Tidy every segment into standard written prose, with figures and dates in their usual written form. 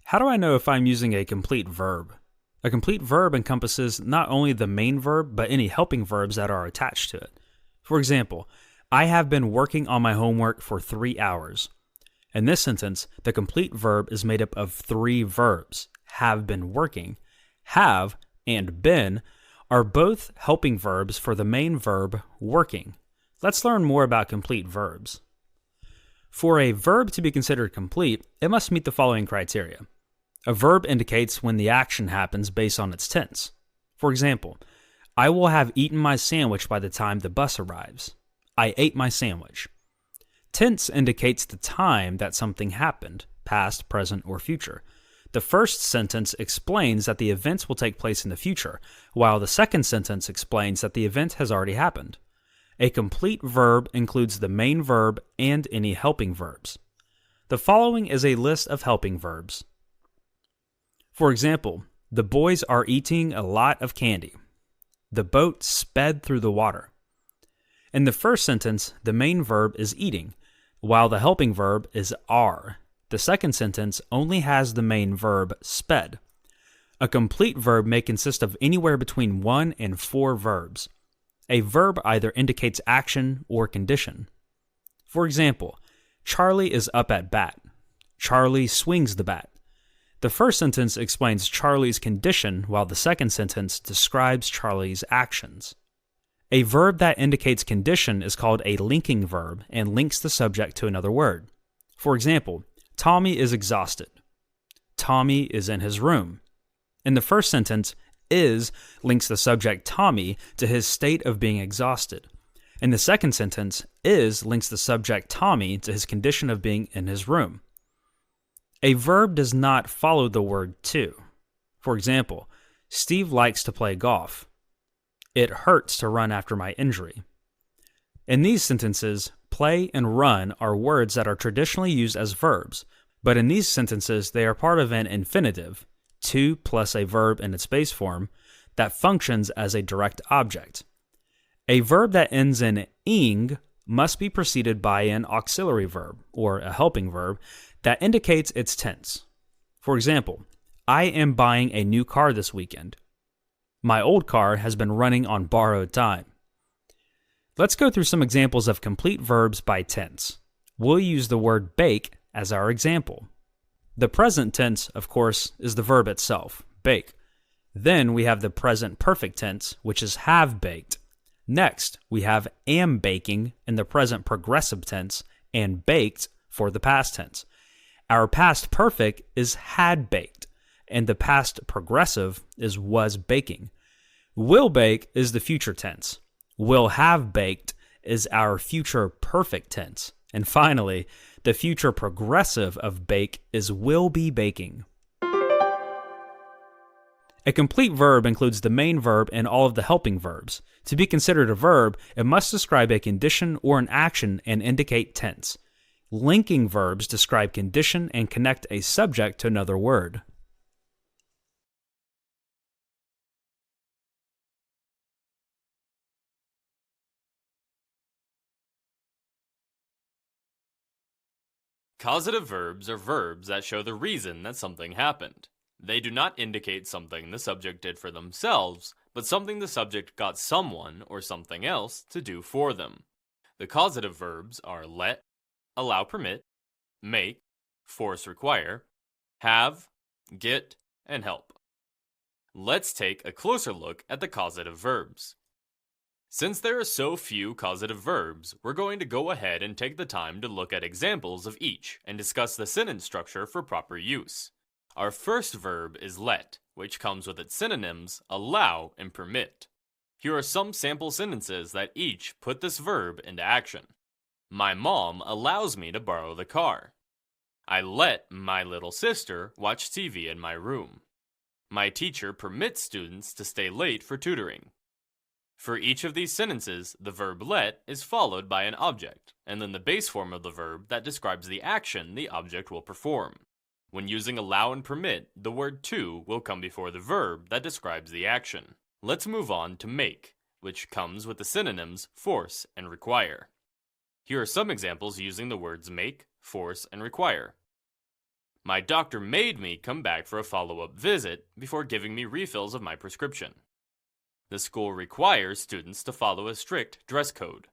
How do I know if I'm using a complete verb? A complete verb encompasses not only the main verb, but any helping verbs that are attached to it. For example, I have been working on my homework for 3 hours. In this sentence, the complete verb is made up of 3 verbs: have been working, have, and been are both helping verbs for the main verb working. Let's learn more about complete verbs. For a verb to be considered complete, it must meet the following criteria. A verb indicates when the action happens based on its tense. For example, I will have eaten my sandwich by the time the bus arrives. I ate my sandwich. Tense indicates the time that something happened, past, present, or future. The first sentence explains that the events will take place in the future, while the second sentence explains that the event has already happened. A complete verb includes the main verb and any helping verbs. The following is a list of helping verbs. For example, the boys are eating a lot of candy. The boat sped through the water. In the first sentence, the main verb is eating, while the helping verb is are. The second sentence only has the main verb sped. A complete verb may consist of anywhere between 1 and 4 verbs. A verb either indicates action or condition. For example, Charlie is up at bat. Charlie swings the bat. The first sentence explains Charlie's condition, while the second sentence describes Charlie's actions. A verb that indicates condition is called a linking verb and links the subject to another word. For example, Tommy is exhausted. Tommy is in his room. In the first sentence, is links the subject Tommy to his state of being exhausted. In the second sentence, is links the subject Tommy to his condition of being in his room. A verb does not follow the word to. For example, Steve likes to play golf. It hurts to run after my injury. In these sentences, play and run are words that are traditionally used as verbs, but in these sentences they are part of an infinitive, to plus a verb in its base form, that functions as a direct object. A verb that ends in ing must be preceded by an auxiliary verb, or a helping verb, that indicates its tense. For example, I am buying a new car this weekend. My old car has been running on borrowed time. Let's go through some examples of complete verbs by tense. We'll use the word bake as our example. The present tense, of course, is the verb itself, bake. Then we have the present perfect tense, which is have baked. Next, we have am baking in the present progressive tense and baked for the past tense. Our past perfect is had baked, and the past progressive is was baking. Will bake is the future tense. Will have baked is our future perfect tense. And finally, the future progressive of bake is will be baking. A complete verb includes the main verb and all of the helping verbs. To be considered a verb, it must describe a condition or an action and indicate tense. Linking verbs describe condition and connect a subject to another word. Causative verbs are verbs that show the reason that something happened. They do not indicate something the subject did for themselves, but something the subject got someone or something else to do for them. The causative verbs are let, allow, permit, make, force, require, have, get, and help. Let's take a closer look at the causative verbs. Since there are so few causative verbs, we're going to go ahead and take the time to look at examples of each and discuss the sentence structure for proper use. Our first verb is let, which comes with its synonyms allow and permit. Here are some sample sentences that each put this verb into action. My mom allows me to borrow the car. I let my little sister watch TV in my room. My teacher permits students to stay late for tutoring. For each of these sentences, the verb let is followed by an object, and then the base form of the verb that describes the action the object will perform. When using allow and permit, the word to will come before the verb that describes the action. Let's move on to make, which comes with the synonyms force and require. Here are some examples using the words make, force, and require. My doctor made me come back for a follow-up visit before giving me refills of my prescription. The school requires students to follow a strict dress code.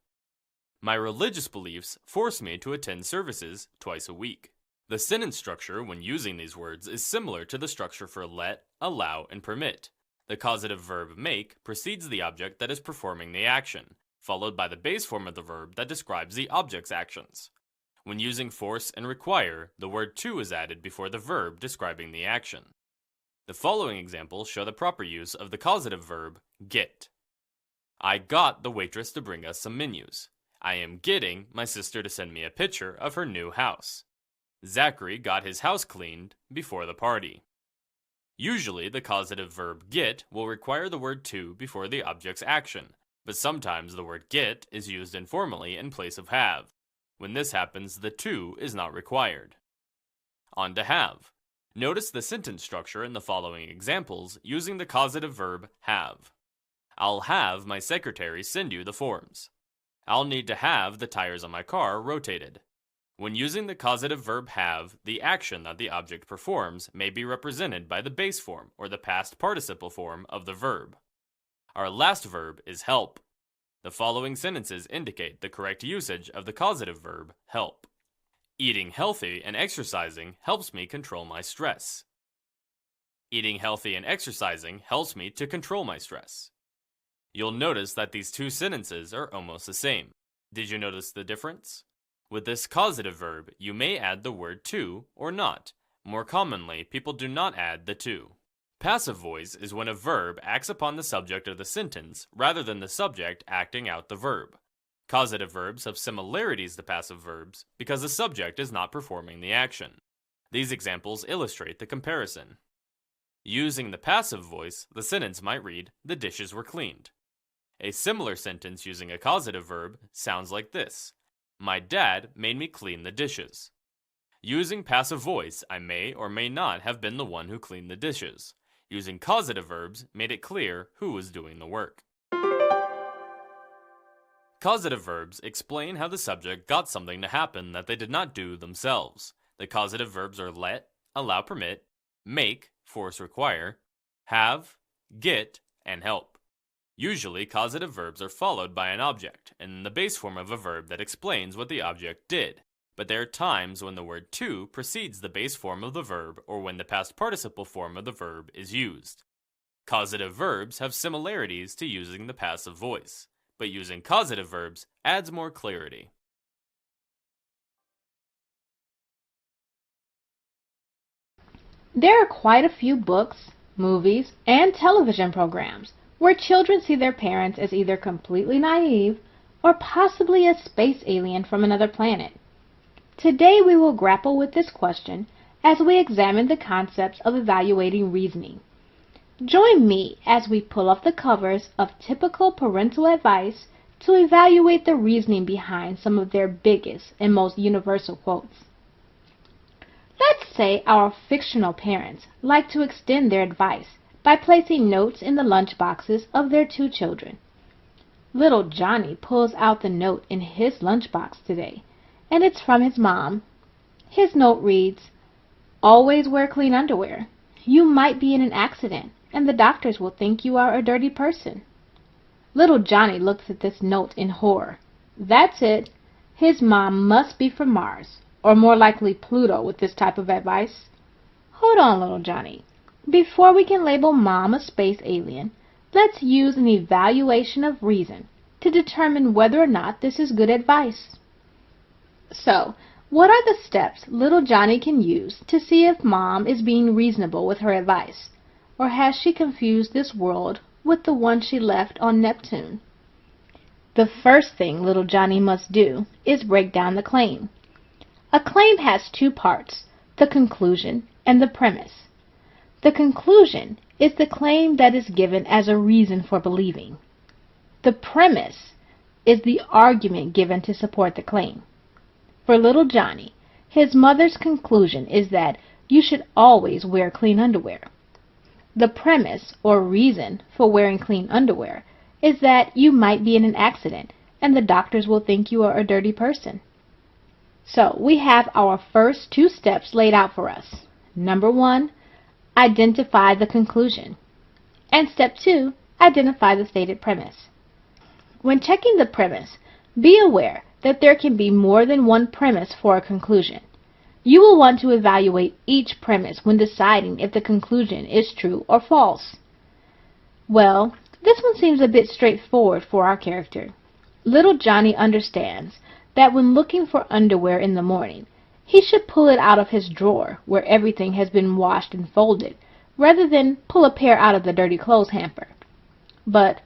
My religious beliefs force me to attend services twice a week. The sentence structure when using these words is similar to the structure for let, allow, and permit. The causative verb make precedes the object that is performing the action, followed by the base form of the verb that describes the object's actions. When using force and require, the word to is added before the verb describing the action. The following examples show the proper use of the causative verb get. I got the waitress to bring us some menus. I am getting my sister to send me a picture of her new house. Zachary got his house cleaned before the party. Usually, the causative verb get will require the word to before the object's action, but sometimes the word get is used informally in place of have. When this happens, the to is not required. On to have. Notice the sentence structure in the following examples using the causative verb have. I'll have my secretary send you the forms. I'll need to have the tires on my car rotated. When using the causative verb have, the action that the object performs may be represented by the base form or the past participle form of the verb. Our last verb is help. The following sentences indicate the correct usage of the causative verb help. Eating healthy and exercising helps me control my stress. Eating healthy and exercising helps me to control my stress. You'll notice that these two sentences are almost the same. Did you notice the difference? With this causative verb, you may add the word to or not. More commonly, people do not add the to. Passive voice is when a verb acts upon the subject of the sentence rather than the subject acting out the verb. Causative verbs have similarities to passive verbs because the subject is not performing the action. These examples illustrate the comparison. Using the passive voice, the sentence might read, "The dishes were cleaned." A similar sentence using a causative verb sounds like this: My dad made me clean the dishes. Using passive voice, I may or may not have been the one who cleaned the dishes. Using causative verbs made it clear who was doing the work. Causative verbs explain how the subject got something to happen that they did not do themselves. The causative verbs are let, allow, permit, make, force, require, have, get, and help. Usually, causative verbs are followed by an object, and the base form of a verb that explains what the object did. But there are times when the word to precedes the base form of the verb or when the past participle form of the verb is used. Causative verbs have similarities to using the passive voice, but using causative verbs adds more clarity. There are quite a few books, movies, and television programs where children see their parents as either completely naive or possibly a space alien from another planet. Today we will grapple with this question as we examine the concepts of evaluating reasoning. Join me as we pull off the covers of typical parental advice to evaluate the reasoning behind some of their biggest and most universal quotes. Let's say our fictional parents like to extend their advice by placing notes in the lunch boxes of their two children. Little Johnny pulls out the note in his lunchbox today, and it's from his mom. His note reads, "Always wear clean underwear. You might be in an accident, and the doctors will think you are a dirty person." Little Johnny looks at this note in horror. That's it. His mom must be from Mars, or more likely Pluto, with this type of advice. Hold on, little Johnny. Before we can label Mom a space alien, let's use an evaluation of reason to determine whether or not this is good advice. So, what are the steps little Johnny can use to see if Mom is being reasonable with her advice, or has she confused this world with the one she left on Neptune? The first thing little Johnny must do is break down the claim. A claim has two parts, the conclusion and the premise. The conclusion is the claim that is given as a reason for believing. The premise is the argument given to support the claim. For little Johnny, his mother's conclusion is that you should always wear clean underwear. The premise or reason for wearing clean underwear is that you might be in an accident and the doctors will think you are a dirty person. So we have our first two steps laid out for us. Number 1, identify the conclusion. And step 2, identify the stated premise. When checking the premise, be aware that there can be more than one premise for a conclusion. You will want to evaluate each premise when deciding if the conclusion is true or false. Well, this one seems a bit straightforward for our character. Little Johnny understands that when looking for underwear in the morning, he should pull it out of his drawer where everything has been washed and folded, rather than pull a pair out of the dirty clothes hamper. But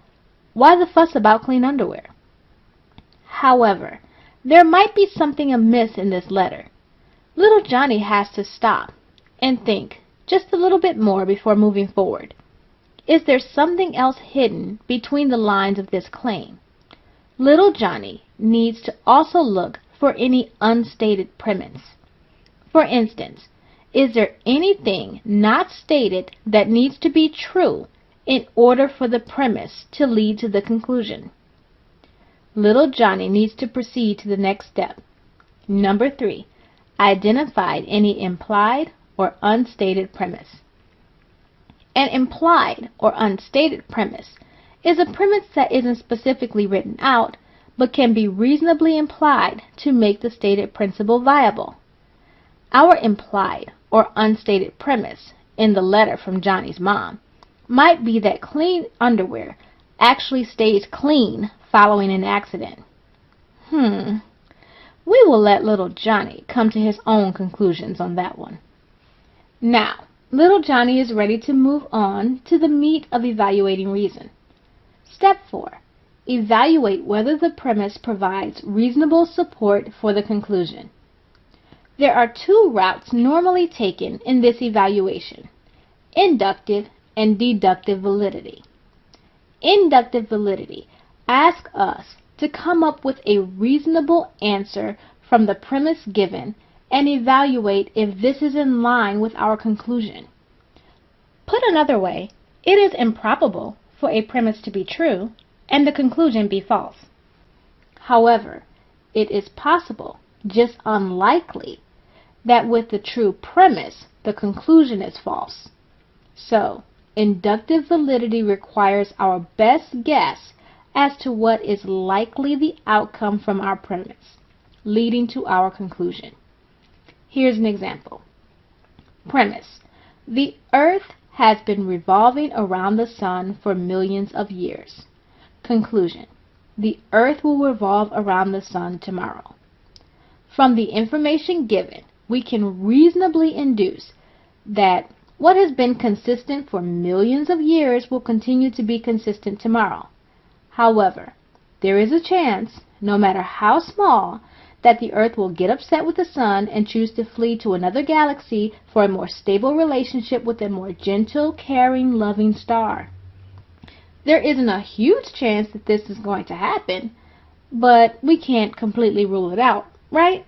why the fuss about clean underwear? However, there might be something amiss in this letter. Little Johnny has to stop and think just a little bit more before moving forward. Is there something else hidden between the lines of this claim? Little Johnny needs to also look for any unstated premise. For instance, is there anything not stated that needs to be true in order for the premise to lead to the conclusion? Little Johnny needs to proceed to the next step. Number 3, identify any implied or unstated premise. An implied or unstated premise is a premise that isn't specifically written out, but can be reasonably implied to make the stated principle viable. Our implied or unstated premise in the letter from Johnny's mom might be that clean underwear actually stays clean following an accident. We will let little Johnny come to his own conclusions on that one. Now, little Johnny is ready to move on to the meat of evaluating reason. Step 4. Evaluate whether the premise provides reasonable support for the conclusion. There are two routes normally taken in this evaluation: inductive and deductive validity. Inductive validity asks us to come up with a reasonable answer from the premise given and evaluate if this is in line with our conclusion. Put another way, it is improbable for a premise to be true and the conclusion be false. However, it is possible, just unlikely, that with the true premise, the conclusion is false. So, inductive validity requires our best guess as to what is likely the outcome from our premise, leading to our conclusion. Here's an example. Premise: the Earth has been revolving around the sun for millions of years. Conclusion: the Earth will revolve around the sun tomorrow. From the information given, we can reasonably induce that what has been consistent for millions of years will continue to be consistent tomorrow. However, there is a chance, no matter how small, that the Earth will get upset with the sun and choose to flee to another galaxy for a more stable relationship with a more gentle, caring, loving star. There isn't a huge chance that this is going to happen, but we can't completely rule it out, right?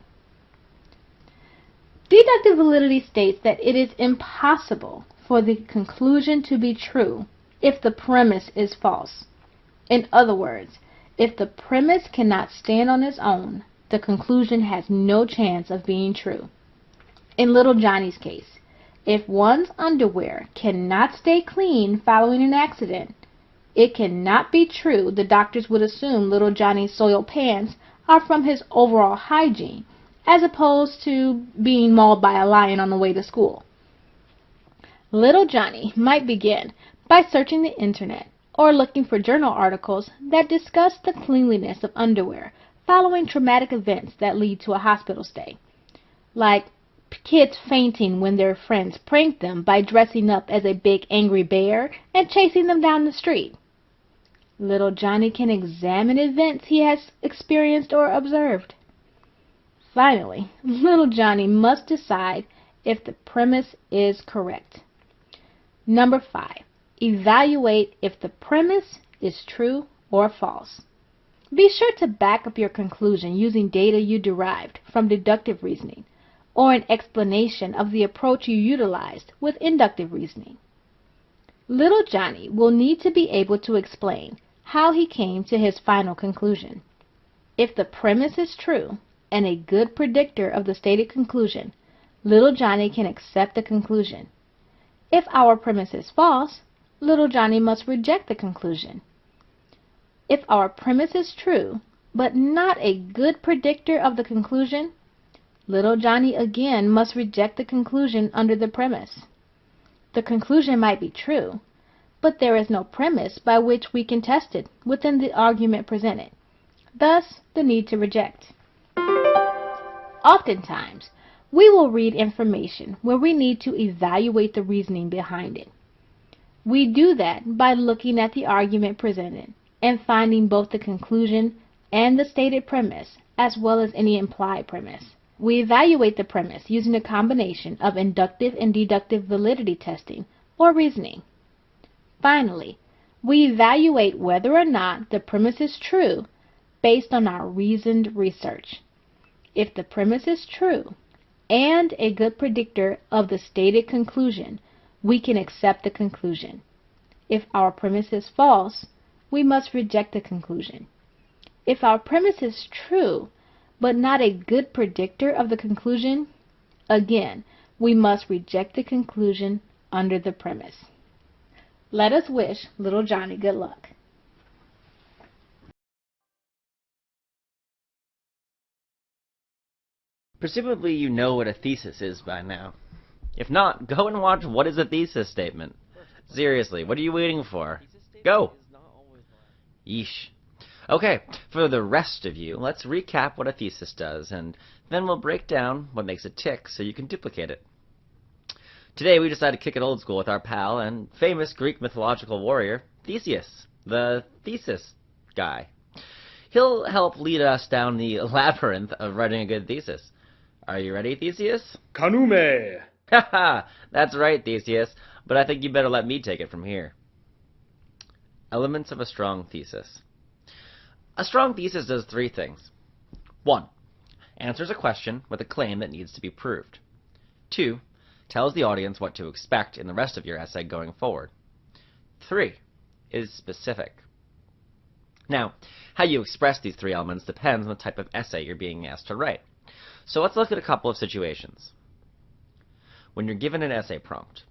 Deductive validity states that it is impossible for the conclusion to be true if the premise is false. In other words, if the premise cannot stand on its own, the conclusion has no chance of being true. In little Johnny's case, if one's underwear cannot stay clean following an accident, it cannot be true the doctors would assume little Johnny's soiled pants are from his overall hygiene, as opposed to being mauled by a lion on the way to school. Little Johnny might begin by searching the internet or looking for journal articles that discuss the cleanliness of underwear following traumatic events that lead to a hospital stay, like kids fainting when their friends prank them by dressing up as a big angry bear and chasing them down the street. Little Johnny can examine events he has experienced or observed. Finally, little Johnny must decide if the premise is correct. Number 5. Evaluate if the premise is true or false. Be sure to back up your conclusion using data you derived from deductive reasoning or an explanation of the approach you utilized with inductive reasoning. Little Johnny will need to be able to explain how he came to his final conclusion. If the premise is true, and a good predictor of the stated conclusion, little Johnny can accept the conclusion. If our premise is false, little Johnny must reject the conclusion. If our premise is true, but not a good predictor of the conclusion, little Johnny again must reject the conclusion under the premise. The conclusion might be true, but there is no premise by which we can test it within the argument presented. Thus, the need to reject. Oftentimes, we will read information where we need to evaluate the reasoning behind it. We do that by looking at the argument presented and finding both the conclusion and the stated premise, as well as any implied premise. We evaluate the premise using a combination of inductive and deductive validity testing or reasoning. Finally, we evaluate whether or not the premise is true based on our reasoned research. If the premise is true and a good predictor of the stated conclusion, we can accept the conclusion. If our premise is false, we must reject the conclusion. If our premise is true, but not a good predictor of the conclusion, again, we must reject the conclusion under the premise. Let us wish little Johnny good luck. Presumably you know what a thesis is by now. If not, go and watch What is a Thesis Statement. Seriously, what are you waiting for? Go! Yeesh. Okay, for the rest of you, let's recap what a thesis does, and then we'll break down what makes it tick so you can duplicate it. Today we decided to kick it old school with our pal and famous Greek mythological warrior, Theseus, the thesis guy. He'll help lead us down the labyrinth of writing a good thesis. Are you ready, Theseus? Kanume! Haha, that's right, Theseus, but I think you better let me take it from here. Elements of a strong thesis. A strong thesis does three things. 1. Answers a question with a claim that needs to be proved. 2. Tells the audience what to expect in the rest of your essay going forward. 3. Is specific. Now, how you express these three elements depends on the type of essay you're being asked to write. So let's look at a couple of situations. When you're given an essay prompt.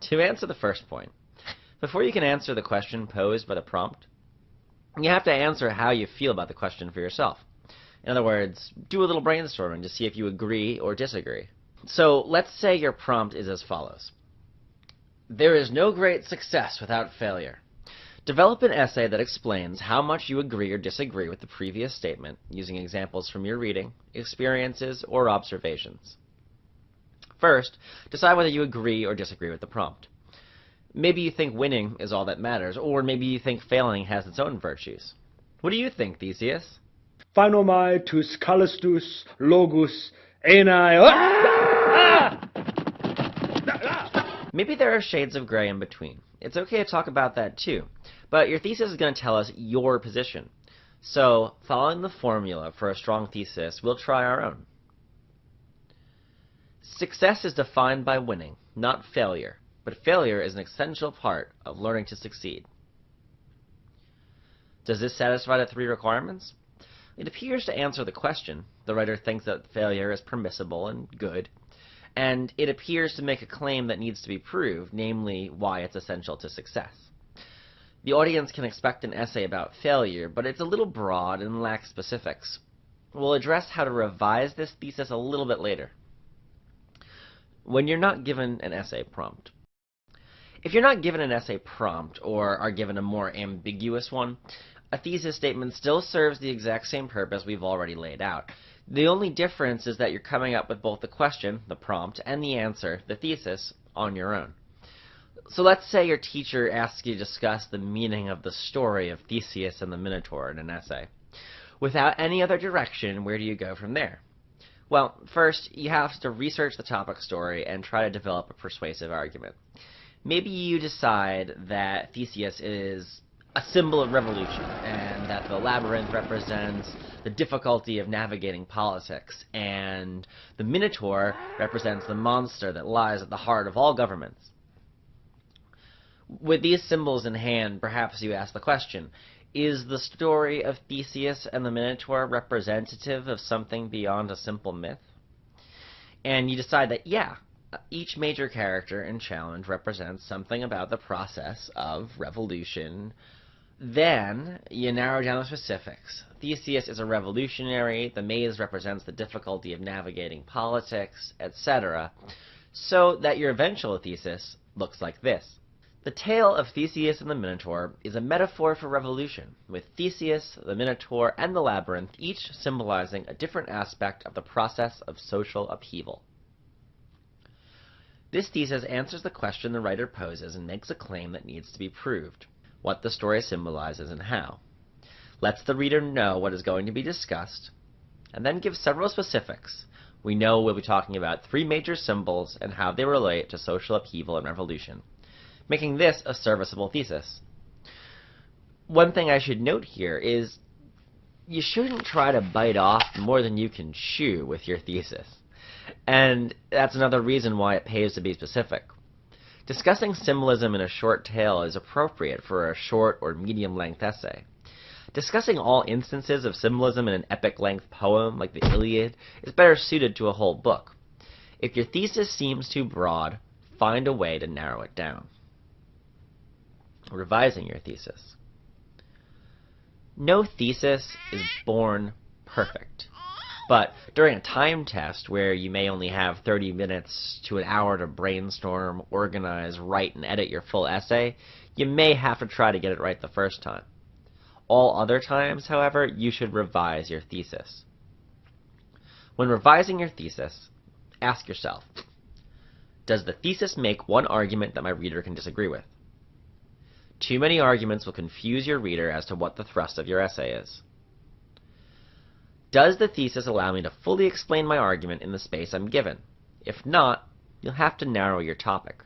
To answer the first point, before you can answer the question posed by the prompt, you have to answer how you feel about the question for yourself. In other words, do a little brainstorming to see if you agree or disagree. So let's say your prompt is as follows. There is no great success without failure. Develop an essay that explains how much you agree or disagree with the previous statement using examples from your reading, experiences, or observations. First, decide whether you agree or disagree with the prompt. Maybe you think winning is all that matters, or maybe you think failing has its own virtues. What do you think, Theseus? Phanomai to scholastus logus enai. Maybe there are shades of gray in between. It's okay to talk about that too, but your thesis is going to tell us your position. So, following the formula for a strong thesis, we'll try our own. Success is defined by winning, not failure, but failure is an essential part of learning to succeed. Does this satisfy the three requirements? It appears to answer the question. The writer thinks that failure is permissible and good, and it appears to make a claim that needs to be proved, namely why it's essential to success. The audience can expect an essay about failure, but it's a little broad and lacks specifics. We'll address how to revise this thesis a little bit later. When you're not given an essay prompt. If you're not given an essay prompt or are given a more ambiguous one, a thesis statement still serves the exact same purpose we've already laid out. The only difference is that you're coming up with both the question, the prompt, and the answer, the thesis, on your own. So let's say your teacher asks you to discuss the meaning of the story of Theseus and the Minotaur in an essay. Without any other direction, where do you go from there? Well, first, you have to research the topic story and try to develop a persuasive argument. Maybe you decide that Theseus is a symbol of revolution, and that the labyrinth represents the difficulty of navigating politics, and the Minotaur represents the monster that lies at the heart of all governments. With these symbols in hand, perhaps you ask the question, Is the story of Theseus and the Minotaur representative of something beyond a simple myth? And you decide that, yeah, each major character and challenge represents something about the process of revolution. Then you narrow down the specifics. Theseus is a revolutionary, the maze represents the difficulty of navigating politics, etc., so that your eventual thesis looks like this. The tale of Theseus and the Minotaur is a metaphor for revolution, with Theseus, the Minotaur, and the Labyrinth each symbolizing a different aspect of the process of social upheaval. This thesis answers the question the writer poses and makes a claim that needs to be proved, what the story symbolizes and how, lets the reader know what is going to be discussed, and then gives several specifics. We know we'll be talking about 3 major symbols and how they relate to social upheaval and revolution, making this a serviceable thesis. One thing I should note here is you shouldn't try to bite off more than you can chew with your thesis. And that's another reason why it pays to be specific. Discussing symbolism in a short tale is appropriate for a short or medium-length essay. Discussing all instances of symbolism in an epic-length poem like the Iliad is better suited to a whole book. If your thesis seems too broad, find a way to narrow it down. Revising your thesis. No thesis is born perfect. But during a time test where you may only have 30 minutes to an hour to brainstorm, organize, write, and edit your full essay, you may have to try to get it right the first time. All other times, however, you should revise your thesis. When revising your thesis, ask yourself, does the thesis make one argument that my reader can disagree with? Too many arguments will confuse your reader as to what the thrust of your essay is. Does the thesis allow me to fully explain my argument in the space I'm given? If not, you'll have to narrow your topic.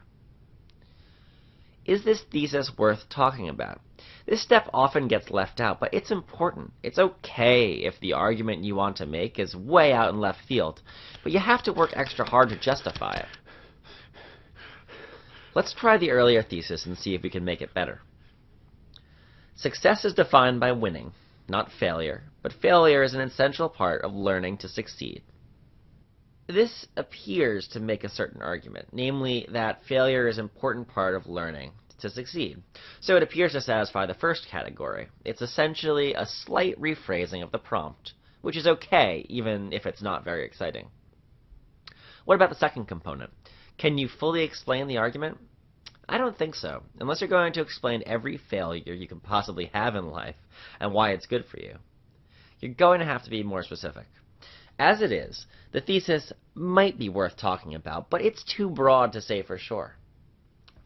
Is this thesis worth talking about? This step often gets left out, but it's important. It's okay if the argument you want to make is way out in left field, but you have to work extra hard to justify it. Let's try the earlier thesis and see if we can make it better. Success is defined by winning, not failure, but failure is an essential part of learning to succeed. This appears to make a certain argument, namely that failure is an important part of learning to succeed. So it appears to satisfy the first category. It's essentially a slight rephrasing of the prompt, which is okay, even if it's not very exciting. What about the second component? Can you fully explain the argument? I don't think so, unless you're going to explain every failure you can possibly have in life and why it's good for you. You're going to have to be more specific. As it is, the thesis might be worth talking about, but it's too broad to say for sure.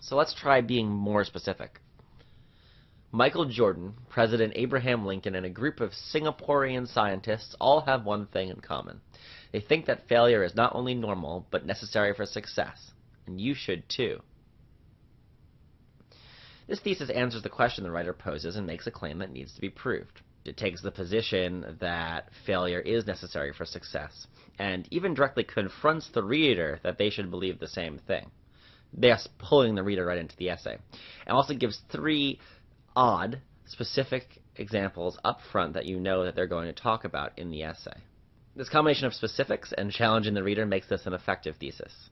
So let's try being more specific. Michael Jordan, President Abraham Lincoln, and a group of Singaporean scientists all have one thing in common. They think that failure is not only normal, but necessary for success. And you should too. This thesis answers the question the writer poses and makes a claim that needs to be proved. It takes the position that failure is necessary for success, and even directly confronts the reader that they should believe the same thing, thus pulling the reader right into the essay. It also gives 3 odd, specific examples up front that you know that they're going to talk about in the essay. This combination of specifics and challenging the reader makes this an effective thesis.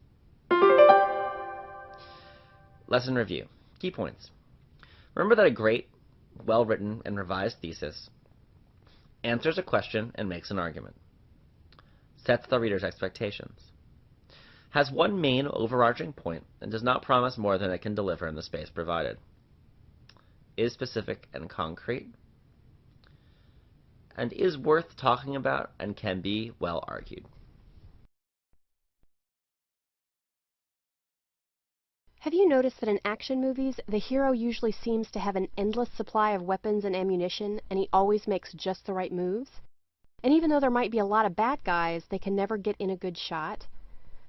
Lesson review. Key points. Remember that a great, well-written, and revised thesis answers a question and makes an argument, sets the reader's expectations, has one main overarching point, and does not promise more than it can deliver in the space provided, is specific and concrete, and is worth talking about and can be well argued. Have you noticed that in action movies, the hero usually seems to have an endless supply of weapons and ammunition, and he always makes just the right moves? And even though there might be a lot of bad guys, they can never get in a good shot.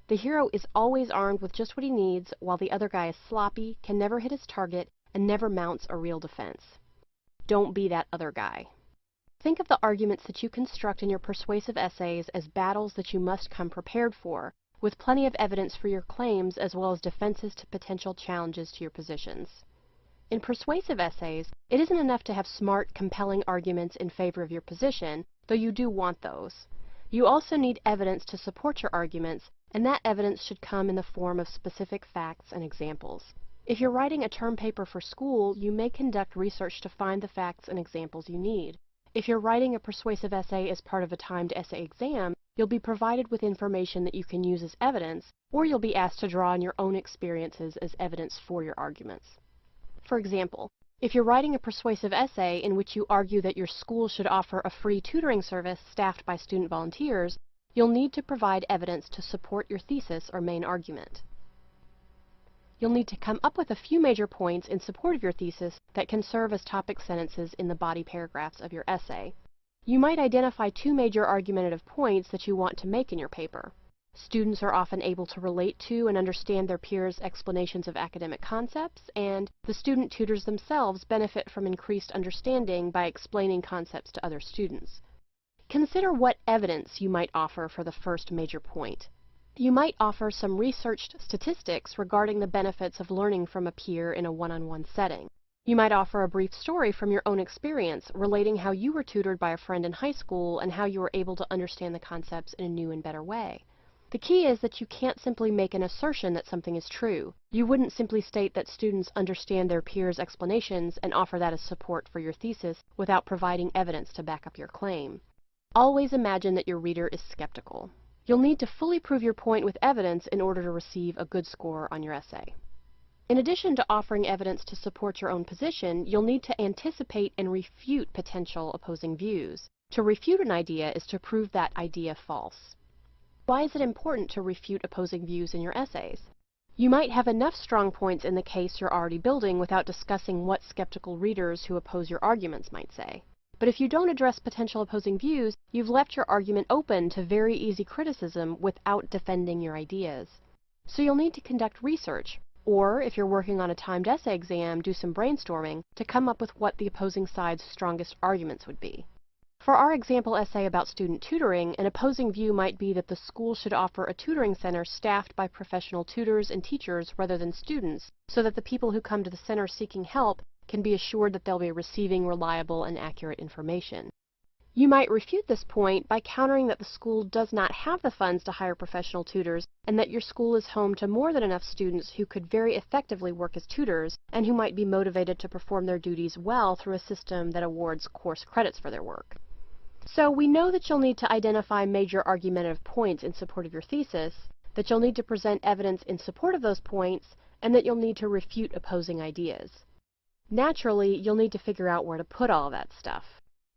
The hero is always armed with just what he needs, while the other guy is sloppy, can never hit his target, and never mounts a real defense. Don't be that other guy. Think of the arguments that you construct in your persuasive essays as battles that you must come prepared for, with plenty of evidence for your claims as well as defenses to potential challenges to your positions. In persuasive essays, it isn't enough to have smart, compelling arguments in favor of your position, though you do want those. You also need evidence to support your arguments, and that evidence should come in the form of specific facts and examples. If you're writing a term paper for school, you may conduct research to find the facts and examples you need. If you're writing a persuasive essay as part of a timed essay exam, you'll be provided with information that you can use as evidence, or you'll be asked to draw on your own experiences as evidence for your arguments. For example, if you're writing a persuasive essay in which you argue that your school should offer a free tutoring service staffed by student volunteers, you'll need to provide evidence to support your thesis or main argument. You'll need to come up with a few major points in support of your thesis that can serve as topic sentences in the body paragraphs of your essay. You might identify two major argumentative points that you want to make in your paper. Students are often able to relate to and understand their peers' explanations of academic concepts, and the student tutors themselves benefit from increased understanding by explaining concepts to other students. Consider what evidence you might offer for the first major point. You might offer some researched statistics regarding the benefits of learning from a peer in a one-on-one setting. You might offer a brief story from your own experience relating how you were tutored by a friend in high school and how you were able to understand the concepts in a new and better way. The key is that you can't simply make an assertion that something is true. You wouldn't simply state that students understand their peers' explanations and offer that as support for your thesis without providing evidence to back up your claim. Always imagine that your reader is skeptical. You'll need to fully prove your point with evidence in order to receive a good score on your essay. In addition to offering evidence to support your own position, you'll need to anticipate and refute potential opposing views. To refute an idea is to prove that idea false. Why is it important to refute opposing views in your essays? You might have enough strong points in the case you're already building without discussing what skeptical readers who oppose your arguments might say. But if you don't address potential opposing views, you've left your argument open to very easy criticism without defending your ideas. So you'll need to conduct research, or if you're working on a timed essay exam, do some brainstorming to come up with what the opposing side's strongest arguments would be. For our example essay about student tutoring, an opposing view might be that the school should offer a tutoring center staffed by professional tutors and teachers rather than students, so that the people who come to the center seeking help can be assured that they'll be receiving reliable and accurate information. You might refute this point by countering that the school does not have the funds to hire professional tutors and that your school is home to more than enough students who could very effectively work as tutors and who might be motivated to perform their duties well through a system that awards course credits for their work. So we know that you'll need to identify major argumentative points in support of your thesis, that you'll need to present evidence in support of those points, and that you'll need to refute opposing ideas. Naturally, you'll need to figure out where to put all of that stuff.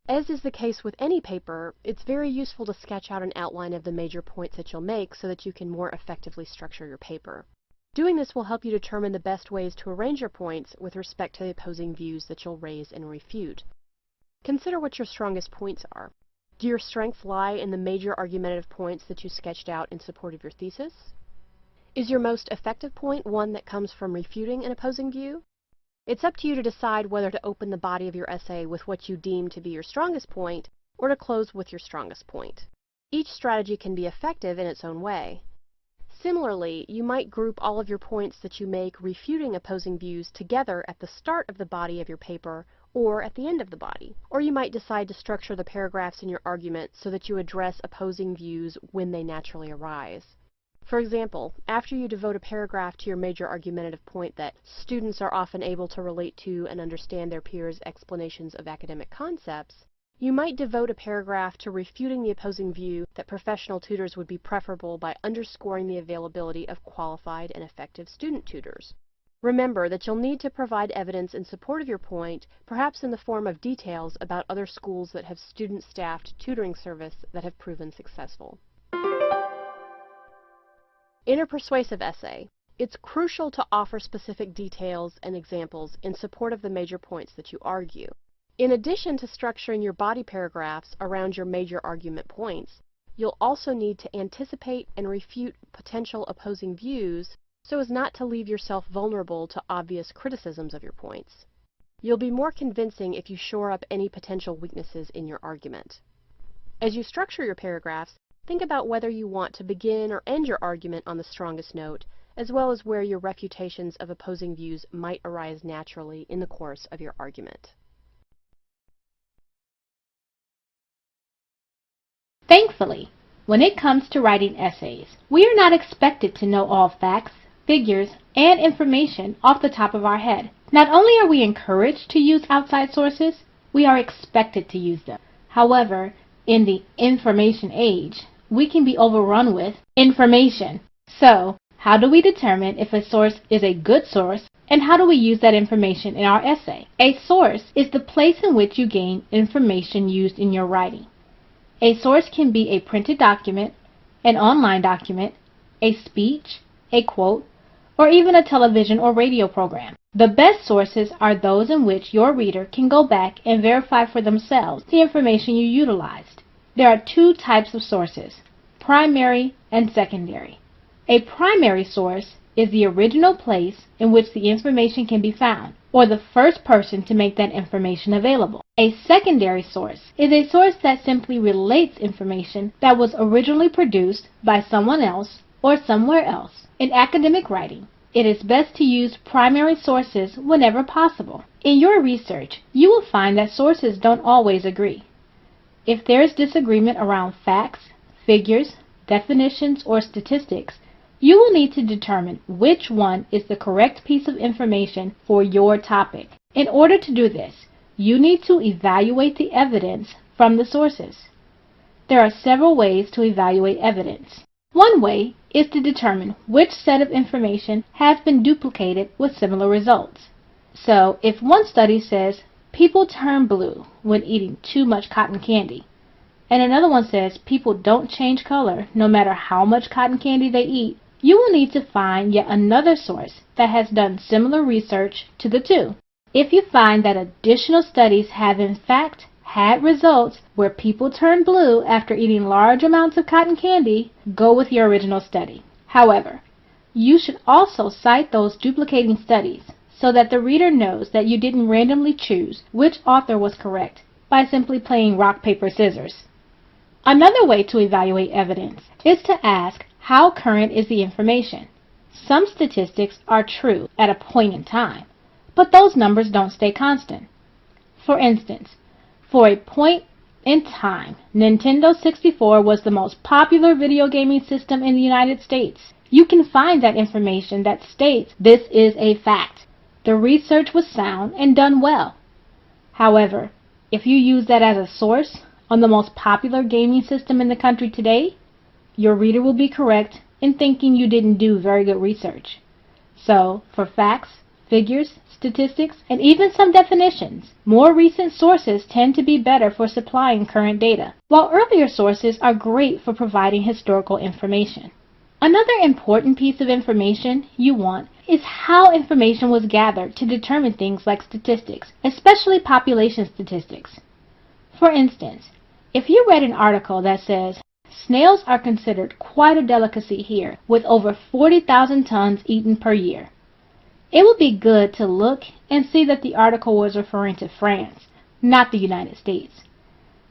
As is the case with any paper, it's very useful to sketch out an outline of the major points that you'll make so that you can more effectively structure your paper. Doing this will help you determine the best ways to arrange your points with respect to the opposing views that you'll raise and refute. Consider what your strongest points are. Do your strengths lie in the major argumentative points that you sketched out in support of your thesis? Is your most effective point one that comes from refuting an opposing view? It's up to you to decide whether to open the body of your essay with what you deem to be your strongest point, or to close with your strongest point. Each strategy can be effective in its own way. Similarly, you might group all of your points that you make refuting opposing views together at the start of the body of your paper or at the end of the body. Or you might decide to structure the paragraphs in your argument so that you address opposing views when they naturally arise. For example, after you devote a paragraph to your major argumentative point that students are often able to relate to and understand their peers' explanations of academic concepts, you might devote a paragraph to refuting the opposing view that professional tutors would be preferable by underscoring the availability of qualified and effective student tutors. Remember that you'll need to provide evidence in support of your point, perhaps in the form of details about other schools that have student-staffed tutoring service that have proven successful. In a persuasive essay, it's crucial to offer specific details and examples in support of the major points that you argue. In addition to structuring your body paragraphs around your major argument points, you'll also need to anticipate and refute potential opposing views so as not to leave yourself vulnerable to obvious criticisms of your points. You'll be more convincing if you shore up any potential weaknesses in your argument. As you structure your paragraphs, think about whether you want to begin or end your argument on the strongest note, as well as where your refutations of opposing views might arise naturally in the course of your argument. Thankfully, when it comes to writing essays, we are not expected to know all facts, figures, and information off the top of our head. Not only are we encouraged to use outside sources, we are expected to use them. However, in the information age, we can be overrun with information. So, how do we determine if a source is a good source, and how do we use that information in our essay? A source is the place in which you gain information used in your writing. A source can be a printed document, an online document, a speech, a quote, or even a television or radio program. The best sources are those in which your reader can go back and verify for themselves the information you utilized. There are two types of sources, primary and secondary. A primary source is the original place in which the information can be found, or the first person to make that information available. A secondary source is a source that simply relates information that was originally produced by someone else or somewhere else. In academic writing, it is best to use primary sources whenever possible. In your research, you will find that sources don't always agree. If there is disagreement around facts, figures, definitions, or statistics, you will need to determine which one is the correct piece of information for your topic. In order to do this, you need to evaluate the evidence from the sources. There are several ways to evaluate evidence. One way is to determine which set of information has been duplicated with similar results. So, if one study says people turn blue when eating too much cotton candy, and another one says people don't change color no matter how much cotton candy they eat, you will need to find yet another source that has done similar research to the two. If you find that additional studies have in fact had results where people turn blue after eating large amounts of cotton candy, go with your original study. However, you should also cite those duplicating studies so that the reader knows that you didn't randomly choose which author was correct by simply playing rock, paper, scissors. Another way to evaluate evidence is to ask how current is the information. Some statistics are true at a point in time, but those numbers don't stay constant. For instance, for a point in time, Nintendo 64 was the most popular video gaming system in the United States. You can find that information that states this is a fact. The research was sound and done well. However, if you use that as a source on the most popular gaming system in the country today, your reader will be correct in thinking you didn't do very good research. So, for facts, figures, statistics, and even some definitions, more recent sources tend to be better for supplying current data, while earlier sources are great for providing historical information. Another important piece of information you want is how information was gathered to determine things like statistics, especially population statistics. For instance, if you read an article that says, snails are considered quite a delicacy here, with over 40,000 tons eaten per year, it would be good to look and see that the article was referring to France, not the United States.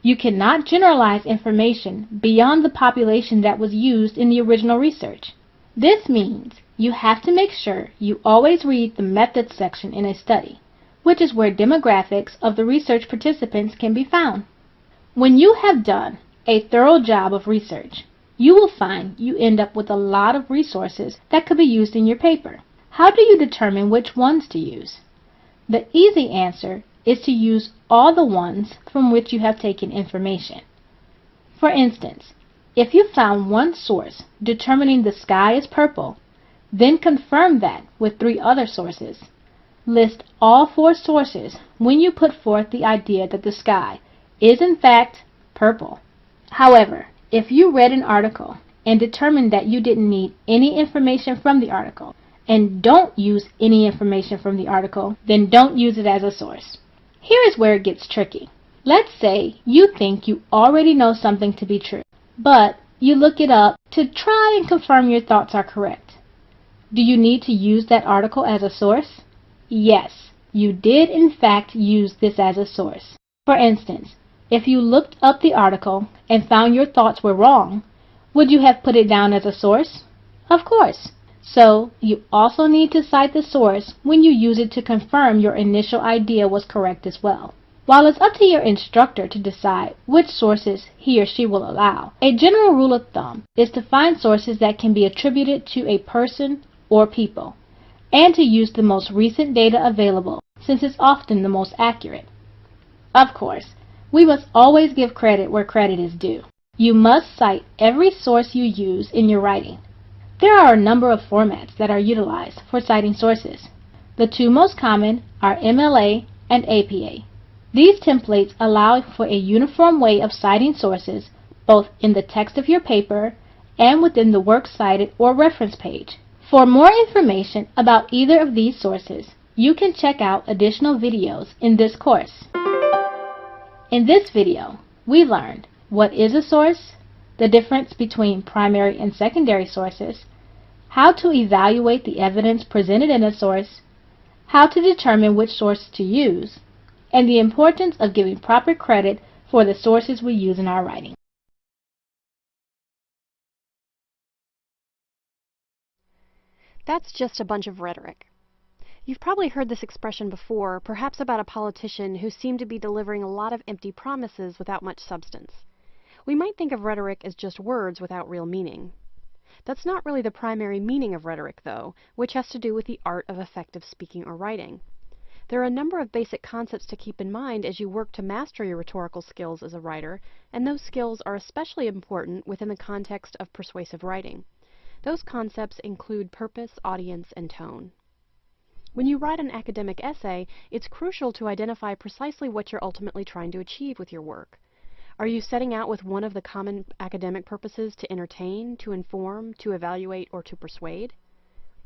You cannot generalize information beyond the population that was used in the original research. This means you have to make sure you always read the methods section in a study, which is where demographics of the research participants can be found. When you have done a thorough job of research, you will find you end up with a lot of resources that could be used in your paper. How do you determine which ones to use? The easy answer is to use all the ones from which you have taken information. For instance, if you found one source determining the sky is purple, then confirm that with 3 other sources. List all 4 sources when you put forth the idea that the sky is in fact purple. However, if you read an article and determined that you didn't need any information from the article, and don't use any information from the article, then don't use it as a source. Here is where it gets tricky. Let's say you think you already know something to be true, but you look it up to try and confirm your thoughts are correct. Do you need to use that article as a source? Yes, you did in fact use this as a source. For instance, if you looked up the article and found your thoughts were wrong, would you have put it down as a source? Of course. So, you also need to cite the source when you use it to confirm your initial idea was correct as well. While it's up to your instructor to decide which sources he or she will allow, a general rule of thumb is to find sources that can be attributed to a person or people, and to use the most recent data available, since it's often the most accurate. Of course, we must always give credit where credit is due. You must cite every source you use in your writing. There are a number of formats that are utilized for citing sources. The two most common are MLA and APA. These templates allow for a uniform way of citing sources both in the text of your paper and within the works cited or reference page. For more information about either of these sources, you can check out additional videos in this course. In this video, we learned what is a source, the difference between primary and secondary sources, how to evaluate the evidence presented in a source, how to determine which source to use, and the importance of giving proper credit for the sources we use in our writing. That's just a bunch of rhetoric. You've probably heard this expression before, perhaps about a politician who seemed to be delivering a lot of empty promises without much substance. We might think of rhetoric as just words without real meaning. That's not really the primary meaning of rhetoric, though, which has to do with the art of effective speaking or writing. There are a number of basic concepts to keep in mind as you work to master your rhetorical skills as a writer, and those skills are especially important within the context of persuasive writing. Those concepts include purpose, audience, and tone. When you write an academic essay, it's crucial to identify precisely what you're ultimately trying to achieve with your work. Are you setting out with one of the common academic purposes to entertain, to inform, to evaluate, or to persuade?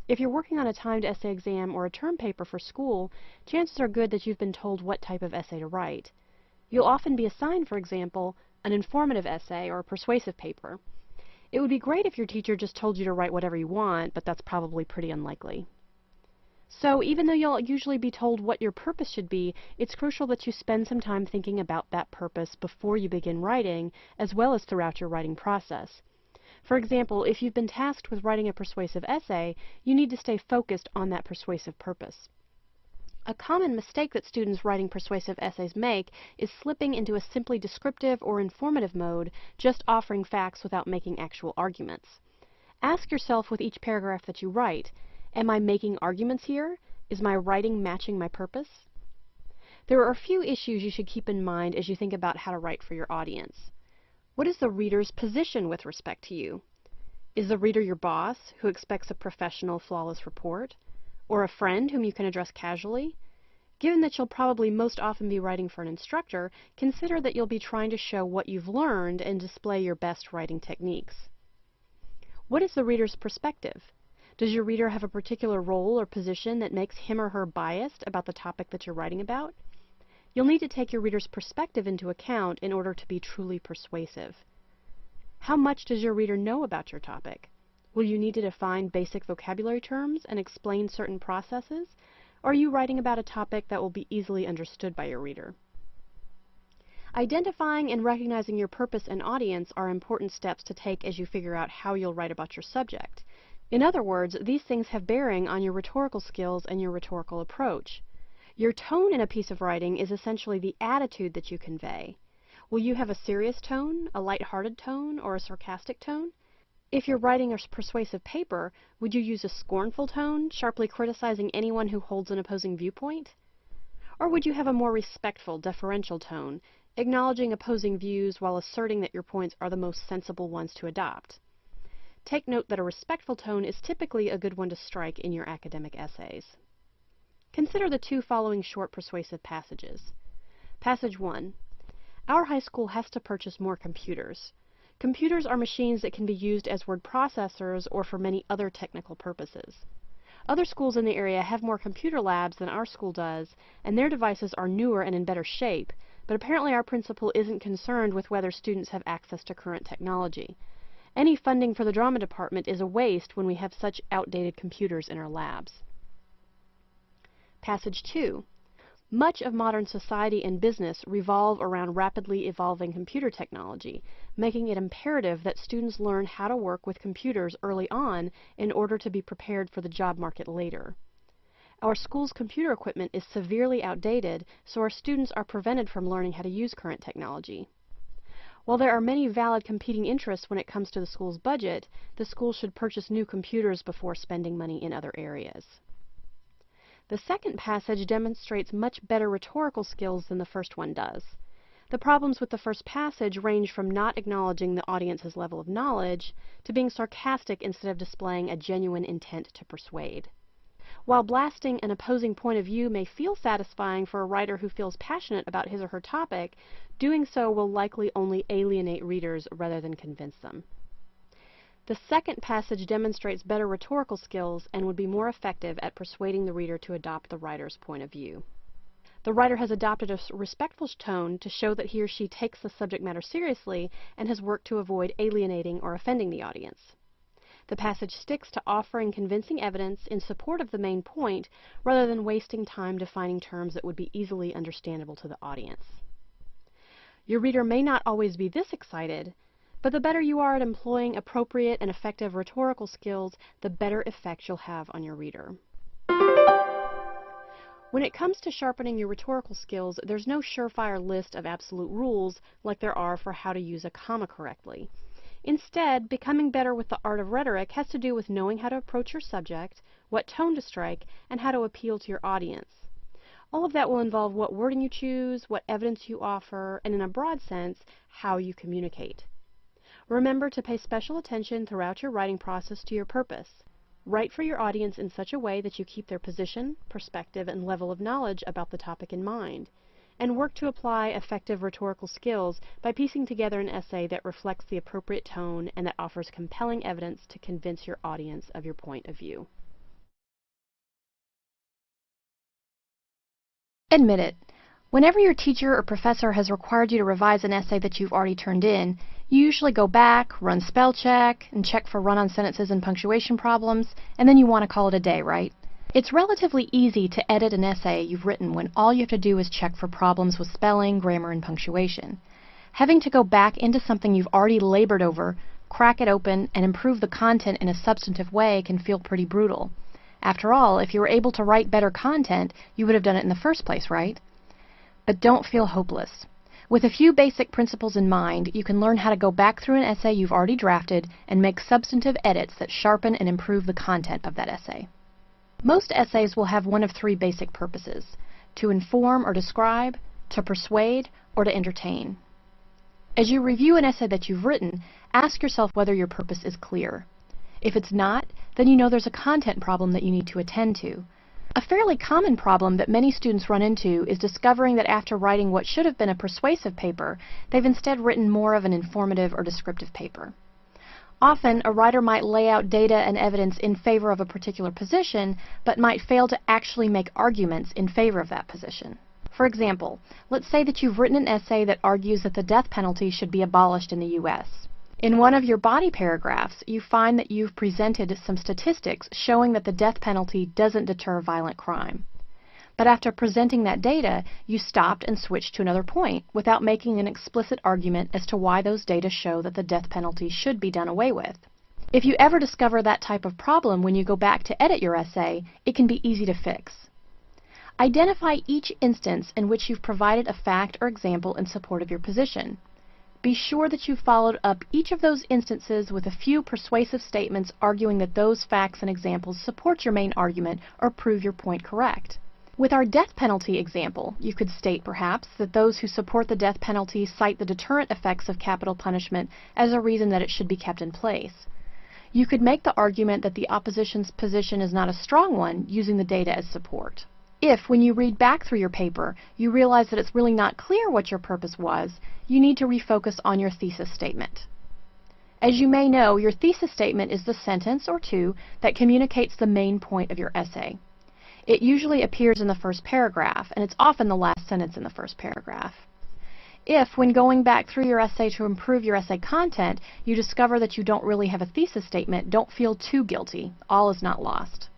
If you're working on a timed essay exam or a term paper for school, chances are good that you've been told what type of essay to write. You'll often be assigned, for example, an informative essay or a persuasive paper. It would be great if your teacher just told you to write whatever you want, but that's probably pretty unlikely. So even though you'll usually be told what your purpose should be, it's crucial that you spend some time thinking about that purpose before you begin writing, as well as throughout your writing process. For example, if you've been tasked with writing a persuasive essay, you need to stay focused on that persuasive purpose. A common mistake that students writing persuasive essays make is slipping into a simply descriptive or informative mode, just offering facts without making actual arguments. Ask yourself with each paragraph that you write, am I making arguments here? Is my writing matching my purpose? There are a few issues you should keep in mind as you think about how to write for your audience. What is the reader's position with respect to you? Is the reader your boss, who expects a professional, flawless report? Or a friend whom you can address casually? Given that you'll probably most often be writing for an instructor, consider that you'll be trying to show what you've learned and display your best writing techniques. What is the reader's perspective? Does your reader have a particular role or position that makes him or her biased about the topic that you're writing about? You'll need to take your reader's perspective into account in order to be truly persuasive. How much does your reader know about your topic? Will you need to define basic vocabulary terms and explain certain processes? Or are you writing about a topic that will be easily understood by your reader? Identifying and recognizing your purpose and audience are important steps to take as you figure out how you'll write about your subject. In other words, these things have bearing on your rhetorical skills and your rhetorical approach. Your tone in a piece of writing is essentially the attitude that you convey. Will you have a serious tone, a light-hearted tone, or a sarcastic tone? If you're writing a persuasive paper, would you use a scornful tone, sharply criticizing anyone who holds an opposing viewpoint? Or would you have a more respectful, deferential tone, acknowledging opposing views while asserting that your points are the most sensible ones to adopt? Take note that a respectful tone is typically a good one to strike in your academic essays. Consider the two following short persuasive passages. Passage 1. Our high school has to purchase more computers. Computers are machines that can be used as word processors or for many other technical purposes. Other schools in the area have more computer labs than our school does, and their devices are newer and in better shape, but apparently our principal isn't concerned with whether students have access to current technology. Any funding for the drama department is a waste when we have such outdated computers in our labs. Passage 2. Much of modern society and business revolve around rapidly evolving computer technology, making it imperative that students learn how to work with computers early on in order to be prepared for the job market later. Our school's computer equipment is severely outdated, so our students are prevented from learning how to use current technology. While there are many valid competing interests when it comes to the school's budget, the school should purchase new computers before spending money in other areas. The second passage demonstrates much better rhetorical skills than the first one does. The problems with the first passage range from not acknowledging the audience's level of knowledge to being sarcastic instead of displaying a genuine intent to persuade. While blasting an opposing point of view may feel satisfying for a writer who feels passionate about his or her topic, doing so will likely only alienate readers rather than convince them. The second passage demonstrates better rhetorical skills and would be more effective at persuading the reader to adopt the writer's point of view. The writer has adopted a respectful tone to show that he or she takes the subject matter seriously and has worked to avoid alienating or offending the audience. The passage sticks to offering convincing evidence in support of the main point rather than wasting time defining terms that would be easily understandable to the audience. Your reader may not always be this excited, but the better you are at employing appropriate and effective rhetorical skills, the better effect you'll have on your reader. When it comes to sharpening your rhetorical skills, there's no surefire list of absolute rules like there are for how to use a comma correctly. Instead, becoming better with the art of rhetoric has to do with knowing how to approach your subject, what tone to strike, and how to appeal to your audience. All of that will involve what wording you choose, what evidence you offer, and in a broad sense, how you communicate. Remember to pay special attention throughout your writing process to your purpose. Write for your audience in such a way that you keep their position, perspective, and level of knowledge about the topic in mind, and work to apply effective rhetorical skills by piecing together an essay that reflects the appropriate tone and that offers compelling evidence to convince your audience of your point of view. Admit it. Whenever your teacher or professor has required you to revise an essay that you've already turned in, you usually go back, run spell check, and check for run-on sentences and punctuation problems, and then you want to call it a day, right? It's relatively easy to edit an essay you've written when all you have to do is check for problems with spelling, grammar, and punctuation. Having to go back into something you've already labored over, crack it open, and improve the content in a substantive way can feel pretty brutal. After all, if you were able to write better content, you would have done it in the first place, right? But don't feel hopeless. With a few basic principles in mind, you can learn how to go back through an essay you've already drafted and make substantive edits that sharpen and improve the content of that essay. Most essays will have one of three basic purposes: to inform or describe, to persuade, or to entertain. As you review an essay that you've written, ask yourself whether your purpose is clear. If it's not, then you know there's a content problem that you need to attend to. A fairly common problem that many students run into is discovering that after writing what should have been a persuasive paper, they've instead written more of an informative or descriptive paper. Often, a writer might lay out data and evidence in favor of a particular position, but might fail to actually make arguments in favor of that position. For example, let's say that you've written an essay that argues that the death penalty should be abolished in the U.S. In one of your body paragraphs, you find that you've presented some statistics showing that the death penalty doesn't deter violent crime. But after presenting that data, you stopped and switched to another point without making an explicit argument as to why those data show that the death penalty should be done away with. If you ever discover that type of problem when you go back to edit your essay, it can be easy to fix. Identify each instance in which you've provided a fact or example in support of your position. Be sure that you've followed up each of those instances with a few persuasive statements arguing that those facts and examples support your main argument or prove your point correct. With our death penalty example, you could state perhaps that those who support the death penalty cite the deterrent effects of capital punishment as a reason that it should be kept in place. You could make the argument that the opposition's position is not a strong one using the data as support. If, when you read back through your paper, you realize that it's really not clear what your purpose was, you need to refocus on your thesis statement. As you may know, your thesis statement is the sentence or two that communicates the main point of your essay. It usually appears in the first paragraph, and it's often the last sentence in the first paragraph. If, when going back through your essay to improve your essay content, you discover that you don't really have a thesis statement, don't feel too guilty. All is not lost.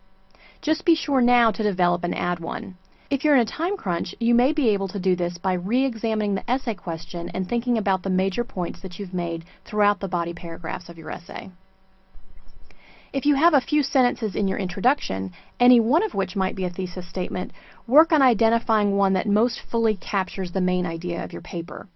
Just be sure now to develop and add one. If you're in a time crunch, you may be able to do this by re-examining the essay question and thinking about the major points that you've made throughout the body paragraphs of your essay. If you have a few sentences in your introduction, any one of which might be a thesis statement, work on identifying one that most fully captures the main idea of your paper.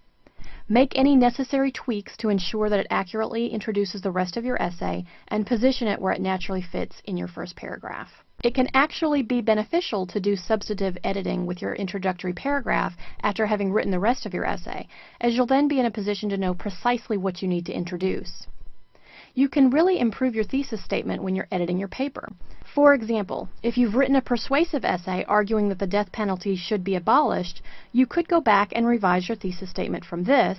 Make any necessary tweaks to ensure that it accurately introduces the rest of your essay and position it where it naturally fits in your first paragraph. It can actually be beneficial to do substantive editing with your introductory paragraph after having written the rest of your essay, as you'll then be in a position to know precisely what you need to introduce. You can really improve your thesis statement when you're editing your paper. For example, if you've written a persuasive essay arguing that the death penalty should be abolished, you could go back and revise your thesis statement from this,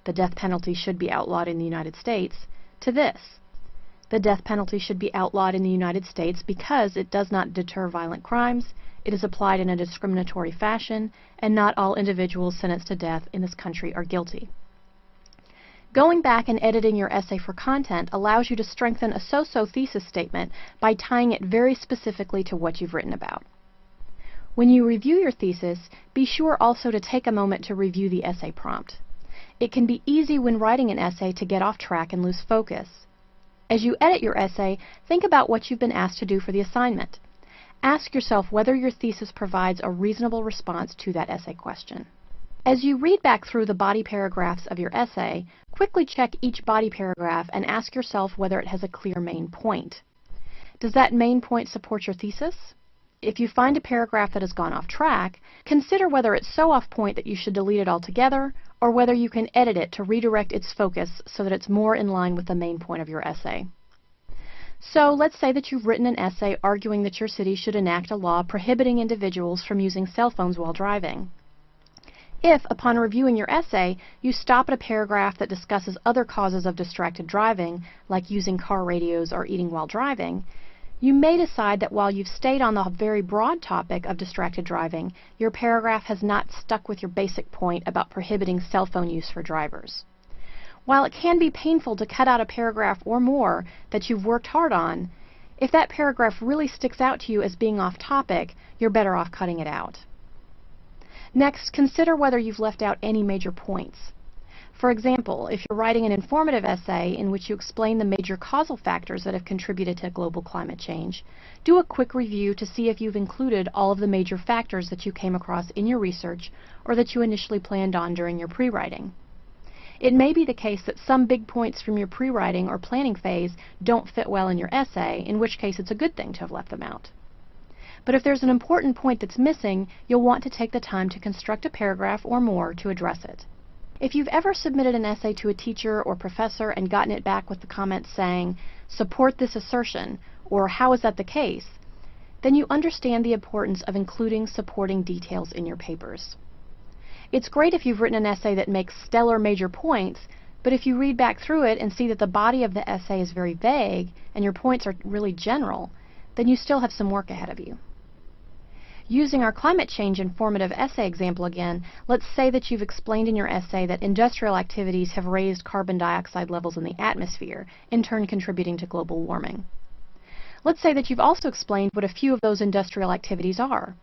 "The death penalty should be outlawed in the United States," to this, "The death penalty should be outlawed in the United States because it does not deter violent crimes, it is applied in a discriminatory fashion, and not all individuals sentenced to death in this country are guilty." Going back and editing your essay for content allows you to strengthen a so-so thesis statement by tying it very specifically to what you've written about. When you review your thesis, be sure also to take a moment to review the essay prompt. It can be easy when writing an essay to get off track and lose focus. As you edit your essay, think about what you've been asked to do for the assignment. Ask yourself whether your thesis provides a reasonable response to that essay question. As you read back through the body paragraphs of your essay, quickly check each body paragraph and ask yourself whether it has a clear main point. Does that main point support your thesis? If you find a paragraph that has gone off track, consider whether it's so off point that you should delete it altogether, or whether you can edit it to redirect its focus so that it's more in line with the main point of your essay. So let's say that you've written an essay arguing that your city should enact a law prohibiting individuals from using cell phones while driving. If, upon reviewing your essay, you stop at a paragraph that discusses other causes of distracted driving, like using car radios or eating while driving, you may decide that while you've stayed on the very broad topic of distracted driving, your paragraph has not stuck with your basic point about prohibiting cell phone use for drivers. While it can be painful to cut out a paragraph or more that you've worked hard on, if that paragraph really sticks out to you as being off topic, you're better off cutting it out. Next, consider whether you've left out any major points. For example, if you're writing an informative essay in which you explain the major causal factors that have contributed to global climate change, do a quick review to see if you've included all of the major factors that you came across in your research or that you initially planned on during your pre-writing. It may be the case that some big points from your pre-writing or planning phase don't fit well in your essay, in which case it's a good thing to have left them out. But if there's an important point that's missing, you'll want to take the time to construct a paragraph or more to address it. If you've ever submitted an essay to a teacher or professor and gotten it back with the comments saying, "Support this assertion," or "How is that the case?" then you understand the importance of including supporting details in your papers. It's great if you've written an essay that makes stellar major points, but if you read back through it and see that the body of the essay is very vague and your points are really general, then you still have some work ahead of you. Using our climate change informative essay example again, let's say that you've explained in your essay that industrial activities have raised carbon dioxide levels in the atmosphere, in turn contributing to global warming. Let's say that you've also explained what a few of those industrial activities are.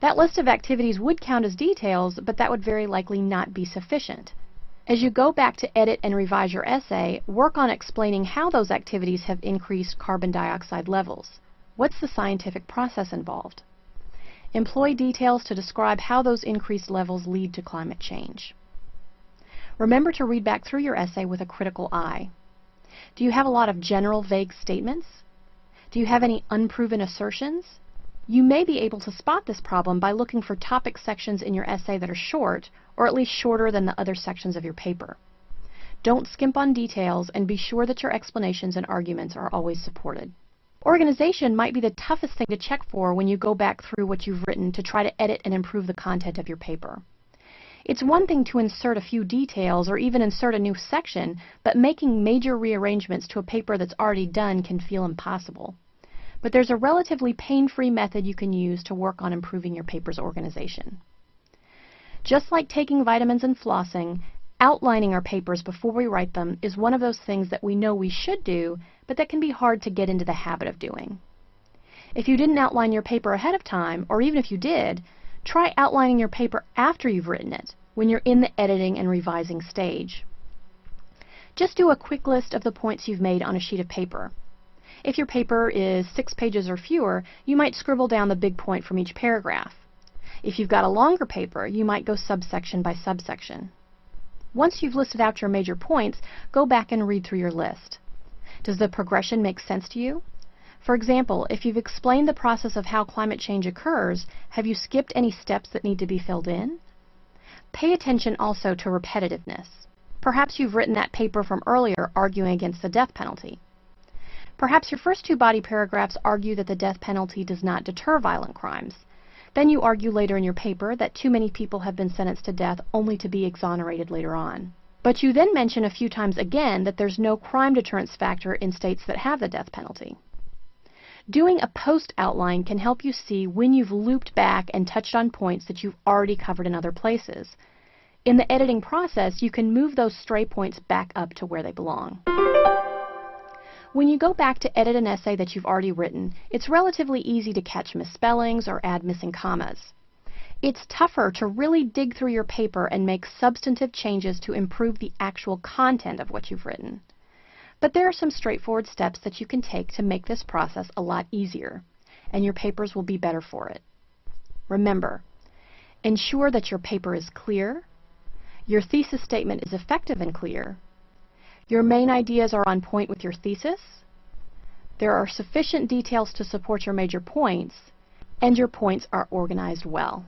That list of activities would count as details, but that would very likely not be sufficient. As you go back to edit and revise your essay, work on explaining how those activities have increased carbon dioxide levels. What's the scientific process involved? Employ details to describe how those increased levels lead to climate change. Remember to read back through your essay with a critical eye. Do you have a lot of general, vague statements? Do you have any unproven assertions? You may be able to spot this problem by looking for topic sections in your essay that are short, or at least shorter than the other sections of your paper. Don't skimp on details, and be sure that your explanations and arguments are always supported. Organization might be the toughest thing to check for when you go back through what you've written to try to edit and improve the content of your paper. It's one thing to insert a few details or even insert a new section, but making major rearrangements to a paper that's already done can feel impossible. But there's a relatively pain-free method you can use to work on improving your paper's organization. Just like taking vitamins and flossing, outlining our papers before we write them is one of those things that we know we should do, but that can be hard to get into the habit of doing. If you didn't outline your paper ahead of time, or even if you did, Try outlining your paper after you've written it, when you're in the editing and revising stage. Just do a quick list of the points you've made on a sheet of paper. If your paper is 6 pages or fewer, you might scribble down the big point from each paragraph. If you've got a longer paper, you might go subsection by subsection. Once you've listed out your major points, go back and read through your list. Does the progression make sense to you? For example, if you've explained the process of how climate change occurs, have you skipped any steps that need to be filled in? Pay attention also to repetitiveness. Perhaps you've written that paper from earlier arguing against the death penalty. Perhaps your first 2 body paragraphs argue that the death penalty does not deter violent crimes. Then you argue later in your paper that too many people have been sentenced to death only to be exonerated later on. But you then mention a few times again that there's no crime deterrence factor in states that have the death penalty. Doing a post outline can help you see when you've looped back and touched on points that you've already covered in other places. In the editing process, you can move those stray points back up to where they belong. When you go back to edit an essay that you've already written, it's relatively easy to catch misspellings or add missing commas. It's tougher to really dig through your paper and make substantive changes to improve the actual content of what you've written. But there are some straightforward steps that you can take to make this process a lot easier, and your papers will be better for it. Remember, ensure that your paper is clear, your thesis statement is effective and clear, your main ideas are on point with your thesis, there are sufficient details to support your major points, and your points are organized well.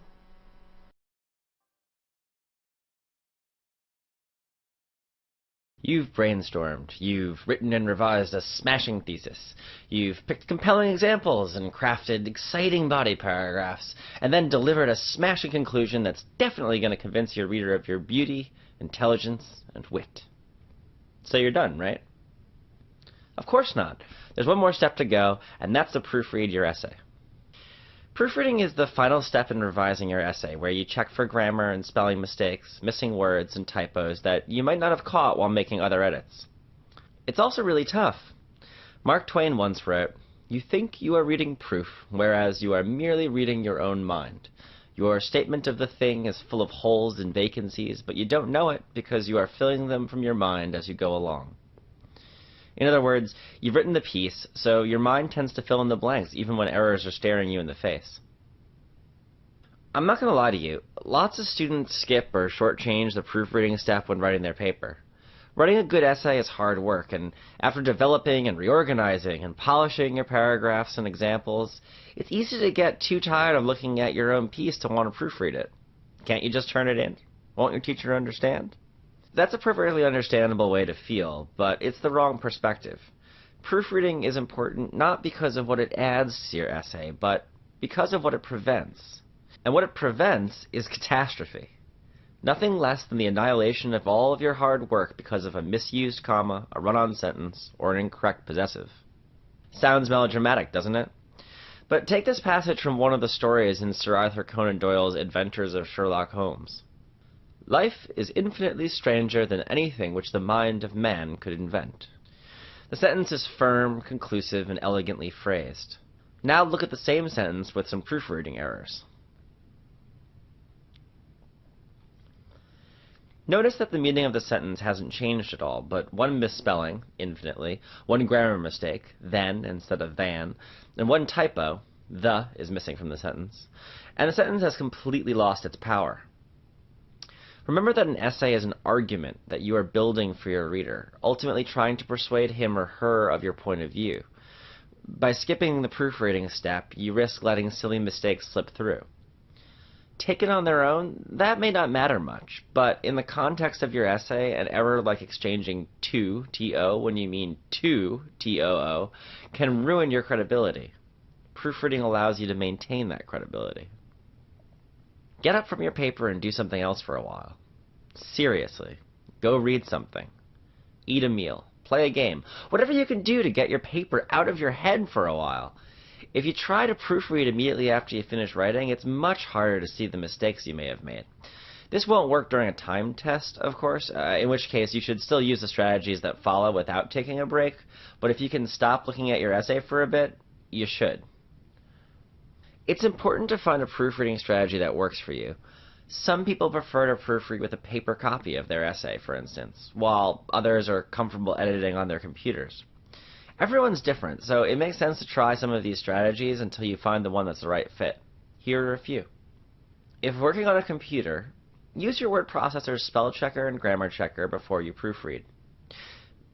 You've brainstormed, you've written and revised a smashing thesis, you've picked compelling examples and crafted exciting body paragraphs, and then delivered a smashing conclusion that's definitely going to convince your reader of your beauty, intelligence, and wit. So you're done, right? Of course not. There's one more step to go, and that's to proofread your essay. Proofreading is the final step in revising your essay, where you check for grammar and spelling mistakes, missing words, and typos that you might not have caught while making other edits. It's also really tough. Mark Twain once wrote, "You think you are reading proof, whereas you are merely reading your own mind. Your statement of the thing is full of holes and vacancies, but you don't know it because you are filling them from your mind as you go along." In other words, you've written the piece, so your mind tends to fill in the blanks even when errors are staring you in the face. I'm not going to lie to you, lots of students skip or shortchange the proofreading step when writing their paper. Writing a good essay is hard work, and after developing and reorganizing and polishing your paragraphs and examples, it's easy to get too tired of looking at your own piece to want to proofread it. Can't you just turn it in? Won't your teacher understand? That's a perfectly understandable way to feel, but it's the wrong perspective. Proofreading is important not because of what it adds to your essay, but because of what it prevents. And what it prevents is catastrophe. Nothing less than the annihilation of all of your hard work because of a misused comma, a run-on sentence, or an incorrect possessive. Sounds melodramatic, doesn't it? But take this passage from one of the stories in Sir Arthur Conan Doyle's Adventures of Sherlock Holmes. "Life is infinitely stranger than anything which the mind of man could invent." The sentence is firm, conclusive, and elegantly phrased. Now look at the same sentence with some proofreading errors. Notice that the meaning of the sentence hasn't changed at all, but one misspelling, infinitely, one grammar mistake, then instead of than, and one typo, the, is missing from the sentence, and the sentence has completely lost its power. Remember that an essay is an argument that you are building for your reader, ultimately trying to persuade him or her of your point of view. By skipping the proofreading step, you risk letting silly mistakes slip through. Taken on their own, that may not matter much, but in the context of your essay, an error like exchanging to, T-O, when you mean to, T-O-O, can ruin your credibility. Proofreading allows you to maintain that credibility. Get up from your paper and do something else for a while. Seriously. Go read something. Eat a meal. Play a game. Whatever you can do to get your paper out of your head for a while. If you try to proofread immediately after you finish writing, it's much harder to see the mistakes you may have made. This won't work during a time test, of course, in which case you should still use the strategies that follow without taking a break, but if you can stop looking at your essay for a bit, you should. It's important to find a proofreading strategy that works for you. Some people prefer to proofread with a paper copy of their essay, for instance, while others are comfortable editing on their computers. Everyone's different, so it makes sense to try some of these strategies until you find the one that's the right fit. Here are a few. If working on a computer, use your word processor's spell checker and grammar checker before you proofread.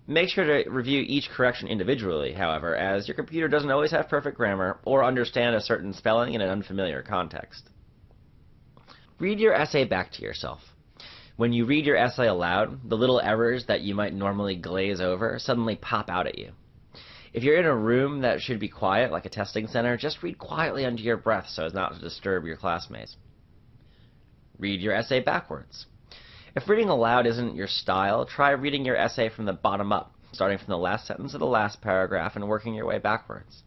Make sure to review each correction individually, however, as your computer doesn't always have perfect grammar or understand a certain spelling in an unfamiliar context. Read your essay back to yourself. When you read your essay aloud, the little errors that you might normally glaze over suddenly pop out at you. If you're in a room that should be quiet, like a testing center, just read quietly under your breath so as not to disturb your classmates. Read your essay backwards. If reading aloud isn't your style, try reading your essay from the bottom up, starting from the last sentence of the last paragraph and working your way backwards.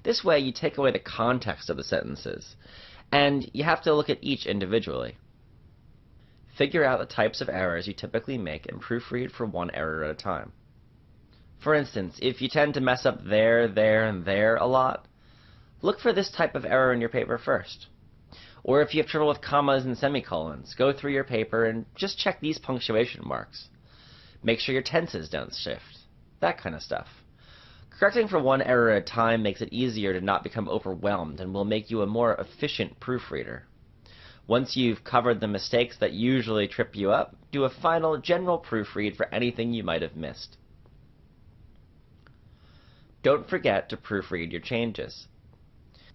This way you take away the context of the sentences, and you have to look at each individually. Figure out the types of errors you typically make and proofread for one error at a time. For instance, if you tend to mess up there, and there a lot, look for this type of error in your paper first. Or if you have trouble with commas and semicolons, go through your paper and just check these punctuation marks. Make sure your tenses don't shift. That kind of stuff. Correcting for one error at a time makes it easier to not become overwhelmed and will make you a more efficient proofreader. Once you've covered the mistakes that usually trip you up, do a final general proofread for anything you might have missed. Don't forget to proofread your changes.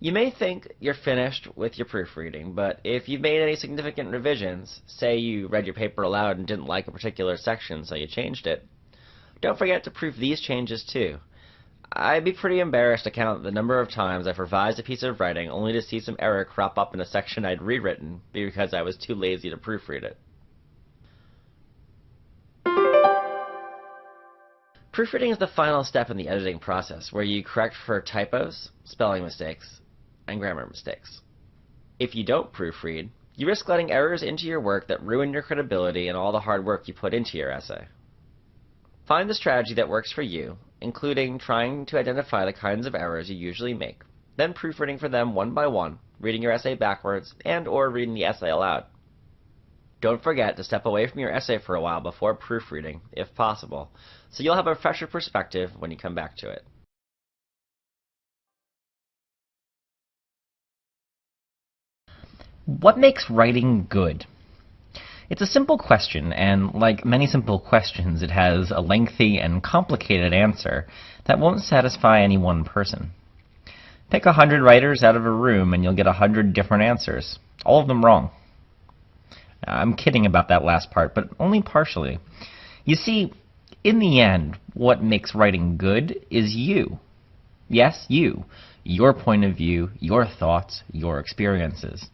You may think you're finished with your proofreading, but if you've made any significant revisions, say you read your paper aloud and didn't like a particular section so you changed it, don't forget to proof these changes too. I'd be pretty embarrassed to count the number of times I've revised a piece of writing only to see some error crop up in a section I'd rewritten because I was too lazy to proofread it. Proofreading is the final step in the editing process, where you correct for typos, spelling mistakes, and grammar mistakes. If you don't proofread, you risk letting errors into your work that ruin your credibility and all the hard work you put into your essay. Find the strategy that works for you, including trying to identify the kinds of errors you usually make, then proofreading for them one by one, reading your essay backwards, and/or reading the essay aloud. Don't forget to step away from your essay for a while before proofreading, if possible, so you'll have a fresher perspective when you come back to it. What makes writing good? It's a simple question, and like many simple questions, it has a lengthy and complicated answer that won't satisfy any one person. Pick 100 writers out of a room and you'll get 100 different answers, all of them wrong. I'm kidding about that last part, but only partially. You see, in the end, what makes writing good is you. Yes, you. Your point of view, your thoughts, your experiences.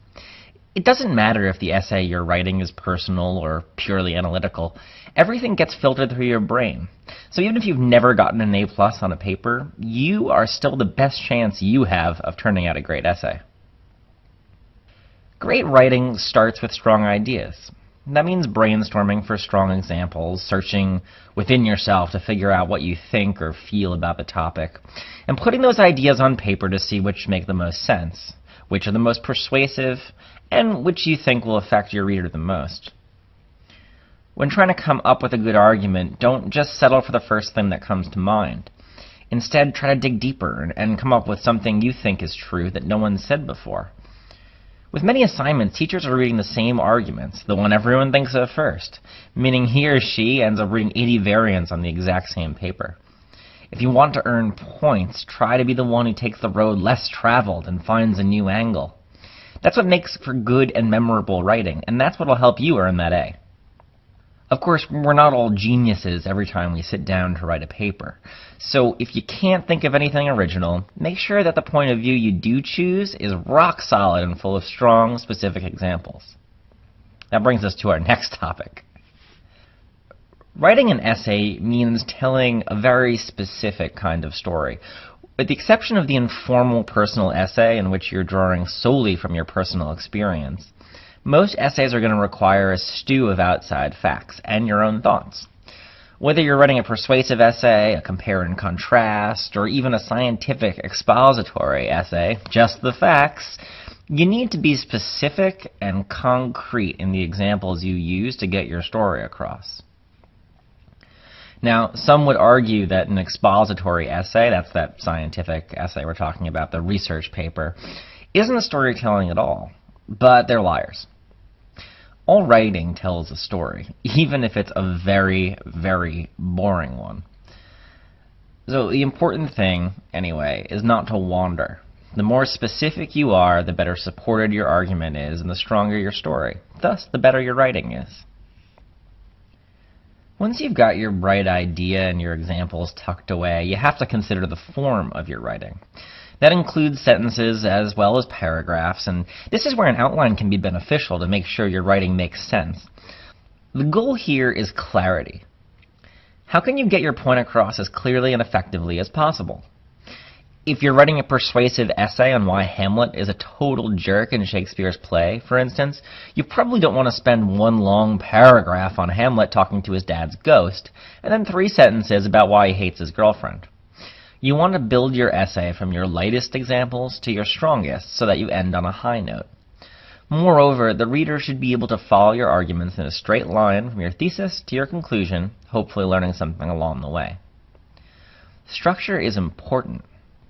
It doesn't matter if the essay you're writing is personal or purely analytical. Everything gets filtered through your brain. So even if you've never gotten an A+ on a paper, you are still the best chance you have of turning out a great essay. Great writing starts with strong ideas. That means brainstorming for strong examples, searching within yourself to figure out what you think or feel about the topic, and putting those ideas on paper to see which make the most sense, which are the most persuasive, and which you think will affect your reader the most. When trying to come up with a good argument, don't just settle for the first thing that comes to mind. Instead, try to dig deeper and come up with something you think is true that no one said before. With many assignments, teachers are reading the same arguments, the one everyone thinks of first, meaning he or she ends up reading 80 variants on the exact same paper. If you want to earn points, try to be the one who takes the road less traveled and finds a new angle. That's what makes for good and memorable writing, and that's what will help you earn that A. Of course, we're not all geniuses every time we sit down to write a paper. So if you can't think of anything original, make sure that the point of view you do choose is rock solid and full of strong, specific examples. That brings us to our next topic. Writing an essay means telling a very specific kind of story. With the exception of the informal personal essay in which you're drawing solely from your personal experience, most essays are going to require a stew of outside facts and your own thoughts. Whether you're writing a persuasive essay, a compare and contrast, or even a scientific expository essay, just the facts, you need to be specific and concrete in the examples you use to get your story across. Now, some would argue that an expository essay, that's that scientific essay we're talking about, the research paper, isn't storytelling at all, but they're liars. All writing tells a story, even if it's a very, very boring one. So the important thing, anyway, is not to wander. The more specific you are, the better supported your argument is, and the stronger your story. Thus, the better your writing is. Once you've got your bright idea and your examples tucked away, you have to consider the form of your writing. That includes sentences as well as paragraphs, and this is where an outline can be beneficial to make sure your writing makes sense. The goal here is clarity. How can you get your point across as clearly and effectively as possible? If you're writing a persuasive essay on why Hamlet is a total jerk in Shakespeare's play, for instance, you probably don't want to spend one long paragraph on Hamlet talking to his dad's ghost, and then 3 sentences about why he hates his girlfriend. You want to build your essay from your lightest examples to your strongest so that you end on a high note. Moreover, the reader should be able to follow your arguments in a straight line from your thesis to your conclusion, hopefully learning something along the way. Structure is important.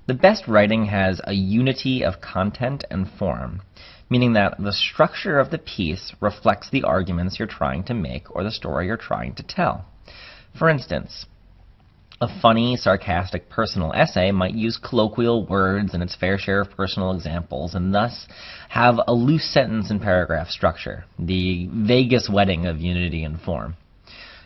The best writing has a unity of content and form, meaning that the structure of the piece reflects the arguments you're trying to make or the story you're trying to tell. For instance, a funny, sarcastic personal essay might use colloquial words and its fair share of personal examples, and thus have a loose sentence and paragraph structure, the Vegas wedding of unity and form.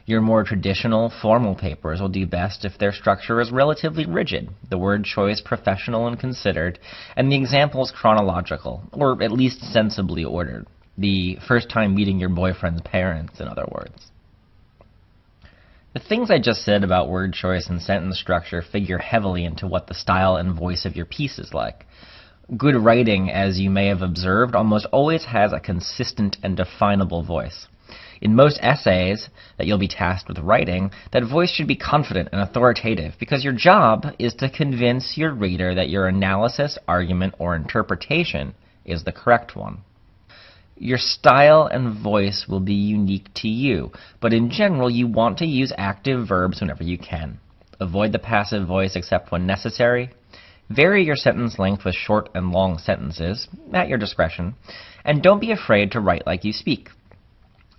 Your more traditional, formal papers will do best if their structure is relatively rigid, the word choice professional and considered, and the examples chronological, or at least sensibly ordered. The first time meeting your boyfriend's parents, in other words. The things I just said about word choice and sentence structure figure heavily into what the style and voice of your piece is like. Good writing, as you may have observed, almost always has a consistent and definable voice. In most essays that you'll be tasked with writing, that voice should be confident and authoritative, because your job is to convince your reader that your analysis, argument, or interpretation is the correct one. Your style and voice will be unique to you, but in general you want to use active verbs whenever you can. Avoid the passive voice except when necessary. Vary your sentence length with short and long sentences, at your discretion, and don't be afraid to write like you speak,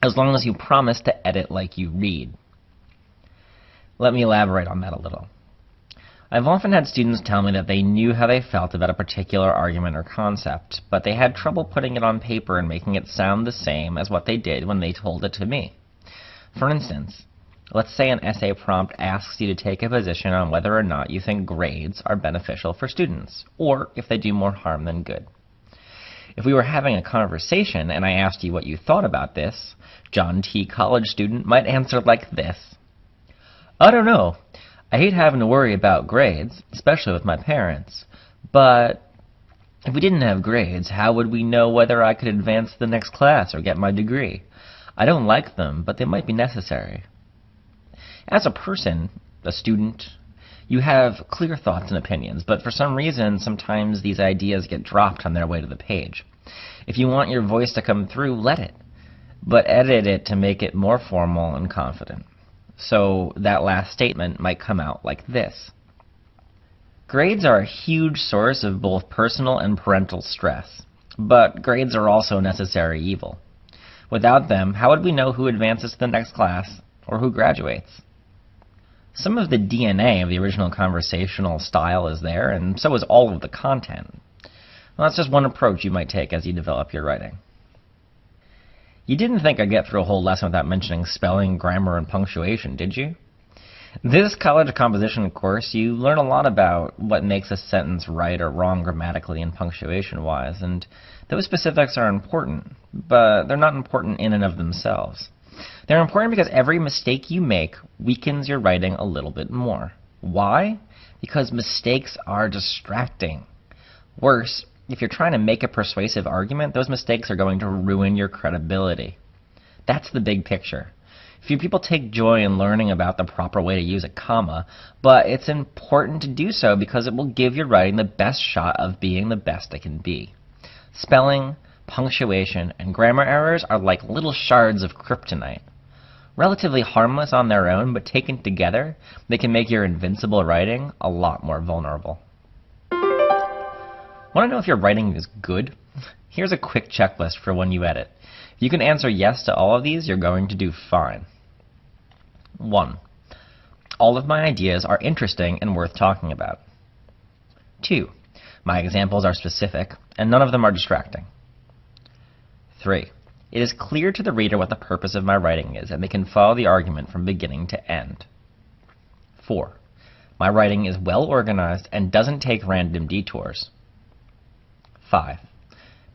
as long as you promise to edit like you read. Let me elaborate on that a little. I've often had students tell me that they knew how they felt about a particular argument or concept, but they had trouble putting it on paper and making it sound the same as what they did when they told it to me. For instance, let's say an essay prompt asks you to take a position on whether or not you think grades are beneficial for students, or if they do more harm than good. If we were having a conversation and I asked you what you thought about this, John T. college student might answer like this. I don't know. I hate having to worry about grades, especially with my parents. But if we didn't have grades, how would we know whether I could advance to the next class or get my degree? I don't like them, but they might be necessary. As a person, a student, you have clear thoughts and opinions, but for some reason, sometimes these ideas get dropped on their way to the page. If you want your voice to come through, let it, but edit it to make it more formal and confident. So that last statement might come out like this. Grades are a huge source of both personal and parental stress, but grades are also necessary evil. Without them, how would we know who advances to the next class or who graduates? Some of the DNA of the original conversational style is there, and so is all of the content. Well, that's just one approach you might take as you develop your writing. You didn't think I'd get through a whole lesson without mentioning spelling, grammar, and punctuation, did you? This college composition course, you learn a lot about what makes a sentence right or wrong grammatically and punctuation-wise, and those specifics are important, but they're not important in and of themselves. They're important because every mistake you make weakens your writing a little bit more. Why? Because mistakes are distracting. Worse, if you're trying to make a persuasive argument, those mistakes are going to ruin your credibility. That's the big picture. Few people take joy in learning about the proper way to use a comma, but it's important to do so because it will give your writing the best shot of being the best it can be. Spelling, punctuation, and grammar errors are like little shards of kryptonite. Relatively harmless on their own, but taken together, they can make your invincible writing a lot more vulnerable. Want to know if your writing is good? Here's a quick checklist for when you edit. If you can answer yes to all of these, you're going to do fine. 1. All of my ideas are interesting and worth talking about. 2. My examples are specific, and none of them are distracting. 3. It is clear to the reader what the purpose of my writing is, and they can follow the argument from beginning to end. 4. My writing is well organized and doesn't take random detours. 5.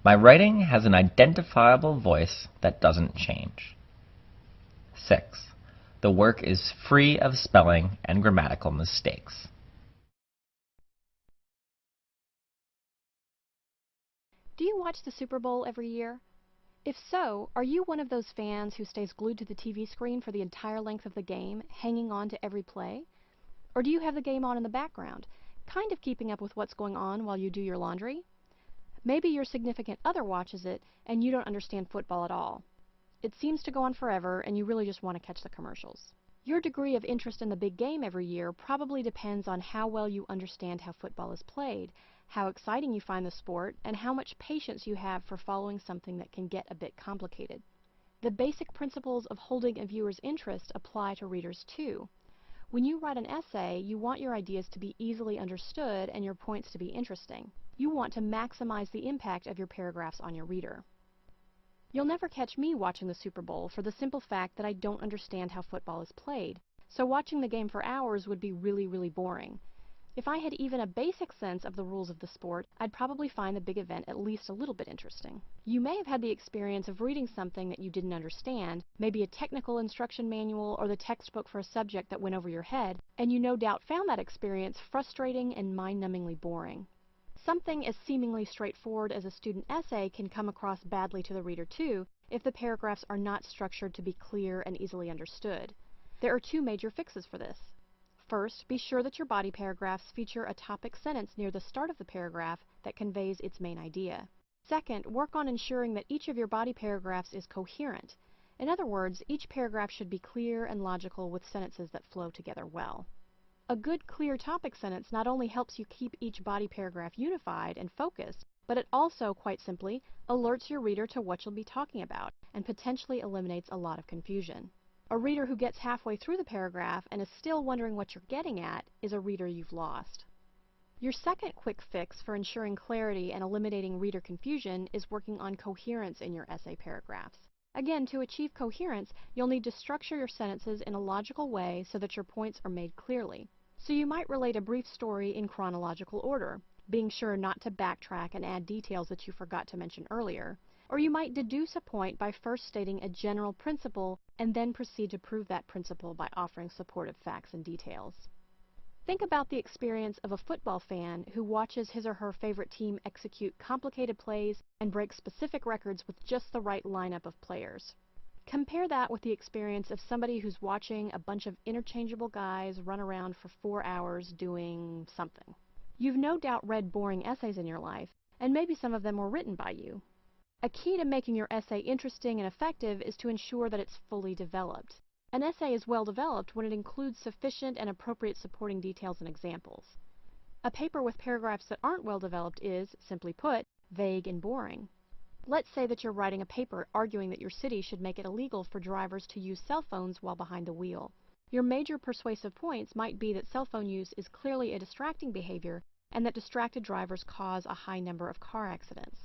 My writing has an identifiable voice that doesn't change. 6. The work is free of spelling and grammatical mistakes. Do you watch the Super Bowl every year? If so, are you one of those fans who stays glued to the TV screen for the entire length of the game, hanging on to every play? Or do you have the game on in the background, kind of keeping up with what's going on while you do your laundry? Maybe your significant other watches it and you don't understand football at all. It seems to go on forever and you really just want to catch the commercials. Your degree of interest in the big game every year probably depends on how well you understand how football is played, how exciting you find the sport, and how much patience you have for following something that can get a bit complicated. The basic principles of holding a viewer's interest apply to readers too. When you write an essay, you want your ideas to be easily understood and your points to be interesting. You want to maximize the impact of your paragraphs on your reader. You'll never catch me watching the Super Bowl for the simple fact that I don't understand how football is played, so watching the game for hours would be really boring. If I had even a basic sense of the rules of the sport, I'd probably find the big event at least a little bit interesting. You may have had the experience of reading something that you didn't understand, maybe a technical instruction manual or the textbook for a subject that went over your head, and you no doubt found that experience frustrating and mind-numbingly boring. Something as seemingly straightforward as a student essay can come across badly to the reader too, if the paragraphs are not structured to be clear and easily understood. There are two major fixes for this. First, be sure that your body paragraphs feature a topic sentence near the start of the paragraph that conveys its main idea. Second, work on ensuring that each of your body paragraphs is coherent. In other words, each paragraph should be clear and logical with sentences that flow together well. A good, clear topic sentence not only helps you keep each body paragraph unified and focused, but it also, quite simply, alerts your reader to what you'll be talking about and potentially eliminates a lot of confusion. A reader who gets halfway through the paragraph and is still wondering what you're getting at is a reader you've lost. Your second quick fix for ensuring clarity and eliminating reader confusion is working on coherence in your essay paragraphs. Again, to achieve coherence, you'll need to structure your sentences in a logical way so that your points are made clearly. So you might relate a brief story in chronological order, being sure not to backtrack and add details that you forgot to mention earlier. Or you might deduce a point by first stating a general principle and then proceed to prove that principle by offering supportive facts and details. Think about the experience of a football fan who watches his or her favorite team execute complicated plays and break specific records with just the right lineup of players. Compare that with the experience of somebody who's watching a bunch of interchangeable guys run around for 4 hours doing something. You've no doubt read boring essays in your life, and maybe some of them were written by you. A key to making your essay interesting and effective is to ensure that it's fully developed. An essay is well developed when it includes sufficient and appropriate supporting details and examples. A paper with paragraphs that aren't well developed is, simply put, vague and boring. Let's say that you're writing a paper arguing that your city should make it illegal for drivers to use cell phones while behind the wheel. Your major persuasive points might be that cell phone use is clearly a distracting behavior and that distracted drivers cause a high number of car accidents.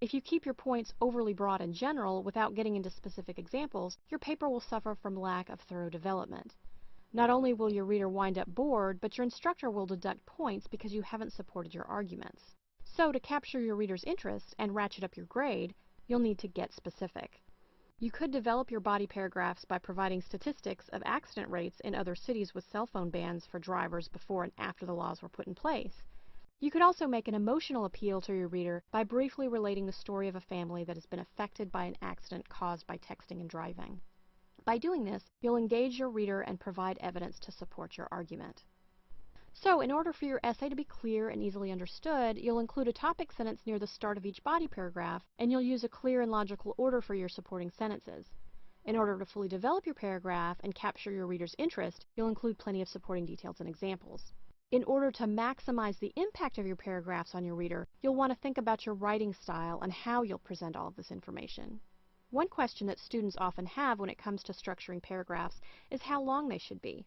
If you keep your points overly broad and general without getting into specific examples, your paper will suffer from lack of thorough development. Not only will your reader wind up bored, but your instructor will deduct points because you haven't supported your arguments. So to capture your reader's interest and ratchet up your grade, you'll need to get specific. You could develop your body paragraphs by providing statistics of accident rates in other cities with cell phone bans for drivers before and after the laws were put in place. You could also make an emotional appeal to your reader by briefly relating the story of a family that has been affected by an accident caused by texting and driving. By doing this, you'll engage your reader and provide evidence to support your argument. So, in order for your essay to be clear and easily understood, you'll include a topic sentence near the start of each body paragraph, and you'll use a clear and logical order for your supporting sentences. In order to fully develop your paragraph and capture your reader's interest, you'll include plenty of supporting details and examples. In order to maximize the impact of your paragraphs on your reader, you'll want to think about your writing style and how you'll present all of this information. One question that students often have when it comes to structuring paragraphs is how long they should be.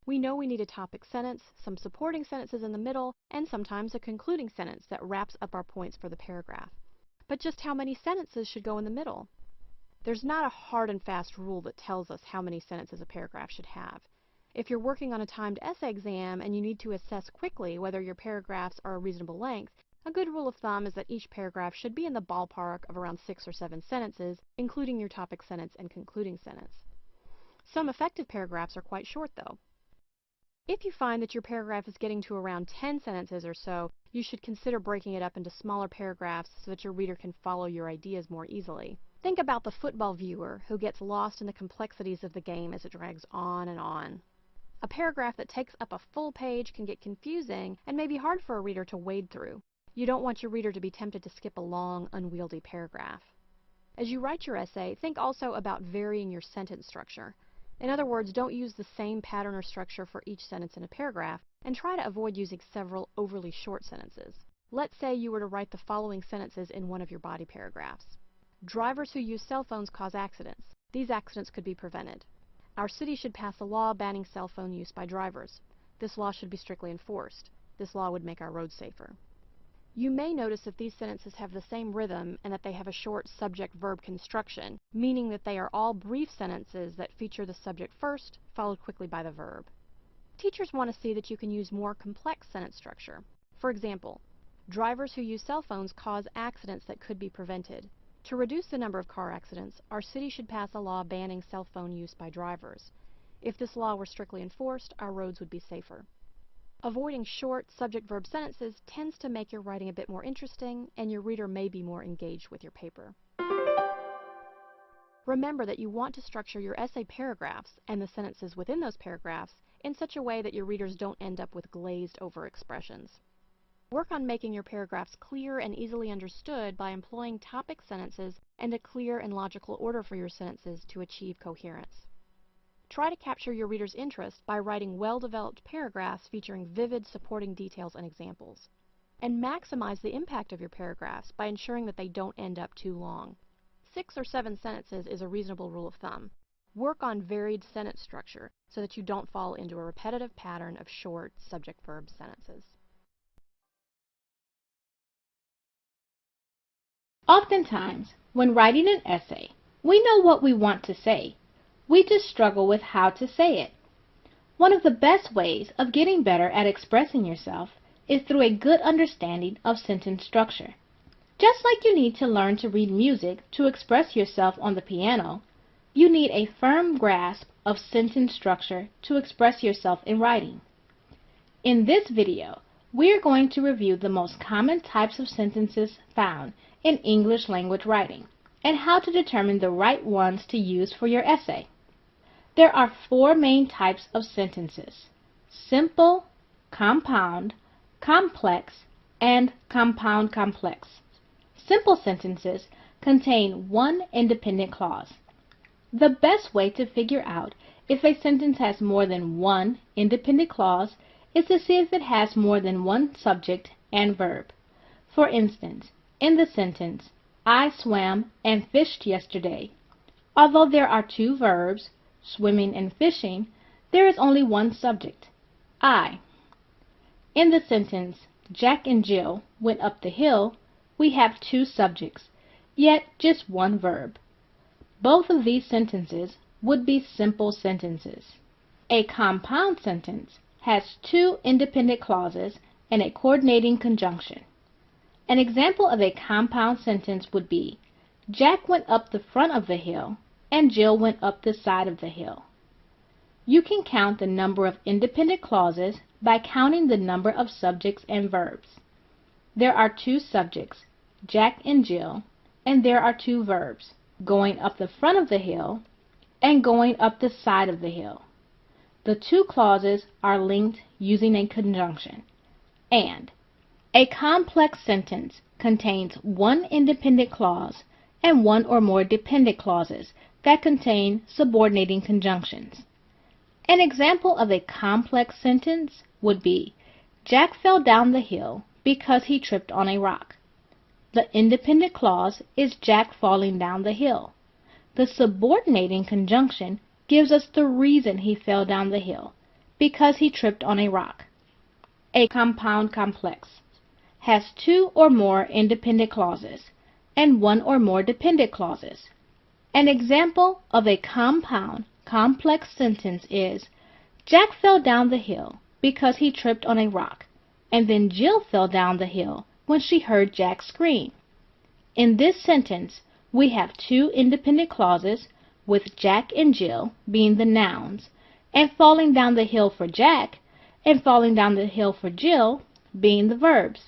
We know we need a topic sentence, some supporting sentences in the middle, and sometimes a concluding sentence that wraps up our points for the paragraph. But just how many sentences should go in the middle? There's not a hard and fast rule that tells us how many sentences a paragraph should have. If you're working on a timed essay exam and you need to assess quickly whether your paragraphs are a reasonable length, a good rule of thumb is that each paragraph should be in the ballpark of around 6 or 7 sentences, including your topic sentence and concluding sentence. Some effective paragraphs are quite short, though. If you find that your paragraph is getting to around 10 sentences or so, you should consider breaking it up into smaller paragraphs so that your reader can follow your ideas more easily. Think about the football viewer who gets lost in the complexities of the game as it drags on and on. A paragraph that takes up a full page can get confusing and may be hard for a reader to wade through. You don't want your reader to be tempted to skip a long, unwieldy paragraph. As you write your essay, think also about varying your sentence structure. In other words, don't use the same pattern or structure for each sentence in a paragraph, and try to avoid using several overly short sentences. Let's say you were to write the following sentences in one of your body paragraphs. Drivers who use cell phones cause accidents. These accidents could be prevented. Our city should pass a law banning cell phone use by drivers. This law should be strictly enforced. This law would make our roads safer. You may notice that these sentences have the same rhythm and that they have a short subject-verb construction, meaning that they are all brief sentences that feature the subject first, followed quickly by the verb. Teachers want to see that you can use more complex sentence structure. For example, drivers who use cell phones cause accidents that could be prevented. To reduce the number of car accidents, our city should pass a law banning cell phone use by drivers. If this law were strictly enforced, our roads would be safer. Avoiding short subject-verb sentences tends to make your writing a bit more interesting, and your reader may be more engaged with your paper. Remember that you want to structure your essay paragraphs and the sentences within those paragraphs in such a way that your readers don't end up with glazed-over expressions. Work on making your paragraphs clear and easily understood by employing topic sentences and a clear and logical order for your sentences to achieve coherence. Try to capture your reader's interest by writing well-developed paragraphs featuring vivid supporting details and examples. And maximize the impact of your paragraphs by ensuring that they don't end up too long. 6 or 7 sentences is a reasonable rule of thumb. Work on varied sentence structure so that you don't fall into a repetitive pattern of short subject-verb sentences. Oftentimes, when writing an essay, we know what we want to say. We just struggle with how to say it. One of the best ways of getting better at expressing yourself is through a good understanding of sentence structure. Just like you need to learn to read music to express yourself on the piano, you need a firm grasp of sentence structure to express yourself in writing. In this video, we are going to review the most common types of sentences found in English language writing and how to determine the right ones to use for your essay. There are 4 main types of sentences: simple, compound, complex, and compound complex. Simple sentences contain one independent clause. The best way to figure out if a sentence has more than one independent clause is to see if it has more than one subject and verb. For instance, in the sentence, I swam and fished yesterday, although there are 2 verbs, swimming and fishing, there is only one subject, I. In the sentence, Jack and Jill went up the hill, we have 2 subjects, yet just one verb. Both of these sentences would be simple sentences. A compound sentence has 2 independent clauses and a coordinating conjunction. An example of a compound sentence would be, Jack went up the front of the hill and Jill went up the side of the hill. You can count the number of independent clauses by counting the number of subjects and verbs. There are 2 subjects, Jack and Jill, and there are 2 verbs, going up the front of the hill and going up the side of the hill. The two clauses are linked using a conjunction. And a complex sentence contains one independent clause and one or more dependent clauses that contain subordinating conjunctions. An example of a complex sentence would be, Jack fell down the hill because he tripped on a rock. The independent clause is Jack falling down the hill. The subordinating conjunction gives us the reason he fell down the hill, because he tripped on a rock. A compound complex has two or more independent clauses and one or more dependent clauses. An example of a compound complex sentence is, Jack fell down the hill because he tripped on a rock, and then Jill fell down the hill when she heard Jack scream. In this sentence, we have two independent clauses, with Jack and Jill being the nouns, and falling down the hill for Jack and falling down the hill for Jill being the verbs.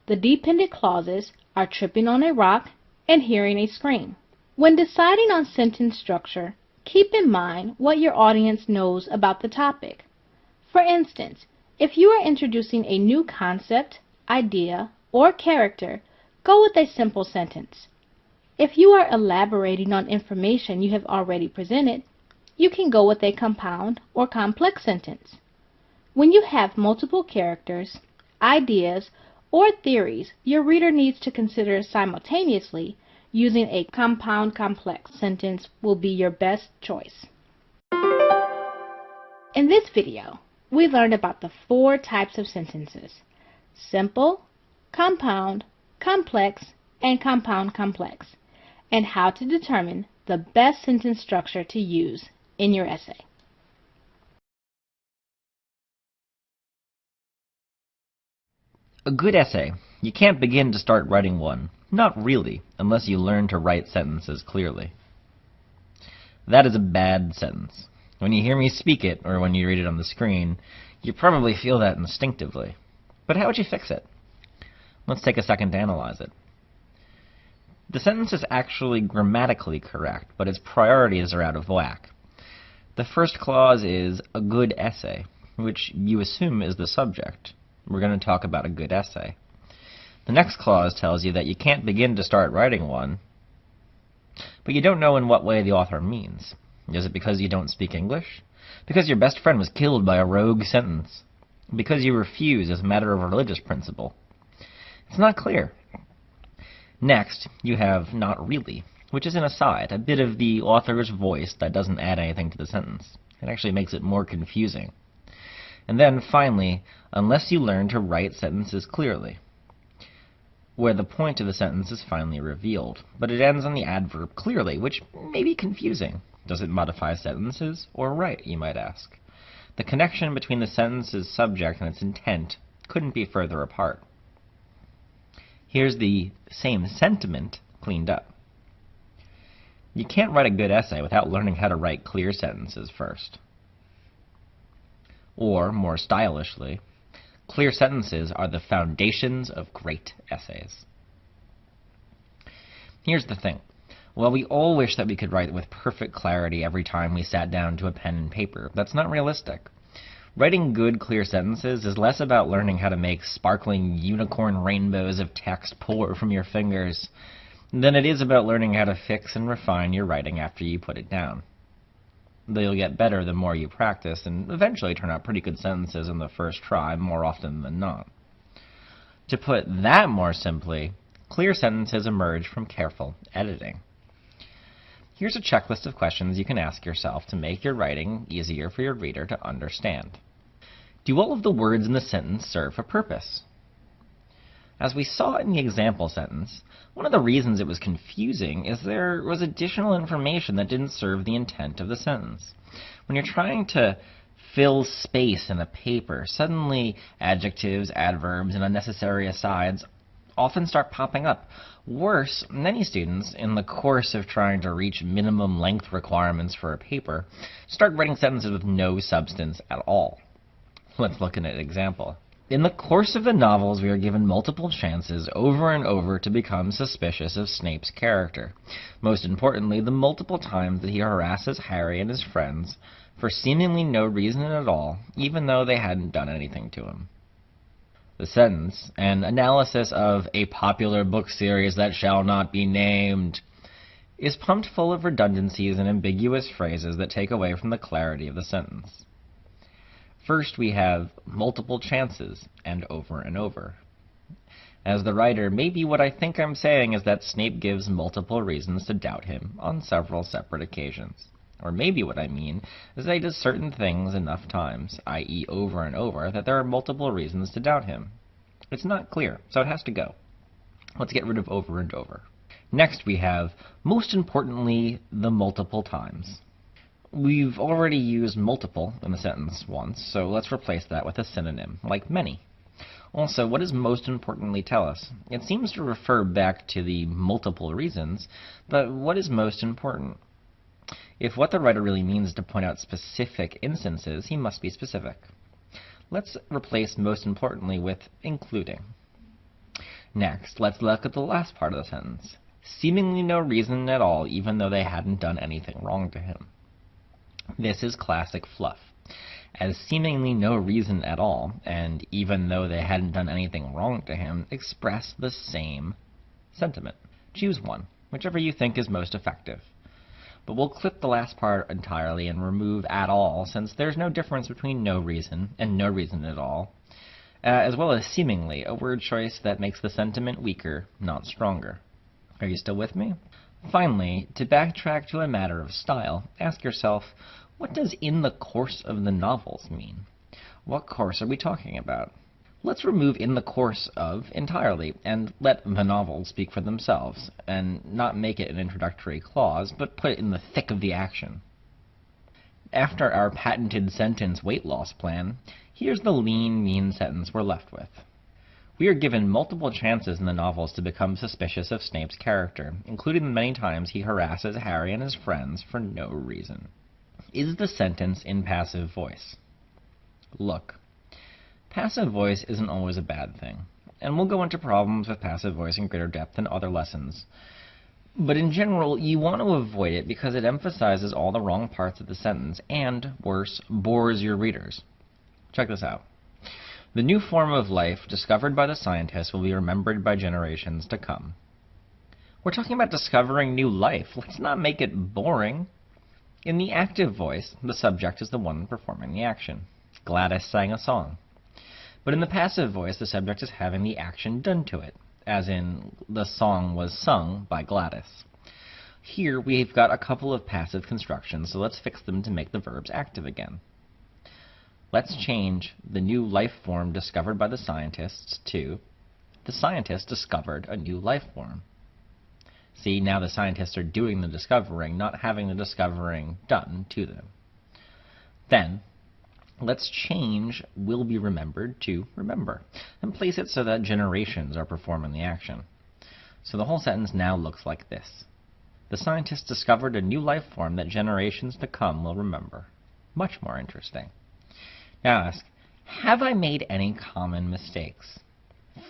The dependent clauses are tripping on a rock and hearing a scream. When deciding on sentence structure, keep in mind what your audience knows about the topic. For instance, if you are introducing a new concept, idea, or character, go with a simple sentence. If you are elaborating on information you have already presented, you can go with a compound or complex sentence. When you have multiple characters, ideas, or theories your reader needs to consider simultaneously, using a compound complex sentence will be your best choice. In this video, we learned about the 4 types of sentences: simple, compound, complex, and compound complex, and how to determine the best sentence structure to use in your essay. A good essay. You can't begin to start writing one. Not really, unless you learn to write sentences clearly. That is a bad sentence. When you hear me speak it, or when you read it on the screen, you probably feel that instinctively. But how would you fix it? Let's take a second to analyze it. The sentence is actually grammatically correct, but its priorities are out of whack. The first clause is a good essay, which you assume is the subject. We're going to talk about a good essay. The next clause tells you that you can't begin to start writing one, but you don't know in what way the author means. Is it because you don't speak English? Because your best friend was killed by a rogue sentence? Because you refuse as a matter of religious principle? It's not clear. Next, you have not really, which is an aside, a bit of the author's voice that doesn't add anything to the sentence. It actually makes it more confusing. And then, finally, unless you learn to write sentences clearly, where the point of the sentence is finally revealed, but it ends on the adverb clearly, which may be confusing. Does it modify sentences or write, you might ask? The connection between the sentence's subject and its intent couldn't be further apart. Here's the same sentiment cleaned up. You can't write a good essay without learning how to write clear sentences first. Or, more stylishly, clear sentences are the foundations of great essays. Here's the thing. While we all wish that we could write with perfect clarity every time we sat down to a pen and paper, that's not realistic. Writing good, clear sentences is less about learning how to make sparkling unicorn rainbows of text pour from your fingers than it is about learning how to fix and refine your writing after you put it down. Though you'll get better the more you practice, and eventually turn out pretty good sentences in the first try more often than not. To put that more simply, clear sentences emerge from careful editing. Here's a checklist of questions you can ask yourself to make your writing easier for your reader to understand. Do all of the words in the sentence serve a purpose? As we saw in the example sentence, one of the reasons it was confusing is there was additional information that didn't serve the intent of the sentence. When you're trying to fill space in a paper, suddenly adjectives, adverbs, and unnecessary asides often start popping up. Worse, many students, in the course of trying to reach minimum length requirements for a paper, start writing sentences with no substance at all. Let's look at an example. In the course of the novels, we are given multiple chances over and over to become suspicious of Snape's character. Most importantly, the multiple times that he harasses Harry and his friends for seemingly no reason at all, even though they hadn't done anything to him. The sentence, an analysis of a popular book series that shall not be named, is pumped full of redundancies and ambiguous phrases that take away from the clarity of the sentence. First, we have multiple chances and over. As the writer, maybe what I think I'm saying is that Snape gives multiple reasons to doubt him on several separate occasions. Or maybe what I mean is that he does certain things enough times, i.e. over and over, that there are multiple reasons to doubt him. It's not clear, so it has to go. Let's get rid of over and over. Next we have, most importantly, the multiple times. We've already used multiple in the sentence once, so let's replace that with a synonym, like many. Also, what does most importantly tell us? It seems to refer back to the multiple reasons, but what is most important? If what the writer really means is to point out specific instances, he must be specific. Let's replace most importantly with including. Next, let's look at the last part of the sentence. Seemingly no reason at all, even though they hadn't done anything wrong to him. This is classic fluff, as seemingly no reason at all, and even though they hadn't done anything wrong to him, express the same sentiment. Choose one, whichever you think is most effective. But we'll clip the last part entirely and remove at all, since there's no difference between no reason and no reason at all, as well as seemingly, a word choice that makes the sentiment weaker, not stronger. Are you still with me? Finally, to backtrack to a matter of style, ask yourself, what does in the course of the novels mean? What course are we talking about? Let's remove in the course of entirely, and let the novels speak for themselves, and not make it an introductory clause, but put it in the thick of the action. After our patented sentence weight loss plan, here's the lean, mean sentence we're left with. We are given multiple chances in the novels to become suspicious of Snape's character, including the many times he harasses Harry and his friends for no reason. Is the sentence in passive voice? Look, passive voice isn't always a bad thing, and we'll go into problems with passive voice in greater depth in other lessons. But in general, you want to avoid it because it emphasizes all the wrong parts of the sentence and, worse, bores your readers. Check this out. The new form of life discovered by the scientists will be remembered by generations to come. We're talking about discovering new life. Let's not make it boring. In the active voice, the subject is the one performing the action. Gladys sang a song. But in the passive voice, the subject is having the action done to it, as in, the song was sung by Gladys. Here, we've got a couple of passive constructions, so let's fix them to make the verbs active again. Let's change the new life form discovered by the scientists to the scientists discovered a new life form. See, now the scientists are doing the discovering, not having the discovering done to them. Then, let's change will be remembered to remember, and place it so that generations are performing the action. So the whole sentence now looks like this. The scientists discovered a new life form that generations to come will remember. Much more interesting. Now ask, have I made any common mistakes?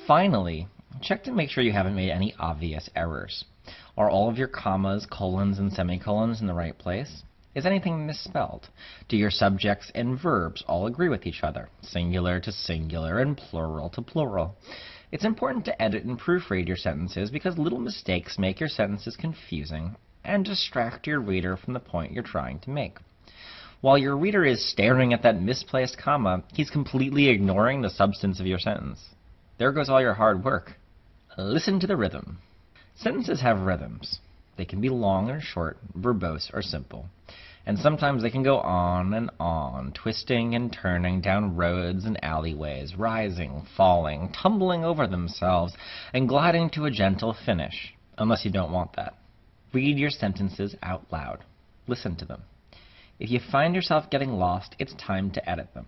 Finally, check to make sure you haven't made any obvious errors. Are all of your commas, colons, and semicolons in the right place? Is anything misspelled? Do your subjects and verbs all agree with each other, singular to singular and plural to plural? It's important to edit and proofread your sentences because little mistakes make your sentences confusing and distract your reader from the point you're trying to make. While your reader is staring at that misplaced comma, he's completely ignoring the substance of your sentence. There goes all your hard work. Listen to the rhythm. Sentences have rhythms. They can be long or short, verbose or simple. And sometimes they can go on, twisting and turning down roads and alleyways, rising, falling, tumbling over themselves, and gliding to a gentle finish, unless you don't want that. Read your sentences out loud. Listen to them. If you find yourself getting lost, it's time to edit them.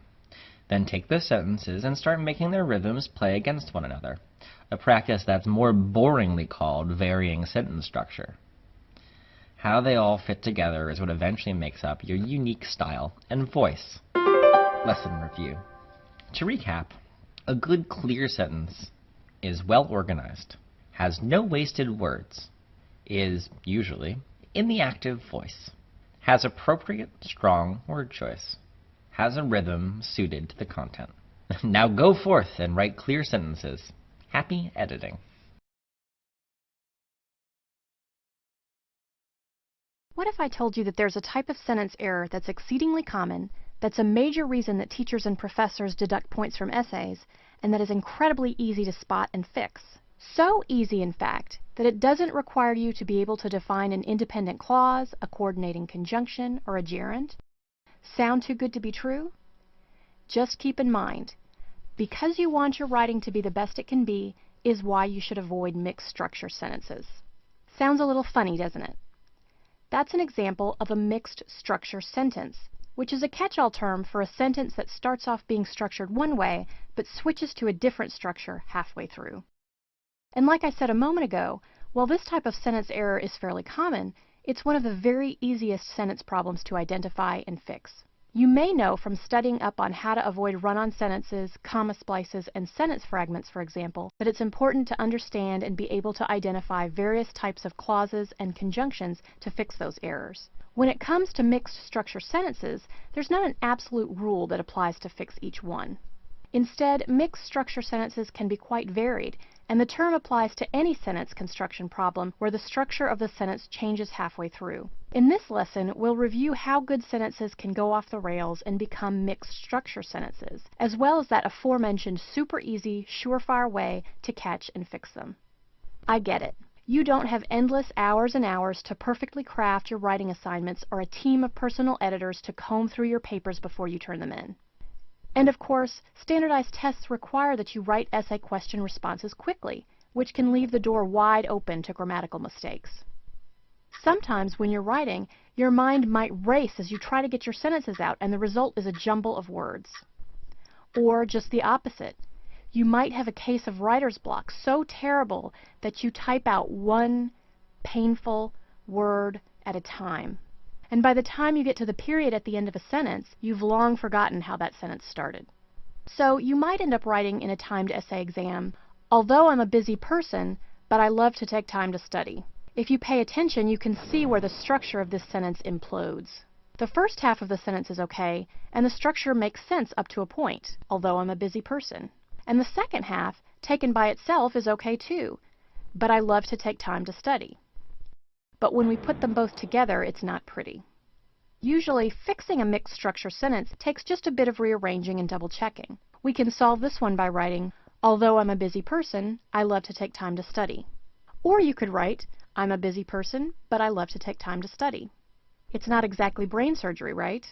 Then take those sentences and start making their rhythms play against one another, a practice that's more boringly called varying sentence structure. How they all fit together is what eventually makes up your unique style and voice. Lesson review. To recap, A good, clear sentence is well organized, has no wasted words, is usually in the active voice, has appropriate, strong word choice, has a rhythm suited to the content. Now go forth and write clear sentences. Happy editing. What if I told you that there's a type of sentence error that's exceedingly common, that's a major reason that teachers and professors deduct points from essays, and that is incredibly easy to spot and fix? So easy, in fact, that it doesn't require you to be able to define an independent clause, a coordinating conjunction, or a gerund. Sound too good to be true? Just keep in mind, because you want your writing to be the best it can be is why you should avoid mixed structure sentences. Sounds a little funny, doesn't it? That's an example of a mixed structure sentence, which is a catch-all term for a sentence that starts off being structured one way, but switches to a different structure halfway through. And like I said a moment ago, while this type of sentence error is fairly common, it's one of the very easiest sentence problems to identify and fix. You may know from studying up on how to avoid run-on sentences, comma splices, and sentence fragments, for example, that it's important to understand and be able to identify various types of clauses and conjunctions to fix those errors. When it comes to mixed structure sentences, there's not an absolute rule that applies to fix each one. Instead, mixed structure sentences can be quite varied, and the term applies to any sentence construction problem where the structure of the sentence changes halfway through. In this lesson, we'll review how good sentences can go off the rails and become mixed structure sentences, as well as that aforementioned super easy, surefire way to catch and fix them. I get it. You don't have endless hours and hours to perfectly craft your writing assignments or a team of personal editors to comb through your papers before you turn them in. And of course, standardized tests require that you write essay question responses quickly, which can leave the door wide open to grammatical mistakes. Sometimes when you're writing, your mind might race as you try to get your sentences out and the result is a jumble of words. Or just the opposite. You might have a case of writer's block so terrible that you type out one painful word at a time. And by the time you get to the period at the end of a sentence, you've long forgotten how that sentence started. So you might end up writing in a timed essay exam, although I'm a busy person, but I love to take time to study. If you pay attention, you can see where the structure of this sentence implodes. The first half of the sentence is okay, and the structure makes sense up to a point, although I'm a busy person. And the second half, taken by itself, is okay too, but I love to take time to study. But when we put them both together, it's not pretty. Usually, fixing a mixed structure sentence takes just a bit of rearranging and double-checking. We can solve this one by writing, although I'm a busy person, I love to take time to study. Or you could write, I'm a busy person, but I love to take time to study. It's not exactly brain surgery, right?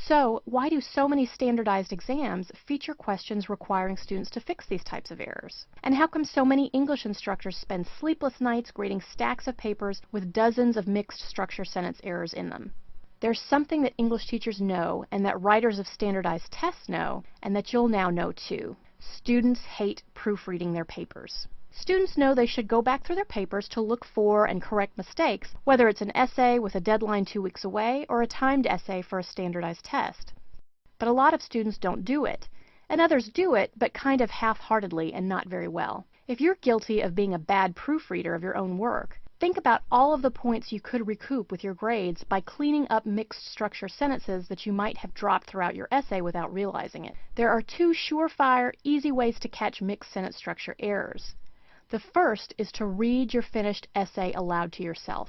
So, why do so many standardized exams feature questions requiring students to fix these types of errors? And how come so many English instructors spend sleepless nights grading stacks of papers with dozens of mixed structure sentence errors in them? There's something that English teachers know, and that writers of standardized tests know, and that you'll now know too. Students hate proofreading their papers. Students know they should go back through their papers to look for and correct mistakes, whether it's an essay with a deadline 2 weeks away or a timed essay for a standardized test. But a lot of students don't do it, and others do it, but kind of half-heartedly and not very well. If you're guilty of being a bad proofreader of your own work, think about all of the points you could recoup with your grades by cleaning up mixed structure sentences that you might have dropped throughout your essay without realizing it. There are 2 surefire, easy ways to catch mixed sentence structure errors. The first is to read your finished essay aloud to yourself.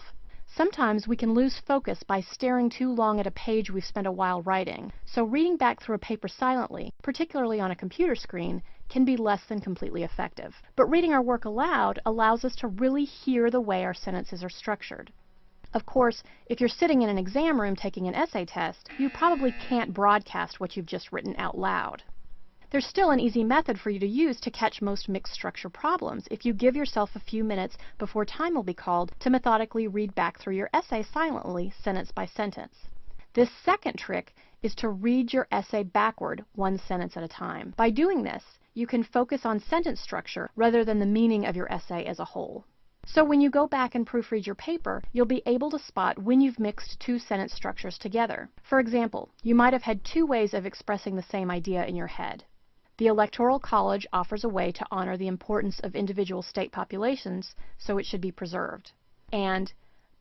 Sometimes we can lose focus by staring too long at a page we've spent a while writing, so reading back through a paper silently, particularly on a computer screen, can be less than completely effective. But reading our work aloud allows us to really hear the way our sentences are structured. Of course, if you're sitting in an exam room taking an essay test, you probably can't broadcast what you've just written out loud. There's still an easy method for you to use to catch most mixed structure problems if you give yourself a few minutes before time will be called to methodically read back through your essay silently, sentence by sentence. This second trick is to read your essay backward, one sentence at a time. By doing this, you can focus on sentence structure rather than the meaning of your essay as a whole. So when you go back and proofread your paper, you'll be able to spot when you've mixed 2 sentence structures together. For example, you might have had 2 ways of expressing the same idea in your head. The Electoral College offers a way to honor the importance of individual state populations, so it should be preserved. And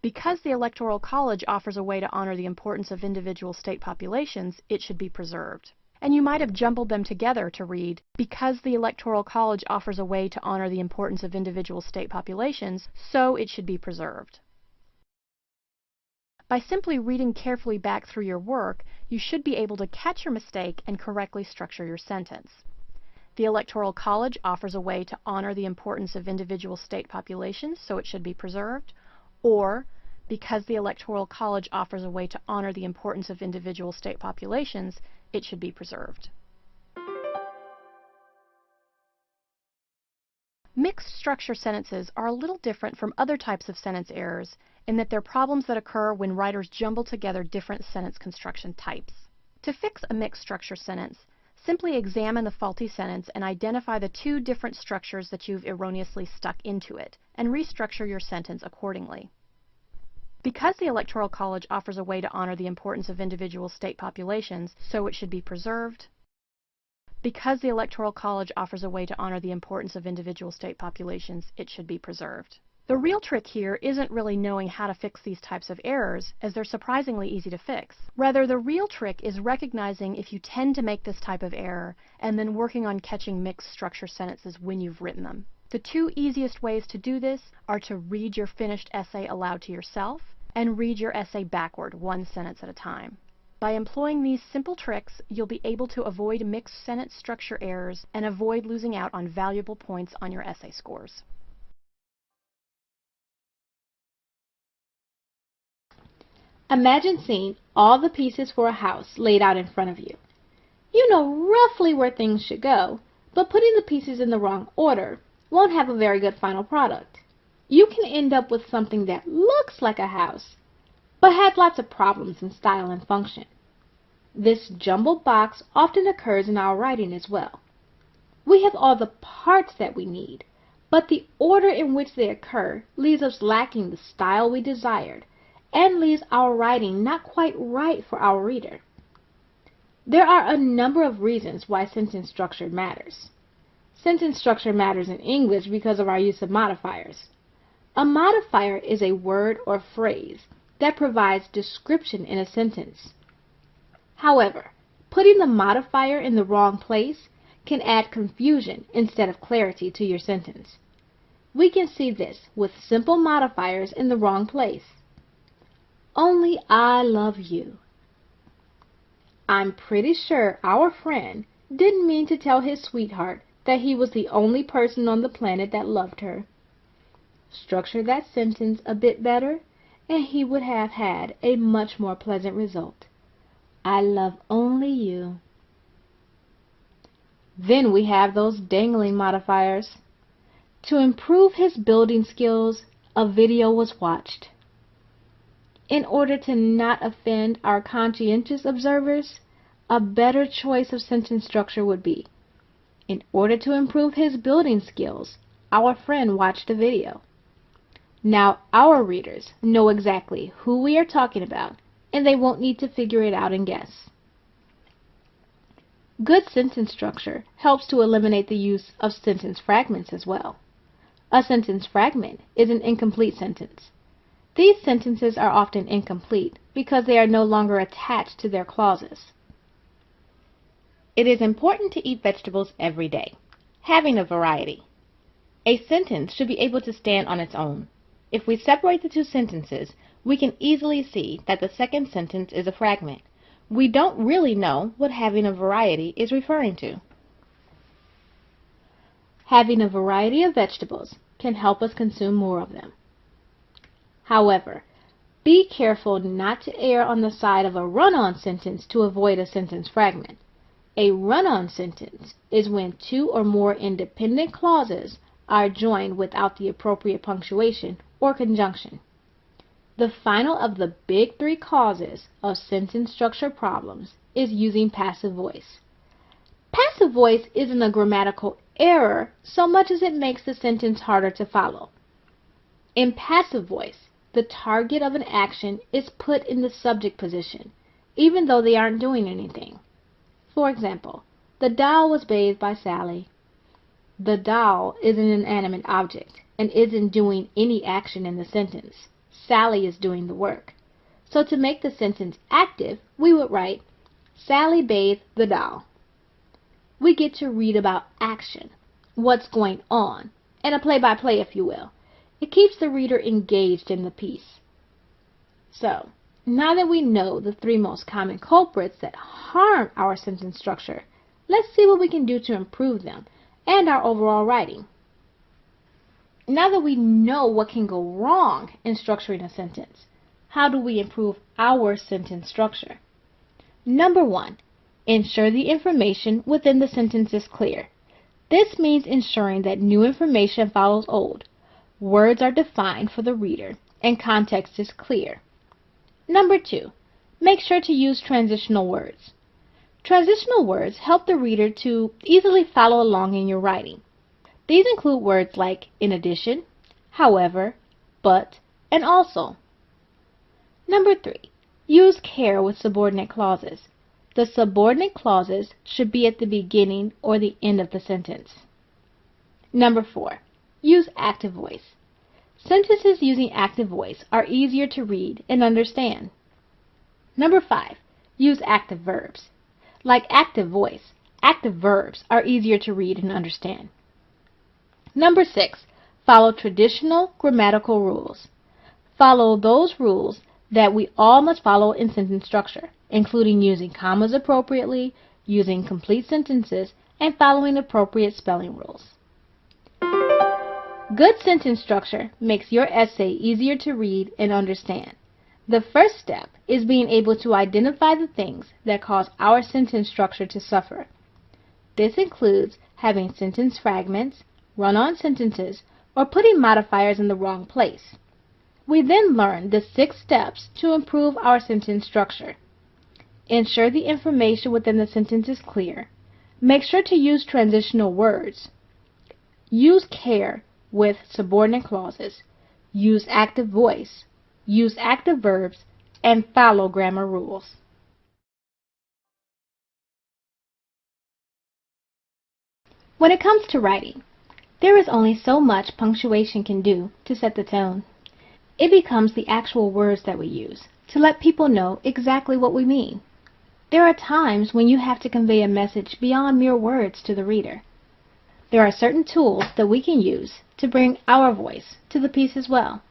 because the Electoral College offers a way to honor the importance of individual state populations, it should be preserved. And you might have jumbled them together to read, because the Electoral College offers a way to honor the importance of individual state populations, so it should be preserved. By simply reading carefully back through your work, you should be able to catch your mistake and correctly structure your sentence. The Electoral College offers a way to honor the importance of individual state populations, so it should be preserved. Or, because the Electoral College offers a way to honor the importance of individual state populations, it should be preserved. Mixed structure sentences are a little different from other types of sentence errors in that they're problems that occur when writers jumble together different sentence construction types. To fix a mixed structure sentence, simply examine the faulty sentence and identify the two different structures that you've erroneously stuck into it, and restructure your sentence accordingly. Because the Electoral College offers a way to honor the importance of individual state populations, so it should be preserved. Because the Electoral College offers a way to honor the importance of individual state populations, it should be preserved. The real trick here isn't really knowing how to fix these types of errors, as they're surprisingly easy to fix. Rather, the real trick is recognizing if you tend to make this type of error, and then working on catching mixed structure sentences when you've written them. The two easiest ways to do this are to read your finished essay aloud to yourself, and read your essay backward, one sentence at a time. By employing these simple tricks, you'll be able to avoid mixed sentence structure errors and avoid losing out on valuable points on your essay scores. Imagine seeing all the pieces for a house laid out in front of you. You know roughly where things should go, but putting the pieces in the wrong order won't have a very good final product. You can end up with something that looks like a house, but has lots of problems in style and function. This jumbled box often occurs in our writing as well. We have all the parts that we need, but the order in which they occur leaves us lacking the style we desired, and leaves our writing not quite right for our reader. There are a number of reasons why sentence structure matters. Sentence structure matters in English because of our use of modifiers. A modifier is a word or phrase that provides description in a sentence. However, putting the modifier in the wrong place can add confusion instead of clarity to your sentence. We can see this with simple modifiers in the wrong place. Only I love you. I'm pretty sure our friend didn't mean to tell his sweetheart that he was the only person on the planet that loved her. Structure that sentence a bit better, and he would have had a much more pleasant result. I love only you. Then we have those dangling modifiers. To improve his building skills, a video was watched. In order to not offend our conscientious observers, a better choice of sentence structure would be, in order to improve his building skills, our friend watched a video. Now our readers know exactly who we are talking about, and they won't need to figure it out and guess. Good sentence structure helps to eliminate the use of sentence fragments as well. A sentence fragment is an incomplete sentence. These sentences are often incomplete because they are no longer attached to their clauses. It is important to eat vegetables every day, having a variety. A sentence should be able to stand on its own. If we separate the two sentences, we can easily see that the second sentence is a fragment. We don't really know what having a variety is referring to. Having a variety of vegetables can help us consume more of them. However, be careful not to err on the side of a run-on sentence to avoid a sentence fragment. A run-on sentence is when two or more independent clauses are joined without the appropriate punctuation or conjunction. The final of the big three causes of sentence structure problems is using passive voice. Passive voice isn't a grammatical error so much as it makes the sentence harder to follow. In passive voice, the target of an action is put in the subject position, even though they aren't doing anything. For example, The doll was bathed by Sally. The doll is an inanimate object and isn't doing any action in the sentence. Sally is doing the work. So to make the sentence active, we would write, Sally bathed the doll. We get to read about action, what's going on, and a play-by-play, if you will. It keeps the reader engaged in the piece. So, now that we know the 3 most common culprits that harm our sentence structure, let's see what we can do to improve them and our overall writing. Now that we know what can go wrong in structuring a sentence, how do we improve our sentence structure? Number 1, ensure the information within the sentence is clear. This means ensuring that new information follows old. Words are defined for the reader, and context is clear. Number 2, make sure to use transitional words. Transitional words help the reader to easily follow along in your writing. These include words like in addition, however, but, and also. Number 3, use care with subordinate clauses. The subordinate clauses should be at the beginning or the end of the sentence. Number 4, use active voice. Sentences using active voice are easier to read and understand. Number 5, use active verbs. Like active voice, active verbs are easier to read and understand. Number 6, follow traditional grammatical rules. Follow those rules that we all must follow in sentence structure, including using commas appropriately, using complete sentences, and following appropriate spelling rules. Good sentence structure makes your essay easier to read and understand. The first step is being able to identify the things that cause our sentence structure to suffer. This includes having sentence fragments, run-on sentences, or putting modifiers in the wrong place. We then learn the 6 steps to improve our sentence structure. Ensure the information within the sentence is clear. Make sure to use transitional words. Use care with subordinate clauses. Use active voice. Use active verbs, and follow grammar rules. When it comes to writing, there is only so much punctuation can do to set the tone. It becomes the actual words that we use to let people know exactly what we mean. There are times when you have to convey a message beyond mere words to the reader. There are certain tools that we can use to bring our voice to the piece as well.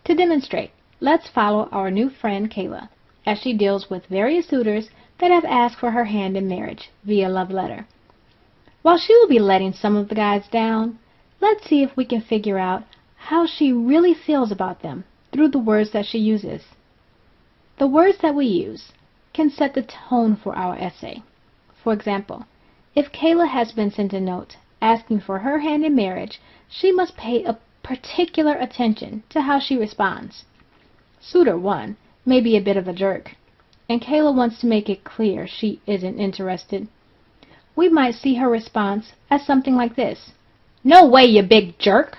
To demonstrate, let's follow our new friend Kayla as she deals with various suitors that have asked for her hand in marriage via love letter. While she will be letting some of the guys down, let's see if we can figure out how she really feels about them through the words that she uses. The words that we use can set the tone for our essay. For example, if Kayla has been sent a note asking for her hand in marriage, she must pay a particular attention to how she responds. Suitor 1 may be a bit of a jerk, and Kayla wants to make it clear she isn't interested. We might see her response as something like this: "No way, you big jerk!"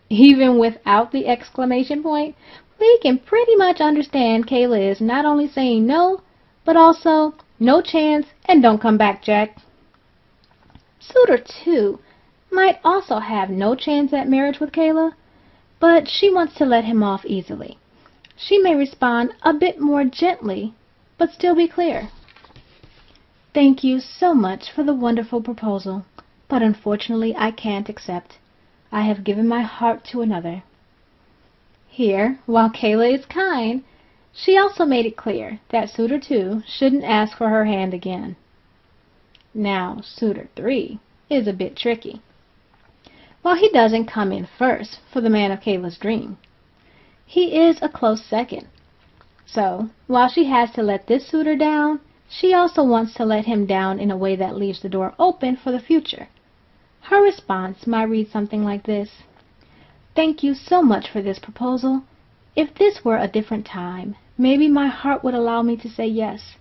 Even without the exclamation point, we can pretty much understand Kayla is not only saying no, but also no chance and don't come back, Jack. Suitor 2 might also have no chance at marriage with Kayla, but she wants to let him off easily. She may respond a bit more gently, but still be clear. "Thank you so much for the wonderful proposal, but unfortunately I can't accept. I have given my heart to another." Here, while Kayla is kind, she also made it clear that Suitor 2 shouldn't ask for her hand again. Now, Suitor 3 is a bit tricky. While he doesn't come in first for the man of Kayla's dream, he is a close second. So, while she has to let this suitor down, she also wants to let him down in a way that leaves the door open for the future. Her response might read something like this: "Thank you so much for this proposal. If this were a different time, maybe my heart would allow me to say yes.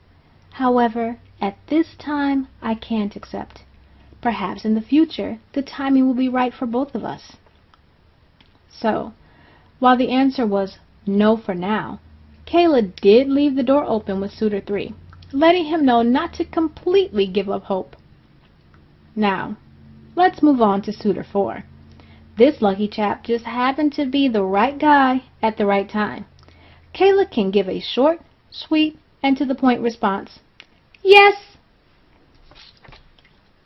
However, at this time, I can't accept. Perhaps in the future, the timing will be right for both of us." So, while the answer was no for now, Kayla did leave the door open with Suitor 3, letting him know not to completely give up hope. Now, let's move on to suitor 4. This lucky chap just happened to be the right guy at the right time. Kayla can give a short, sweet, and to the point response. Yes!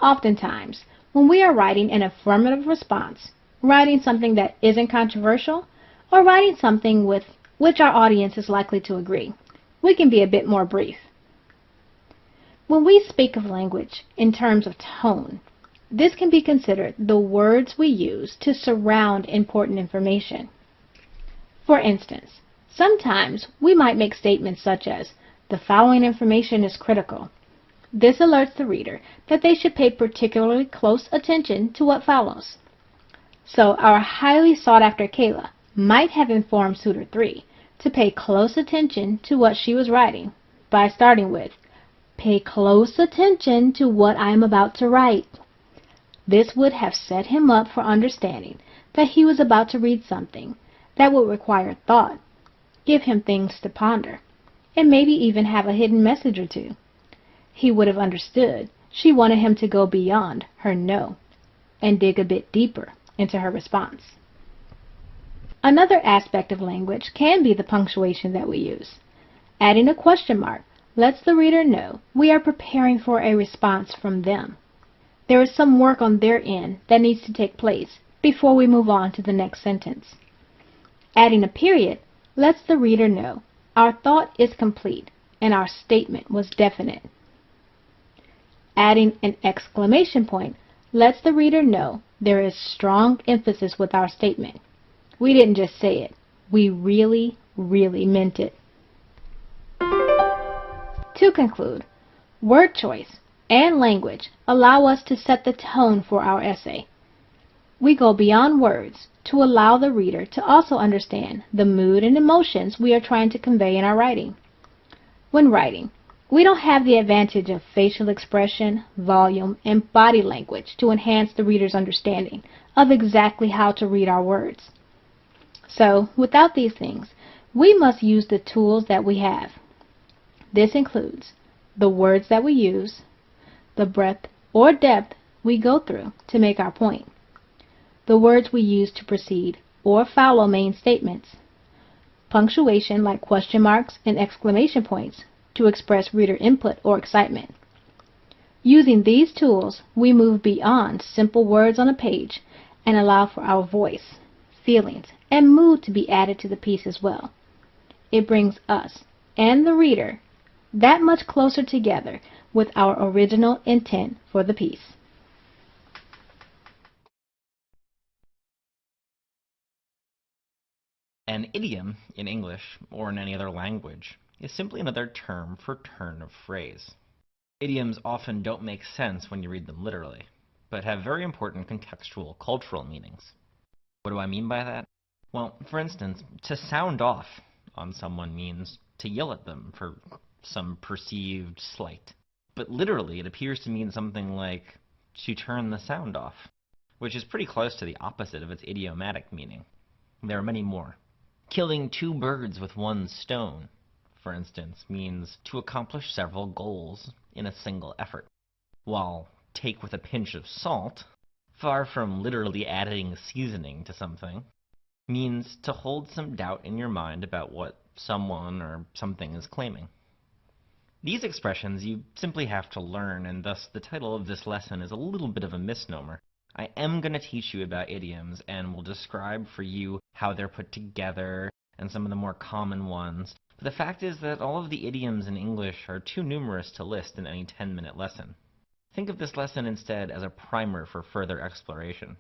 Oftentimes, when we are writing an affirmative response, writing something that isn't controversial, or writing something with which our audience is likely to agree, we can be a bit more brief. When we speak of language in terms of tone, this can be considered the words we use to surround important information. For instance, sometimes we might make statements such as, "The following information is critical." This alerts the reader that they should pay particularly close attention to what follows. So our highly sought-after Kayla might have informed suitor 3 to pay close attention to what she was writing by starting with, "Pay close attention to what I am about to write." This would have set him up for understanding that he was about to read something that would require thought, give him things to ponder, and maybe even have a hidden message or two. He would have understood she wanted him to go beyond her no and dig a bit deeper into her response. Another aspect of language can be the punctuation that we use. Adding a question mark lets the reader know we are preparing for a response from them. There is some work on their end that needs to take place before we move on to the next sentence. Adding a period lets the reader know our thought is complete and our statement was definite. Adding an exclamation point lets the reader know there is strong emphasis with our statement. We didn't just say it. We really, really meant it. To conclude, word choice and language allow us to set the tone for our essay. We go beyond words to allow the reader to also understand the mood and emotions we are trying to convey in our writing. When writing, we don't have the advantage of facial expression, volume, and body language to enhance the reader's understanding of exactly how to read our words. So, without these things, we must use the tools that we have. This includes the words that we use, the breadth or depth we go through to make our point, the words we use to precede or follow main statements, punctuation like question marks and exclamation points to express reader input or excitement. Using these tools, we move beyond simple words on a page and allow for our voice, feelings, and mood to be added to the piece as well. It brings us and the reader that much closer together with our original intent for the piece. An idiom in English, or in any other language, is simply another term for turn of phrase. Idioms often don't make sense when you read them literally, but have very important contextual cultural meanings. What do I mean by that? Well, for instance, to sound off on someone means to yell at them for some perceived slight. But literally, it appears to mean something like to turn the sound off, which is pretty close to the opposite of its idiomatic meaning. There are many more. Killing two birds with one stone, for instance, means to accomplish several goals in a single effort. While take with a pinch of salt, far from literally adding seasoning to something, means to hold some doubt in your mind about what someone or something is claiming. These expressions you simply have to learn, and thus the title of this lesson is a little bit of a misnomer. I am going to teach you about idioms and will describe for you how they're put together and some of the more common ones. But the fact is that all of the idioms in English are too numerous to list in any 10-minute lesson. Think of this lesson instead as a primer for further exploration.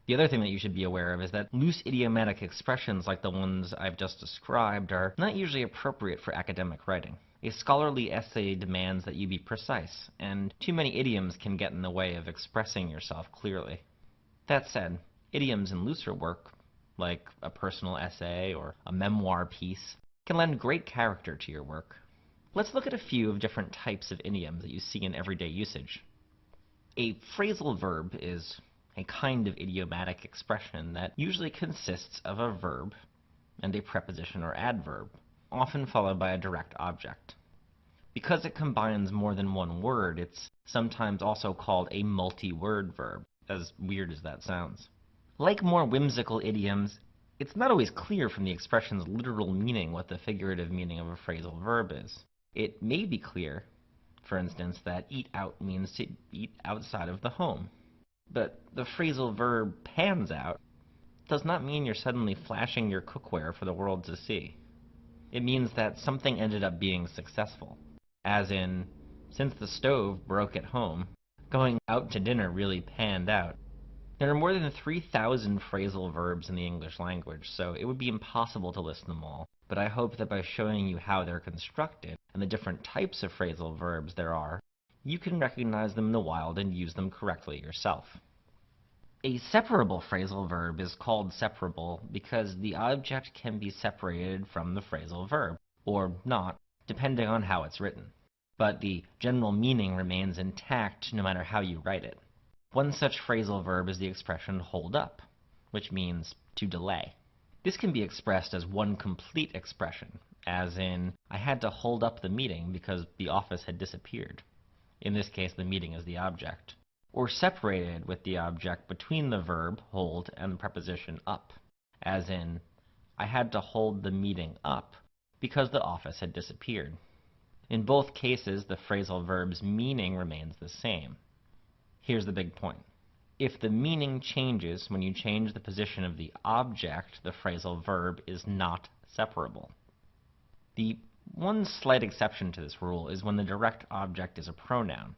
The other thing that you should be aware of is that loose idiomatic expressions like the ones I've just described are not usually appropriate for academic writing. A scholarly essay demands that you be precise, and too many idioms can get in the way of expressing yourself clearly. That said, idioms in looser work, like a personal essay or a memoir piece, can lend great character to your work. Let's look at a few of different types of idioms that you see in everyday usage. A phrasal verb is a kind of idiomatic expression that usually consists of a verb and a preposition or adverb, often followed by a direct object. Because it combines more than one word, it's sometimes also called a multi-word verb, as weird as that sounds. Like more whimsical idioms, it's not always clear from the expression's literal meaning what the figurative meaning of a phrasal verb is. It may be clear, for instance, that eat out means to eat outside of the home. But the phrasal verb pans out does not mean you're suddenly flashing your cookware for the world to see. It means that something ended up being successful. As in, since the stove broke at home, going out to dinner really panned out. There are more than 3,000 phrasal verbs in the English language, so it would be impossible to list them all, but I hope that by showing you how they're constructed and the different types of phrasal verbs there are, you can recognize them in the wild and use them correctly yourself. A separable phrasal verb is called separable because the object can be separated from the phrasal verb, or not, depending on how it's written. But the general meaning remains intact no matter how you write it. One such phrasal verb is the expression hold up, which means to delay. This can be expressed as one complete expression, as in, I had to hold up the meeting because the office had disappeared. In this case, the meeting is the object. Or separated with the object between the verb hold and the preposition up, as in, I had to hold the meeting up because the office had disappeared. In both cases, the phrasal verb's meaning remains the same. Here's the big point. If the meaning changes when you change the position of the object, the phrasal verb is not separable. The one slight exception to this rule is when the direct object is a pronoun.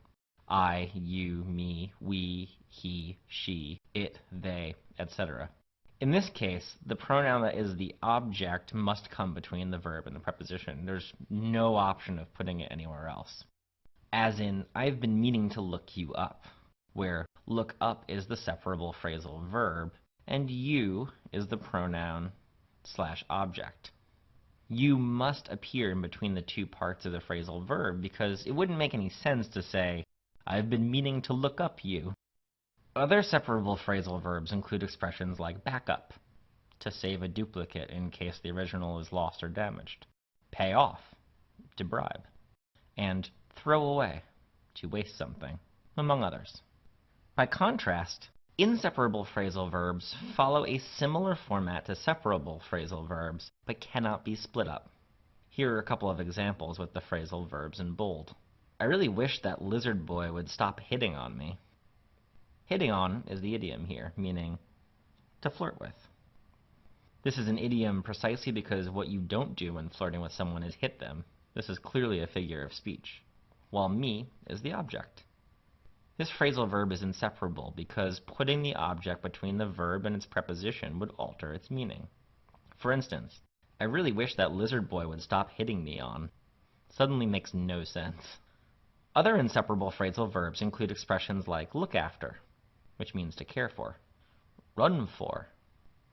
I, you, me, we, he, she, it, they, etc. In this case, the pronoun that is the object must come between the verb and the preposition. There's no option of putting it anywhere else. As in, I've been meaning to look you up, where look up is the separable phrasal verb, and you is the pronoun / object. You must appear in between the two parts of the phrasal verb because it wouldn't make any sense to say, I've been meaning to look up you. Other separable phrasal verbs include expressions like back up, to save a duplicate in case the original is lost or damaged, pay off, to bribe, and throw away, to waste something, among others. By contrast, inseparable phrasal verbs follow a similar format to separable phrasal verbs, but cannot be split up. Here are a couple of examples with the phrasal verbs in bold. I really wish that lizard boy would stop hitting on me. Hitting on is the idiom here, meaning to flirt with. This is an idiom precisely because what you don't do when flirting with someone is hit them. This is clearly a figure of speech, while me is the object. This phrasal verb is inseparable because putting the object between the verb and its preposition would alter its meaning. For instance, I really wish that lizard boy would stop hitting me on. Suddenly makes no sense. Other inseparable phrasal verbs include expressions like look after, which means to care for, run for,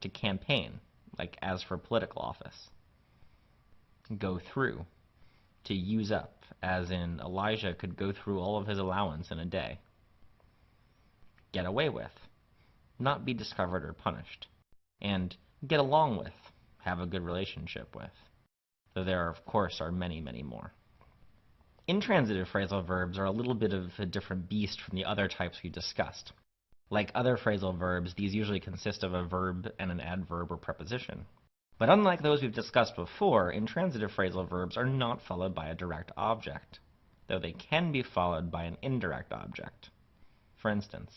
to campaign, like as for political office, go through, to use up, as in Elijah could go through all of his allowance in a day, get away with, not be discovered or punished, and get along with, have a good relationship with, though there, of course, are many, many more. Intransitive phrasal verbs are a little bit of a different beast from the other types we discussed. Like other phrasal verbs, these usually consist of a verb and an adverb or preposition. But unlike those we've discussed before, intransitive phrasal verbs are not followed by a direct object, though they can be followed by an indirect object. For instance,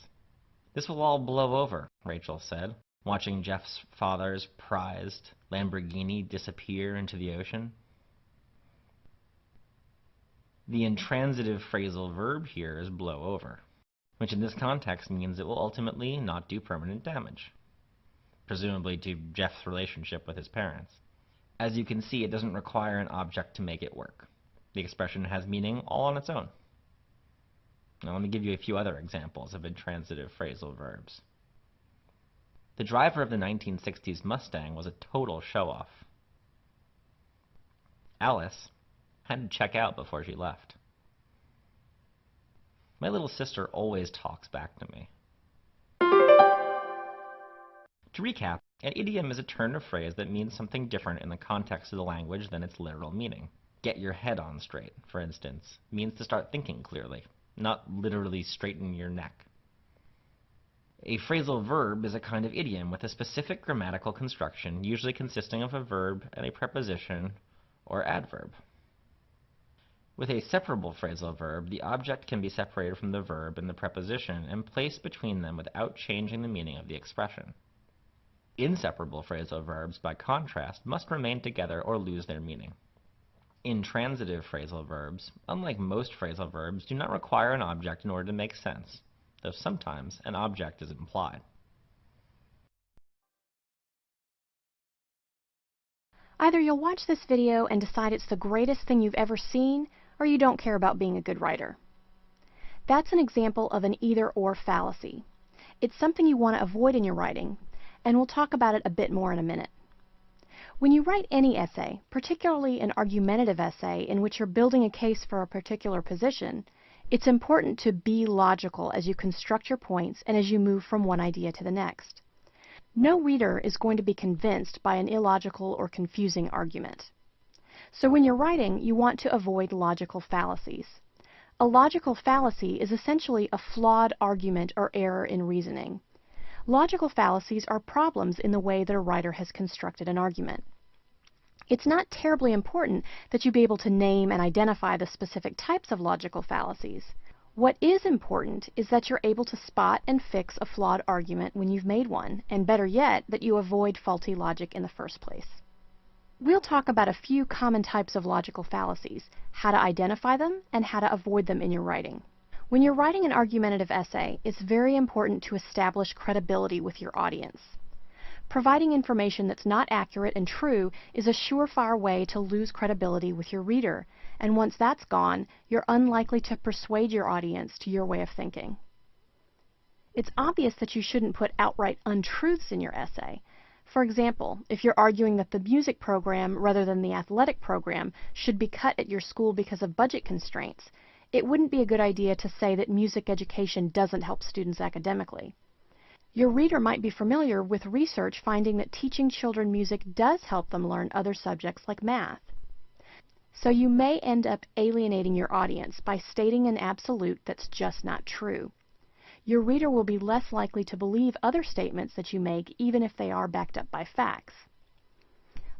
this will all blow over, Rachel said, watching Jeff's father's prized Lamborghini disappear into the ocean. The intransitive phrasal verb here is blow over, which in this context means it will ultimately not do permanent damage, presumably to Jeff's relationship with his parents. As you can see, it doesn't require an object to make it work. The expression has meaning all on its own. Now let me give you a few other examples of intransitive phrasal verbs. The driver of the 1960s Mustang was a total show-off. Alice had to check out before she left. My little sister always talks back to me. To recap, an idiom is a turn of phrase that means something different in the context of the language than its literal meaning. Get your head on straight, for instance, means to start thinking clearly, not literally straighten your neck. A phrasal verb is a kind of idiom with a specific grammatical construction, usually consisting of a verb and a preposition or adverb. With a separable phrasal verb, the object can be separated from the verb and the preposition and placed between them without changing the meaning of the expression. Inseparable phrasal verbs, by contrast, must remain together or lose their meaning. Intransitive phrasal verbs, unlike most phrasal verbs, do not require an object in order to make sense, though sometimes an object is implied. Either you'll watch this video and decide it's the greatest thing you've ever seen, or you don't care about being a good writer. That's an example of an either-or fallacy. It's something you want to avoid in your writing, and we'll talk about it a bit more in a minute. When you write any essay, particularly an argumentative essay in which you're building a case for a particular position, it's important to be logical as you construct your points and as you move from one idea to the next. No reader is going to be convinced by an illogical or confusing argument. So when you're writing, you want to avoid logical fallacies. A logical fallacy is essentially a flawed argument or error in reasoning. Logical fallacies are problems in the way that a writer has constructed an argument. It's not terribly important that you be able to name and identify the specific types of logical fallacies. What is important is that you're able to spot and fix a flawed argument when you've made one, and better yet, that you avoid faulty logic in the first place. We'll talk about a few common types of logical fallacies, how to identify them, and how to avoid them in your writing. When you're writing an argumentative essay, it's very important to establish credibility with your audience. Providing information that's not accurate and true is a surefire way to lose credibility with your reader, and once that's gone, you're unlikely to persuade your audience to your way of thinking. It's obvious that you shouldn't put outright untruths in your essay. For example, if you're arguing that the music program rather than the athletic program should be cut at your school because of budget constraints, it wouldn't be a good idea to say that music education doesn't help students academically. Your reader might be familiar with research finding that teaching children music does help them learn other subjects like math. So you may end up alienating your audience by stating an absolute that's just not true. Your reader will be less likely to believe other statements that you make, even if they are backed up by facts.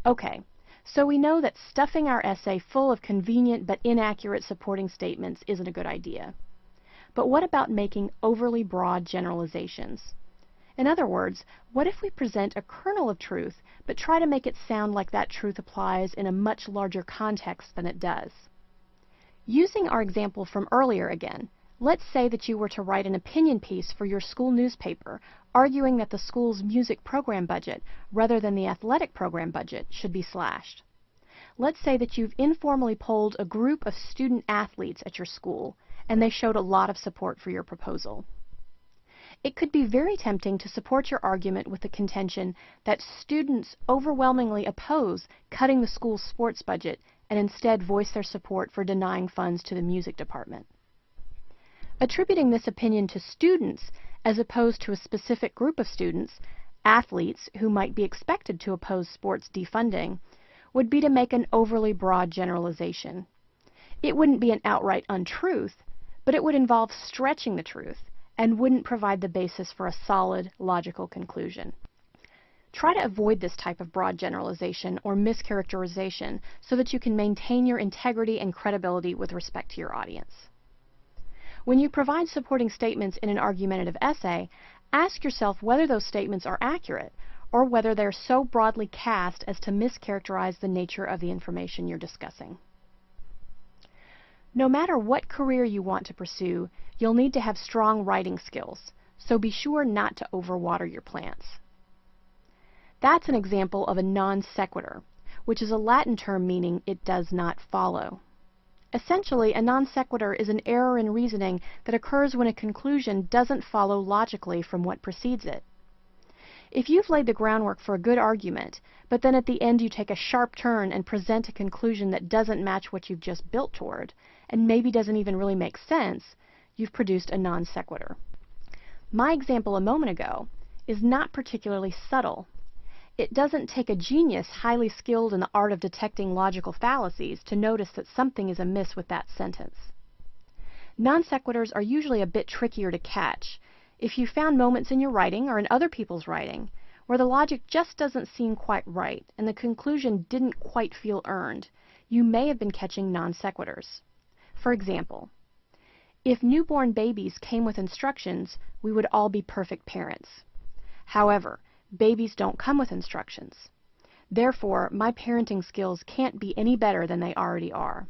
Okay. So we know that stuffing our essay full of convenient but inaccurate supporting statements isn't a good idea. But what about making overly broad generalizations? In other words, what if we present a kernel of truth but try to make it sound like that truth applies in a much larger context than it does? Using our example from earlier again, let's say that you were to write an opinion piece for your school newspaper arguing that the school's music program budget, rather than the athletic program budget, should be slashed. Let's say that you've informally polled a group of student athletes at your school, and they showed a lot of support for your proposal. It could be very tempting to support your argument with the contention that students overwhelmingly oppose cutting the school's sports budget and instead voice their support for denying funds to the music department. Attributing this opinion to students as opposed to a specific group of students, athletes who might be expected to oppose sports defunding, would be to make an overly broad generalization. It wouldn't be an outright untruth, but it would involve stretching the truth and wouldn't provide the basis for a solid, logical conclusion. Try to avoid this type of broad generalization or mischaracterization so that you can maintain your integrity and credibility with respect to your audience. When you provide supporting statements in an argumentative essay, ask yourself whether those statements are accurate or whether they're so broadly cast as to mischaracterize the nature of the information you're discussing. No matter what career you want to pursue, you'll need to have strong writing skills, so be sure not to overwater your plants. That's an example of a non sequitur, which is a Latin term meaning it does not follow. Essentially, a non sequitur is an error in reasoning that occurs when a conclusion doesn't follow logically from what precedes it. If you've laid the groundwork for a good argument, but then at the end you take a sharp turn and present a conclusion that doesn't match what you've just built toward, and maybe doesn't even really make sense, you've produced a non sequitur. My example a moment ago is not particularly subtle. It doesn't take a genius highly skilled in the art of detecting logical fallacies to notice that something is amiss with that sentence. Non sequiturs are usually a bit trickier to catch. If you found moments in your writing or in other people's writing where the logic just doesn't seem quite right and the conclusion didn't quite feel earned, you may have been catching non sequiturs. For example, if newborn babies came with instructions, we would all be perfect parents. However, babies don't come with instructions. Therefore, my parenting skills can't be any better than they already are.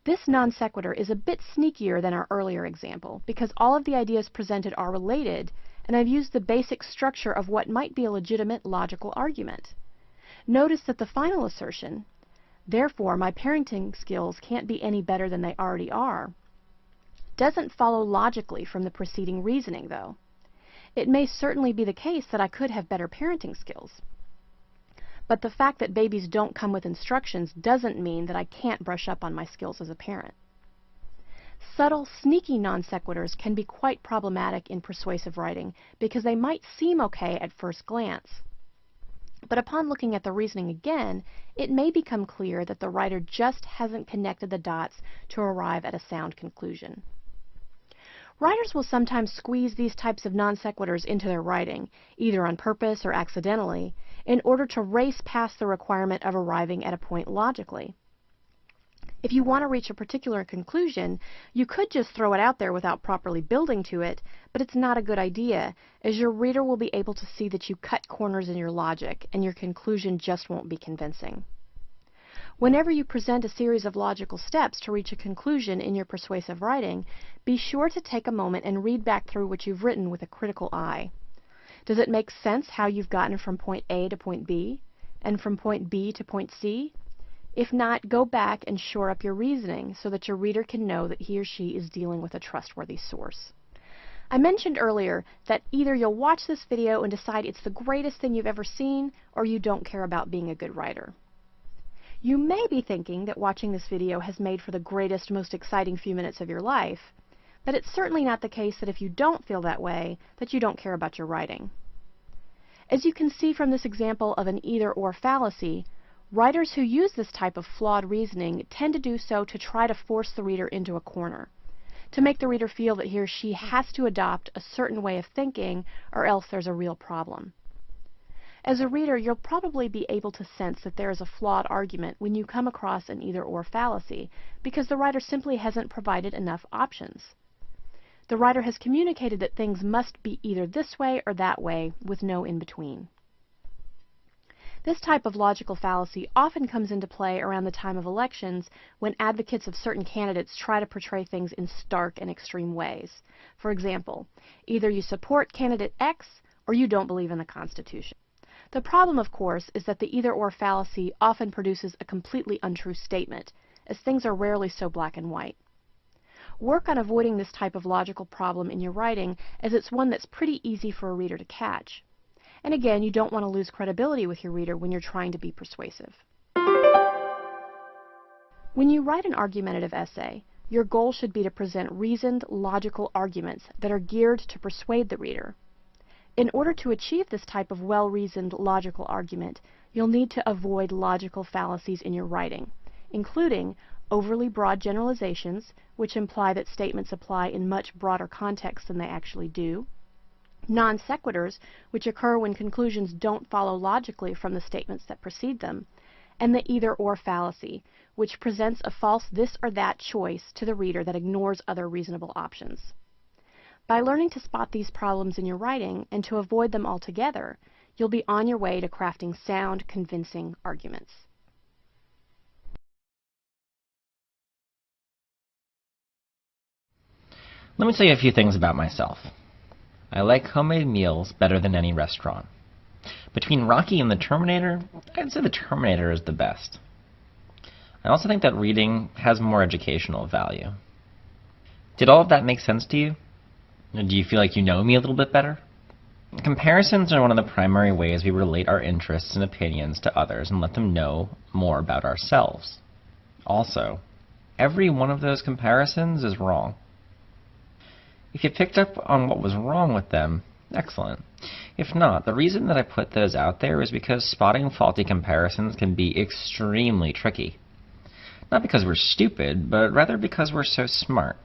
This non sequitur is a bit sneakier than our earlier example because all of the ideas presented are related, and I've used the basic structure of what might be a legitimate logical argument. Notice that the final assertion, therefore my parenting skills can't be any better than they already are, doesn't follow logically from the preceding reasoning, though. It may certainly be the case that I could have better parenting skills. But the fact that babies don't come with instructions doesn't mean that I can't brush up on my skills as a parent. Subtle, sneaky non sequiturs can be quite problematic in persuasive writing because they might seem okay at first glance. But upon looking at the reasoning again, it may become clear that the writer just hasn't connected the dots to arrive at a sound conclusion. Writers will sometimes squeeze these types of non sequiturs into their writing, either on purpose or accidentally, in order to race past the requirement of arriving at a point logically. If you want to reach a particular conclusion, you could just throw it out there without properly building to it, but it's not a good idea, as your reader will be able to see that you cut corners in your logic, and your conclusion just won't be convincing. Whenever you present a series of logical steps to reach a conclusion in your persuasive writing, be sure to take a moment and read back through what you've written with a critical eye. Does it make sense how you've gotten from point A to point B, and from point B to point C? If not, go back and shore up your reasoning so that your reader can know that he or she is dealing with a trustworthy source. I mentioned earlier that either you'll watch this video and decide it's the greatest thing you've ever seen, or you don't care about being a good writer. You may be thinking that watching this video has made for the greatest, most exciting few minutes of your life, but it's certainly not the case that if you don't feel that way, that you don't care about your writing. As you can see from this example of an either-or fallacy, writers who use this type of flawed reasoning tend to do so to try to force the reader into a corner, to make the reader feel that he or she has to adopt a certain way of thinking or else there's a real problem. As a reader, you'll probably be able to sense that there is a flawed argument when you come across an either-or fallacy, because the writer simply hasn't provided enough options. The writer has communicated that things must be either this way or that way, with no in-between. This type of logical fallacy often comes into play around the time of elections when advocates of certain candidates try to portray things in stark and extreme ways. For example, either you support candidate X or you don't believe in the Constitution. The problem, of course, is that the either-or fallacy often produces a completely untrue statement, as things are rarely so black and white. Work on avoiding this type of logical problem in your writing, as it's one that's pretty easy for a reader to catch. And again, you don't want to lose credibility with your reader when you're trying to be persuasive. When you write an argumentative essay, your goal should be to present reasoned, logical arguments that are geared to persuade the reader. In order to achieve this type of well-reasoned logical argument, you'll need to avoid logical fallacies in your writing, including overly broad generalizations, which imply that statements apply in much broader contexts than they actually do, non sequiturs, which occur when conclusions don't follow logically from the statements that precede them, and the either-or fallacy, which presents a false this or that choice to the reader that ignores other reasonable options. By learning to spot these problems in your writing and to avoid them altogether, you'll be on your way to crafting sound, convincing arguments. Let me tell you a few things about myself. I like homemade meals better than any restaurant. Between Rocky and the Terminator, I'd say the Terminator is the best. I also think that reading has more educational value. Did all of that make sense to you? Do you feel like you know me a little bit better? Comparisons are one of the primary ways we relate our interests and opinions to others and let them know more about ourselves. Also, every one of those comparisons is wrong. If you picked up on what was wrong with them, Excellent. If not, the reason that I put those out there is because spotting faulty comparisons can be extremely tricky. Not because we're stupid, but rather because we're so smart,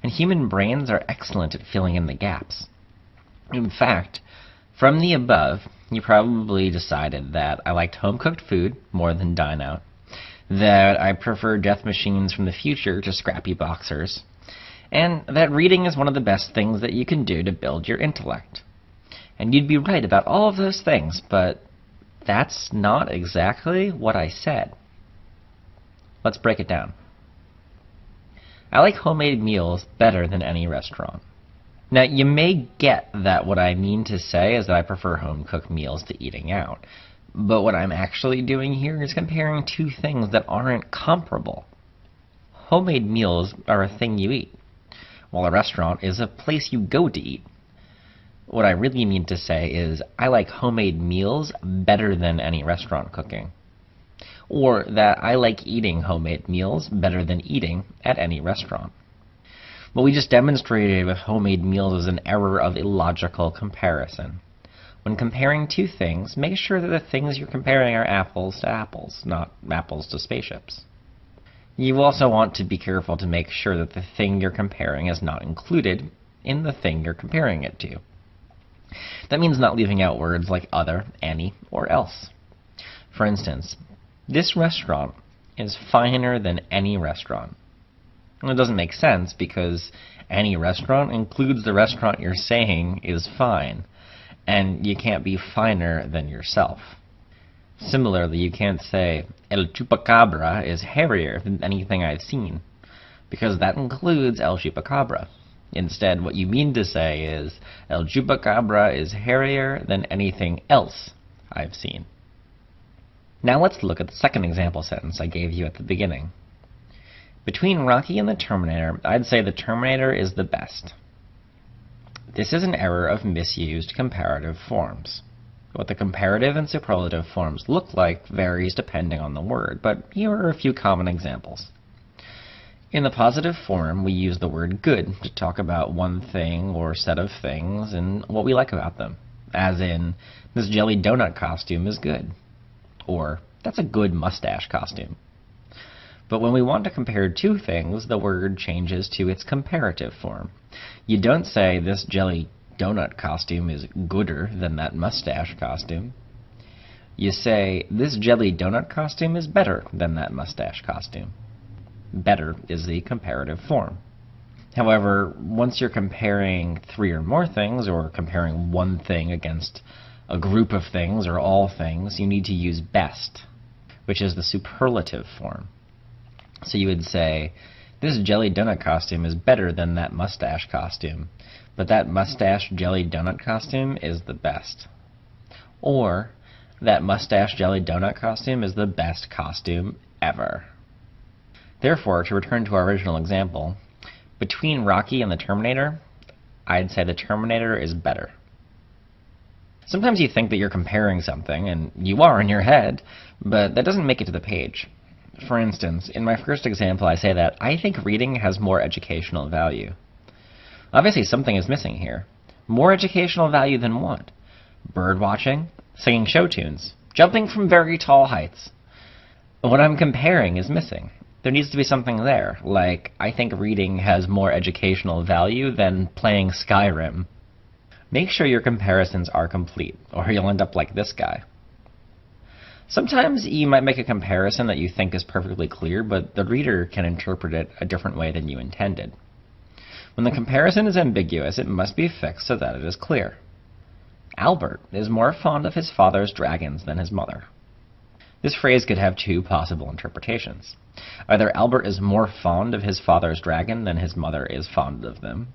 and human brains are excellent at filling in the gaps. In fact, from the above, you probably decided that I liked home-cooked food more than dine out, that I prefer death machines from the future to scrappy boxers, and that reading is one of the best things that you can do to build your intellect. And you'd be right about all of those things, but that's not exactly what I said. Let's break it down. I like homemade meals better than any restaurant. Now, you may get that what I mean to say is that I prefer home-cooked meals to eating out, but what I'm actually doing here is comparing two things that aren't comparable. Homemade meals are a thing you eat, while a restaurant is a place you go to eat. What I really mean to say is I like homemade meals better than any restaurant cooking, or that I like eating homemade meals better than eating at any restaurant. What we just demonstrated with homemade meals is an error of illogical comparison. When comparing two things, make sure that the things you're comparing are apples to apples, not apples to spaceships. You also want to be careful to make sure that the thing you're comparing is not included in the thing you're comparing it to. That means not leaving out words like other, any, or else. For instance, this restaurant is finer than any restaurant. Well, it doesn't make sense because any restaurant includes the restaurant you're saying is fine, and you can't be finer than yourself. Similarly, you can't say, El Chupacabra is hairier than anything I've seen, because that includes El Chupacabra. Instead, what you mean to say is, El Chupacabra is hairier than anything else I've seen. Now let's look at the second example sentence I gave you at the beginning. Between Rocky and the Terminator, I'd say the Terminator is the best. This is an error of misused comparative forms. What the comparative and superlative forms look like varies depending on the word, but here are a few common examples. In the positive form, we use the word good to talk about one thing or set of things and what we like about them, as in, this jelly donut costume is good, or that's a good mustache costume. But when we want to compare two things, the word changes to its comparative form. You don't say this jelly donut costume is gooder than that mustache costume. You say this jelly donut costume is better than that mustache costume. Better is the comparative form. However, once you're comparing three or more things, or comparing one thing against a group of things or all things, you need to use best, which is the superlative form. So you would say, this jelly donut costume is better than that mustache costume, but that mustache jelly donut costume is the best. Or, that mustache jelly donut costume is the best costume ever. Therefore, to return to our original example, between Rocky and the Terminator, I'd say the Terminator is better. Sometimes you think that you're comparing something, and you are in your head, but that doesn't make it to the page. For instance, in my first example, I say that I think reading has more educational value. Obviously, something is missing here. More educational value than what? Bird watching, singing show tunes, jumping from very tall heights. What I'm comparing is missing. There needs to be something there, like I think reading has more educational value than playing Skyrim. Make sure your comparisons are complete, or you'll end up like this guy. Sometimes you might make a comparison that you think is perfectly clear, but the reader can interpret it a different way than you intended. When the comparison is ambiguous, it must be fixed so that it is clear. Albert is more fond of his father's dragons than his mother. This phrase could have two possible interpretations. Either Albert is more fond of his father's dragon than his mother is fond of them,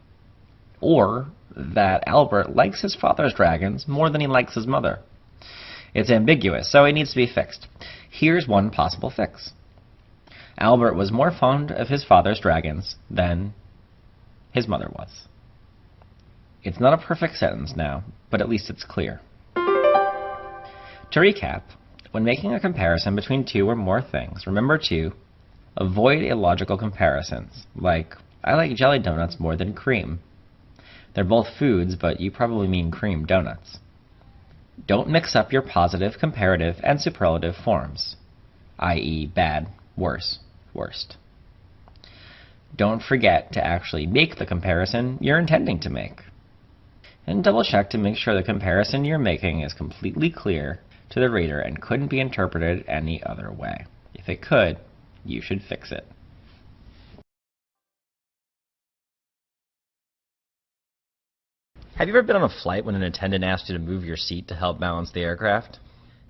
or that Albert likes his father's dragons more than he likes his mother. It's ambiguous, so it needs to be fixed. Here's one possible fix. Albert was more fond of his father's dragons than his mother was. It's not a perfect sentence now, but at least it's clear. To recap, when making a comparison between two or more things, remember to avoid illogical comparisons, like, I like jelly donuts more than cream. They're both foods, but you probably mean cream donuts. Don't mix up your positive, comparative, and superlative forms, i.e. bad, worse, worst. Don't forget to actually make the comparison you're intending to make. And double check to make sure the comparison you're making is completely clear to the reader and couldn't be interpreted any other way. If it could, you should fix it. Have you ever been on a flight when an attendant asked you to move your seat to help balance the aircraft?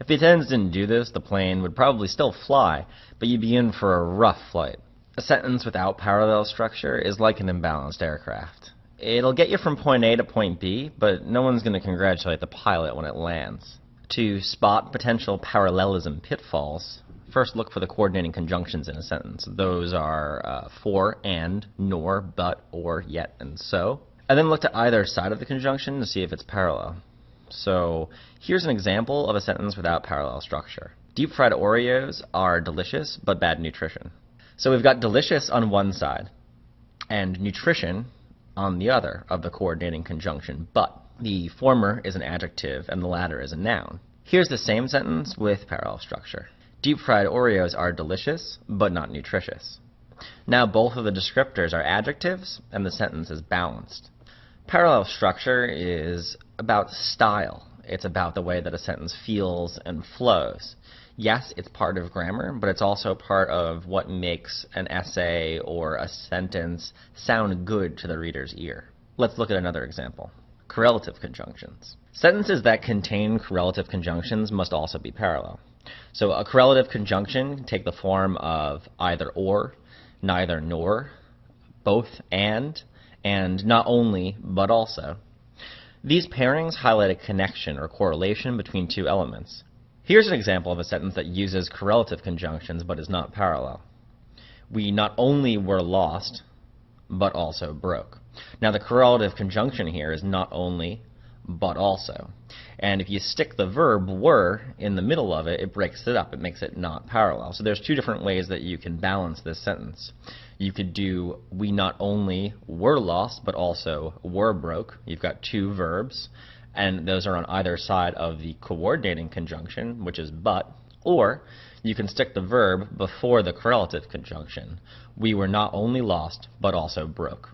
If the attendants didn't do this, the plane would probably still fly, but you'd be in for a rough flight. A sentence without parallel structure is like an imbalanced aircraft. It'll get you from point A to point B, but no one's going to congratulate the pilot when it lands. To spot potential parallelism pitfalls, first look for the coordinating conjunctions in a sentence. Those are for, and, nor, but, or, yet, and so. And then look to either side of the conjunction to see if it's parallel. So here's an example of a sentence without parallel structure. Deep fried Oreos are delicious, but bad nutrition. So we've got delicious on one side, and nutrition on the other of the coordinating conjunction, but. The former is an adjective, and the latter is a noun. Here's the same sentence with parallel structure. Deep fried Oreos are delicious, but not nutritious. Now both of the descriptors are adjectives, and the sentence is balanced. Parallel structure is about style. It's about the way that a sentence feels and flows. Yes, it's part of grammar, but it's also part of what makes an essay or a sentence sound good to the reader's ear. Let's look at another example. Correlative conjunctions. Sentences that contain correlative conjunctions must also be parallel. So a correlative conjunction can take the form of either or, neither nor, both and not only but also. These pairings highlight a connection or correlation between two elements. Here's an example of a sentence that uses correlative conjunctions but is not parallel. We not only were lost, but also broke. Now the correlative conjunction here is not only, but also. And if you stick the verb were in the middle of it, it breaks it up. It makes it not parallel. So there's two different ways that you can balance this sentence. You could do we not only were lost, but also were broke. You've got two verbs, and those are on either side of the coordinating conjunction, which is but, or you can stick the verb before the correlative conjunction. We were not only lost, but also broke.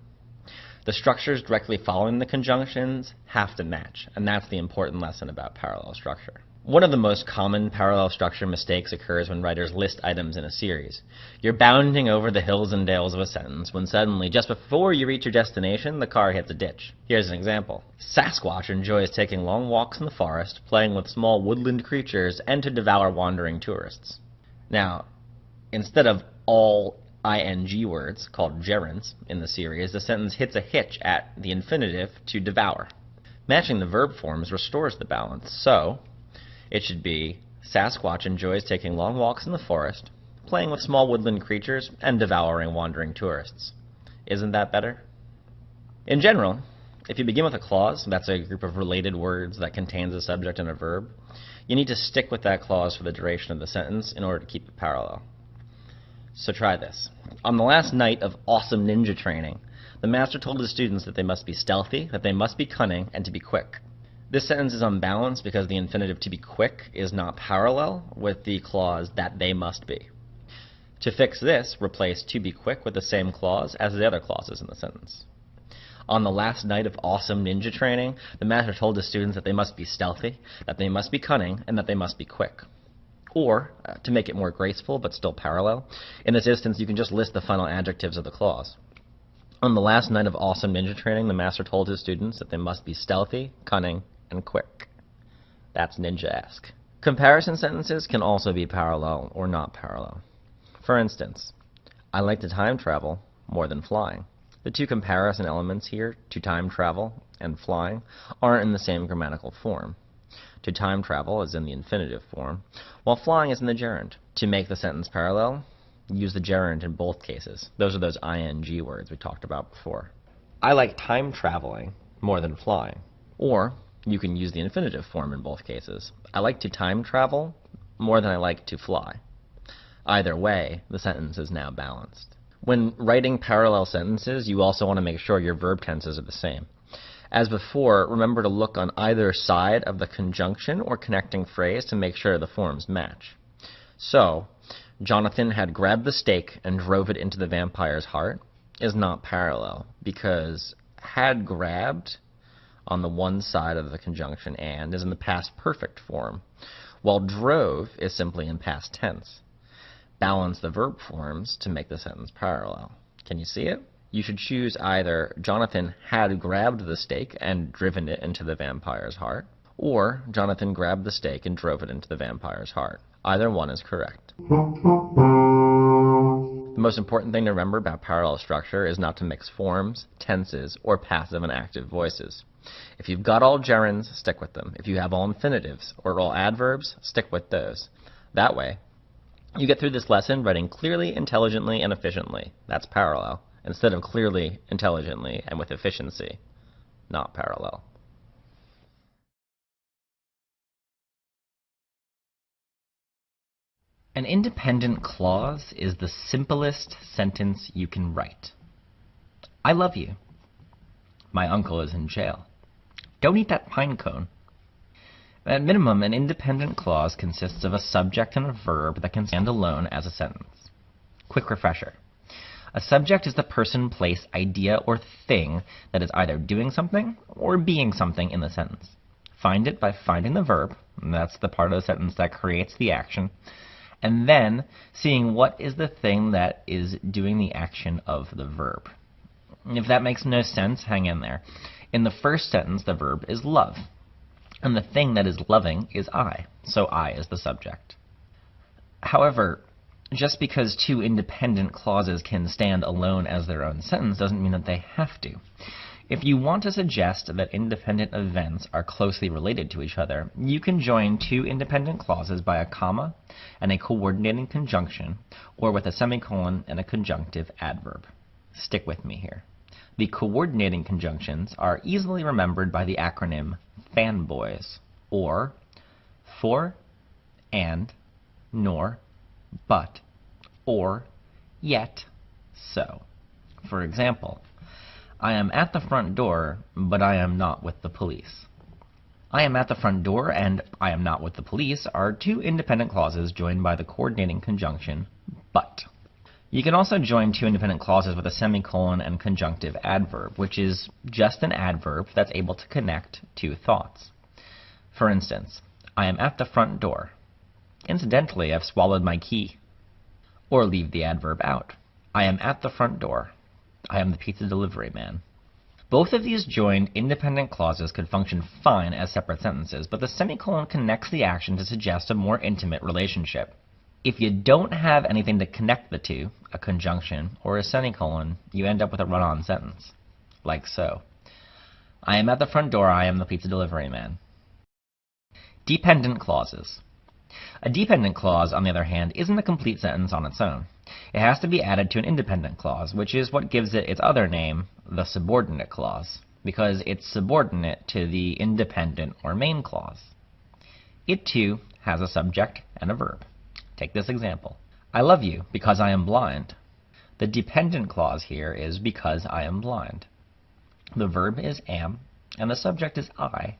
The structures directly following the conjunctions have to match, and that's the important lesson about parallel structure. One of the most common parallel structure mistakes occurs when writers list items in a series. You're bounding over the hills and dales of a sentence when suddenly, just before you reach your destination, the car hits a ditch. Here's an example. Sasquatch enjoys taking long walks in the forest, playing with small woodland creatures, and to devour wandering tourists. Now, instead of all ing words, called gerunds, in the series, the sentence hits a hitch at the infinitive to devour. Matching the verb forms restores the balance, so it should be Sasquatch enjoys taking long walks in the forest, playing with small woodland creatures, and devouring wandering tourists. Isn't that better? In general, if you begin with a clause, that's a group of related words that contains a subject and a verb, you need to stick with that clause for the duration of the sentence in order to keep it parallel. So try this. On the last night of awesome ninja training, the master told his students that they must be stealthy, that they must be cunning, and to be quick. This sentence is unbalanced because the infinitive to be quick is not parallel with the clause that they must be. To fix this, replace to be quick with the same clause as the other clauses in the sentence. On the last night of awesome ninja training, the master told his students that they must be stealthy, that they must be cunning, and that they must be quick. Or, to make it more graceful but still parallel, in this instance you can just list the final adjectives of the clause. On the last night of awesome ninja training, the master told his students that they must be stealthy, cunning, and quick. That's ninja-esque. Comparison sentences can also be parallel or not parallel. For instance, I like to time travel more than flying. The two comparison elements here, to time travel and flying, aren't in the same grammatical form. To time travel is in the infinitive form, while flying is in the gerund. To make the sentence parallel, use the gerund in both cases. Those are those ing words we talked about before. I like time traveling more than flying. Or, you can use the infinitive form in both cases. I like to time travel more than I like to fly. Either way, the sentence is now balanced. When writing parallel sentences, you also want to make sure your verb tenses are the same. As before, remember to look on either side of the conjunction or connecting phrase to make sure the forms match. So, Jonathan had grabbed the stake and drove it into the vampire's heart is not parallel, because had grabbed on the one side of the conjunction and is in the past perfect form, while drove is simply in past tense. Balance the verb forms to make the sentence parallel. Can you see it? You should choose either Jonathan had grabbed the stake and driven it into the vampire's heart, or Jonathan grabbed the stake and drove it into the vampire's heart. Either one is correct. The most important thing to remember about parallel structure is not to mix forms, tenses, or passive and active voices. If you've got all gerunds, stick with them. If you have all infinitives or all adverbs, stick with those. That way, you get through this lesson writing clearly, intelligently, and efficiently. That's parallel, instead of clearly, intelligently, and with efficiency. Not parallel. An independent clause is the simplest sentence you can write. I love you. My uncle is in jail. Don't eat that pine cone. At minimum, an independent clause consists of a subject and a verb that can stand alone as a sentence. Quick refresher. A subject is the person, place, idea, or thing that is either doing something or being something in the sentence. Find it by finding the verb, and that's the part of the sentence that creates the action, and then seeing what is the thing that is doing the action of the verb. If that makes no sense, hang in there. In the first sentence, the verb is love, and the thing that is loving is I, so I is the subject. However, just because two independent clauses can stand alone as their own sentence doesn't mean that they have to. If you want to suggest that independent events are closely related to each other, you can join two independent clauses by a comma and a coordinating conjunction, or with a semicolon and a conjunctive adverb. Stick with me here. The coordinating conjunctions are easily remembered by the acronym FANBOYS, or for, and, nor, but, or, yet, so. For example, I am at the front door, but I am not with the police. I am at the front door and I am not with the police are two independent clauses joined by the coordinating conjunction, but. You can also join two independent clauses with a semicolon and conjunctive adverb, which is just an adverb that's able to connect two thoughts. For instance, I am at the front door. Incidentally, I've swallowed my key. Or leave the adverb out. I am at the front door. I am the pizza delivery man. Both of these joined independent clauses could function fine as separate sentences, but the semicolon connects the action to suggest a more intimate relationship. If you don't have anything to connect the two, a conjunction or a semicolon, you end up with a run-on sentence, like so. I am at the front door, I am the pizza delivery man. Dependent clauses. A dependent clause, on the other hand, isn't a complete sentence on its own. It has to be added to an independent clause, which is what gives it its other name, the subordinate clause, because it's subordinate to the independent or main clause. It too has a subject and a verb. Take this example. I love you because I am blind. The dependent clause here is because I am blind. The verb is am, and the subject is I,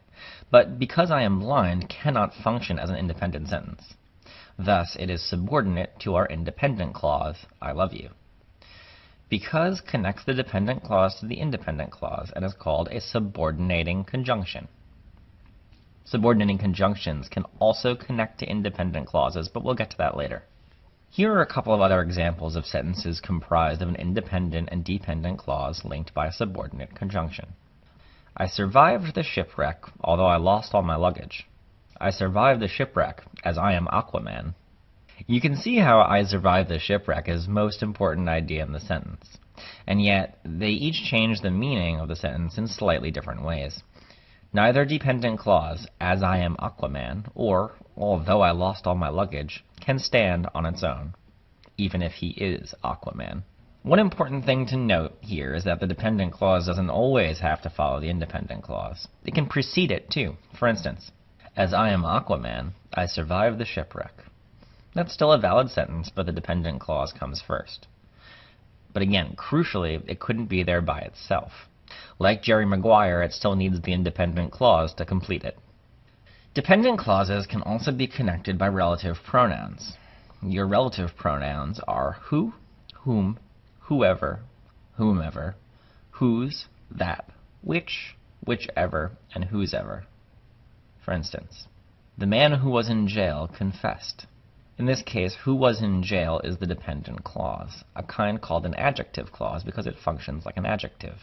but because I am blind cannot function as an independent sentence. Thus, it is subordinate to our independent clause, I love you. Because connects the dependent clause to the independent clause and is called a subordinating conjunction. Subordinating conjunctions can also connect to independent clauses, but we'll get to that later. Here are a couple of other examples of sentences comprised of an independent and dependent clause linked by a subordinate conjunction. I survived the shipwreck, although I lost all my luggage. I survived the shipwreck, as I am Aquaman. You can see how I survived the shipwreck is the most important idea in the sentence, and yet they each change the meaning of the sentence in slightly different ways. Neither dependent clause, as I am Aquaman, or although I lost all my luggage, can stand on its own, even if he is Aquaman. One important thing to note here is that the dependent clause doesn't always have to follow the independent clause. It can precede it too. For instance, as I am Aquaman, I survived the shipwreck. That's still a valid sentence, but the dependent clause comes first. But again, crucially, it couldn't be there by itself. Like Jerry Maguire, it still needs the independent clause to complete it. Dependent clauses can also be connected by relative pronouns. Your relative pronouns are who, whom, whoever, whomever, whose, that, which, whichever, and whosever. For instance, the man who was in jail confessed. In this case, who was in jail is the dependent clause, a kind called an adjective clause because it functions like an adjective.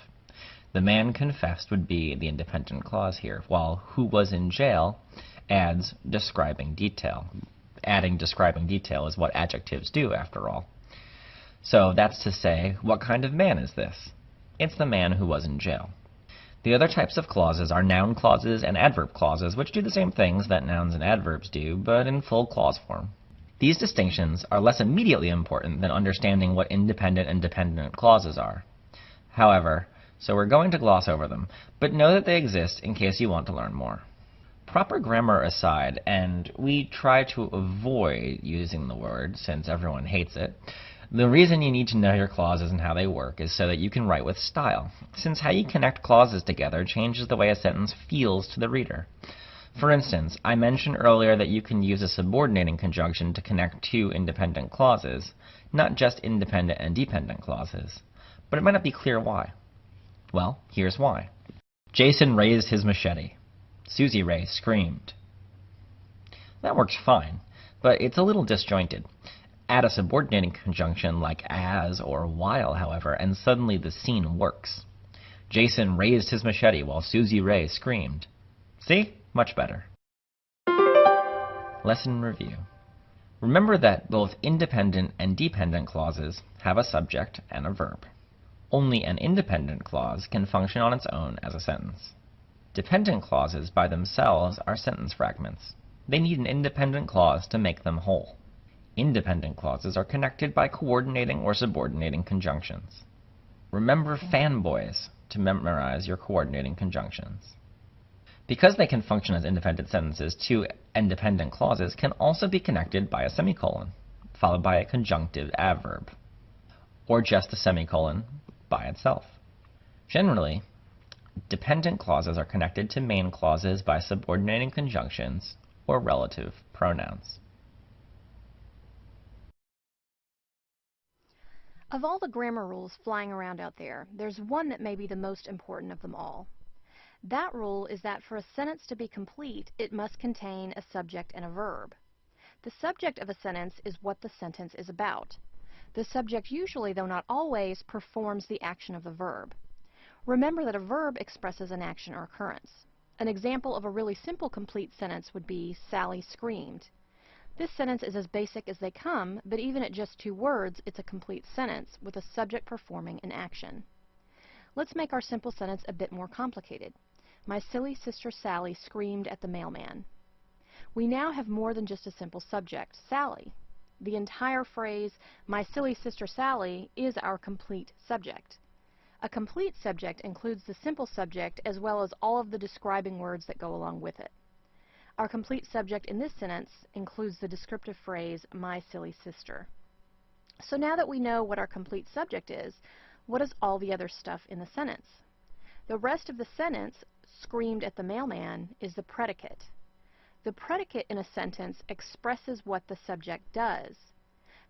The man confessed would be the independent clause here, while who was in jail adds describing detail. Adding describing detail is what adjectives do, after all. So that's to say, what kind of man is this? It's the man who was in jail. The other types of clauses are noun clauses and adverb clauses, which do the same things that nouns and adverbs do, but in full clause form. These distinctions are less immediately important than understanding what independent and dependent clauses are. However, so we're going to gloss over them, but know that they exist in case you want to learn more. Proper grammar aside, and we try to avoid using the word since everyone hates it, the reason you need to know your clauses and how they work is so that you can write with style, since how you connect clauses together changes the way a sentence feels to the reader. For instance, I mentioned earlier that you can use a subordinating conjunction to connect two independent clauses, not just independent and dependent clauses. But it might not be clear why. Well, here's why. Jason raised his machete. Susie Ray screamed. That works fine, but it's a little disjointed. Add a subordinating conjunction like as or while, however, and suddenly the scene works. Jason raised his machete while Susie Ray screamed. See? Much better. Lesson review. Remember that both independent and dependent clauses have a subject and a verb. Only an independent clause can function on its own as a sentence. Dependent clauses by themselves are sentence fragments. They need an independent clause to make them whole. Independent clauses are connected by coordinating or subordinating conjunctions. Remember fanboys to memorize your coordinating conjunctions. Because they can function as independent sentences, two independent clauses can also be connected by a semicolon, followed by a conjunctive adverb, or just a semicolon by itself. Generally, dependent clauses are connected to main clauses by subordinating conjunctions or relative pronouns. Of all the grammar rules flying around out there, there's one that may be the most important of them all. That rule is that for a sentence to be complete, it must contain a subject and a verb. The subject of a sentence is what the sentence is about. The subject usually, though not always, performs the action of the verb. Remember that a verb expresses an action or occurrence. An example of a really simple complete sentence would be, Sally screamed. This sentence is as basic as they come, but even at just 2 words, it's a complete sentence with a subject performing an action. Let's make our simple sentence a bit more complicated. My silly sister Sally screamed at the mailman. We now have more than just a simple subject, Sally. The entire phrase, my silly sister Sally, is our complete subject. A complete subject includes the simple subject as well as all of the describing words that go along with it. Our complete subject in this sentence includes the descriptive phrase, my silly sister. So now that we know what our complete subject is, what is all the other stuff in the sentence? The rest of the sentence, screamed at the mailman, is the predicate. The predicate in a sentence expresses what the subject does.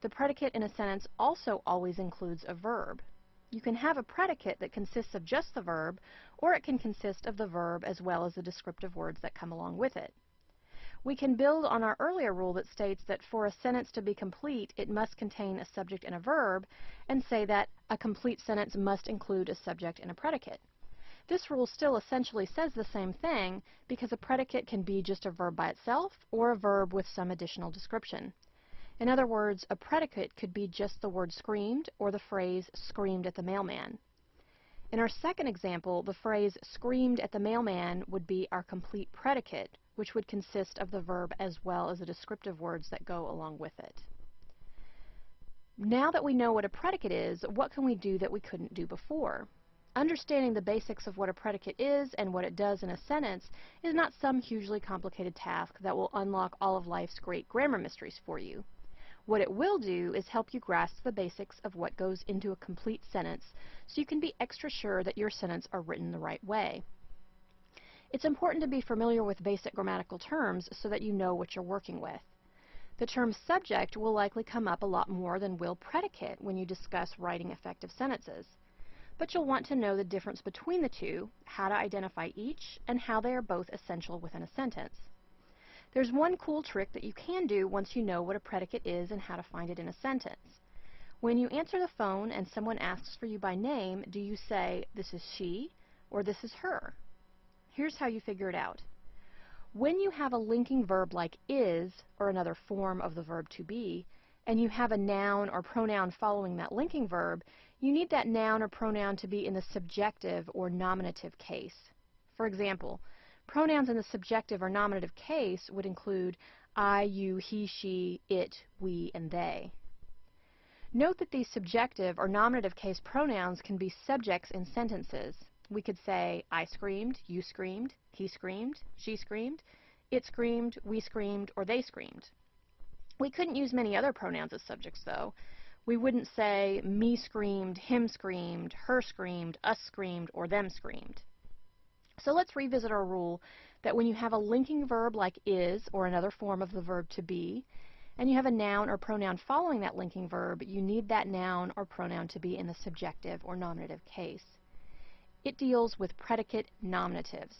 The predicate in a sentence also always includes a verb. You can have a predicate that consists of just the verb, or it can consist of the verb as well as the descriptive words that come along with it. We can build on our earlier rule that states that for a sentence to be complete, it must contain a subject and a verb, and say that a complete sentence must include a subject and a predicate. This rule still essentially says the same thing because a predicate can be just a verb by itself or a verb with some additional description. In other words, a predicate could be just the word screamed or the phrase screamed at the mailman. In our second example, the phrase screamed at the mailman would be our complete predicate, which would consist of the verb as well as the descriptive words that go along with it. Now that we know what a predicate is, what can we do that we couldn't do before? Understanding the basics of what a predicate is and what it does in a sentence is not some hugely complicated task that will unlock all of life's great grammar mysteries for you. What it will do is help you grasp the basics of what goes into a complete sentence so you can be extra sure that your sentences are written the right way. It's important to be familiar with basic grammatical terms so that you know what you're working with. The term subject will likely come up a lot more than will predicate when you discuss writing effective sentences. But you'll want to know the difference between the two, how to identify each, and how they are both essential within a sentence. There's one cool trick that you can do once you know what a predicate is and how to find it in a sentence. When you answer the phone and someone asks for you by name, do you say, "This is she," or "This is her"? Here's how you figure it out. When you have a linking verb like is, or another form of the verb to be, and you have a noun or pronoun following that linking verb, you need that noun or pronoun to be in the subjective or nominative case. For example, pronouns in the subjective or nominative case would include I, you, he, she, it, we, and they. Note that these subjective or nominative case pronouns can be subjects in sentences. We could say, I screamed, you screamed, he screamed, she screamed, it screamed, we screamed, or they screamed. We couldn't use many other pronouns as subjects, though. We wouldn't say, me screamed, him screamed, her screamed, us screamed, or them screamed. So let's revisit our rule that when you have a linking verb like is, or another form of the verb to be, and you have a noun or pronoun following that linking verb, you need that noun or pronoun to be in the subjective or nominative case. It deals with predicate nominatives.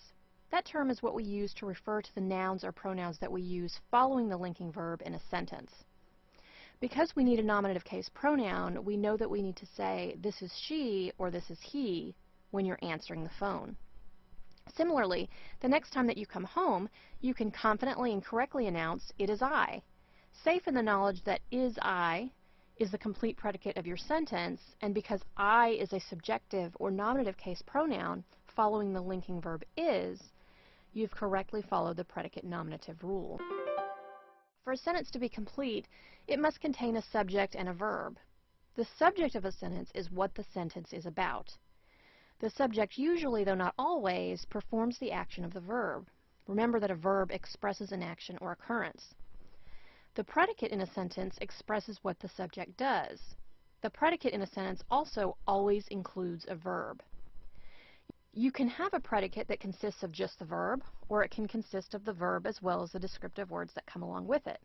That term is what we use to refer to the nouns or pronouns that we use following the linking verb in a sentence. Because we need a nominative case pronoun, we know that we need to say, this is she or this is he when you're answering the phone. Similarly, the next time that you come home, you can confidently and correctly announce, it is I, safe in the knowledge that is I is the complete predicate of your sentence, and because I is a subjective or nominative case pronoun following the linking verb is, you've correctly followed the predicate nominative rule. For a sentence to be complete, it must contain a subject and a verb. The subject of a sentence is what the sentence is about. The subject usually, though not always, performs the action of the verb. Remember that a verb expresses an action or occurrence. The predicate in a sentence expresses what the subject does. The predicate in a sentence also always includes a verb. You can have a predicate that consists of just the verb, or it can consist of the verb as well as the descriptive words that come along with it.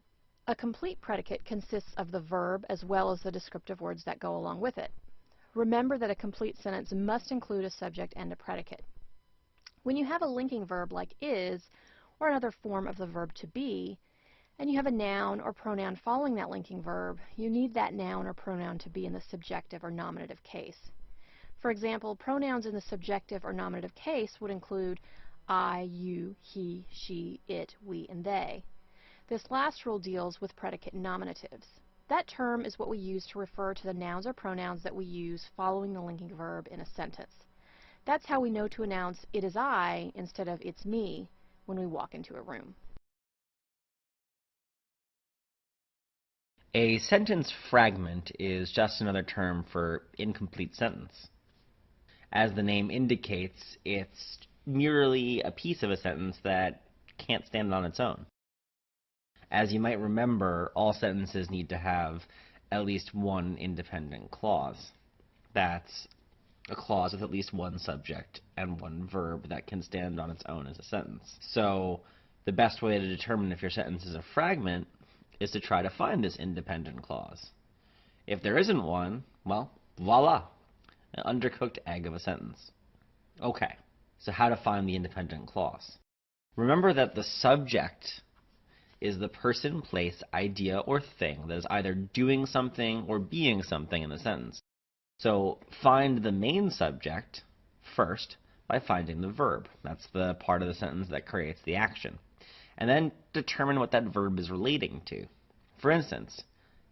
A complete predicate consists of the verb as well as the descriptive words that go along with it. Remember that a complete sentence must include a subject and a predicate. When you have a linking verb like is, or another form of the verb to be, and you have a noun or pronoun following that linking verb, you need that noun or pronoun to be in the subjective or nominative case. For example, pronouns in the subjective or nominative case would include I, you, he, she, it, we, and they. This last rule deals with predicate nominatives. That term is what we use to refer to the nouns or pronouns that we use following the linking verb in a sentence. That's how we know to announce it is I instead of it's me when we walk into a room. A sentence fragment is just another term for incomplete sentence. As the name indicates, it's merely a piece of a sentence that can't stand on its own. As you might remember, all sentences need to have at least one independent clause. That's a clause with at least one subject and one verb that can stand on its own as a sentence. So the best way to determine if your sentence is a fragment is to try to find this independent clause. If there isn't one, well, voila, an undercooked egg of a sentence. Okay, so how to find the independent clause? Remember that the subject is the person, place, idea, or thing that is either doing something or being something in the sentence. So find the main subject first by finding the verb. That's the part of the sentence that creates the action. And then determine what that verb is relating to. For instance,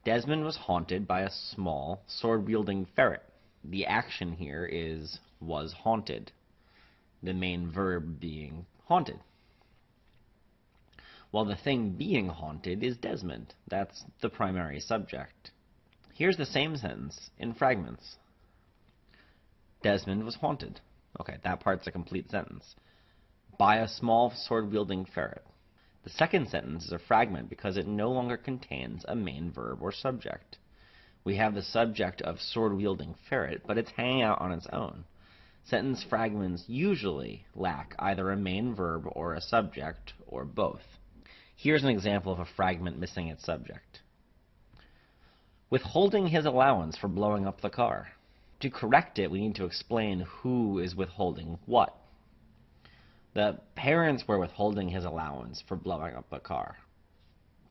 Desmond was haunted by a small, sword-wielding ferret. The action here is was haunted, the main verb being haunted. While the thing being haunted is Desmond. That's the primary subject. Here's the same sentence in fragments. Desmond was haunted. Okay, that part's a complete sentence. By a small sword-wielding ferret. The second sentence is a fragment because it no longer contains a main verb or subject. We have the subject of sword-wielding ferret, but it's hanging out on its own. Sentence fragments usually lack either a main verb or a subject, or both. Here's an example of a fragment missing its subject. Withholding his allowance for blowing up the car. To correct it, we need to explain who is withholding what. The parents were withholding his allowance for blowing up the car.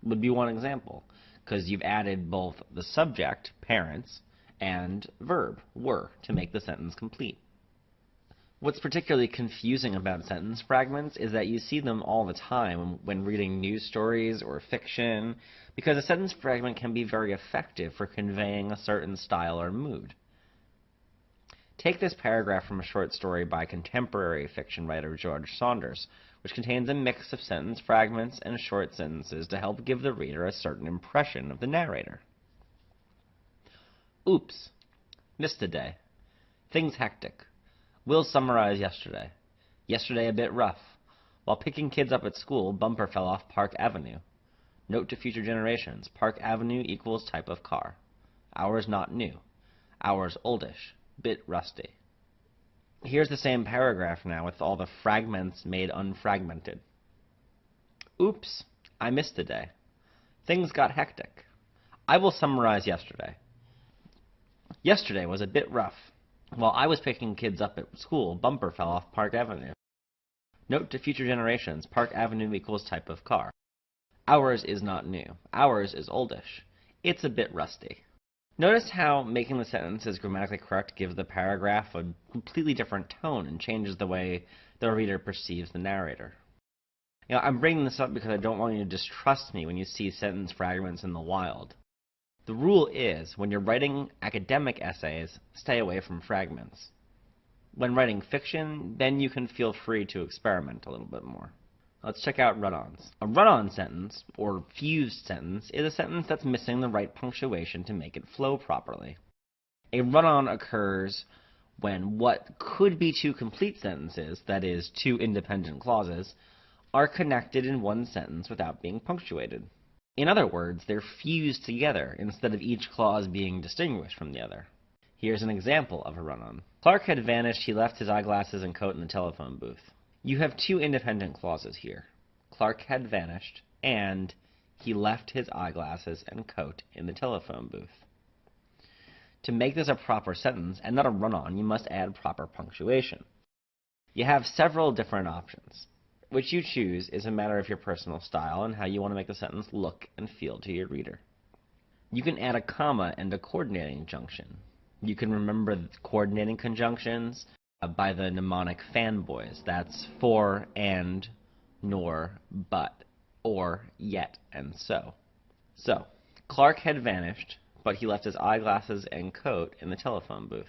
Would be one example, because you've added both the subject, parents, and verb, were, to make the sentence complete. What's particularly confusing about sentence fragments is that you see them all the time when reading news stories or fiction, because a sentence fragment can be very effective for conveying a certain style or mood. Take this paragraph from a short story by contemporary fiction writer George Saunders, which contains a mix of sentence fragments and short sentences to help give the reader a certain impression of the narrator. Oops. Missed a day. Things hectic. Will summarize yesterday. Yesterday a bit rough. While picking kids up at school, bumper fell off Park Avenue. Note to future generations, Park Avenue equals type of car. Ours not new. Ours oldish. Bit rusty. Here's the same paragraph now with all the fragments made unfragmented. Oops, I missed a day. Things got hectic. I will summarize yesterday. Yesterday was a bit rough. While I was picking kids up at school, bumper fell off Park Avenue. Note to future generations, Park Avenue equals type of car. Ours is not new. Ours is oldish. It's a bit rusty. Notice how making the sentences grammatically correct gives the paragraph a completely different tone and changes the way the reader perceives the narrator. I'm bringing this up because I don't want you to distrust me when you see sentence fragments in the wild. The rule is, when you're writing academic essays, stay away from fragments. When writing fiction, then you can feel free to experiment a little bit more. Let's check out run-ons. A run-on sentence, or fused sentence, is a sentence that's missing the right punctuation to make it flow properly. A run-on occurs when what could be two complete sentences, that is, two independent clauses, are connected in one sentence without being punctuated. In other words, they're fused together instead of each clause being distinguished from the other. Here's an example of a run-on. Clark had vanished, he left his eyeglasses and coat in the telephone booth. You have two independent clauses here. Clark had vanished, and he left his eyeglasses and coat in the telephone booth. To make this a proper sentence, and not a run-on, you must add proper punctuation. You have several different options. Which you choose is a matter of your personal style and how you want to make the sentence look and feel to your reader. You can add a comma and a coordinating junction. You can remember the coordinating conjunctions by the mnemonic fanboys. That's for, and, nor, but, or, yet, and so. So, Clark had vanished, but he left his eyeglasses and coat in the telephone booth.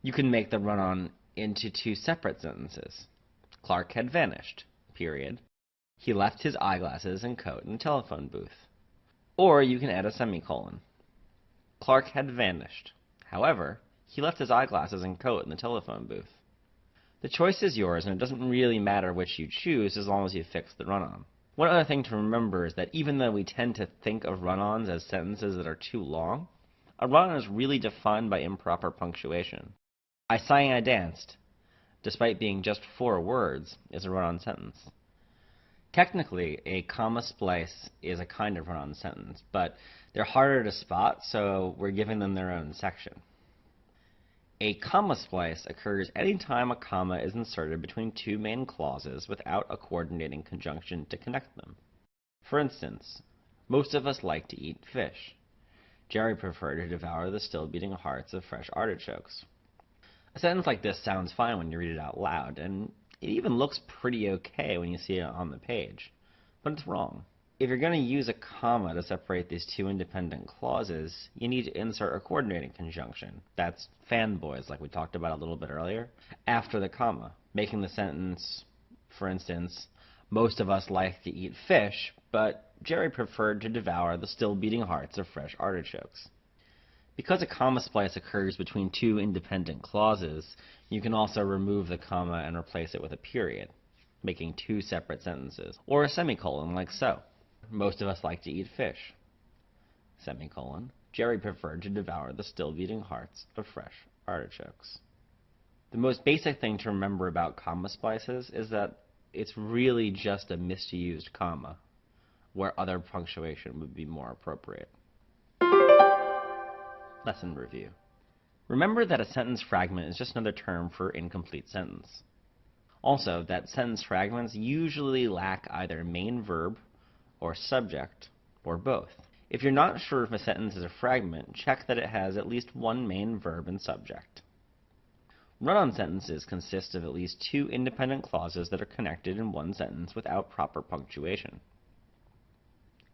You can make the run-on into two separate sentences. Clark had vanished, period. He left his eyeglasses and coat in the telephone booth. Or you can add a semicolon. Clark had vanished. However, he left his eyeglasses and coat in the telephone booth. The choice is yours, and it doesn't really matter which you choose as long as you fix the run-on. One other thing to remember is that even though we tend to think of run-ons as sentences that are too long, a run-on is really defined by improper punctuation. I sang, I danced, despite being just 4 words, is a run-on sentence. Technically, a comma splice is a kind of run-on sentence, but they're harder to spot, so we're giving them their own section. A comma splice occurs anytime a comma is inserted between two main clauses without a coordinating conjunction to connect them. For instance, most of us like to eat fish. Jerry preferred to devour the still-beating hearts of fresh artichokes. A sentence like this sounds fine when you read it out loud, and it even looks pretty okay when you see it on the page. But it's wrong. If you're going to use a comma to separate these two independent clauses, you need to insert a coordinating conjunction. That's fanboys, like we talked about a little bit earlier, after the comma, making the sentence, for instance, most of us like to eat fish, but Jerry preferred to devour the still-beating hearts of fresh artichokes. Because a comma splice occurs between two independent clauses, you can also remove the comma and replace it with a period. making two separate sentences, or a semicolon like so. Most of us like to eat fish. Semicolon. Jerry preferred to devour the still beating hearts of fresh artichokes. The most basic thing to remember about comma splices is that it's really just a misused comma, where other punctuation would be more appropriate. Lesson review. Remember that a sentence fragment is just another term for incomplete sentence. Also, that sentence fragments usually lack either main verb or subject, or both. If you're not sure if a sentence is a fragment, check that it has at least one main verb and subject. Run-on sentences consist of at least two independent clauses that are connected in one sentence without proper punctuation.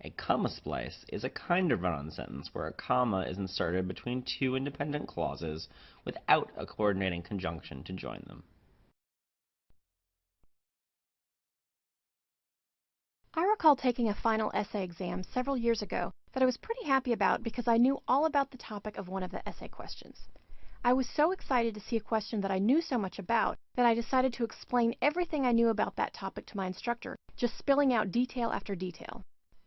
A comma splice is a kind of run-on sentence where a comma is inserted between two independent clauses without a coordinating conjunction to join them. I recall taking a final essay exam several years ago that I was pretty happy about because I knew all about the topic of one of the essay questions. I was so excited to see a question that I knew so much about that I decided to explain everything I knew about that topic to my instructor, just spilling out detail after detail.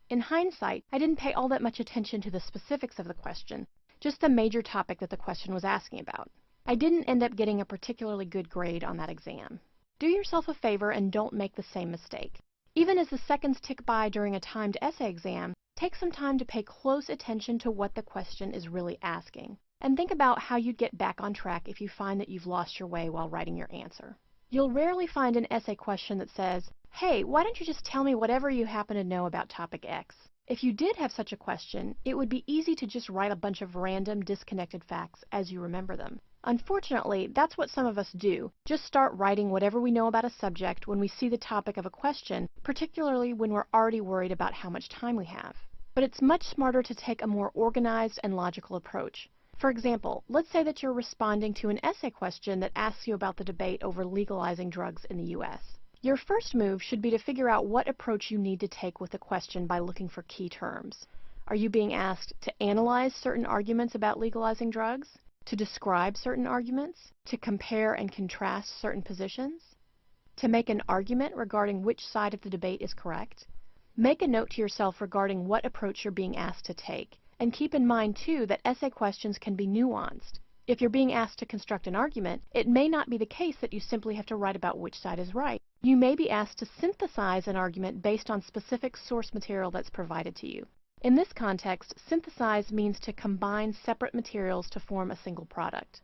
In hindsight, I didn't pay all that much attention to the specifics of the question, just the major topic that the question was asking about. I didn't end up getting a particularly good grade on that exam. Do yourself a favor and don't make the same mistake. Even as the seconds tick by during a timed essay exam, take some time to pay close attention to what the question is really asking, and think about how you'd get back on track if you find that you've lost your way while writing your answer. You'll rarely find an essay question that says, "Hey, why don't you just tell me whatever you happen to know about topic X?" If you did have such a question, it would be easy to just write a bunch of random, disconnected facts as you remember them. Unfortunately, that's what some of us do. Just start writing whatever we know about a subject when we see the topic of a question, particularly when we're already worried about how much time we have. But it's much smarter to take a more organized and logical approach. For example, let's say that you're responding to an essay question that asks you about the debate over legalizing drugs in the U.S. Your first move should be to figure out what approach you need to take with the question by looking for key terms. Are you being asked to analyze certain arguments about legalizing drugs? To describe certain arguments? To compare and contrast certain positions? To make an argument regarding which side of the debate is correct? Make a note to yourself regarding what approach you're being asked to take. And keep in mind, too, that essay questions can be nuanced. If you're being asked to construct an argument, it may not be the case that you simply have to write about which side is right. You may be asked to synthesize an argument based on specific source material that's provided to you. In this context, synthesize means to combine separate materials to form a single product.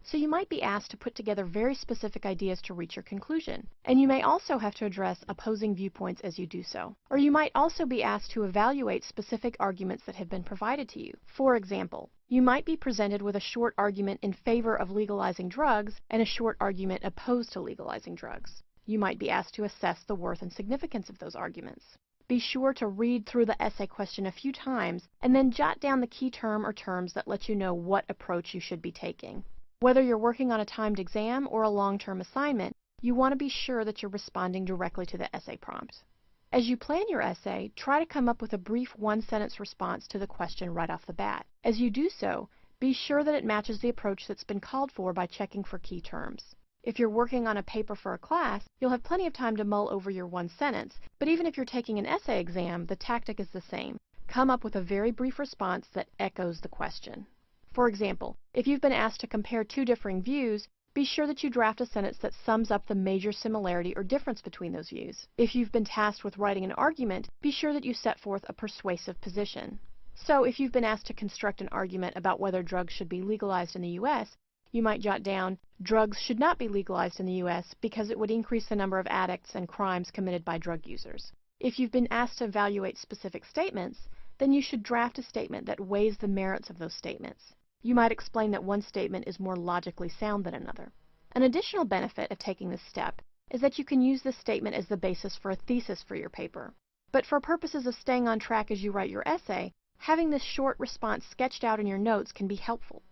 So you might be asked to put together very specific ideas to reach your conclusion, and you may also have to address opposing viewpoints as you do so. Or you might also be asked to evaluate specific arguments that have been provided to you. For example, you might be presented with a short argument in favor of legalizing drugs and a short argument opposed to legalizing drugs. You might be asked to assess the worth and significance of those arguments. Be sure to read through the essay question a few times and then jot down the key term or terms that let you know what approach you should be taking. Whether you're working on a timed exam or a long-term assignment, you want to be sure that you're responding directly to the essay prompt. As you plan your essay, try to come up with a brief one-sentence response to the question right off the bat. As you do so, be sure that it matches the approach that's been called for by checking for key terms. If you're working on a paper for a class, you'll have plenty of time to mull over your one sentence, but even if you're taking an essay exam, the tactic is the same. Come up with a very brief response that echoes the question. For example, if you've been asked to compare two differing views, be sure that you draft a sentence that sums up the major similarity or difference between those views. If you've been tasked with writing an argument, be sure that you set forth a persuasive position. So if you've been asked to construct an argument about whether drugs should be legalized in the U.S., you might jot down, drugs should not be legalized in the U.S. because it would increase the number of addicts and crimes committed by drug users. If you've been asked to evaluate specific statements, then you should draft a statement that weighs the merits of those statements. You might explain that one statement is more logically sound than another. An additional benefit of taking this step is that you can use this statement as the basis for a thesis for your paper. But for purposes of staying on track as you write your essay, having this short response sketched out in your notes can be helpful.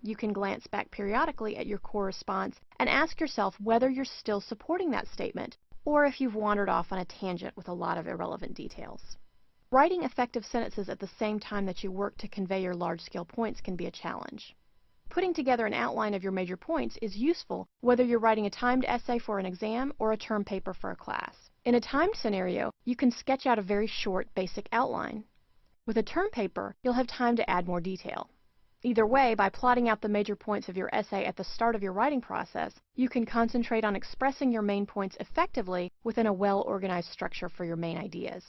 You can glance back periodically at your core response and ask yourself whether you're still supporting that statement, or if you've wandered off on a tangent with a lot of irrelevant details. Writing effective sentences at the same time that you work to convey your large-scale points can be a challenge. Putting together an outline of your major points is useful whether you're writing a timed essay for an exam or a term paper for a class. In a timed scenario, you can sketch out a very short, basic outline. With a term paper, you'll have time to add more detail. Either way, by plotting out the major points of your essay at the start of your writing process, you can concentrate on expressing your main points effectively within a well-organized structure for your main ideas.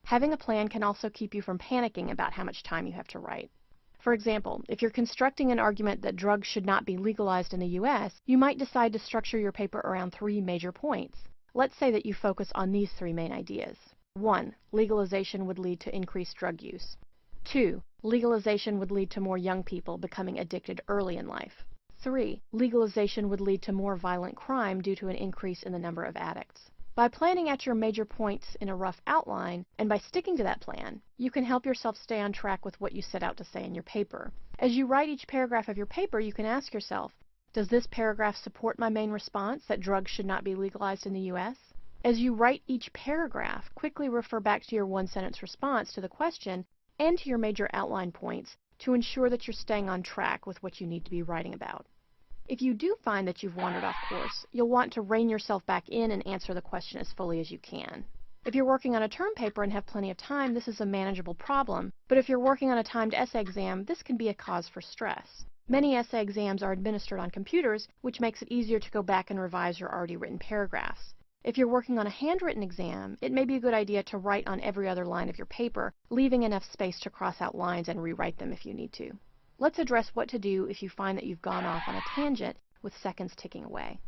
Having a plan can also keep you from panicking about how much time you have to write. For example, if you're constructing an argument that drugs should not be legalized in the U.S., you might decide to structure your paper around 3 major points. Let's say that you focus on these 3 main ideas. 1. Legalization would lead to increased drug use. 2. Legalization would lead to more young people becoming addicted early in life. 3. Legalization would lead to more violent crime due to an increase in the number of addicts. By planning out your major points in a rough outline, and by sticking to that plan, you can help yourself stay on track with what you set out to say in your paper. As you write each paragraph of your paper, you can ask yourself, does this paragraph support my main response that drugs should not be legalized in the U.S.? As you write each paragraph, quickly refer back to your one-sentence response to the question and to your major outline points to ensure that you're staying on track with what you need to be writing about. If you do find that you've wandered off course, you'll want to rein yourself back in and answer the question as fully as you can. If you're working on a term paper and have plenty of time, this is a manageable problem, but if you're working on a timed essay exam, this can be a cause for stress. Many essay exams are administered on computers, which makes it easier to go back and revise your already written paragraphs. If you're working on a handwritten exam, it may be a good idea to write on every other line of your paper, leaving enough space to cross out lines and rewrite them if you need to. Let's address what to do if you find that you've gone off on a tangent with seconds ticking away.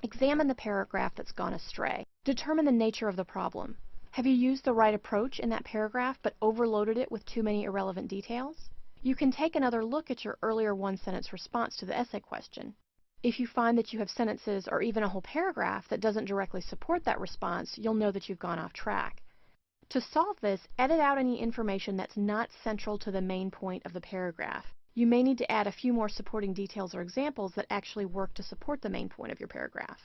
Examine the paragraph that's gone astray. Determine the nature of the problem. Have you used the right approach in that paragraph but overloaded it with too many irrelevant details? You can take another look at your earlier one-sentence response to the essay question. If you find that you have sentences or even a whole paragraph that doesn't directly support that response, you'll know that you've gone off track. To solve this, edit out any information that's not central to the main point of the paragraph. You may need to add a few more supporting details or examples that actually work to support the main point of your paragraph.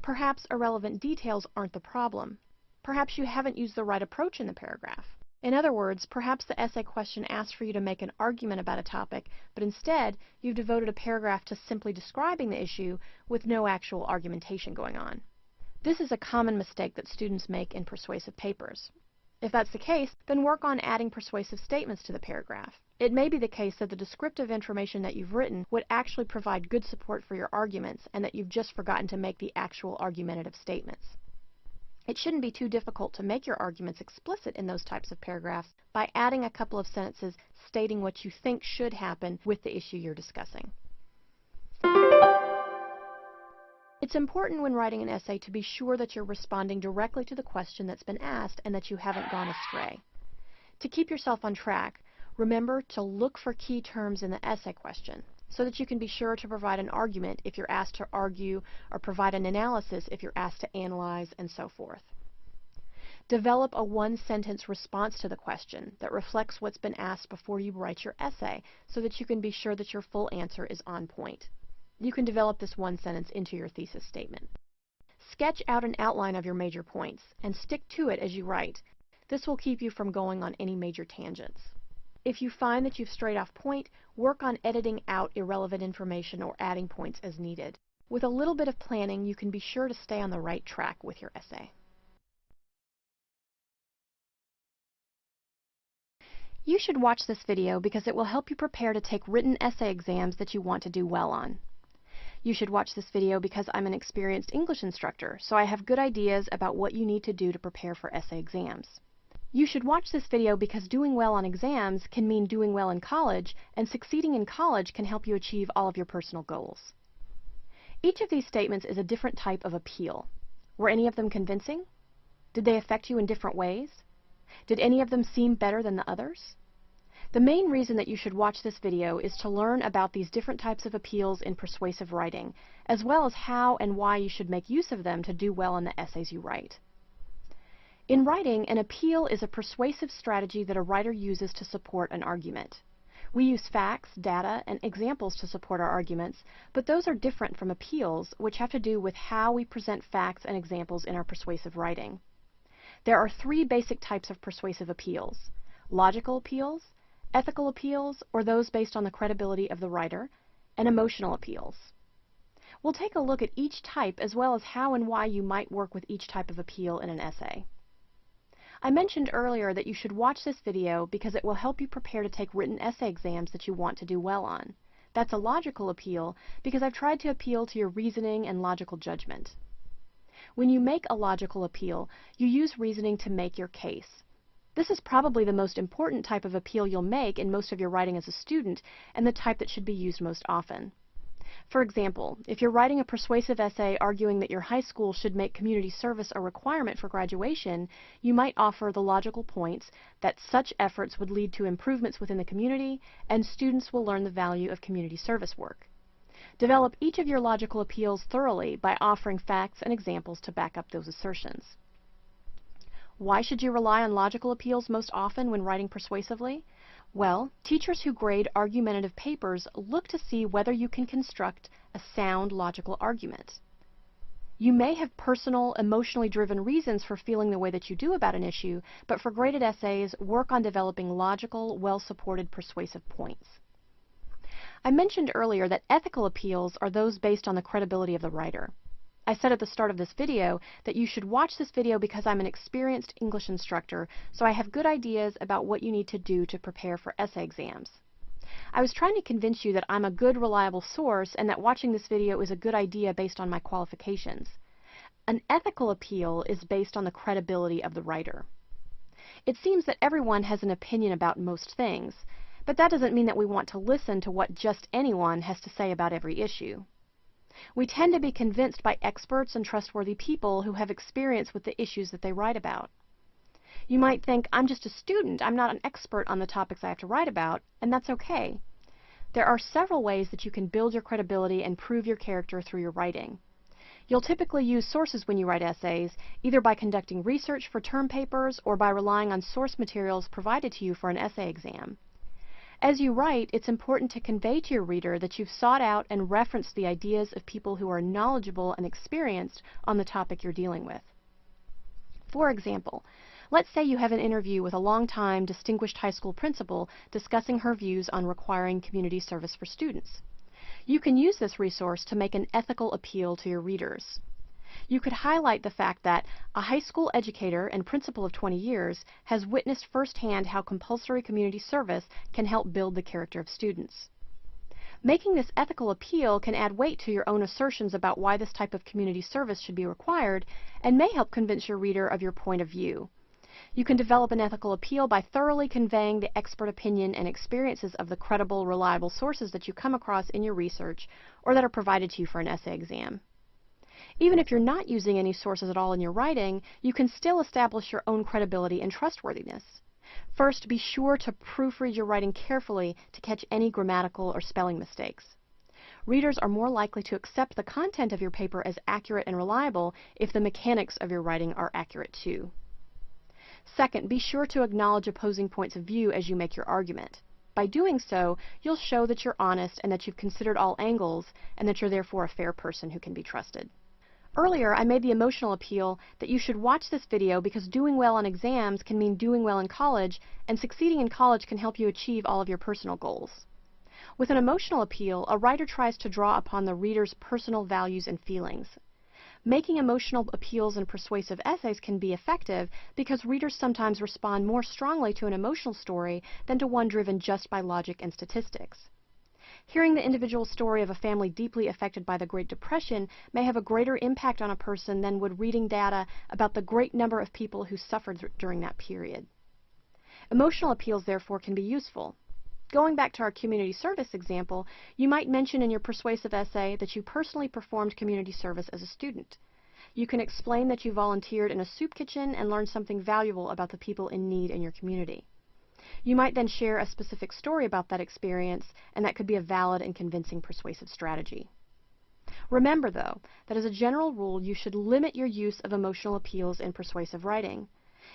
Perhaps irrelevant details aren't the problem. Perhaps you haven't used the right approach in the paragraph. In other words, perhaps the essay question asked for you to make an argument about a topic, but instead you've devoted a paragraph to simply describing the issue with no actual argumentation going on. This is a common mistake that students make in persuasive papers. If that's the case, then work on adding persuasive statements to the paragraph. It may be the case that the descriptive information that you've written would actually provide good support for your arguments and that you've just forgotten to make the actual argumentative statements. It shouldn't be too difficult to make your arguments explicit in those types of paragraphs by adding a couple of sentences stating what you think should happen with the issue you're discussing. It's important when writing an essay to be sure that you're responding directly to the question that's been asked and that you haven't gone astray. To keep yourself on track, remember to look for key terms in the essay question so that you can be sure to provide an argument if you're asked to argue or provide an analysis if you're asked to analyze and so forth. Develop a one-sentence response to the question that reflects what's been asked before you write your essay so that you can be sure that your full answer is on point. You can develop this one sentence into your thesis statement. Sketch out an outline of your major points and stick to it as you write. This will keep you from going on any major tangents. If you find that you've strayed off point, work on editing out irrelevant information or adding points as needed. With a little bit of planning, you can be sure to stay on the right track with your essay. You should watch this video because it will help you prepare to take written essay exams that you want to do well on. You should watch this video because I'm an experienced English instructor, so I have good ideas about what you need to do to prepare for essay exams. You should watch this video because doing well on exams can mean doing well in college, and succeeding in college can help you achieve all of your personal goals. Each of these statements is a different type of appeal. Were any of them convincing? Did they affect you in different ways? Did any of them seem better than the others? The main reason that you should watch this video is to learn about these different types of appeals in persuasive writing, as well as how and why you should make use of them to do well in the essays you write. In writing, an appeal is a persuasive strategy that a writer uses to support an argument. We use facts, data, and examples to support our arguments, but those are different from appeals, which have to do with how we present facts and examples in our persuasive writing. There are 3 basic types of persuasive appeals: logical appeals, ethical appeals, or those based on the credibility of the writer, and emotional appeals. We'll take a look at each type as well as how and why you might work with each type of appeal in an essay. I mentioned earlier that you should watch this video because it will help you prepare to take written essay exams that you want to do well on. That's a logical appeal because I've tried to appeal to your reasoning and logical judgment. When you make a logical appeal, you use reasoning to make your case. This is probably the most important type of appeal you'll make in most of your writing as a student and the type that should be used most often. For example, if you're writing a persuasive essay arguing that your high school should make community service a requirement for graduation, you might offer the logical points that such efforts would lead to improvements within the community and students will learn the value of community service work. Develop each of your logical appeals thoroughly by offering facts and examples to back up those assertions. Why should you rely on logical appeals most often when writing persuasively? Well, teachers who grade argumentative papers look to see whether you can construct a sound logical argument. You may have personal, emotionally driven reasons for feeling the way that you do about an issue, but for graded essays, work on developing logical, well-supported persuasive points. I mentioned earlier that ethical appeals are those based on the credibility of the writer. I said at the start of this video that you should watch this video because I'm an experienced English instructor, so I have good ideas about what you need to do to prepare for essay exams. I was trying to convince you that I'm a good, reliable source and that watching this video is a good idea based on my qualifications. An ethical appeal is based on the credibility of the writer. It seems that everyone has an opinion about most things, but that doesn't mean that we want to listen to what just anyone has to say about every issue. We tend to be convinced by experts and trustworthy people who have experience with the issues that they write about. You might think, I'm just a student, I'm not an expert on the topics I have to write about, and that's okay. There are several ways that you can build your credibility and prove your character through your writing. You'll typically use sources when you write essays, either by conducting research for term papers or by relying on source materials provided to you for an essay exam. As you write, it's important to convey to your reader that you've sought out and referenced the ideas of people who are knowledgeable and experienced on the topic you're dealing with. For example, let's say you have an interview with a long-time distinguished high school principal discussing her views on requiring community service for students. You can use this resource to make an ethical appeal to your readers. You could highlight the fact that a high school educator and principal of 20 years has witnessed firsthand how compulsory community service can help build the character of students. Making this ethical appeal can add weight to your own assertions about why this type of community service should be required and may help convince your reader of your point of view. You can develop an ethical appeal by thoroughly conveying the expert opinion and experiences of the credible, reliable sources that you come across in your research or that are provided to you for an essay exam. Even if you're not using any sources at all in your writing, you can still establish your own credibility and trustworthiness. First, be sure to proofread your writing carefully to catch any grammatical or spelling mistakes. Readers are more likely to accept the content of your paper as accurate and reliable if the mechanics of your writing are accurate too. Second, be sure to acknowledge opposing points of view as you make your argument. By doing so, you'll show that you're honest and that you've considered all angles and that you're therefore a fair person who can be trusted. Earlier, I made the emotional appeal that you should watch this video because doing well on exams can mean doing well in college, and succeeding in college can help you achieve all of your personal goals. With an emotional appeal, a writer tries to draw upon the reader's personal values and feelings. Making emotional appeals in persuasive essays can be effective because readers sometimes respond more strongly to an emotional story than to one driven just by logic and statistics. Hearing the individual story of a family deeply affected by the Great Depression may have a greater impact on a person than would reading data about the great number of people who suffered during that period. Emotional appeals, therefore, can be useful. Going back to our community service example, you might mention in your persuasive essay that you personally performed community service as a student. You can explain that you volunteered in a soup kitchen and learned something valuable about the people in need in your community. You might then share a specific story about that experience, and that could be a valid and convincing persuasive strategy. Remember, though, that as a general rule, you should limit your use of emotional appeals in persuasive writing.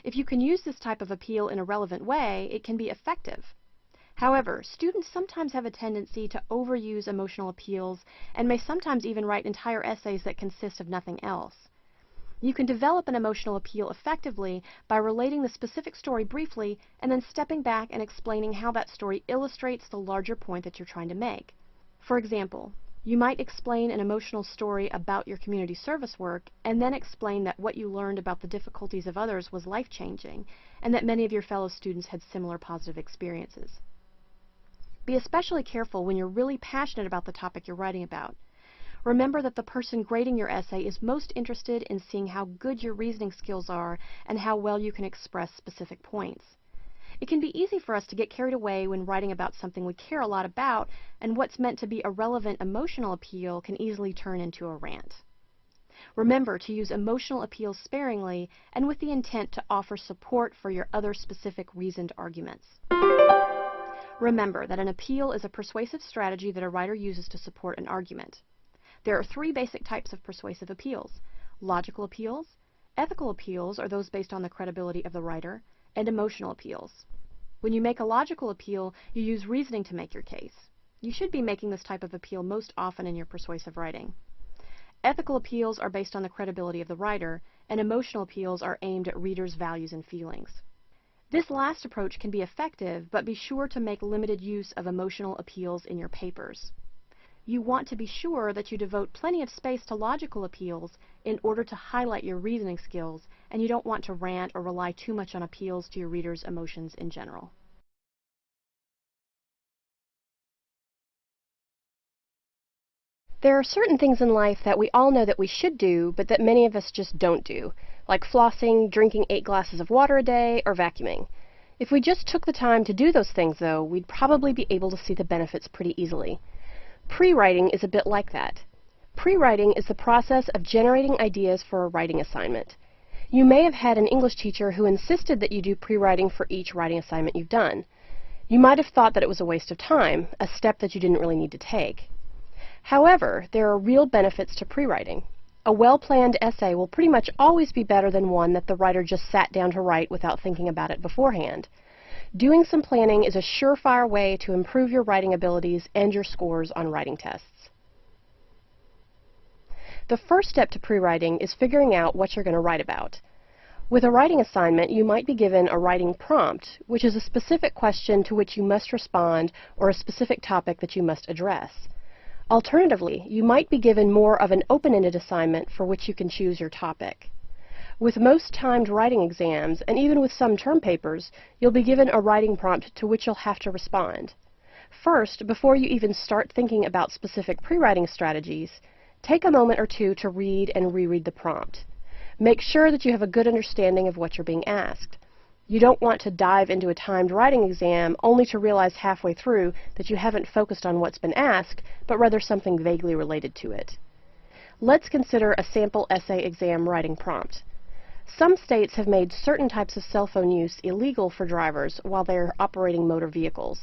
If you can use this type of appeal in a relevant way, it can be effective. However, students sometimes have a tendency to overuse emotional appeals and may sometimes even write entire essays that consist of nothing else. You can develop an emotional appeal effectively by relating the specific story briefly and then stepping back and explaining how that story illustrates the larger point that you're trying to make. For example, you might explain an emotional story about your community service work and then explain that what you learned about the difficulties of others was life-changing and that many of your fellow students had similar positive experiences. Be especially careful when you're really passionate about the topic you're writing about. Remember that the person grading your essay is most interested in seeing how good your reasoning skills are and how well you can express specific points. It can be easy for us to get carried away when writing about something we care a lot about, and what's meant to be a relevant emotional appeal can easily turn into a rant. Remember to use emotional appeals sparingly and with the intent to offer support for your other specific reasoned arguments. Remember that an appeal is a persuasive strategy that a writer uses to support an argument. There are three basic types of persuasive appeals: logical appeals, ethical appeals, or those based on the credibility of the writer, and emotional appeals. When you make a logical appeal, you use reasoning to make your case. You should be making this type of appeal most often in your persuasive writing. Ethical appeals are based on the credibility of the writer, and emotional appeals are aimed at readers' values and feelings. This last approach can be effective, but be sure to make limited use of emotional appeals in your papers. You want to be sure that you devote plenty of space to logical appeals in order to highlight your reasoning skills, and you don't want to rant or rely too much on appeals to your readers' emotions in general. There are certain things in life that we all know that we should do, but that many of us just don't do, like flossing, drinking 8 glasses of water a day, or vacuuming. If we just took the time to do those things, though, we'd probably be able to see the benefits pretty easily. Pre-writing is a bit like that. Pre-writing is the process of generating ideas for a writing assignment. You may have had an English teacher who insisted that you do pre-writing for each writing assignment you've done. You might have thought that it was a waste of time, a step that you didn't really need to take. However, there are real benefits to pre-writing. A well-planned essay will pretty much always be better than one that the writer just sat down to write without thinking about it beforehand. Doing some planning is a surefire way to improve your writing abilities and your scores on writing tests. The first step to pre-writing is figuring out what you're going to write about. With a writing assignment, you might be given a writing prompt, which is a specific question to which you must respond or a specific topic that you must address. Alternatively, you might be given more of an open-ended assignment for which you can choose your topic. With most timed writing exams, and even with some term papers, you'll be given a writing prompt to which you'll have to respond. First, before you even start thinking about specific pre-writing strategies, take a moment or two to read and reread the prompt. Make sure that you have a good understanding of what you're being asked. You don't want to dive into a timed writing exam only to realize halfway through that you haven't focused on what's been asked, but rather something vaguely related to it. Let's consider a sample essay exam writing prompt. Some states have made certain types of cell phone use illegal for drivers while they're operating motor vehicles.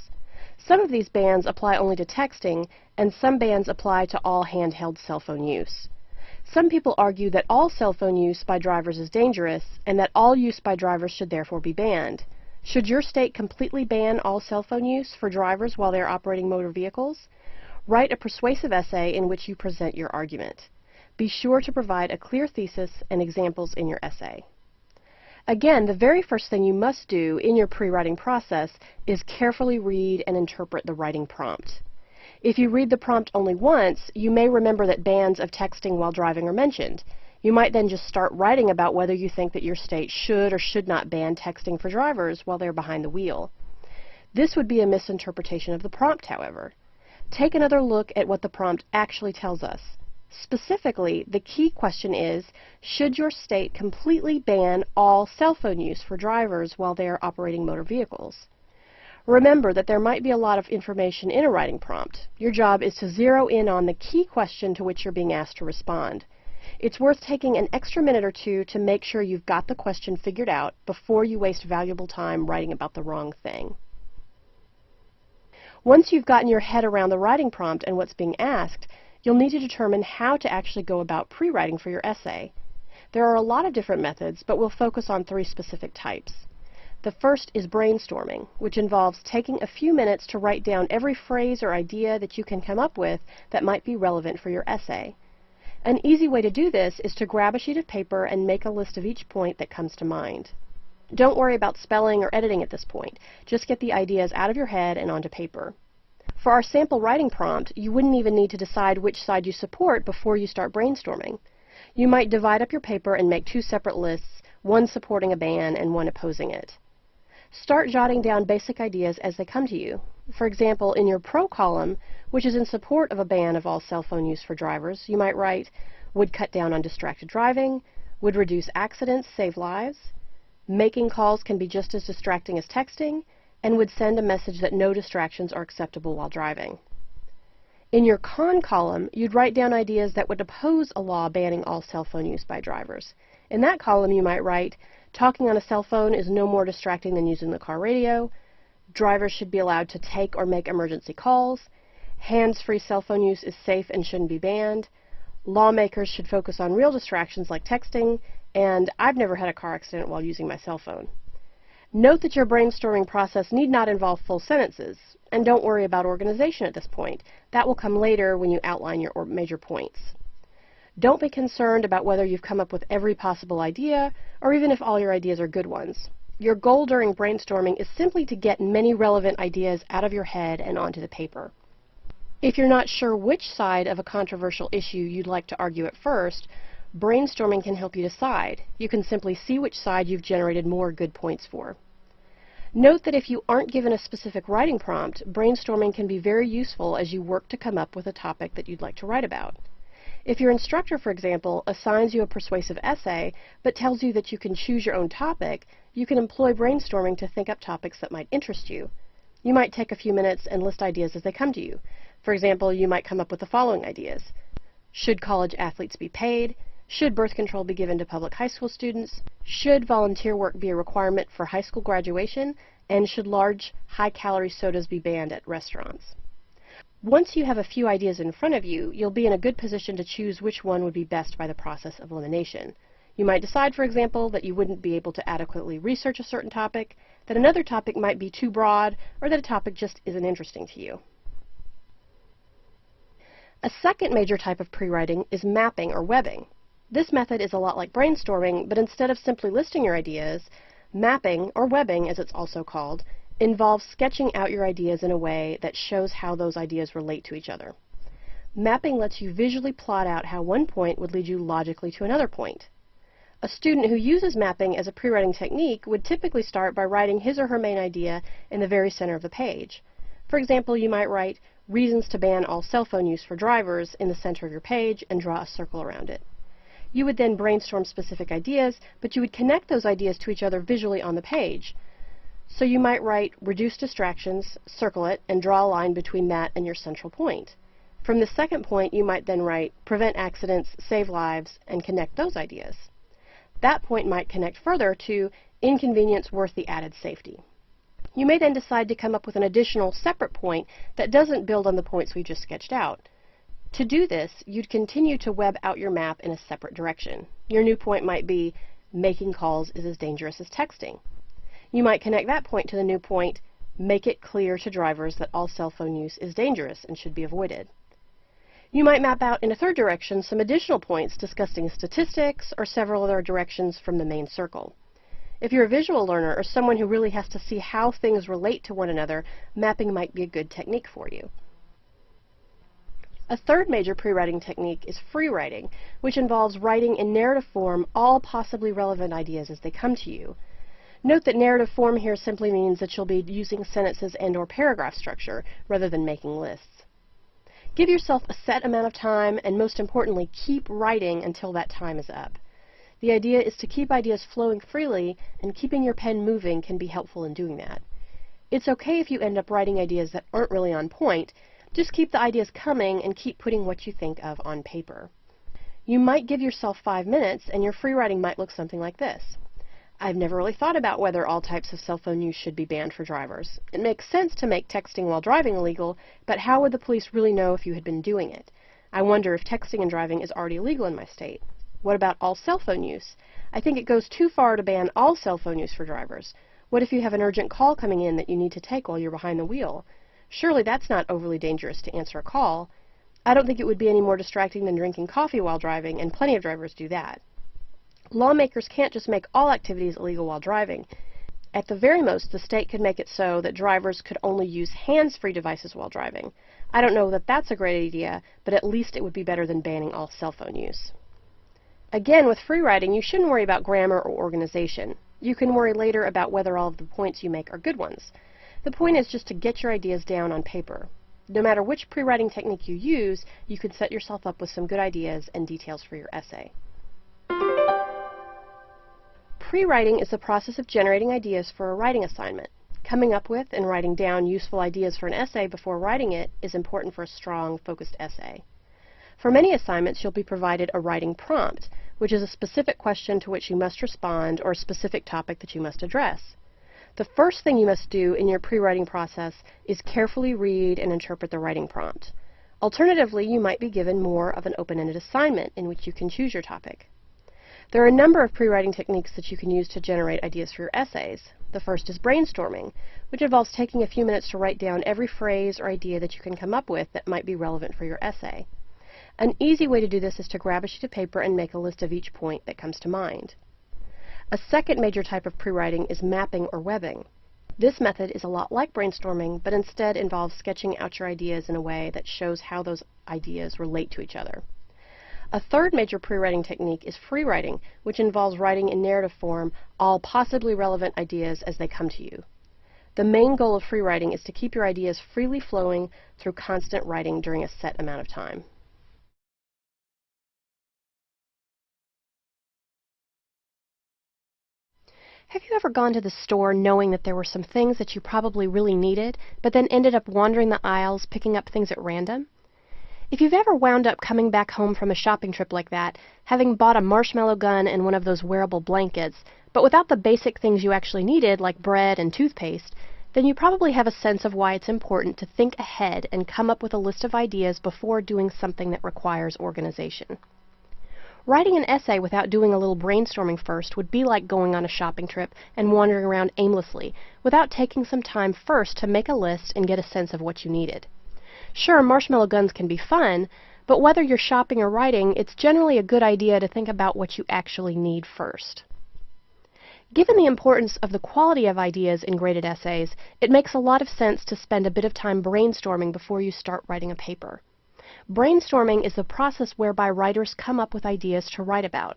Some of these bans apply only to texting, and some bans apply to all handheld cell phone use. Some people argue that all cell phone use by drivers is dangerous, and that all use by drivers should therefore be banned. Should your state completely ban all cell phone use for drivers while they're operating motor vehicles? Write a persuasive essay in which you present your argument. Be sure to provide a clear thesis and examples in your essay. Again, the very first thing you must do in your pre-writing process is carefully read and interpret the writing prompt. If you read the prompt only once, you may remember that bans of texting while driving are mentioned. You might then just start writing about whether you think that your state should or should not ban texting for drivers while they're behind the wheel. This would be a misinterpretation of the prompt, however. Take another look at what the prompt actually tells us. Specifically, the key question is, should your state completely ban all cell phone use for drivers while they are operating motor vehicles? Remember that there might be a lot of information in a writing prompt. Your job is to zero in on the key question to which you're being asked to respond. It's worth taking an extra minute or two to make sure you've got the question figured out before you waste valuable time writing about the wrong thing. Once you've gotten your head around the writing prompt and what's being asked, you'll need to determine how to actually go about pre-writing for your essay. There are a lot of different methods, but we'll focus on 3 specific types. The first is brainstorming, which involves taking a few minutes to write down every phrase or idea that you can come up with that might be relevant for your essay. An easy way to do this is to grab a sheet of paper and make a list of each point that comes to mind. Don't worry about spelling or editing at this point. Just get the ideas out of your head and onto paper. For our sample writing prompt, you wouldn't even need to decide which side you support before you start brainstorming. You might divide up your paper and make 2 separate lists, one supporting a ban and one opposing it. Start jotting down basic ideas as they come to you. For example, in your pro column, which is in support of a ban of all cell phone use for drivers, you might write, would cut down on distracted driving, would reduce accidents, save lives, making calls can be just as distracting as texting, and would send a message that no distractions are acceptable while driving. In your con column, you'd write down ideas that would oppose a law banning all cell phone use by drivers. In that column, you might write, talking on a cell phone is no more distracting than using the car radio, drivers should be allowed to take or make emergency calls, hands-free cell phone use is safe and shouldn't be banned, lawmakers should focus on real distractions like texting, and I've never had a car accident while using my cell phone. Note that your brainstorming process need not involve full sentences, and don't worry about organization at this point. That will come later when you outline your major points. Don't be concerned about whether you've come up with every possible idea, or even if all your ideas are good ones. Your goal during brainstorming is simply to get many relevant ideas out of your head and onto the paper. If you're not sure which side of a controversial issue you'd like to argue at first, brainstorming can help you decide. You can simply see which side you've generated more good points for. Note that if you aren't given a specific writing prompt, brainstorming can be very useful as you work to come up with a topic that you'd like to write about. If your instructor, for example, assigns you a persuasive essay, but tells you that you can choose your own topic, you can employ brainstorming to think up topics that might interest you. You might take a few minutes and list ideas as they come to you. For example, you might come up with the following ideas. Should college athletes be paid? Should birth control be given to public high school students? Should volunteer work be a requirement for high school graduation? And should large, high-calorie sodas be banned at restaurants? Once you have a few ideas in front of you, you'll be in a good position to choose which one would be best by the process of elimination. You might decide, for example, that you wouldn't be able to adequately research a certain topic, that another topic might be too broad, or that a topic just isn't interesting to you. A second major type of pre-writing is mapping or webbing. This method is a lot like brainstorming, but instead of simply listing your ideas, mapping, or webbing as it's also called, involves sketching out your ideas in a way that shows how those ideas relate to each other. Mapping lets you visually plot out how one point would lead you logically to another point. A student who uses mapping as a pre-writing technique would typically start by writing his or her main idea in the very center of the page. For example, you might write, reasons to ban all cell phone use for drivers in the center of your page and draw a circle around it. You would then brainstorm specific ideas, but you would connect those ideas to each other visually on the page. So you might write, reduce distractions, circle it, and draw a line between that and your central point. From the second point, you might then write, prevent accidents, save lives, and connect those ideas. That point might connect further to inconvenience worth the added safety. You may then decide to come up with an additional separate point that doesn't build on the points we just sketched out. To do this, you'd continue to web out your map in a separate direction. Your new point might be, making calls is as dangerous as texting. You might connect that point to the new point, make it clear to drivers that all cell phone use is dangerous and should be avoided. You might map out in a third direction some additional points discussing statistics or several other directions from the main circle. If you're a visual learner or someone who really has to see how things relate to one another, mapping might be a good technique for you. A third major pre-writing technique is free writing, which involves writing in narrative form all possibly relevant ideas as they come to you. Note that narrative form here simply means that you'll be using sentences and/or paragraph structure rather than making lists. Give yourself a set amount of time, and most importantly, keep writing until that time is up. The idea is to keep ideas flowing freely, and keeping your pen moving can be helpful in doing that. It's okay if you end up writing ideas that aren't really on point. Just keep the ideas coming and keep putting what you think of on paper. You might give yourself 5 minutes, and your free writing might look something like this. I've never really thought about whether all types of cell phone use should be banned for drivers. It makes sense to make texting while driving illegal, but how would the police really know if you had been doing it? I wonder if texting and driving is already illegal in my state. What about all cell phone use? I think it goes too far to ban all cell phone use for drivers. What if you have an urgent call coming in that you need to take while you're behind the wheel? Surely that's not overly dangerous to answer a call. I don't think it would be any more distracting than drinking coffee while driving, and plenty of drivers do that. Lawmakers can't just make all activities illegal while driving. At the very most, the state could make it so that drivers could only use hands-free devices while driving. I don't know that that's a great idea, but at least it would be better than banning all cell phone use. Again, with free writing, you shouldn't worry about grammar or organization. You can worry later about whether all of the points you make are good ones. The point is just to get your ideas down on paper. No matter which pre-writing technique you use, you can set yourself up with some good ideas and details for your essay. Pre-writing is the process of generating ideas for a writing assignment. Coming up with and writing down useful ideas for an essay before writing it is important for a strong, focused essay. For many assignments, you'll be provided a writing prompt, which is a specific question to which you must respond or a specific topic that you must address. The first thing you must do in your pre-writing process is carefully read and interpret the writing prompt. Alternatively, you might be given more of an open-ended assignment in which you can choose your topic. There are a number of pre-writing techniques that you can use to generate ideas for your essays. The first is brainstorming, which involves taking a few minutes to write down every phrase or idea that you can come up with that might be relevant for your essay. An easy way to do this is to grab a sheet of paper and make a list of each point that comes to mind. A second major type of pre-writing is mapping or webbing. This method is a lot like brainstorming, but instead involves sketching out your ideas in a way that shows how those ideas relate to each other. A third major pre-writing technique is free writing, which involves writing in narrative form all possibly relevant ideas as they come to you. The main goal of free writing is to keep your ideas freely flowing through constant writing during a set amount of time. Have you ever gone to the store knowing that there were some things that you probably really needed, but then ended up wandering the aisles picking up things at random? If you've ever wound up coming back home from a shopping trip like that, having bought a marshmallow gun and one of those wearable blankets, but without the basic things you actually needed, like bread and toothpaste, then you probably have a sense of why it's important to think ahead and come up with a list of ideas before doing something that requires organization. Writing an essay without doing a little brainstorming first would be like going on a shopping trip and wandering around aimlessly, without taking some time first to make a list and get a sense of what you needed. Sure, marshmallow guns can be fun, but whether you're shopping or writing, it's generally a good idea to think about what you actually need first. Given the importance of the quality of ideas in graded essays, it makes a lot of sense to spend a bit of time brainstorming before you start writing a paper. Brainstorming is the process whereby writers come up with ideas to write about.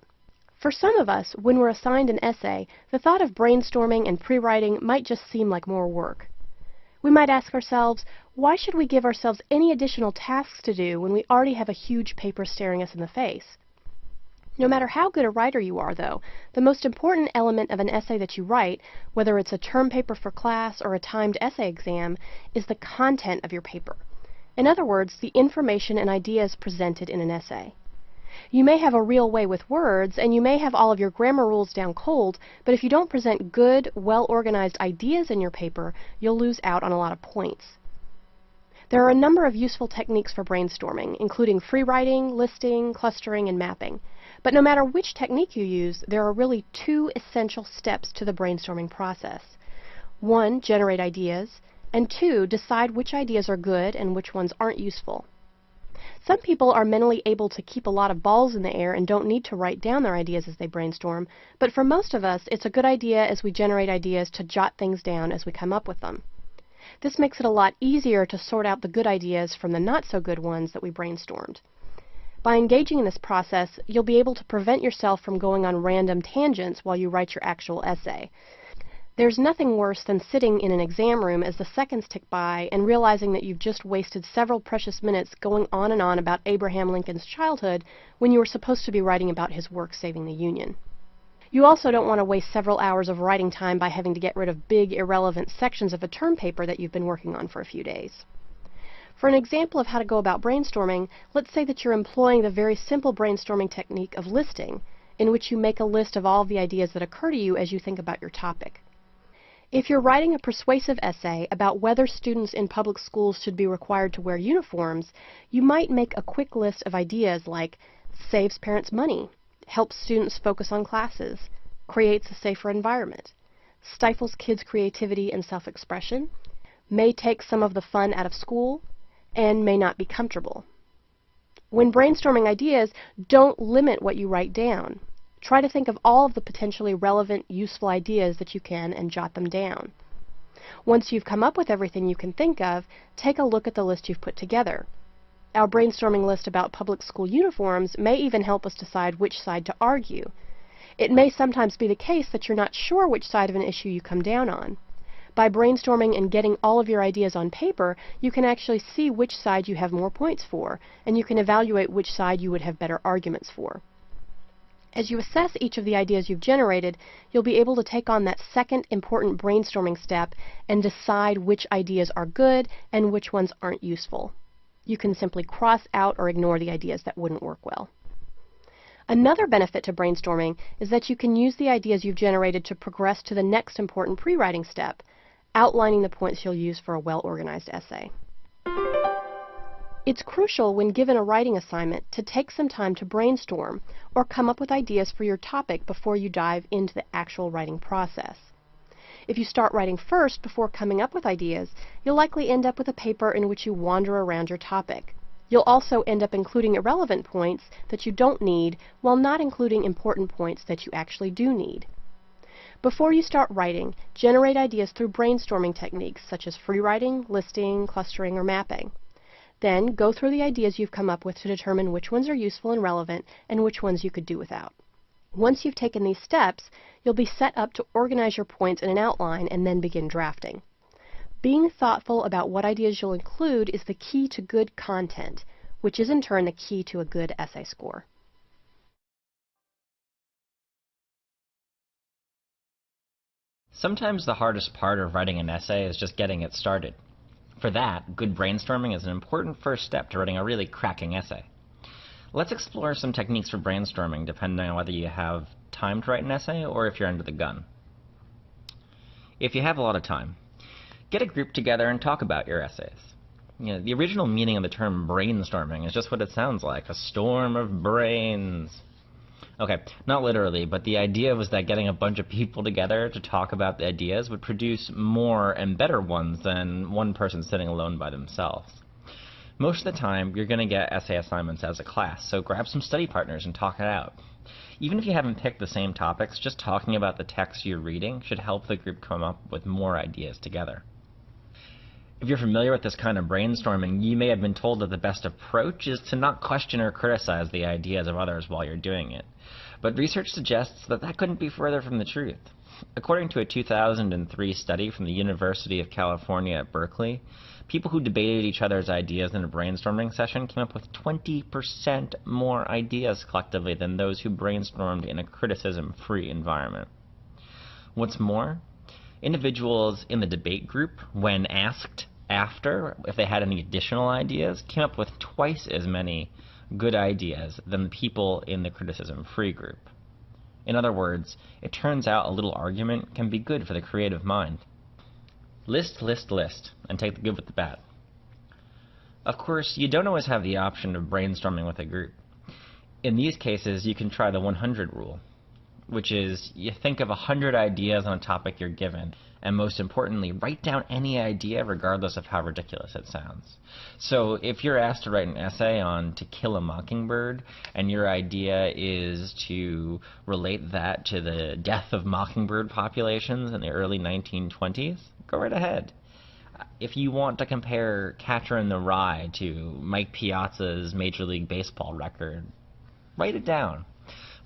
For some of us, when we're assigned an essay, the thought of brainstorming and pre-writing might just seem like more work. We might ask ourselves, why should we give ourselves any additional tasks to do when we already have a huge paper staring us in the face? No matter how good a writer you are, though, the most important element of an essay that you write, whether it's a term paper for class or a timed essay exam, is the content of your paper. In other words, the information and ideas presented in an essay. You may have a real way with words, and you may have all of your grammar rules down cold, but if you don't present good, well-organized ideas in your paper, you'll lose out on a lot of points. There are a number of useful techniques for brainstorming, including free writing, listing, clustering, and mapping. But no matter which technique you use, there are really two essential steps to the brainstorming process. 1, generate ideas, and 2, decide which ideas are good and which ones aren't useful. Some people are mentally able to keep a lot of balls in the air and don't need to write down their ideas as they brainstorm, but for most of us, it's a good idea as we generate ideas to jot things down as we come up with them. This makes it a lot easier to sort out the good ideas from the not-so-good ones that we brainstormed. By engaging in this process, you'll be able to prevent yourself from going on random tangents while you write your actual essay. There's nothing worse than sitting in an exam room as the seconds tick by and realizing that you've just wasted several precious minutes going on and on about Abraham Lincoln's childhood when you were supposed to be writing about his work saving the Union. You also don't want to waste several hours of writing time by having to get rid of big, irrelevant sections of a term paper that you've been working on for a few days. For an example of how to go about brainstorming, let's say that you're employing the very simple brainstorming technique of listing, in which you make a list of all of the ideas that occur to you as you think about your topic. If you're writing a persuasive essay about whether students in public schools should be required to wear uniforms, you might make a quick list of ideas like saves parents money, helps students focus on classes, creates a safer environment, stifles kids' creativity and self-expression, may take some of the fun out of school, and may not be comfortable. When brainstorming ideas, don't limit what you write down. Try to think of all of the potentially relevant, useful ideas that you can and jot them down. Once you've come up with everything you can think of, take a look at the list you've put together. Our brainstorming list about public school uniforms may even help us decide which side to argue. It may sometimes be the case that you're not sure which side of an issue you come down on. By brainstorming and getting all of your ideas on paper, you can actually see which side you have more points for, and you can evaluate which side you would have better arguments for. As you assess each of the ideas you've generated, you'll be able to take on that second important brainstorming step and decide which ideas are good and which ones aren't useful. You can simply cross out or ignore the ideas that wouldn't work well. Another benefit to brainstorming is that you can use the ideas you've generated to progress to the next important pre-writing step, outlining the points you'll use for a well-organized essay. It's crucial when given a writing assignment to take some time to brainstorm or come up with ideas for your topic before you dive into the actual writing process. If you start writing first before coming up with ideas, you'll likely end up with a paper in which you wander around your topic. You'll also end up including irrelevant points that you don't need while not including important points that you actually do need. Before you start writing, generate ideas through brainstorming techniques such as free writing, listing, clustering, or mapping. Then go through the ideas you've come up with to determine which ones are useful and relevant and which ones you could do without. Once you've taken these steps, you'll be set up to organize your points in an outline and then begin drafting. Being thoughtful about what ideas you'll include is the key to good content, which is in turn the key to a good essay score. Sometimes the hardest part of writing an essay is just getting it started. For that, good brainstorming is an important first step to writing a really cracking essay. Let's explore some techniques for brainstorming depending on whether you have time to write an essay or if you're under the gun. If you have a lot of time, get a group together and talk about your essays. The original meaning of the term brainstorming is just what it sounds like, a storm of brains. Okay, not literally, but the idea was that getting a bunch of people together to talk about the ideas would produce more and better ones than one person sitting alone by themselves. Most of the time, you're going to get essay assignments as a class, so grab some study partners and talk it out. Even if you haven't picked the same topics, just talking about the text you're reading should help the group come up with more ideas together. If you're familiar with this kind of brainstorming, you may have been told that the best approach is to not question or criticize the ideas of others while you're doing it. But research suggests that that couldn't be further from the truth. According to a 2003 study from the University of California at Berkeley, people who debated each other's ideas in a brainstorming session came up with 20% more ideas collectively than those who brainstormed in a criticism-free environment. What's more, individuals in the debate group, when asked after if they had any additional ideas, came up with twice as many good ideas than people in the criticism-free group. In other words, it turns out a little argument can be good for the creative mind. List, list, list, and take the good with the bad. Of course, you don't always have the option of brainstorming with a group. In these cases, you can try the 100 rule, which is you think of 100 ideas on a topic you're given, and most importantly, write down any idea regardless of how ridiculous it sounds. So if you're asked to write an essay on To Kill a Mockingbird, and your idea is to relate that to the death of mockingbird populations in the early 1920s, go right ahead. If you want to compare Catcher in the Rye to Mike Piazza's Major League Baseball record, write it down.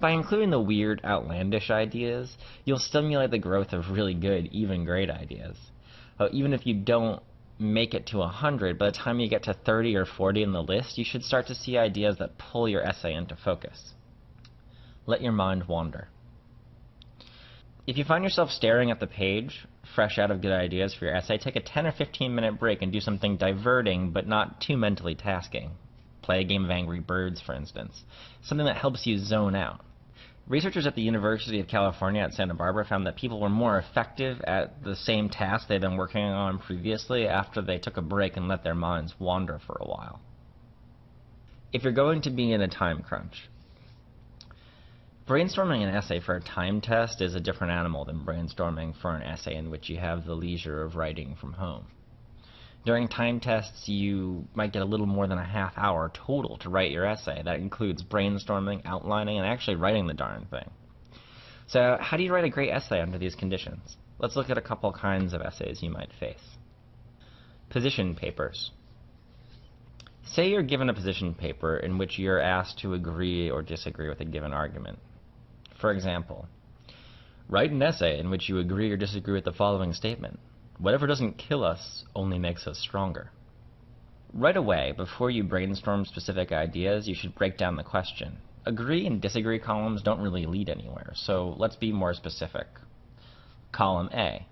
By including the weird, outlandish ideas, you'll stimulate the growth of really good, even great ideas. Even if you don't make it to 100, by the time you get to 30 or 40 in the list, you should start to see ideas that pull your essay into focus. Let your mind wander. If you find yourself staring at the page, fresh out of good ideas for your essay, take a 10 or 15 minute break and do something diverting but not too mentally tasking. Play a game of Angry Birds, for instance. Something that helps you zone out. Researchers at the University of California at Santa Barbara found that people were more effective at the same task they'd been working on previously after they took a break and let their minds wander for a while. If you're going to be in a time crunch, brainstorming an essay for a time test is a different animal than brainstorming for an essay in which you have the leisure of writing from home. During time tests, you might get a little more than a half hour total to write your essay. That includes brainstorming, outlining, and actually writing the darn thing. So how do you write a great essay under these conditions? Let's look at a couple kinds of essays you might face. Position papers. Say you're given a position paper in which you're asked to agree or disagree with a given argument. For example, write an essay in which you agree or disagree with the following statement: whatever doesn't kill us only makes us stronger. Right away, before you brainstorm specific ideas, you should break down the question. Agree and disagree columns don't really lead anywhere, so let's be more specific. Column A.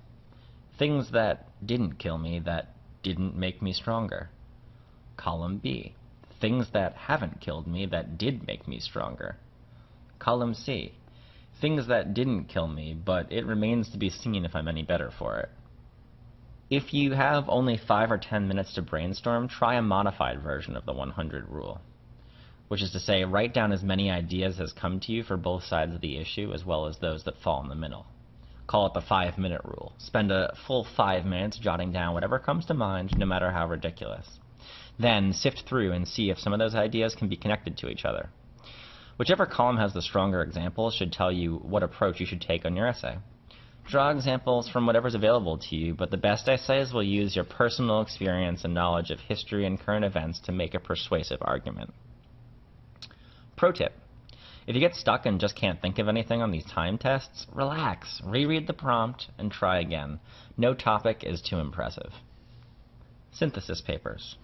Things that didn't kill me that didn't make me stronger. Column B. Things that haven't killed me that did make me stronger. Column C. Things that didn't kill me, but it remains to be seen if I'm any better for it. If you have only 5 or 10 minutes to brainstorm, try a modified version of the 100 rule, which is to say, write down as many ideas as come to you for both sides of the issue as well as those that fall in the middle. Call it the 5-minute rule. Spend a full 5 minutes jotting down whatever comes to mind, no matter how ridiculous. Then sift through and see if some of those ideas can be connected to each other. Whichever column has the stronger examples should tell you what approach you should take on your essay. Draw examples from whatever's available to you, but the best essays will use your personal experience and knowledge of history and current events to make a persuasive argument. Pro tip: if you get stuck and just can't think of anything on these time tests, relax, reread the prompt, and try again. No topic is too impressive. Synthesis papers.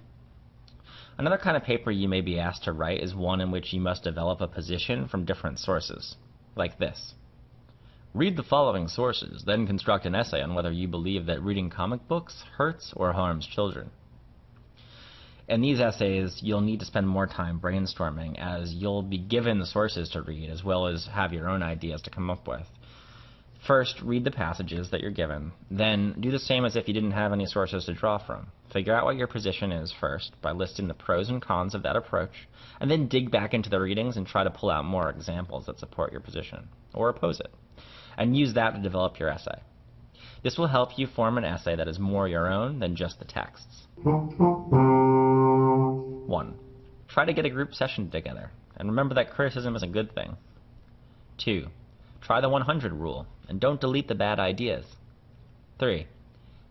Another kind of paper you may be asked to write is one in which you must develop a position from different sources, like this. Read the following sources, then construct an essay on whether you believe that reading comic books hurts or harms children. In these essays, you'll need to spend more time brainstorming, as you'll be given the sources to read as well as have your own ideas to come up with. First, read the passages that you're given. Then, do the same as if you didn't have any sources to draw from. Figure out what your position is first by listing the pros and cons of that approach, and then dig back into the readings and try to pull out more examples that support your position, or oppose it, and use that to develop your essay. This will help you form an essay that is more your own than just the texts. 1. Try to get a group session together, and remember that criticism is a good thing. 2. Try the 100 rule, and don't delete the bad ideas. 3.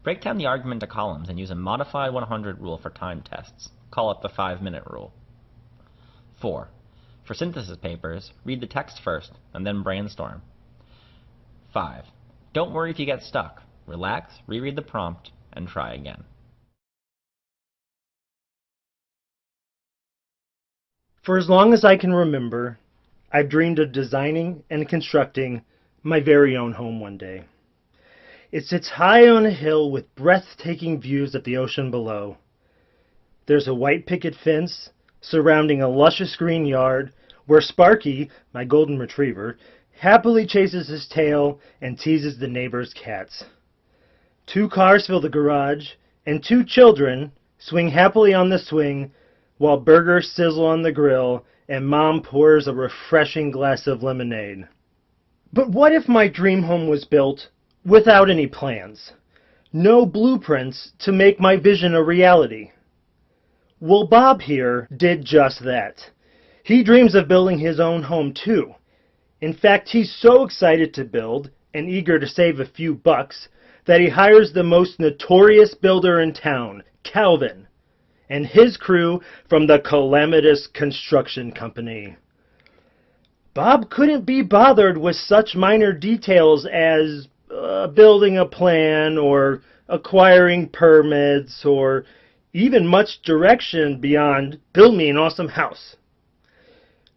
Break down the argument to columns and use a modified 100 rule for time tests. Call it the 5-minute rule. 4. For synthesis papers, read the text first, and then brainstorm. 5. Don't worry if you get stuck. Relax, reread the prompt, and try again. For as long as I can remember, I've dreamed of designing and constructing my very own home one day. It sits high on a hill with breathtaking views of the ocean below. There's a white picket fence surrounding a luscious green yard where Sparky, my golden retriever, happily chases his tail and teases the neighbor's cats. 2 cars fill the garage, and 2 children swing happily on the swing while burgers sizzle on the grill and Mom pours a refreshing glass of lemonade. But what if my dream home was built without any plans? No blueprints to make my vision a reality? Well, Bob here did just that. He dreams of building his own home too. In fact, he's so excited to build and eager to save a few bucks that he hires the most notorious builder in town, Calvin, and his crew from the Calamitous Construction Company. Bob couldn't be bothered with such minor details as building a plan or acquiring permits or even much direction beyond build me an awesome house.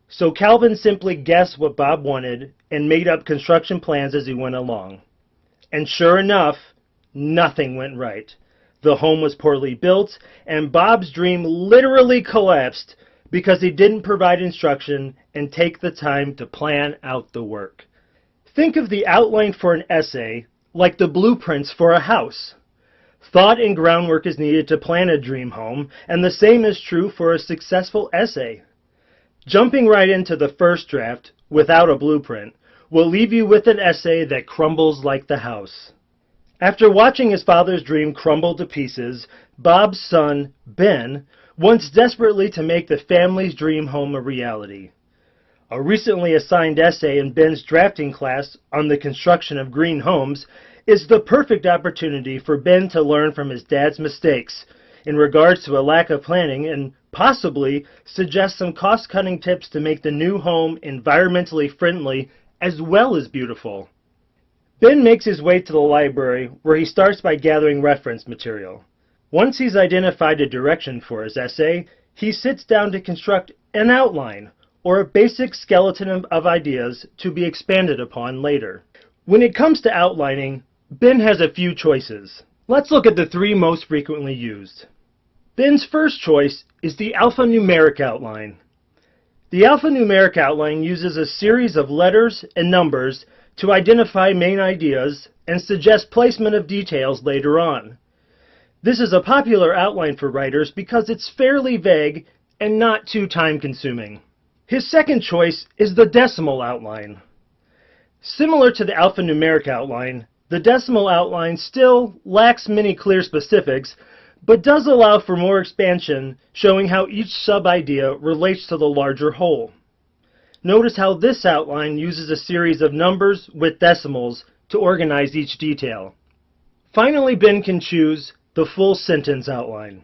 So Calvin simply guessed what Bob wanted and made up construction plans as he went along. And sure enough, nothing went right. The home was poorly built, and Bob's dream literally collapsed because he didn't provide instruction and take the time to plan out the work. Think of the outline for an essay like the blueprints for a house. Thought and groundwork is needed to plan a dream home, and the same is true for a successful essay. Jumping right into the first draft without a blueprint will leave you with an essay that crumbles like the house. After watching his father's dream crumble to pieces, Bob's son, Ben, wants desperately to make the family's dream home a reality. A recently assigned essay in Ben's drafting class on the construction of green homes is the perfect opportunity for Ben to learn from his dad's mistakes in regards to a lack of planning and possibly suggest some cost-cutting tips to make the new home environmentally friendly as well as beautiful. Ben makes his way to the library where he starts by gathering reference material. Once he's identified a direction for his essay, he sits down to construct an outline or a basic skeleton of ideas to be expanded upon later. When it comes to outlining, Ben has a few choices. Let's look at the 3 most frequently used. Ben's first choice is the alphanumeric outline. The alphanumeric outline uses a series of letters and numbers to identify main ideas and suggest placement of details later on. This is a popular outline for writers because it's fairly vague and not too time-consuming. His second choice is the decimal outline. Similar to the alphanumeric outline, the decimal outline still lacks many clear specifics, but does allow for more expansion, showing how each sub-idea relates to the larger whole. Notice how this outline uses a series of numbers with decimals to organize each detail. Finally, Ben can choose the full sentence outline.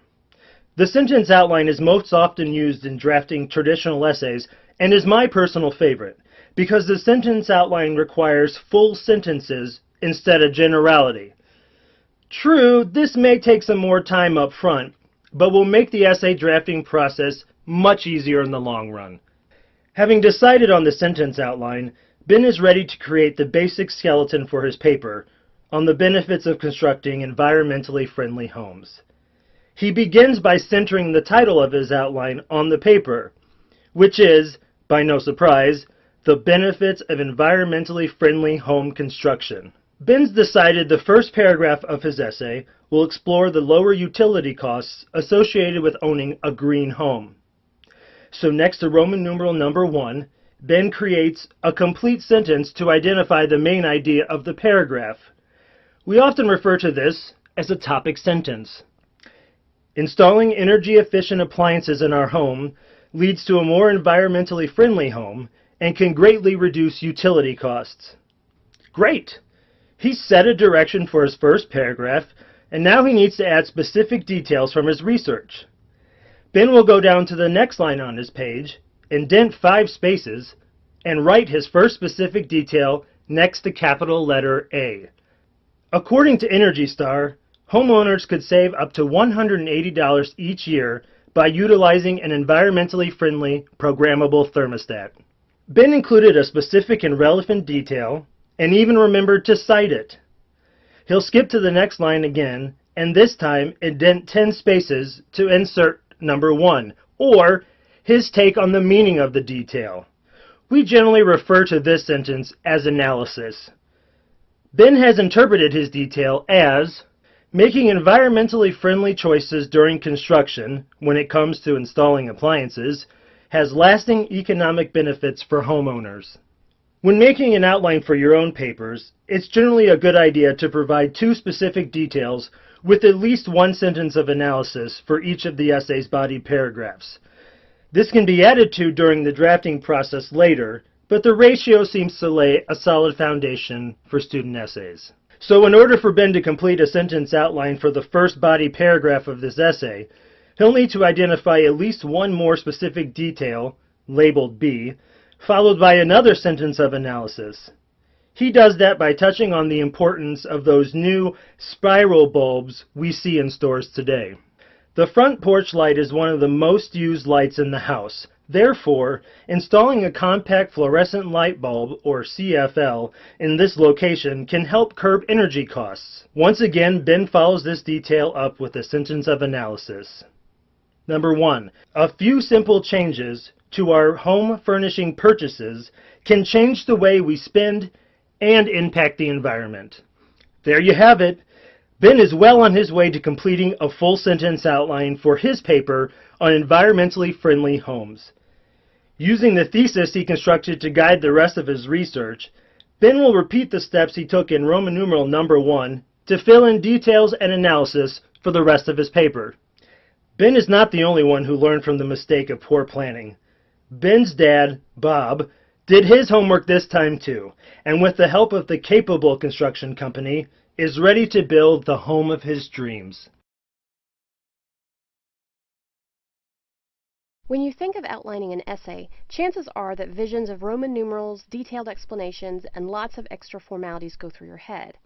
The sentence outline is most often used in drafting traditional essays and is my personal favorite because the sentence outline requires full sentences instead of generality. True, this may take some more time up front, but will make the essay drafting process much easier in the long run. Having decided on the sentence outline, Ben is ready to create the basic skeleton for his paper on the benefits of constructing environmentally friendly homes. He begins by centering the title of his outline on the paper, which is, by no surprise, The Benefits of Environmentally Friendly Home Construction. Ben's decided the first paragraph of his essay will explore the lower utility costs associated with owning a green home. So next to Roman numeral number 1, Ben creates a complete sentence to identify the main idea of the paragraph. We often refer to this as a topic sentence. Installing energy-efficient appliances in our home leads to a more environmentally friendly home and can greatly reduce utility costs. Great! He's set a direction for his first paragraph, and now he needs to add specific details from his research. Ben will go down to the next line on his page, indent 5 spaces, and write his first specific detail next to capital letter A. According to Energy Star, homeowners could save up to $180 each year by utilizing an environmentally friendly programmable thermostat. Ben included a specific and relevant detail and even remembered to cite it. He'll skip to the next line again and this time indent 10 spaces to insert number 1, or his take on the meaning of the detail. We generally refer to this sentence as analysis. Ben has interpreted his detail as making environmentally friendly choices during construction when it comes to installing appliances has lasting economic benefits for homeowners. When making an outline for your own papers, it's generally a good idea to provide 2 specific details with at least 1 sentence of analysis for each of the essay's body paragraphs. This can be added to during the drafting process later, but the ratio seems to lay a solid foundation for student essays. So in order for Ben to complete a sentence outline for the first body paragraph of this essay, he'll need to identify at least 1 more specific detail, labeled B, followed by another sentence of analysis. He does that by touching on the importance of those new spiral bulbs we see in stores today. The front porch light is one of the most used lights in the house. Therefore, installing a compact fluorescent light bulb, or CFL, in this location can help curb energy costs. Once again, Ben follows this detail up with a sentence of analysis. Number 1. A few simple changes to our home furnishing purchases can change the way we spend and impact the environment. There you have it. Ben is well on his way to completing a full sentence outline for his paper on environmentally friendly homes. Using the thesis he constructed to guide the rest of his research, Ben will repeat the steps he took in Roman numeral number 1 to fill in details and analysis for the rest of his paper. Ben is not the only one who learned from the mistake of poor planning. Ben's dad, Bob, did his homework this time too, and with the help of the capable construction company, is ready to build the home of his dreams. When you think of outlining an essay, chances are that visions of Roman numerals, detailed explanations, and lots of extra formalities go through your head.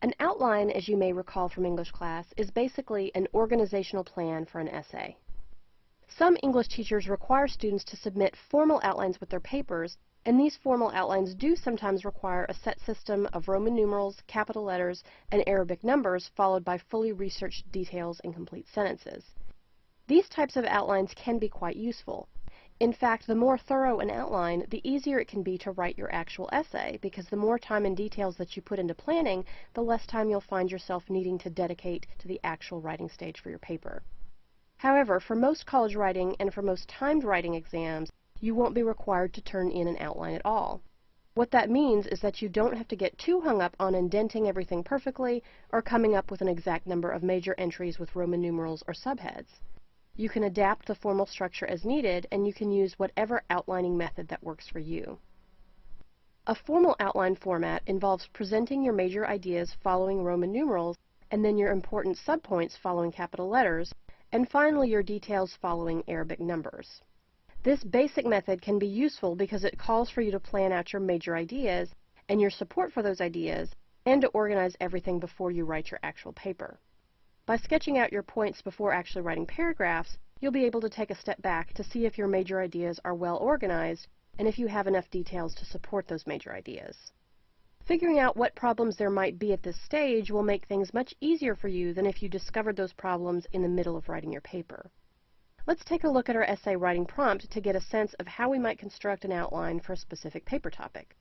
An outline, as you may recall from English class, is basically an organizational plan for an essay. Some English teachers require students to submit formal outlines with their papers, and these formal outlines do sometimes require a set system of Roman numerals, capital letters, and Arabic numbers, followed by fully researched details and complete sentences. These types of outlines can be quite useful. In fact, the more thorough an outline, the easier it can be to write your actual essay, because the more time and details that you put into planning, the less time you'll find yourself needing to dedicate to the actual writing stage for your paper. However, for most college writing and for most timed writing exams, you won't be required to turn in an outline at all. What that means is that you don't have to get too hung up on indenting everything perfectly or coming up with an exact number of major entries with Roman numerals or subheads. You can adapt the formal structure as needed, and you can use whatever outlining method that works for you. A formal outline format involves presenting your major ideas following Roman numerals, and then your important subpoints following capital letters, and finally your details following Arabic numbers. This basic method can be useful because it calls for you to plan out your major ideas and your support for those ideas, and to organize everything before you write your actual paper. By sketching out your points before actually writing paragraphs, you'll be able to take a step back to see if your major ideas are well organized and if you have enough details to support those major ideas. Figuring out what problems there might be at this stage will make things much easier for you than if you discovered those problems in the middle of writing your paper. Let's take a look at our essay writing prompt to get a sense of how we might construct an outline for a specific paper topic.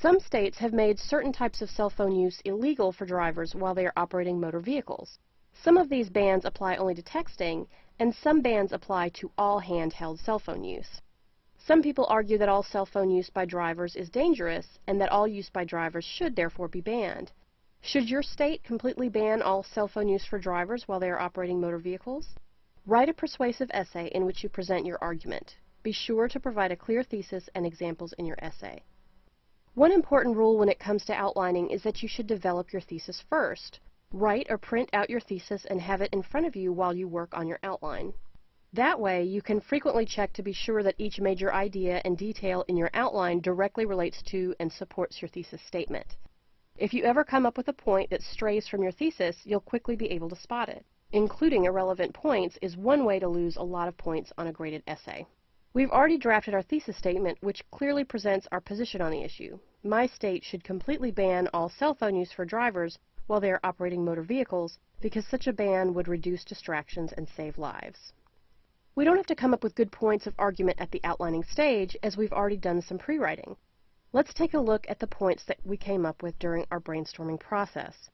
Some states have made certain types of cell phone use illegal for drivers while they are operating motor vehicles. Some of these bans apply only to texting, and some bans apply to all handheld cell phone use. Some people argue that all cell phone use by drivers is dangerous, and that all use by drivers should therefore be banned. Should your state completely ban all cell phone use for drivers while they are operating motor vehicles? Write a persuasive essay in which you present your argument. Be sure to provide a clear thesis and examples in your essay. One important rule when it comes to outlining is that you should develop your thesis first. Write or print out your thesis and have it in front of you while you work on your outline. That way, you can frequently check to be sure that each major idea and detail in your outline directly relates to and supports your thesis statement. If you ever come up with a point that strays from your thesis, you'll quickly be able to spot it. Including irrelevant points is one way to lose a lot of points on a graded essay. We've already drafted our thesis statement, which clearly presents our position on the issue. My state should completely ban all cell phone use for drivers while they are operating motor vehicles, because such a ban would reduce distractions and save lives. We don't have to come up with good points of argument at the outlining stage, as we've already done some pre-writing. Let's take a look at the points that we came up with during our brainstorming process.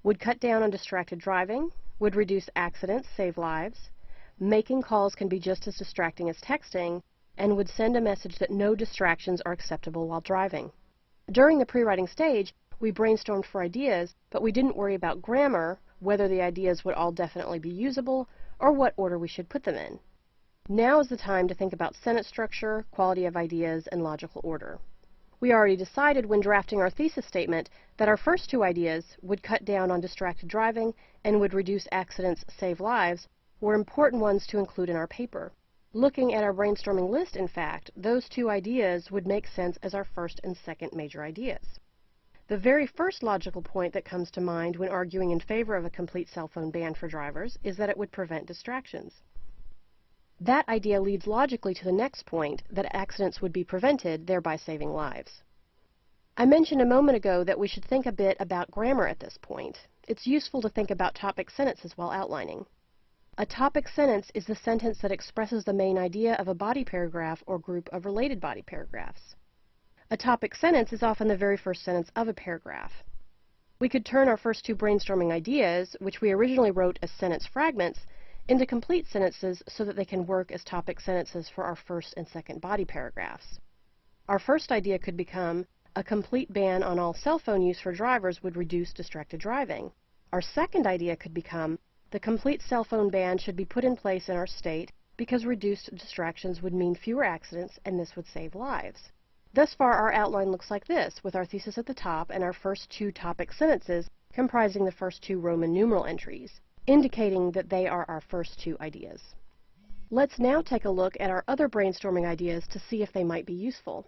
Would cut down on distracted driving, would reduce accidents, save lives, making calls can be just as distracting as texting, and would send a message that no distractions are acceptable while driving. During the pre-writing stage, we brainstormed for ideas, but we didn't worry about grammar, whether the ideas would all definitely be usable, or what order we should put them in. Now is the time to think about sentence structure, quality of ideas, and logical order. We already decided when drafting our thesis statement that our first two ideas, would cut down on distracted driving and would reduce accidents, save lives, were important ones to include in our paper. Looking at our brainstorming list, in fact, those two ideas would make sense as our first and second major ideas. The very first logical point that comes to mind when arguing in favor of a complete cell phone ban for drivers is that it would prevent distractions. That idea leads logically to the next point, that accidents would be prevented, thereby saving lives. I mentioned a moment ago that we should think a bit about grammar at this point. It's useful to think about topic sentences while outlining. A topic sentence is the sentence that expresses the main idea of a body paragraph or group of related body paragraphs. A topic sentence is often the very first sentence of a paragraph. We could turn our first two brainstorming ideas, which we originally wrote as sentence fragments, into complete sentences so that they can work as topic sentences for our first and second body paragraphs. Our first idea could become, a complete ban on all cell phone use for drivers would reduce distracted driving. Our second idea could become, the complete cell phone ban should be put in place in our state, because reduced distractions would mean fewer accidents and this would save lives. Thus far, our outline looks like this, with our thesis at the top and our first two topic sentences comprising the first two Roman numeral entries, indicating that they are our first two ideas. Let's now take a look at our other brainstorming ideas to see if they might be useful.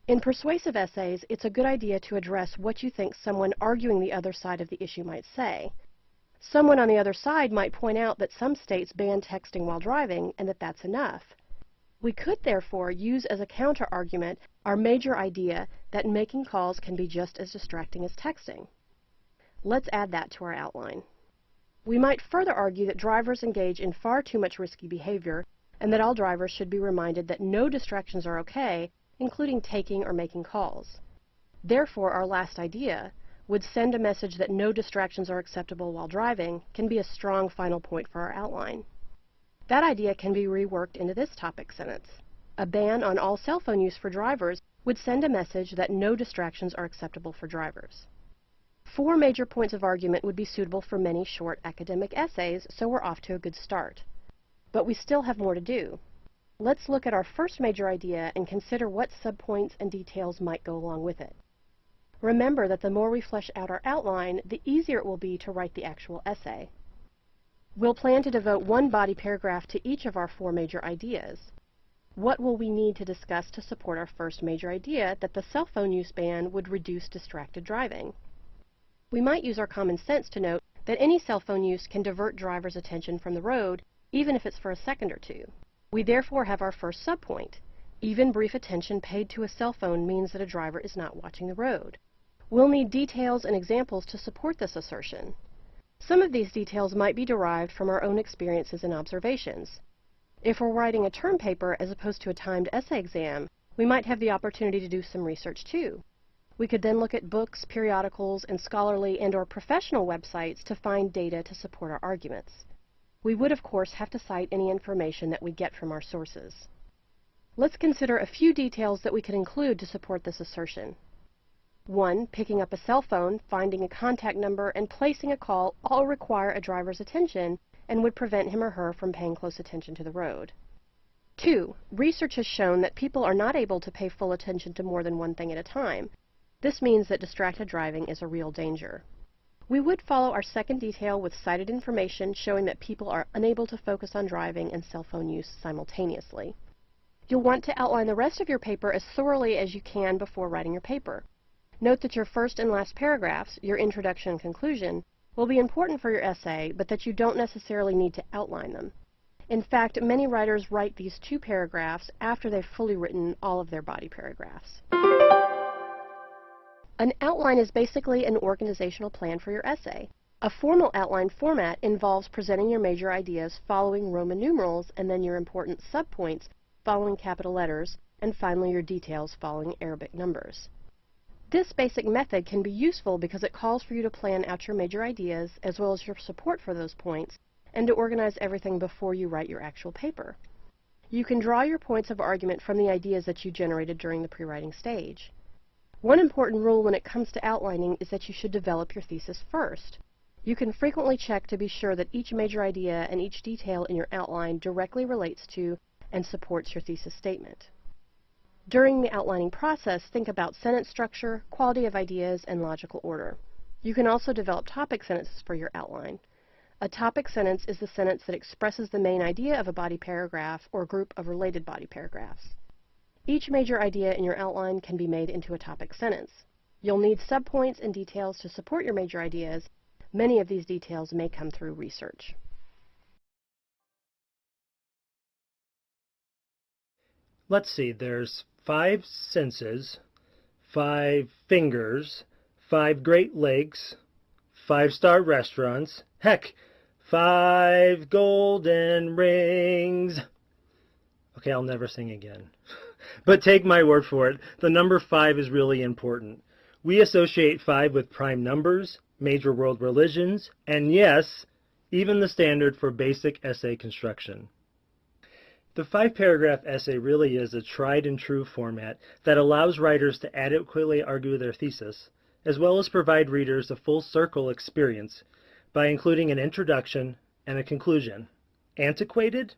In persuasive essays, it's a good idea to address what you think someone arguing the other side of the issue might say. Someone on the other side might point out that some states ban texting while driving and that that's enough. We could therefore use as a counter-argument our major idea that making calls can be just as distracting as texting. Let's add that to our outline. We might further argue that drivers engage in far too much risky behavior and that all drivers should be reminded that no distractions are okay, including taking or making calls. Therefore, our last idea would send a message that no distractions are acceptable while driving can be a strong final point for our outline. That idea can be reworked into this topic sentence. A ban on all cell phone use for drivers would send a message that no distractions are acceptable for drivers. 4 major points of argument would be suitable for many short academic essays, so we're off to a good start. But we still have more to do. Let's look at our first major idea and consider what subpoints and details might go along with it. Remember that the more we flesh out our outline, the easier it will be to write the actual essay. We'll plan to devote one body paragraph to each of our 4 major ideas. What will we need to discuss to support our first major idea that the cell phone use ban would reduce distracted driving? We might use our common sense to note that any cell phone use can divert drivers' attention from the road, even if it's for a second or two. We therefore have our first subpoint. Even brief attention paid to a cell phone means that a driver is not watching the road. We'll need details and examples to support this assertion. Some of these details might be derived from our own experiences and observations. If we're writing a term paper as opposed to a timed essay exam, we might have the opportunity to do some research too. We could then look at books, periodicals, and scholarly and/or professional websites to find data to support our arguments. We would, of course, have to cite any information that we get from our sources. Let's consider a few details that we could include to support this assertion. 1. Picking up a cell phone, finding a contact number, and placing a call all require a driver's attention and would prevent him or her from paying close attention to the road. 2. Research has shown that people are not able to pay full attention to more than one thing at a time. This means that distracted driving is a real danger. We would follow our second detail with cited information showing that people are unable to focus on driving and cell phone use simultaneously. You'll want to outline the rest of your paper as thoroughly as you can before writing your paper. Note that your first and last paragraphs, your introduction and conclusion, will be important for your essay, but that you don't necessarily need to outline them. In fact, many writers write these 2 paragraphs after they've fully written all of their body paragraphs. An outline is basically an organizational plan for your essay. A formal outline format involves presenting your major ideas following Roman numerals and then your important subpoints following capital letters, and finally your details following Arabic numbers. This basic method can be useful because it calls for you to plan out your major ideas as well as your support for those points and to organize everything before you write your actual paper. You can draw your points of argument from the ideas that you generated during the pre-writing stage. One important rule when it comes to outlining is that you should develop your thesis first. You can frequently check to be sure that each major idea and each detail in your outline directly relates to and supports your thesis statement. During the outlining process, think about sentence structure, quality of ideas, and logical order. You can also develop topic sentences for your outline. A topic sentence is the sentence that expresses the main idea of a body paragraph or group of related body paragraphs. Each major idea in your outline can be made into a topic sentence. You'll need subpoints and details to support your major ideas. Many of these details may come through research. Let's see, there's 5 senses, 5 fingers, 5 Great Lakes, 5-star restaurants, heck, 5 golden rings. Okay, I'll never sing again. But take my word for it, the number 5 is really important. We associate 5 with prime numbers, major world religions, and yes, even the standard for basic essay construction. The 5-paragraph essay really is a tried and true format that allows writers to adequately argue their thesis, as well as provide readers a full circle experience by including an introduction and a conclusion. Antiquated?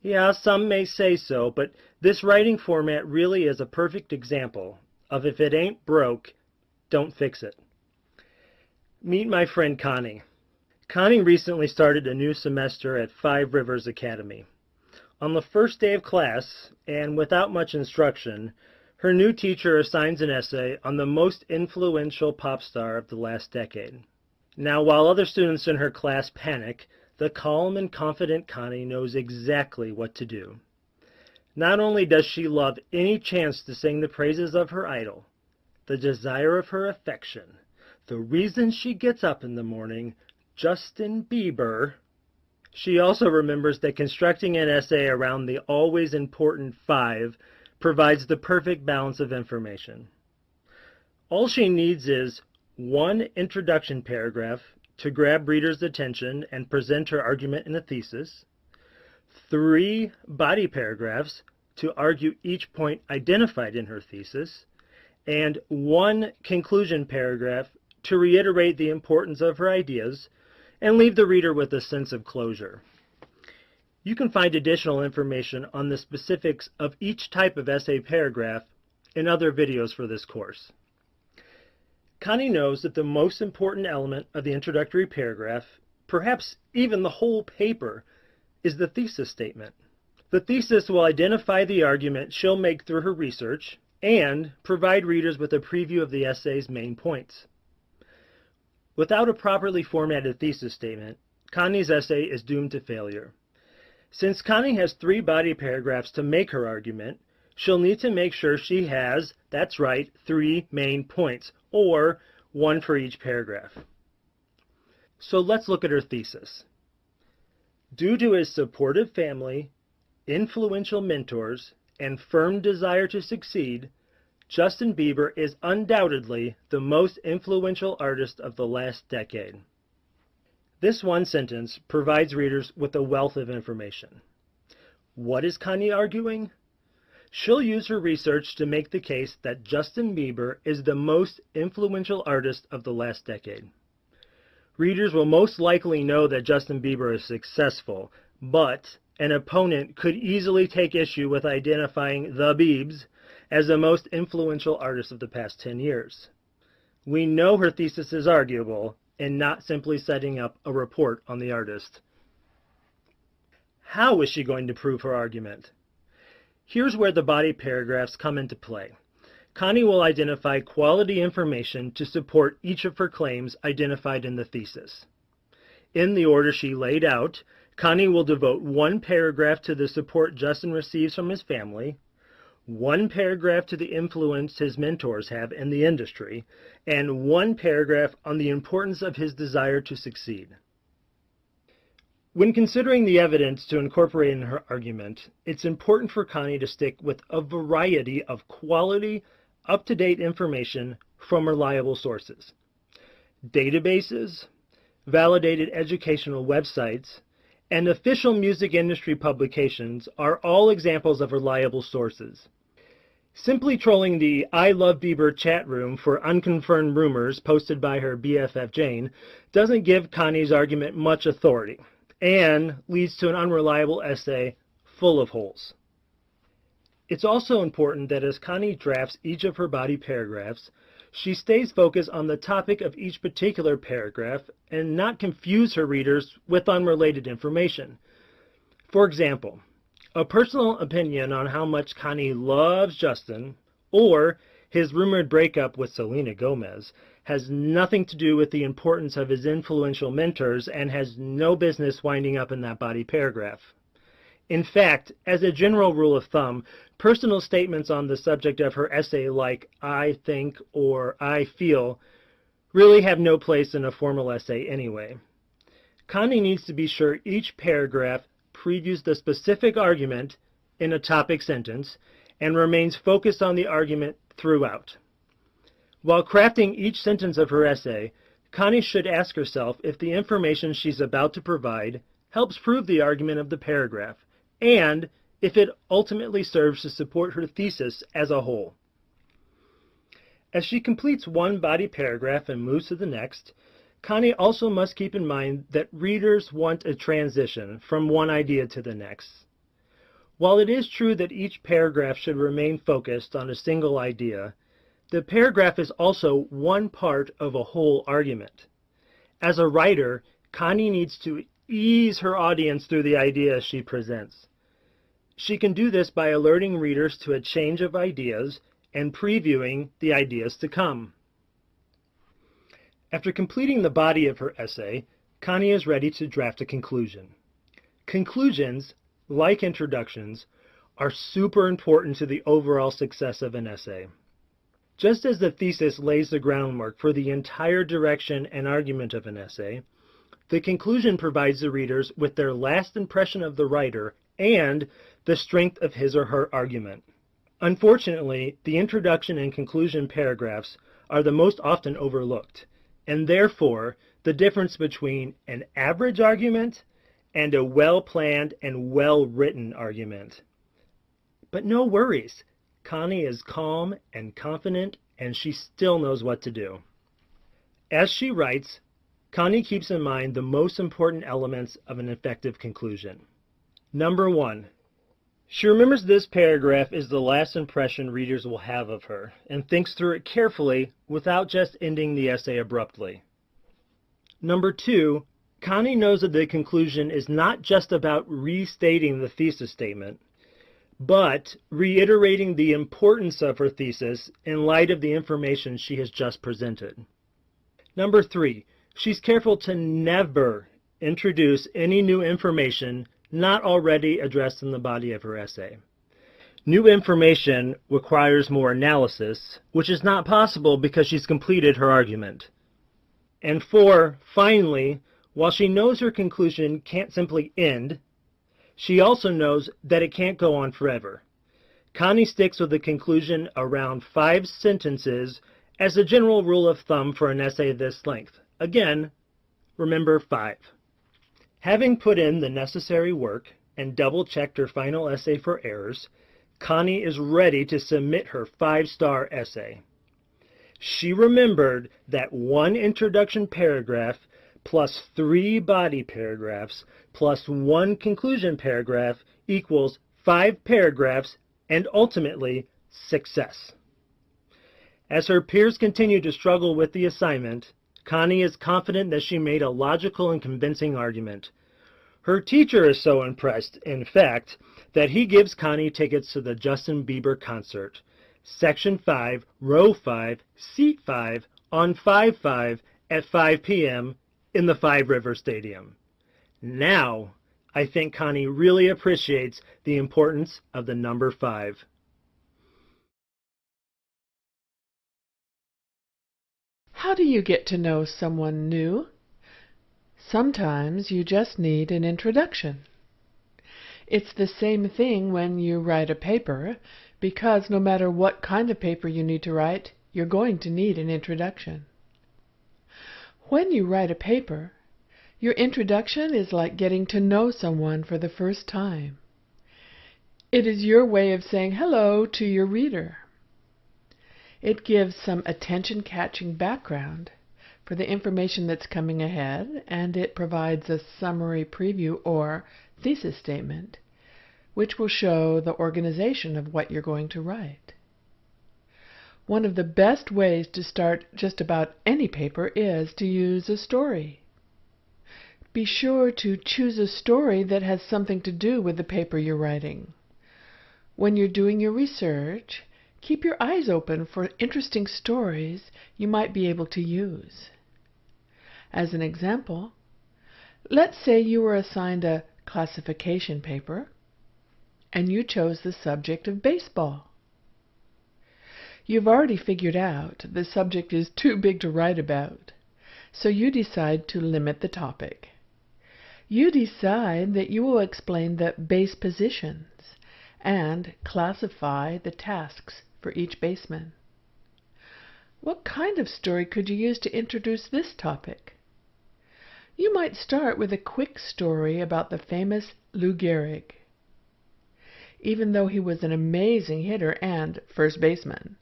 Yeah, some may say so, but this writing format really is a perfect example of if it ain't broke, don't fix it. Meet my friend Connie. Connie recently started a new semester at Five Rivers Academy. On the first day of class, and without much instruction, her new teacher assigns an essay on the most influential pop star of the last decade. Now, while other students in her class panic, the calm and confident Connie knows exactly what to do. Not only does she love any chance to sing the praises of her idol, the desire of her affection, the reason she gets up in the morning, Justin Bieber, she also remembers that constructing an essay around the always important five provides the perfect balance of information. All she needs is one introduction paragraph to grab readers' attention and present her argument in a thesis, 3 body paragraphs to argue each point identified in her thesis, and 1 conclusion paragraph to reiterate the importance of her ideas and leave the reader with a sense of closure. You can find additional information on the specifics of each type of essay paragraph in other videos for this course. Connie knows that the most important element of the introductory paragraph, perhaps even the whole paper, is the thesis statement. The thesis will identify the argument she'll make through her research and provide readers with a preview of the essay's main points. Without a properly formatted thesis statement, Connie's essay is doomed to failure. Since Connie has 3 body paragraphs to make her argument, she'll need to make sure she has, that's right, 3 main points, or 1 for each paragraph. So let's look at her thesis. Due to his supportive family, influential mentors, and firm desire to succeed, Justin Bieber is undoubtedly the most influential artist of the last decade. This one sentence provides readers with a wealth of information. What is Connie arguing? She'll use her research to make the case that Justin Bieber is the most influential artist of the last decade. Readers will most likely know that Justin Bieber is successful, but an opponent could easily take issue with identifying the Biebs as the most influential artist of the past 10 years. We know her thesis is arguable and not simply setting up a report on the artist. How is she going to prove her argument? Here's where the body paragraphs come into play. Connie will identify quality information to support each of her claims identified in the thesis. In the order she laid out, Connie will devote 1 paragraph to the support Justin receives from his family, 1 paragraph to the influence his mentors have in the industry, and 1 paragraph on the importance of his desire to succeed. When considering the evidence to incorporate in her argument, it's important for Connie to stick with a variety of quality, up-to-date information from reliable sources. Databases, validated educational websites, and official music industry publications are all examples of reliable sources. Simply trolling the I Love Bieber chat room for unconfirmed rumors posted by her BFF Jane doesn't give Connie's argument much authority and leads to an unreliable essay full of holes. It's also important that as Connie drafts each of her body paragraphs, she stays focused on the topic of each particular paragraph and not confuse her readers with unrelated information. For example, a personal opinion on how much Connie loves Justin or his rumored breakup with Selena Gomez has nothing to do with the importance of his influential mentors and has no business winding up in that body paragraph. In fact, as a general rule of thumb, personal statements on the subject of her essay like I think or I feel really have no place in a formal essay anyway. Connie needs to be sure each paragraph previews the specific argument in a topic sentence and remains focused on the argument throughout. While crafting each sentence of her essay, Connie should ask herself if the information she's about to provide helps prove the argument of the paragraph, and if it ultimately serves to support her thesis as a whole. As she completes 1 body paragraph and moves to the next, Connie also must keep in mind that readers want a transition from one idea to the next. While it is true that each paragraph should remain focused on a single idea, the paragraph is also one part of a whole argument. As a writer, Connie needs to ease her audience through the ideas she presents. She can do this by alerting readers to a change of ideas and previewing the ideas to come. After completing the body of her essay, Connie is ready to draft a conclusion. Conclusions, like introductions, are super important to the overall success of an essay. Just as the thesis lays the groundwork for the entire direction and argument of an essay, the conclusion provides the readers with their last impression of the writer and the strength of his or her argument. Unfortunately, the introduction and conclusion paragraphs are the most often overlooked, and therefore the difference between an average argument and a well-planned and well-written argument. But no worries. Connie is calm and confident, and she still knows what to do. As she writes, Connie keeps in mind the most important elements of an effective conclusion. Number 1. She remembers this paragraph is the last impression readers will have of her, and thinks through it carefully without just ending the essay abruptly. Number 2. Connie knows that the conclusion is not just about restating the thesis statement, but reiterating the importance of her thesis in light of the information she has just presented. Number 3, she's careful to never introduce any new information not already addressed in the body of her essay. New information requires more analysis, which is not possible because she's completed her argument. And 4, finally, while she knows her conclusion can't simply end, she also knows that it can't go on forever. Connie sticks with the conclusion around 5 sentences as a general rule of thumb for an essay this length. Again, remember 5. Having put in the necessary work and double-checked her final essay for errors, Connie is ready to submit her 5-star essay. She remembered that 1 introduction paragraph plus 3 body paragraphs plus 1 conclusion paragraph equals 5 paragraphs and ultimately success. As her peers continue to struggle with the assignment, Connie is confident that she made a logical and convincing argument. Her teacher is so impressed, in fact, that he gives Connie tickets to the Justin Bieber concert, Section 5, Row 5, Seat 5, on 5/5 at 5 p.m. in the Five River Stadium. Now, I think Connie really appreciates the importance of the number 5. How do you get to know someone new? Sometimes you just need an introduction. It's the same thing when you write a paper, because no matter what kind of paper you need to write, you're going to need an introduction. When you write a paper, your introduction is like getting to know someone for the first time. It is your way of saying hello to your reader. It gives some attention-catching background for the information that's coming ahead, and it provides a summary preview or thesis statement, which will show the organization of what you're going to write. One of the best ways to start just about any paper is to use a story. Be sure to choose a story that has something to do with the paper you're writing. When you're doing your research, keep your eyes open for interesting stories you might be able to use. As an example, let's say you were assigned a classification paper and you chose the subject of baseball. You've already figured out the subject is too big to write about, so you decide to limit the topic. You decide that you will explain the base positions and classify the tasks for each baseman. What kind of story could you use to introduce this topic? You might start with a quick story about the famous Lou Gehrig. Even though he was an amazing hitter and first baseman,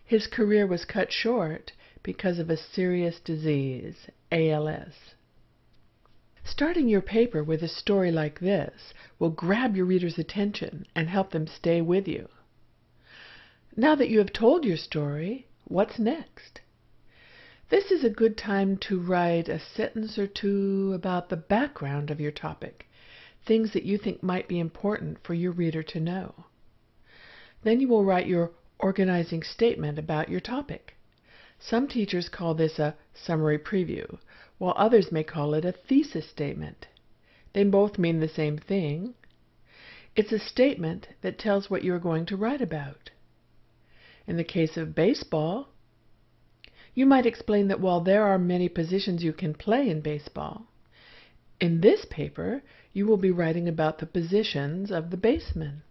his career was cut short because of a serious disease, ALS. Starting your paper with a story like this will grab your reader's attention and help them stay with you. Now that you have told your story, what's next? This is a good time to write a sentence or two about the background of your topic, things that you think might be important for your reader to know. Then you will write your organizing statement about your topic. Some teachers call this a summary preview, while others may call it a thesis statement. They both mean the same thing. It's a statement that tells what you're going to write about. In the case of baseball, you might explain that while there are many positions you can play in baseball, in this paper you will be writing about the positions of the baseman.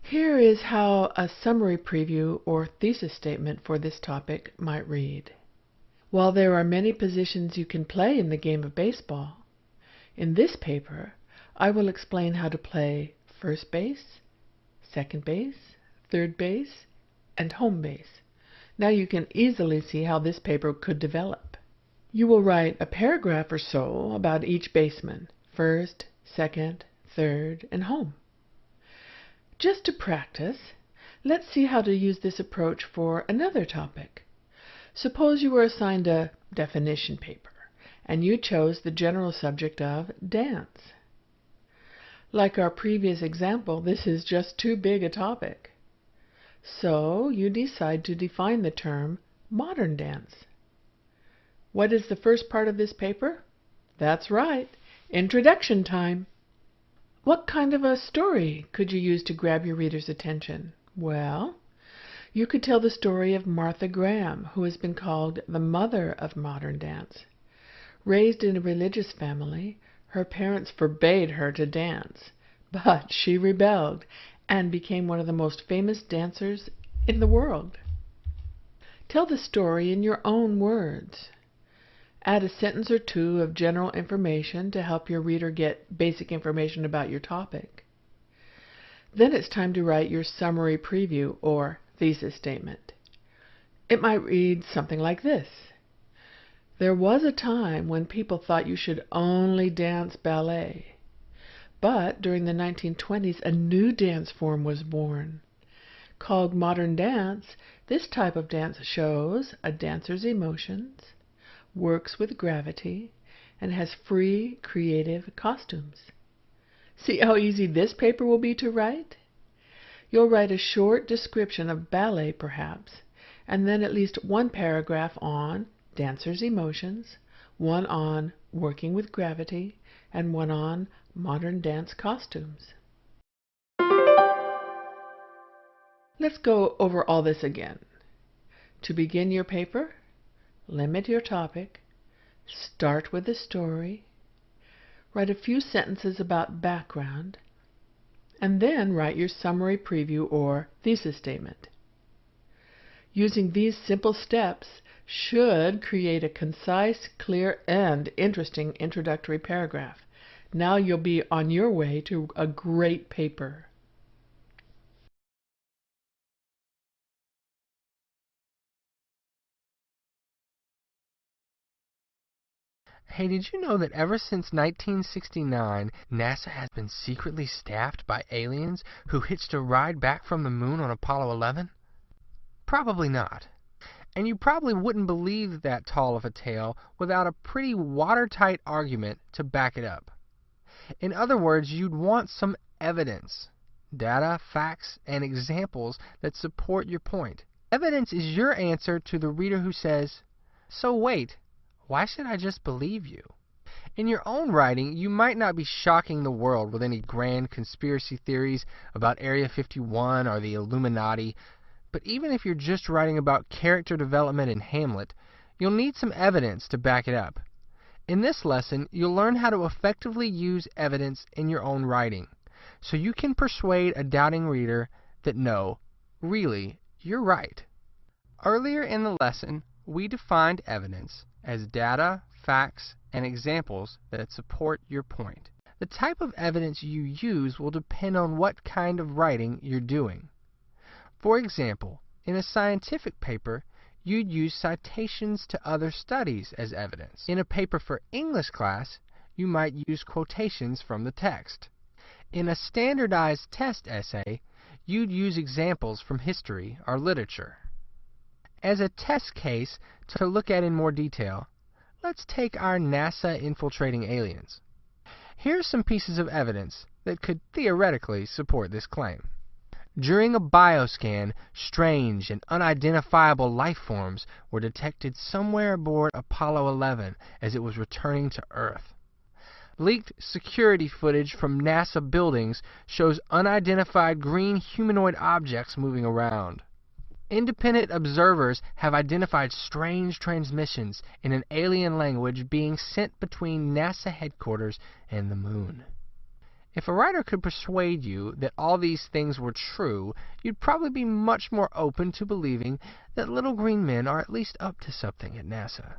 Here is how a summary preview or thesis statement for this topic might read. While there are many positions you can play in the game of baseball, in this paper I will explain how to play first base, second base, third base, and home base. Now you can easily see how this paper could develop. You will write a paragraph or so about each baseman, first, second, third, and home. Just to practice, let's see how to use this approach for another topic. Suppose you were assigned a definition paper, and you chose the general subject of dance. Like our previous example, this is just too big a topic. So you decide to define the term modern dance. What is the first part of this paper? That's right, introduction time. What kind of a story could you use to grab your reader's attention? Well, you could tell the story of Martha Graham, who has been called the mother of modern dance. Raised in a religious family, her parents forbade her to dance, but she rebelled and became one of the most famous dancers in the world. Tell the story in your own words. Add a sentence or two of general information to help your reader get basic information about your topic. Then it's time to write your summary preview or thesis statement. It might read something like this. There was a time when people thought you should only dance ballet. But during the 1920s, a new dance form was born. Called modern dance, this type of dance shows a dancer's emotions, works with gravity, and has free, creative costumes. See how easy this paper will be to write? You'll write a short description of ballet, perhaps, and then at least one paragraph on dancer's emotions, one on working with gravity, and one on modern dance costumes. Let's go over all this again. To begin your paper, limit your topic, start with a story, write a few sentences about background, and then write your summary preview or thesis statement. Using these simple steps should create a concise, clear, and interesting introductory paragraph. Now you'll be on your way to a great paper. Hey, did you know that ever since 1969, NASA has been secretly staffed by aliens who hitched a ride back from the moon on Apollo 11? Probably not. And you probably wouldn't believe that tall of a tale without a pretty watertight argument to back it up. In other words, you'd want some evidence, data, facts, and examples that support your point. Evidence is your answer to the reader who says, "So wait, why should I just believe you?" In your own writing, you might not be shocking the world with any grand conspiracy theories about Area 51 or the Illuminati, but even if you're just writing about character development in Hamlet, you'll need some evidence to back it up. In this lesson, you'll learn how to effectively use evidence in your own writing, so you can persuade a doubting reader that no, really, you're right. Earlier in the lesson, we defined evidence as data, facts, and examples that support your point. The type of evidence you use will depend on what kind of writing you're doing. For example, in a scientific paper, you'd use citations to other studies as evidence. In a paper for English class, you might use quotations from the text. In a standardized test essay, you'd use examples from history or literature. As a test case to look at in more detail, let's take our NASA infiltrating aliens. Here's some pieces of evidence that could theoretically support this claim. During a bioscan, strange and unidentifiable life forms were detected somewhere aboard Apollo 11 as it was returning to Earth. Leaked security footage from NASA buildings shows unidentified green humanoid objects moving around. Independent observers have identified strange transmissions in an alien language being sent between NASA headquarters and the moon. If a writer could persuade you that all these things were true, you'd probably be much more open to believing that little green men are at least up to something at NASA.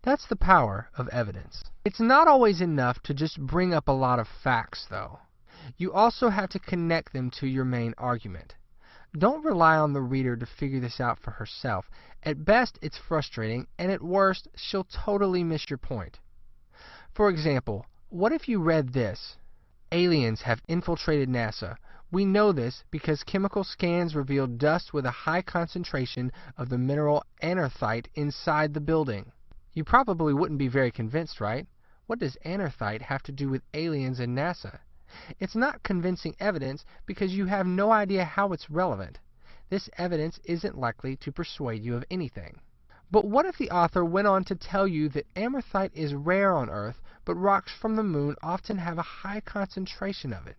That's the power of evidence. It's not always enough to just bring up a lot of facts, though. You also have to connect them to your main argument. Don't rely on the reader to figure this out for herself. At best, it's frustrating, and at worst, she'll totally miss your point. For example, what if you read this? Aliens have infiltrated NASA. We know this because chemical scans revealed dust with a high concentration of the mineral anorthite inside the building. You probably wouldn't be very convinced, right? What does anorthite have to do with aliens and NASA? It's not convincing evidence because you have no idea how it's relevant. This evidence isn't likely to persuade you of anything. But what if the author went on to tell you that anorthite is rare on Earth, but rocks from the moon often have a high concentration of it?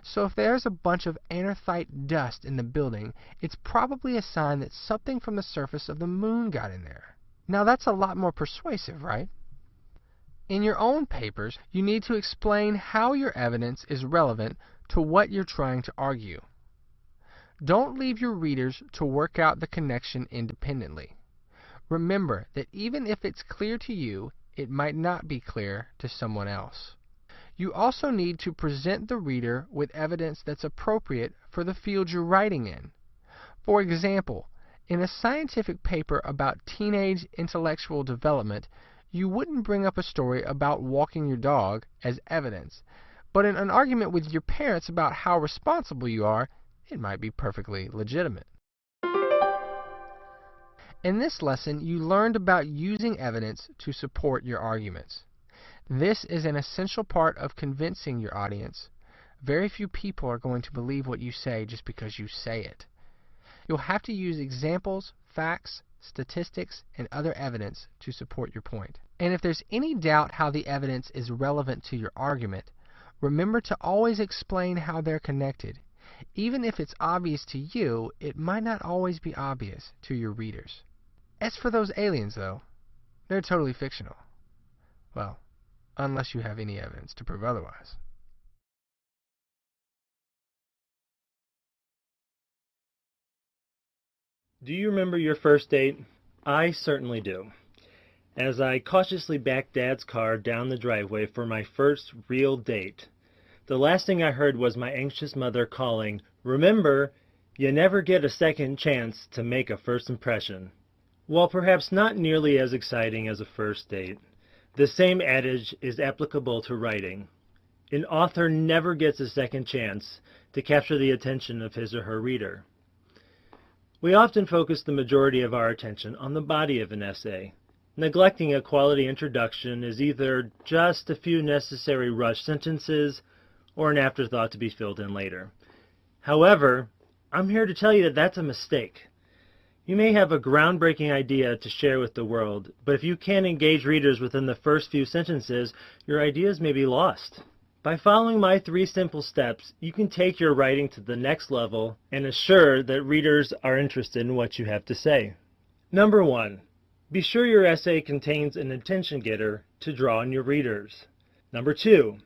So if there's a bunch of anorthite dust in the building, it's probably a sign that something from the surface of the moon got in there. Now that's a lot more persuasive, right? In your own papers, you need to explain how your evidence is relevant to what you're trying to argue. Don't leave your readers to work out the connection independently. Remember that even if it's clear to you, it might not be clear to someone else. You also need to present the reader with evidence that's appropriate for the field you're writing in. For example, in a scientific paper about teenage intellectual development, you wouldn't bring up a story about walking your dog as evidence, but in an argument with your parents about how responsible you are, it might be perfectly legitimate. In this lesson, you learned about using evidence to support your arguments. This is an essential part of convincing your audience. Very few people are going to believe what you say just because you say it. You'll have to use examples, facts, statistics, and other evidence to support your point. And if there's any doubt how the evidence is relevant to your argument, remember to always explain how they're connected. Even if it's obvious to you, it might not always be obvious to your readers. As for those aliens, though, they're totally fictional. Well, unless you have any evidence to prove otherwise. Do you remember your first date? I certainly do. As I cautiously backed Dad's car down the driveway for my first real date, the last thing I heard was my anxious mother calling, "Remember, you never get a second chance to make a first impression." While perhaps not nearly as exciting as a first date, the same adage is applicable to writing. An author never gets a second chance to capture the attention of his or her reader. We often focus the majority of our attention on the body of an essay. Neglecting a quality introduction is either just a few necessary rush sentences or an afterthought to be filled in later. However, I'm here to tell you that that's a mistake. You may have a groundbreaking idea to share with the world, but if you can't engage readers within the first few sentences, your ideas may be lost. By following my 3 simple steps, you can take your writing to the next level and assure that readers are interested in what you have to say. Number 1, be sure your essay contains an attention getter to draw in your readers. Number 2,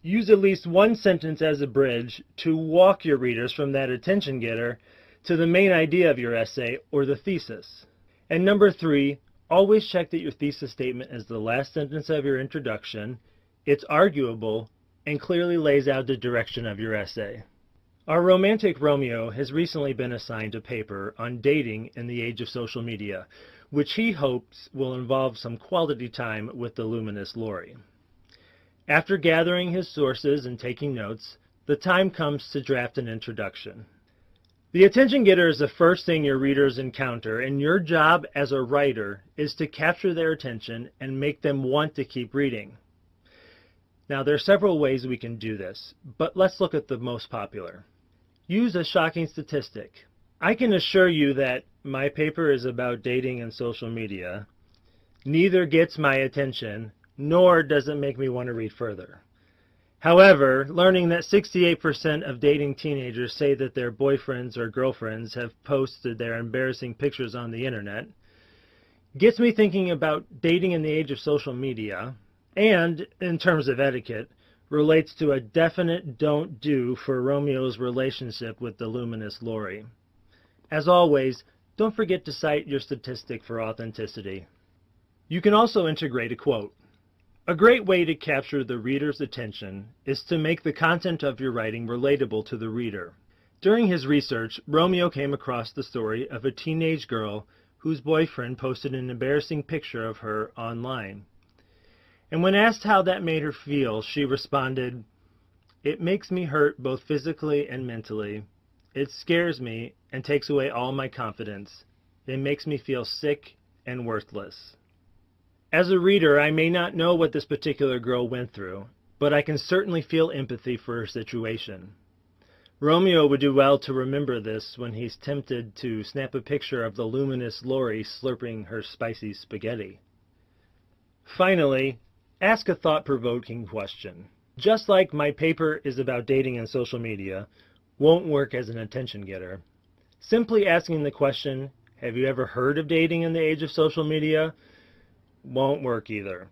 use at least one sentence as a bridge to walk your readers from that attention getter to the main idea of your essay or the thesis. And number 3, always check that your thesis statement is the last sentence of your introduction, it's arguable, and clearly lays out the direction of your essay. Our romantic Romeo has recently been assigned a paper on dating in the age of social media, which he hopes will involve some quality time with the luminous Lori. After gathering his sources and taking notes, the time comes to draft an introduction. The attention getter is the first thing your readers encounter, and your job as a writer is to capture their attention and make them want to keep reading. Now, there are several ways we can do this, but let's look at the most popular. Use a shocking statistic. I can assure you that my paper is about dating and social media. Neither gets my attention, nor does it make me want to read further. However, learning that 68% of dating teenagers say that their boyfriends or girlfriends have posted their embarrassing pictures on the internet gets me thinking about dating in the age of social media, and, in terms of etiquette, relates to a definite don't do for Romeo's relationship with the luminous Lori. As always, don't forget to cite your statistic for authenticity. You can also integrate a quote. A great way to capture the reader's attention is to make the content of your writing relatable to the reader. During his research, Romeo came across the story of a teenage girl whose boyfriend posted an embarrassing picture of her online. And when asked how that made her feel, she responded, "It makes me hurt both physically and mentally. It scares me and takes away all my confidence. It makes me feel sick and worthless." As a reader, I may not know what this particular girl went through, but I can certainly feel empathy for her situation. Romeo would do well to remember this when he's tempted to snap a picture of the luminous Lori slurping her spicy spaghetti. Finally, ask a thought-provoking question. Just like my paper is about dating and social media, won't work as an attention getter. Simply asking the question, "Have you ever heard of dating in the age of social media?" won't work either.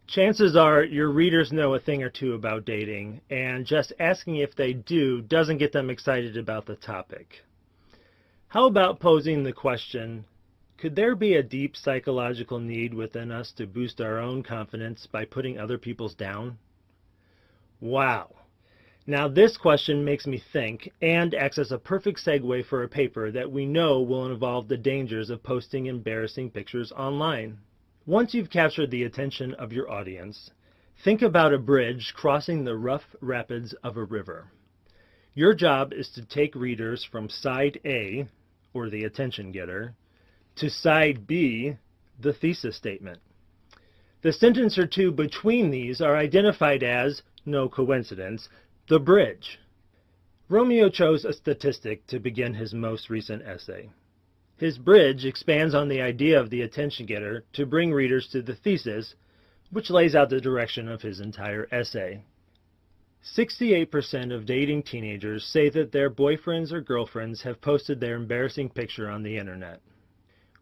Chances are your readers know a thing or two about dating, and just asking if they do doesn't get them excited about the topic. How about posing the question, could there be a deep psychological need within us to boost our own confidence by putting other people's down? Wow. Now this question makes me think and acts as a perfect segue for a paper that we know will involve the dangers of posting embarrassing pictures online. Once you've captured the attention of your audience, think about a bridge crossing the rough rapids of a river. Your job is to take readers from side A, or the attention getter, to side B, the thesis statement. The sentence or two between these are identified as, no coincidence, the bridge. Romeo chose a statistic to begin his most recent essay. His bridge expands on the idea of the attention getter to bring readers to the thesis, which lays out the direction of his entire essay. 68% of dating teenagers say that their boyfriends or girlfriends have posted their embarrassing picture on the internet.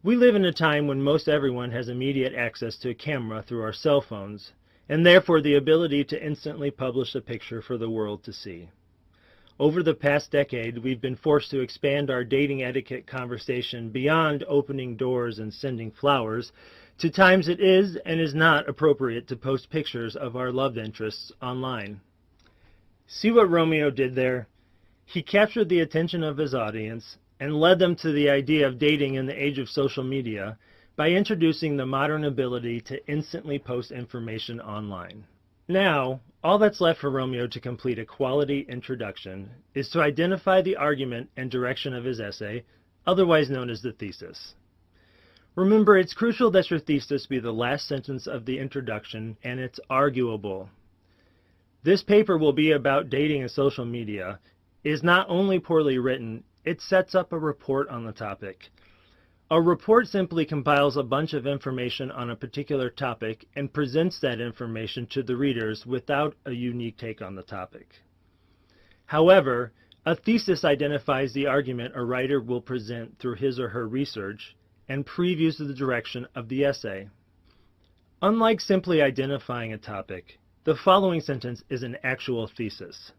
We live in a time when most everyone has immediate access to a camera through our cell phones, and therefore the ability to instantly publish a picture for the world to see. Over the past decade, we've been forced to expand our dating etiquette conversation beyond opening doors and sending flowers to times it is and is not appropriate to post pictures of our love interests online. See what Romeo did there? He captured the attention of his audience and led them to the idea of dating in the age of social media by introducing the modern ability to instantly post information online. Now, all that's left for Romeo to complete a quality introduction is to identify the argument and direction of his essay, otherwise known as the thesis. Remember, it's crucial that your thesis be the last sentence of the introduction, and it's arguable. This paper will be about dating and social media. It is not only poorly written, it sets up a report on the topic. A report simply compiles a bunch of information on a particular topic and presents that information to the readers without a unique take on the topic. However, a thesis identifies the argument a writer will present through his or her research and previews the direction of the essay. Unlike simply identifying a topic, the following sentence is an actual thesis.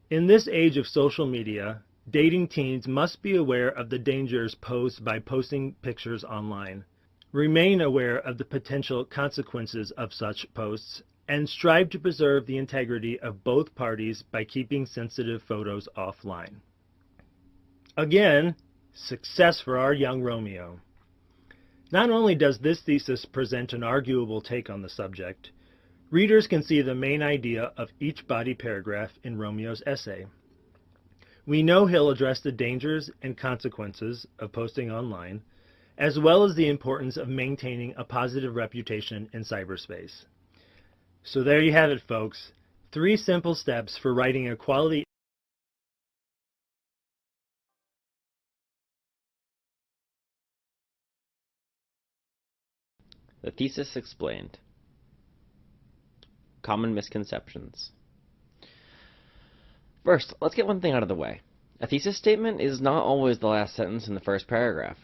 In this age of social media, dating teens must be aware of the dangers posed by posting pictures online, remain aware of the potential consequences of such posts, and strive to preserve the integrity of both parties by keeping sensitive photos offline. Again, success for our young Romeo. Not only does this thesis present an arguable take on the subject, Readers can see the main idea of each body paragraph in Romeo's essay. We know he'll address the dangers and consequences of posting online, as well as the importance of maintaining a positive reputation in cyberspace. So there you have it, folks. 3 simple steps for writing a quality The thesis explained. Common misconceptions. First, let's get one thing out of the way. A thesis statement is not always the last sentence in the first paragraph.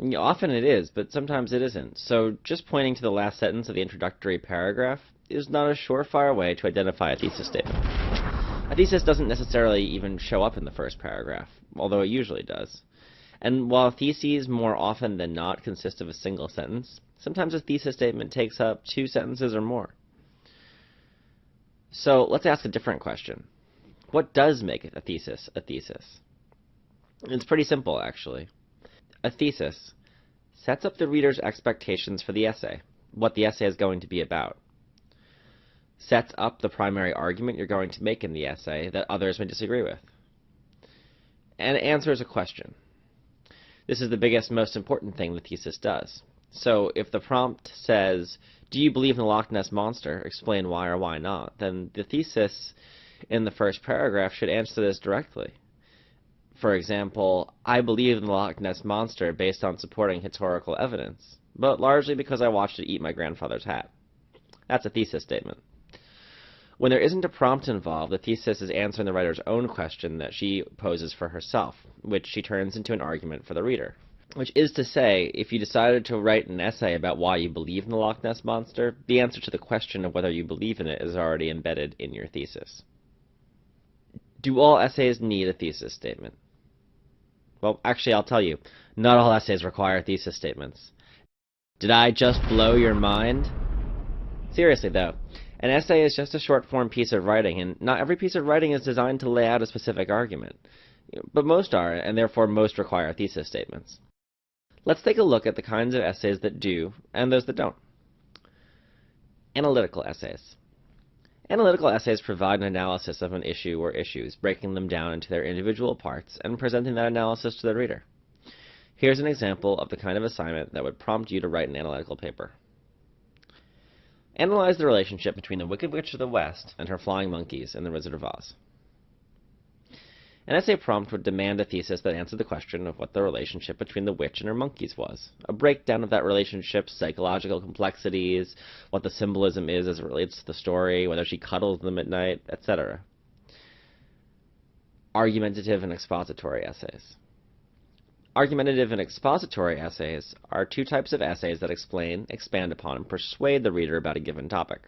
Often it is, but sometimes it isn't. So just pointing to the last sentence of the introductory paragraph is not a surefire way to identify a thesis statement. A thesis doesn't necessarily even show up in the first paragraph, although it usually does. And while theses more often than not consist of a single sentence, sometimes a thesis statement takes up 2 sentences or more. So let's ask a different question. What does make a thesis a thesis? It's pretty simple, actually. A thesis sets up the reader's expectations for the essay, what the essay is going to be about. Sets up the primary argument you're going to make in the essay that others may disagree with. And answers a question. This is the biggest, most important thing the thesis does. So if the prompt says, "Do you believe in the Loch Ness Monster? Explain why or why not," then the thesis in the first paragraph should answer this directly. For example, "I believe in the Loch Ness Monster based on supporting historical evidence, but largely because I watched it eat my grandfather's hat." That's a thesis statement. When there isn't a prompt involved, the thesis is answering the writer's own question that she poses for herself, which she turns into an argument for the reader. Which is to say, if you decided to write an essay about why you believe in the Loch Ness Monster, the answer to the question of whether you believe in it is already embedded in your thesis. Do all essays need a thesis statement? Well, actually, I'll tell you, not all essays require thesis statements. Did I just blow your mind? Seriously, though, an essay is just a short-form piece of writing, and not every piece of writing is designed to lay out a specific argument. But most are, and therefore most require thesis statements. Let's take a look at the kinds of essays that do, and those that don't. Analytical essays. Analytical essays provide an analysis of an issue or issues, breaking them down into their individual parts and presenting that analysis to the reader. Here's an example of the kind of assignment that would prompt you to write an analytical paper. Analyze the relationship between the Wicked Witch of the West and her flying monkeys in The Wizard of Oz. An essay prompt would demand a thesis that answered the question of what the relationship between the witch and her monkeys was, a breakdown of that relationship's psychological complexities, what the symbolism is as it relates to the story, whether she cuddles them at night, etc. Argumentative and expository essays. Argumentative and expository essays are 2 types of essays that explain, expand upon, and persuade the reader about a given topic.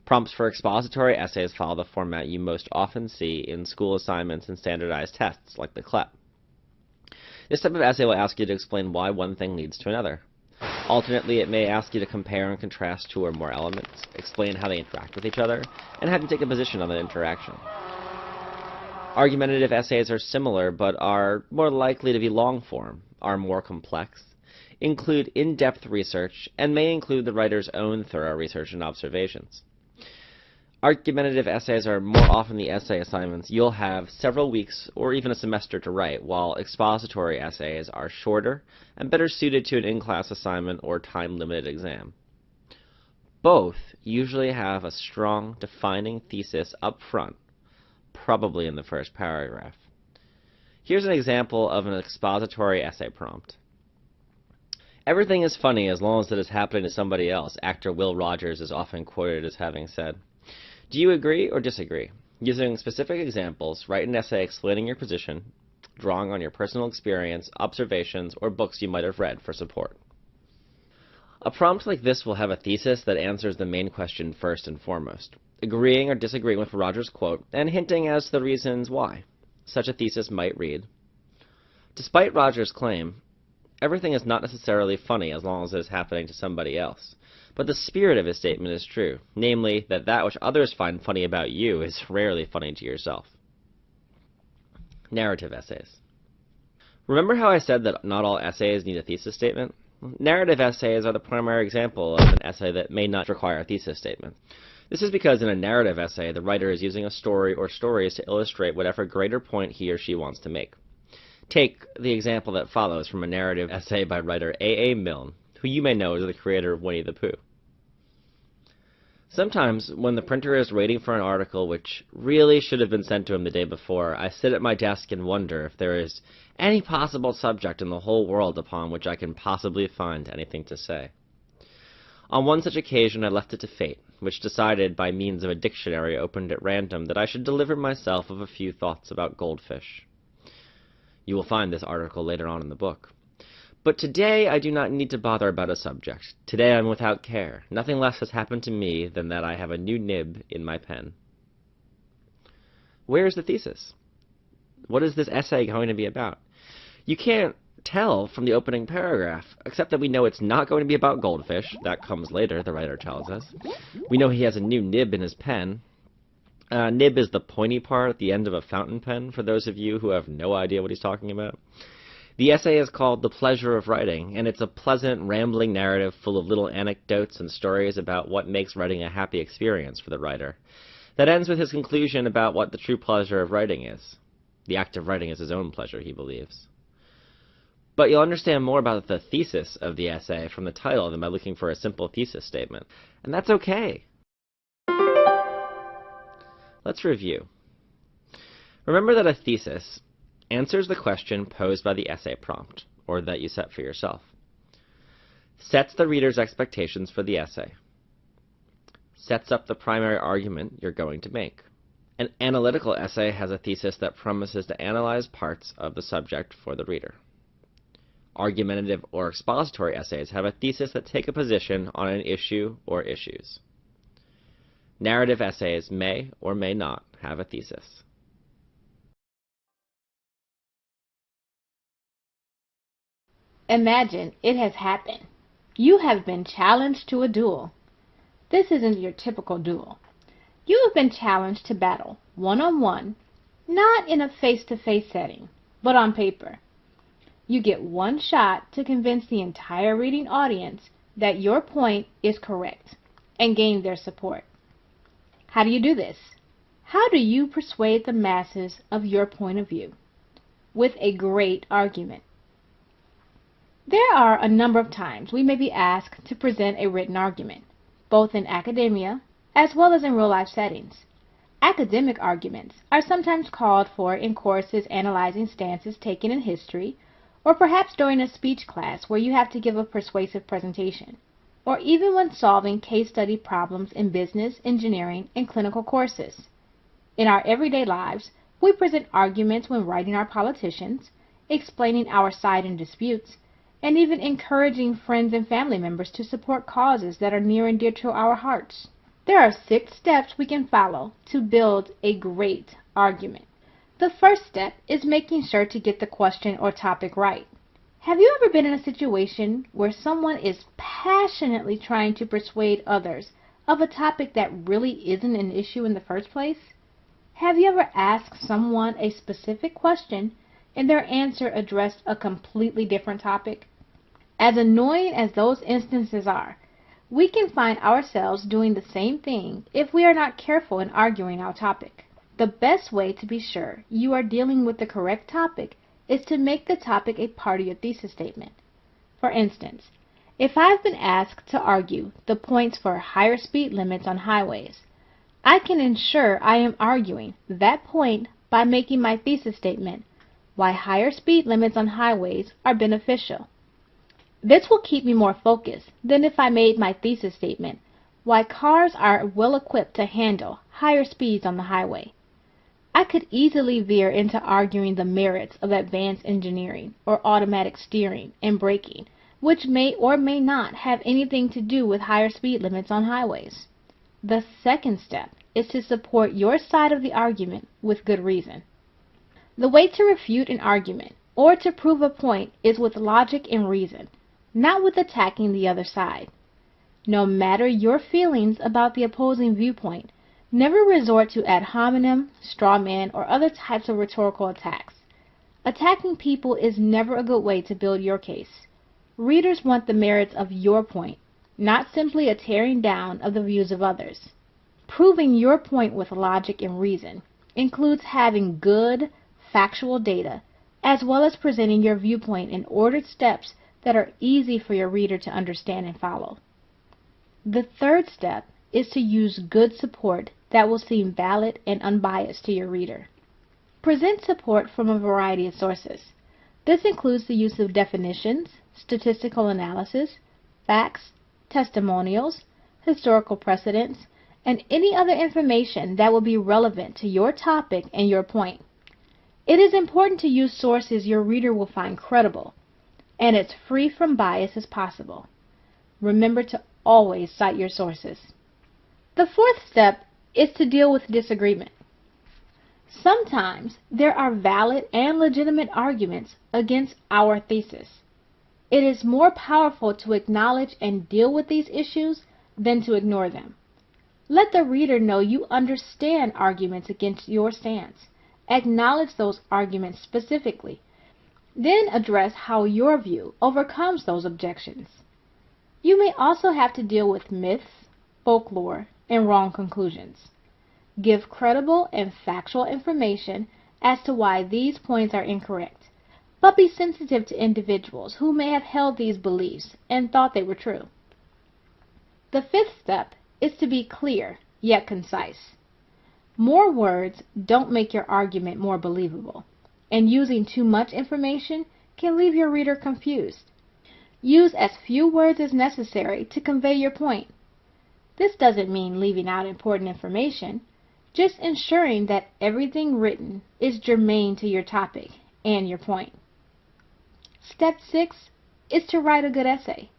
Prompts for expository essays follow the format you most often see in school assignments and standardized tests, like the CLEP. This type of essay will ask you to explain why one thing leads to another. Alternately, it may ask you to compare and contrast 2 or more elements, explain how they interact with each other, and have you take a position on that interaction. Argumentative essays are similar, but are more likely to be long-form, are more complex, include in-depth research, and may include the writer's own thorough research and observations. Argumentative essays are more often the essay assignments you'll have several weeks or even a semester to write, while expository essays are shorter and better suited to an in-class assignment or time-limited exam. Both usually have a strong, defining thesis up front, probably in the first paragraph. Here's an example of an expository essay prompt. "Everything is funny as long as it is happening to somebody else," actor Will Rogers is often quoted as having said. Do you agree or disagree? Using specific examples, write an essay explaining your position, drawing on your personal experience, observations, or books you might have read for support. A prompt like this will have a thesis that answers the main question first and foremost, agreeing or disagreeing with Rogers' quote, and hinting as to the reasons why. Such a thesis might read, "Despite Rogers' claim, everything is not necessarily funny as long as it is happening to somebody else. But the spirit of his statement is true, namely that which others find funny about you is rarely funny to yourself." Narrative essays. Remember how I said that not all essays need a thesis statement? Narrative essays are the primary example of an essay that may not require a thesis statement. This is because in a narrative essay, the writer is using a story or stories to illustrate whatever greater point he or she wants to make. Take the example that follows from a narrative essay by writer A. A. Milne, who you may know as the creator of Winnie the Pooh. Sometimes, when the printer is waiting for an article which really should have been sent to him the day before, I sit at my desk and wonder if there is any possible subject in the whole world upon which I can possibly find anything to say. On one such occasion I left it to fate, which decided by means of a dictionary opened at random that I should deliver myself of a few thoughts about goldfish. You will find this article later on in the book. But today I do not need to bother about a subject. Today I'm without care. Nothing less has happened to me than that I have a new nib in my pen. Where is the thesis? What is this essay going to be about? You can't tell from the opening paragraph, except that we know it's not going to be about goldfish. That comes later, the writer tells us. We know he has a new nib in his pen. Nib is the pointy part at the end of a fountain pen, for those of you who have no idea what he's talking about. The essay is called The Pleasure of Writing, and it's a pleasant, rambling narrative full of little anecdotes and stories about what makes writing a happy experience for the writer. That ends with his conclusion about what the true pleasure of writing is. The act of writing is his own pleasure, he believes. But you'll understand more about the thesis of the essay from the title than by looking for a simple thesis statement. And that's okay. Let's review. Remember that a thesis answers the question posed by the essay prompt, or that you set for yourself. Sets the reader's expectations for the essay. Sets up the primary argument you're going to make. An analytical essay has a thesis that promises to analyze parts of the subject for the reader. Argumentative or expository essays have a thesis that take a position on an issue or issues. Narrative essays may or may not have a thesis. Imagine it has happened. You have been challenged to a duel. This isn't your typical duel. You have been challenged to battle one-on-one, not in a face-to-face setting, but on paper. You get one shot to convince the entire reading audience that your point is correct and gain their support. How do you do this? How do you persuade the masses of your point of view? With a great argument. There are a number of times we may be asked to present a written argument, both in academia as well as in real-life settings. Academic arguments are sometimes called for in courses analyzing stances taken in history, or perhaps during a speech class where you have to give a persuasive presentation, or even when solving case study problems in business, engineering, and clinical courses. In our everyday lives, we present arguments when writing our politicians, explaining our side in disputes, and even encouraging friends and family members to support causes that are near and dear to our hearts. There are 6 steps we can follow to build a great argument. The first step is making sure to get the question or topic right. Have you ever been in a situation where someone is passionately trying to persuade others of a topic that really isn't an issue in the first place? Have you ever asked someone a specific question and their answer addressed a completely different topic? As annoying as those instances are, we can find ourselves doing the same thing if we are not careful in arguing our topic. The best way to be sure you are dealing with the correct topic is to make the topic a part of your thesis statement. For instance, if I've been asked to argue the points for higher speed limits on highways, I can ensure I am arguing that point by making my thesis statement why higher speed limits on highways are beneficial. This will keep me more focused than if I made my thesis statement why cars are well equipped to handle higher speeds on the highway. I could easily veer into arguing the merits of advanced engineering or automatic steering and braking, which may or may not have anything to do with higher speed limits on highways. The second step is to support your side of the argument with good reason. The way to refute an argument or to prove a point is with logic and reason, not with attacking the other side. No matter your feelings about the opposing viewpoint, never resort to ad hominem, straw man, or other types of rhetorical attacks. Attacking people is never a good way to build your case. Readers want the merits of your point, not simply a tearing down of the views of others. Proving your point with logic and reason includes having good, factual data, as well as presenting your viewpoint in ordered steps that are easy for your reader to understand and follow. The third step is to use good support that will seem valid and unbiased to your reader. Present support from a variety of sources. This includes the use of definitions, statistical analysis, facts, testimonials, historical precedents, and any other information that will be relevant to your topic and your point. It is important to use sources your reader will find credible and as free from bias as possible. Remember to always cite your sources. The fourth step is to deal with disagreement. Sometimes there are valid and legitimate arguments against our thesis. It is more powerful to acknowledge and deal with these issues than to ignore them. Let the reader know you understand arguments against your stance. Acknowledge those arguments specifically. Then address how your view overcomes those objections. You may also have to deal with myths, folklore, and wrong conclusions. Give credible and factual information as to why these points are incorrect, but be sensitive to individuals who may have held these beliefs and thought they were true. The fifth step is to be clear, yet concise. More words don't make your argument more believable, and using too much information can leave your reader confused. Use as few words as necessary to convey your point. This doesn't mean leaving out important information, just ensuring that everything written is germane to your topic and your point. Step 6 is to write a good essay.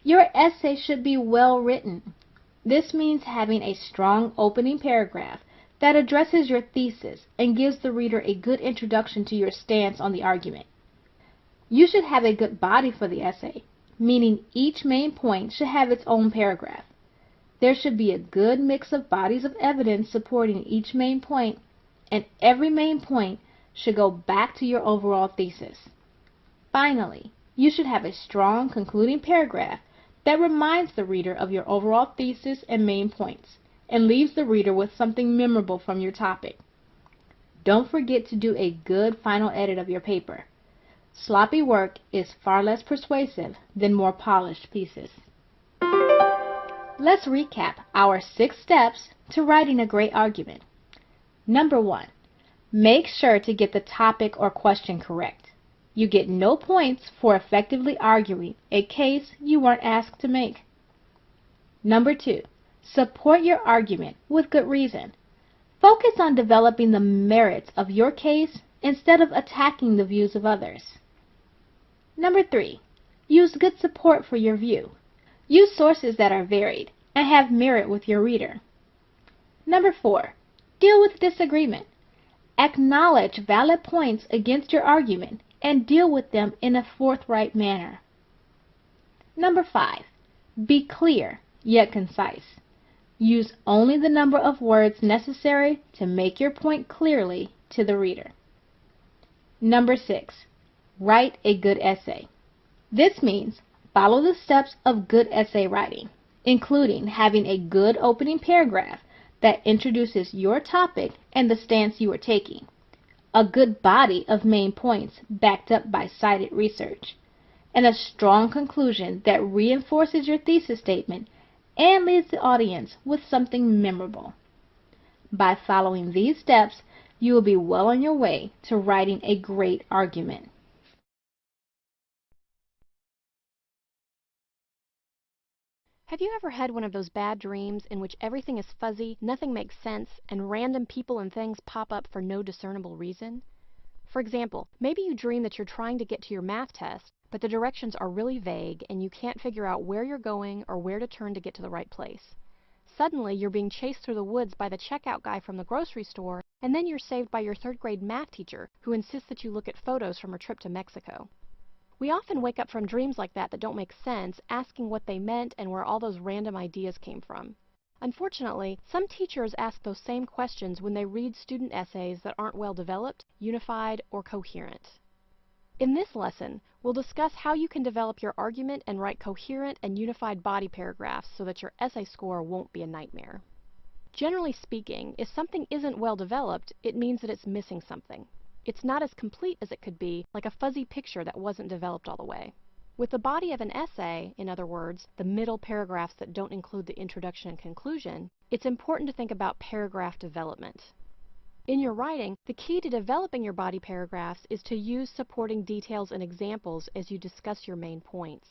Your essay should be well written. This means having a strong opening paragraph that addresses your thesis and gives the reader a good introduction to your stance on the argument. You should have a good body for the essay, meaning each main point should have its own paragraph. There should be a good mix of bodies of evidence supporting each main point, and every main point should go back to your overall thesis. Finally, you should have a strong concluding paragraph that reminds the reader of your overall thesis and main points, and leaves the reader with something memorable from your topic. Don't forget to do a good final edit of your paper. Sloppy work is far less persuasive than more polished pieces. Let's recap our 6 steps to writing a great argument. Number 1, make sure to get the topic or question correct. You get no points for effectively arguing a case you weren't asked to make. Number 2, support your argument with good reason. Focus on developing the merits of your case instead of attacking the views of others. Number 3, use good support for your view. Use sources that are varied and have merit with your reader. Number 4, deal with disagreement. Acknowledge valid points against your argument and deal with them in a forthright manner. Number 5, be clear yet concise. Use only the number of words necessary to make your point clearly to the reader. Number 6, write a good essay. This means follow the steps of good essay writing, including having a good opening paragraph that introduces your topic and the stance you are taking, a good body of main points backed up by cited research, and a strong conclusion that reinforces your thesis statement and leaves the audience with something memorable. By following these steps, you will be well on your way to writing a great argument. Have you ever had one of those bad dreams in which everything is fuzzy, nothing makes sense, and random people and things pop up for no discernible reason? For example, maybe you dream that you're trying to get to your math test, but the directions are really vague and you can't figure out where you're going or where to turn to get to the right place. Suddenly, you're being chased through the woods by the checkout guy from the grocery store, and then you're saved by your 3rd grade math teacher who insists that you look at photos from her trip to Mexico. We often wake up from dreams like that don't make sense, asking what they meant and where all those random ideas came from. Unfortunately, some teachers ask those same questions when they read student essays that aren't well developed, unified, or coherent. In this lesson, we'll discuss how you can develop your argument and write coherent and unified body paragraphs so that your essay score won't be a nightmare. Generally speaking, if something isn't well developed, it means that it's missing something. It's not as complete as it could be, like a fuzzy picture that wasn't developed all the way. With the body of an essay, in other words, the middle paragraphs that don't include the introduction and conclusion, it's important to think about paragraph development. In your writing, the key to developing your body paragraphs is to use supporting details and examples as you discuss your main points.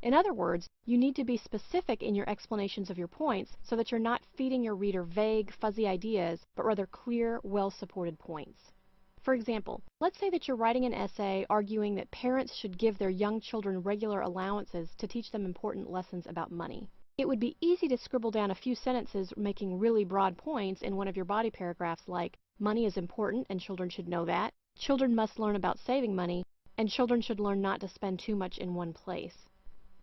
In other words, you need to be specific in your explanations of your points so that you're not feeding your reader vague, fuzzy ideas, but rather clear, well-supported points. For example, let's say that you're writing an essay arguing that parents should give their young children regular allowances to teach them important lessons about money. It would be easy to scribble down a few sentences making really broad points in one of your body paragraphs like, money is important and children should know that, children must learn about saving money, and children should learn not to spend too much in one place.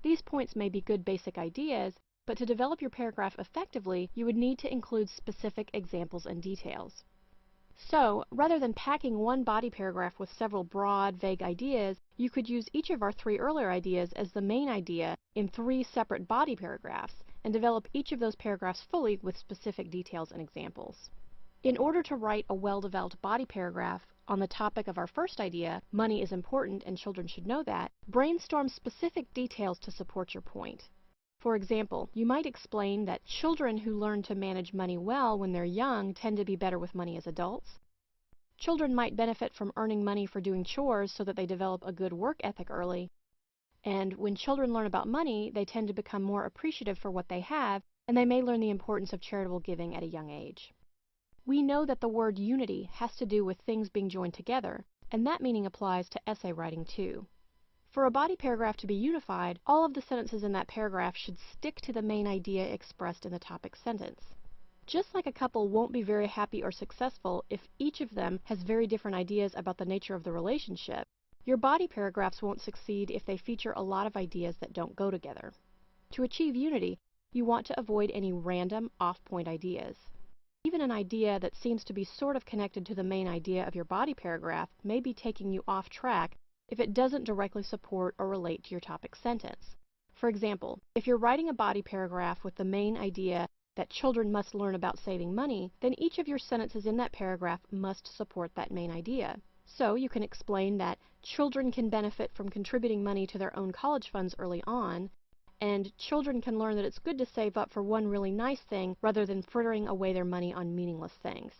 These points may be good basic ideas, but to develop your paragraph effectively, you would need to include specific examples and details. So, rather than packing one body paragraph with several broad, vague ideas, you could use each of our 3 earlier ideas as the main idea in 3 separate body paragraphs, and develop each of those paragraphs fully with specific details and examples. In order to write a well-developed body paragraph on the topic of our first idea, money is important and children should know that, brainstorm specific details to support your point. For example, you might explain that children who learn to manage money well when they're young tend to be better with money as adults. Children might benefit from earning money for doing chores so that they develop a good work ethic early. And when children learn about money, they tend to become more appreciative for what they have, and they may learn the importance of charitable giving at a young age. We know that the word unity has to do with things being joined together, and that meaning applies to essay writing too. For a body paragraph to be unified, all of the sentences in that paragraph should stick to the main idea expressed in the topic sentence. Just like a couple won't be very happy or successful if each of them has very different ideas about the nature of the relationship, your body paragraphs won't succeed if they feature a lot of ideas that don't go together. To achieve unity, you want to avoid any random, off-point ideas. Even an idea that seems to be sort of connected to the main idea of your body paragraph may be taking you off track if it doesn't directly support or relate to your topic sentence. For example, if you're writing a body paragraph with the main idea that children must learn about saving money, then each of your sentences in that paragraph must support that main idea. So you can explain that children can benefit from contributing money to their own college funds early on, and children can learn that it's good to save up for one really nice thing rather than frittering away their money on meaningless things.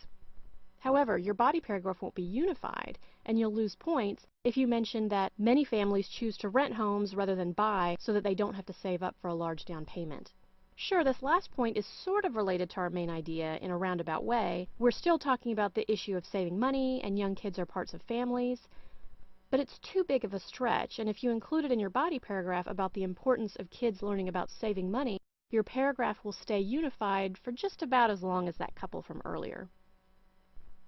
However, your body paragraph won't be unified, and you'll lose points if you mention that many families choose to rent homes rather than buy so that they don't have to save up for a large down payment. Sure, this last point is sort of related to our main idea in a roundabout way. We're still talking about the issue of saving money, and young kids are parts of families, but it's too big of a stretch, and if you include it in your body paragraph about the importance of kids learning about saving money, your paragraph will stay unified for just about as long as that couple from earlier.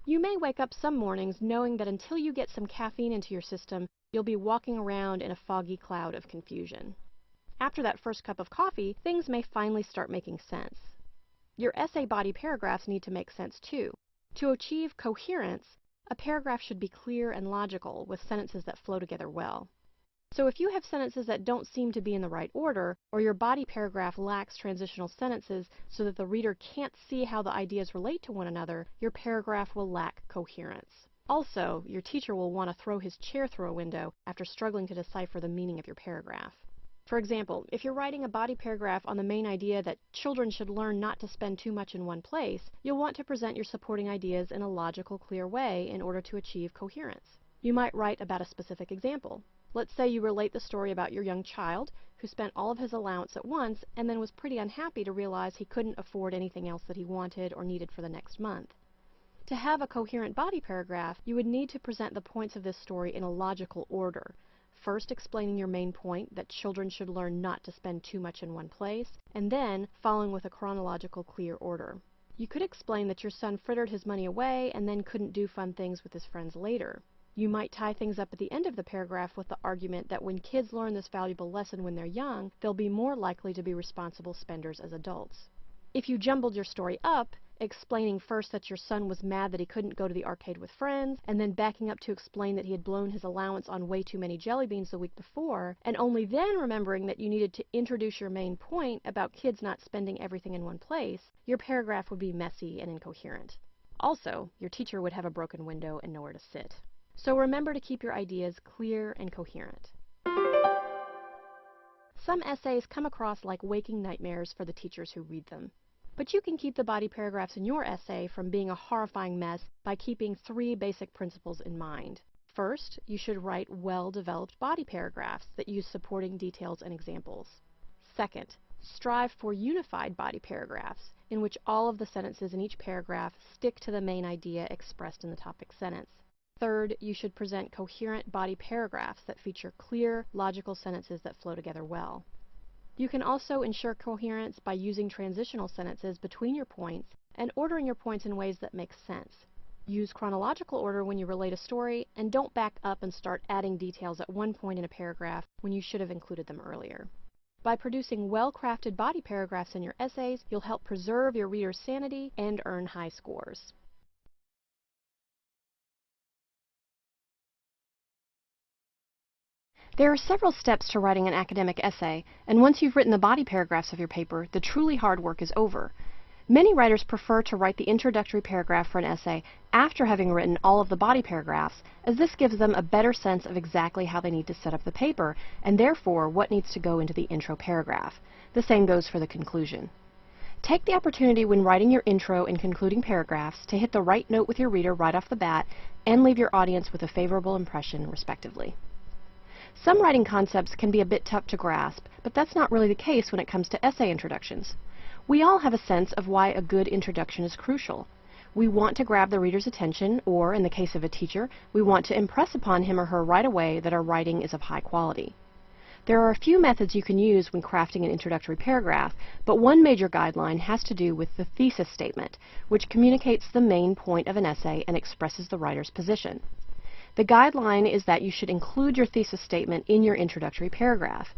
You may wake up some mornings knowing that until you get some caffeine into your system, you'll be walking around in a foggy cloud of confusion. After that first cup of coffee, things may finally start making sense. Your essay body paragraphs need to make sense too. To achieve coherence, a paragraph should be clear and logical with sentences that flow together well. So if you have sentences that don't seem to be in the right order, or your body paragraph lacks transitional sentences so that the reader can't see how the ideas relate to one another, your paragraph will lack coherence. Also, your teacher will want to throw his chair through a window after struggling to decipher the meaning of your paragraph. For example, if you're writing a body paragraph on the main idea that children should learn not to spend too much in one place, you'll want to present your supporting ideas in a logical, clear way in order to achieve coherence. You might write about a specific example. Let's say you relate the story about your young child who spent all of his allowance at once and then was pretty unhappy to realize he couldn't afford anything else that he wanted or needed for the next month. To have a coherent body paragraph, you would need to present the points of this story in a logical order. First explaining your main point that children should learn not to spend too much in one place, and then following with a chronological clear order. You could explain that your son frittered his money away and then couldn't do fun things with his friends later. You might tie things up at the end of the paragraph with the argument that when kids learn this valuable lesson when they're young, they'll be more likely to be responsible spenders as adults. If you jumbled your story up, explaining first that your son was mad that he couldn't go to the arcade with friends, and then backing up to explain that he had blown his allowance on way too many jelly beans the week before, and only then remembering that you needed to introduce your main point about kids not spending everything in one place, your paragraph would be messy and incoherent. Also, your teacher would have a broken window and nowhere to sit. So remember to keep your ideas clear and coherent. Some essays come across like waking nightmares for the teachers who read them. But you can keep the body paragraphs in your essay from being a horrifying mess by keeping 3 basic principles in mind. First, you should write well-developed body paragraphs that use supporting details and examples. Second, strive for unified body paragraphs, in which all of the sentences in each paragraph stick to the main idea expressed in the topic sentence. Third, you should present coherent body paragraphs that feature clear, logical sentences that flow together well. You can also ensure coherence by using transitional sentences between your points and ordering your points in ways that make sense. Use chronological order when you relate a story, and don't back up and start adding details at one point in a paragraph when you should have included them earlier. By producing well-crafted body paragraphs in your essays, you'll help preserve your reader's sanity and earn high scores. There are several steps to writing an academic essay, and once you've written the body paragraphs of your paper, the truly hard work is over. Many writers prefer to write the introductory paragraph for an essay after having written all of the body paragraphs, as this gives them a better sense of exactly how they need to set up the paper, and therefore what needs to go into the intro paragraph. The same goes for the conclusion. Take the opportunity when writing your intro and concluding paragraphs to hit the right note with your reader right off the bat and leave your audience with a favorable impression, respectively. Some writing concepts can be a bit tough to grasp, but that's not really the case when it comes to essay introductions. We all have a sense of why a good introduction is crucial. We want to grab the reader's attention, or, in the case of a teacher, we want to impress upon him or her right away that our writing is of high quality. There are a few methods you can use when crafting an introductory paragraph, but one major guideline has to do with the thesis statement, which communicates the main point of an essay and expresses the writer's position. The guideline is that you should include your thesis statement in your introductory paragraph.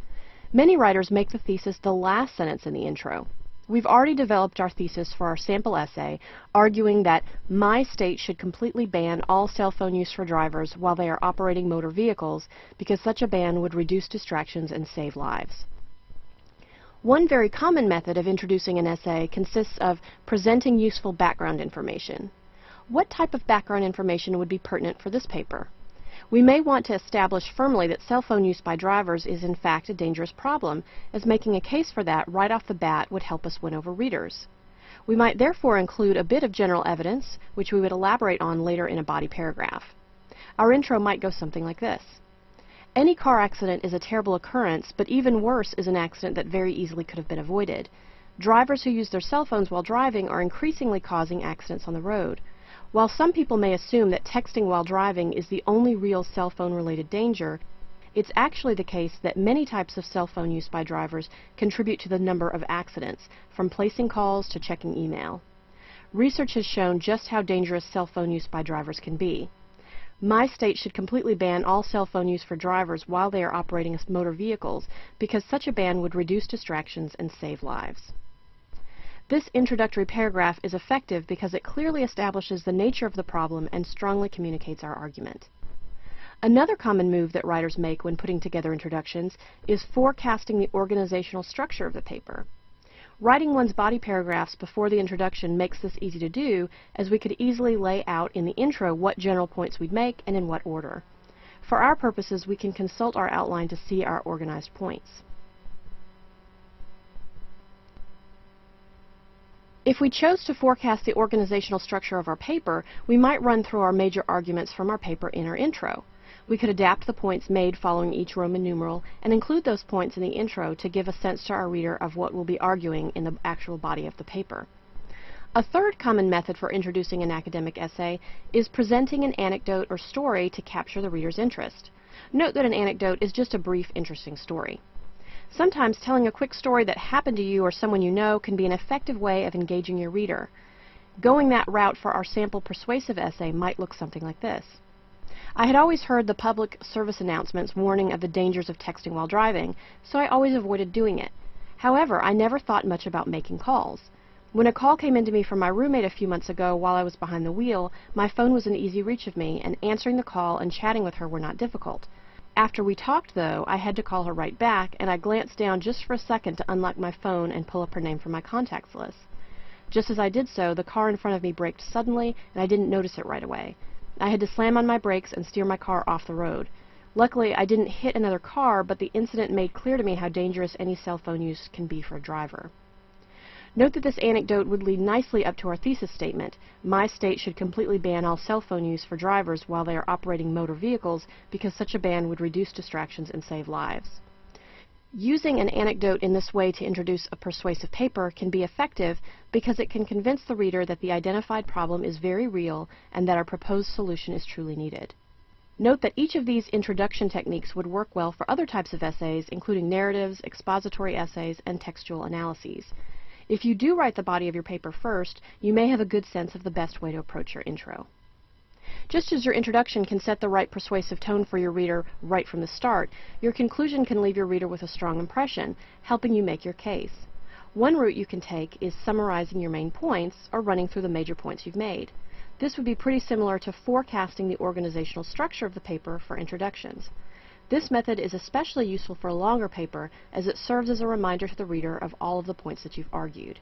Many writers make the thesis the last sentence in the intro. We've already developed our thesis for our sample essay, arguing that my state should completely ban all cell phone use for drivers while they are operating motor vehicles, because such a ban would reduce distractions and save lives. One very common method of introducing an essay consists of presenting useful background information. What type of background information would be pertinent for this paper? We may want to establish firmly that cell phone use by drivers is in fact a dangerous problem, as making a case for that right off the bat would help us win over readers. We might therefore include a bit of general evidence, which we would elaborate on later in a body paragraph. Our intro might go something like this. Any car accident is a terrible occurrence, but even worse is an accident that very easily could have been avoided. Drivers who use their cell phones while driving are increasingly causing accidents on the road. While some people may assume that texting while driving is the only real cell phone-related danger, it's actually the case that many types of cell phone use by drivers contribute to the number of accidents, from placing calls to checking email. Research has shown just how dangerous cell phone use by drivers can be. My state should completely ban all cell phone use for drivers while they are operating motor vehicles, because such a ban would reduce distractions and save lives. This introductory paragraph is effective because it clearly establishes the nature of the problem and strongly communicates our argument. Another common move that writers make when putting together introductions is forecasting the organizational structure of the paper. Writing one's body paragraphs before the introduction makes this easy to do, as we could easily lay out in the intro what general points we'd make and in what order. For our purposes, we can consult our outline to see our organized points. If we chose to forecast the organizational structure of our paper, we might run through our major arguments from our paper in our intro. We could adapt the points made following each Roman numeral and include those points in the intro to give a sense to our reader of what we'll be arguing in the actual body of the paper. A third common method for introducing an academic essay is presenting an anecdote or story to capture the reader's interest. Note that an anecdote is just a brief, interesting story. Sometimes telling a quick story that happened to you or someone you know can be an effective way of engaging your reader. Going that route for our sample persuasive essay might look something like this. I had always heard the public service announcements warning of the dangers of texting while driving, so I always avoided doing it. However, I never thought much about making calls. When a call came in to me from my roommate a few months ago while I was behind the wheel, my phone was in easy reach of me, and answering the call and chatting with her were not difficult. After we talked, though, I had to call her right back, and I glanced down just for a second to unlock my phone and pull up her name from my contacts list. Just as I did so, the car in front of me braked suddenly, and I didn't notice it right away. I had to slam on my brakes and steer my car off the road. Luckily, I didn't hit another car, but the incident made clear to me how dangerous any cell phone use can be for a driver. Note that this anecdote would lead nicely up to our thesis statement. My state should completely ban all cell phone use for drivers while they are operating motor vehicles because such a ban would reduce distractions and save lives. Using an anecdote in this way to introduce a persuasive paper can be effective because it can convince the reader that the identified problem is very real and that our proposed solution is truly needed. Note that each of these introduction techniques would work well for other types of essays, including narratives, expository essays, and textual analyses. If you do write the body of your paper first, you may have a good sense of the best way to approach your intro. Just as your introduction can set the right persuasive tone for your reader right from the start, your conclusion can leave your reader with a strong impression, helping you make your case. One route you can take is summarizing your main points or running through the major points you've made. This would be pretty similar to forecasting the organizational structure of the paper for introductions. This method is especially useful for a longer paper as it serves as a reminder to the reader of all of the points that you've argued.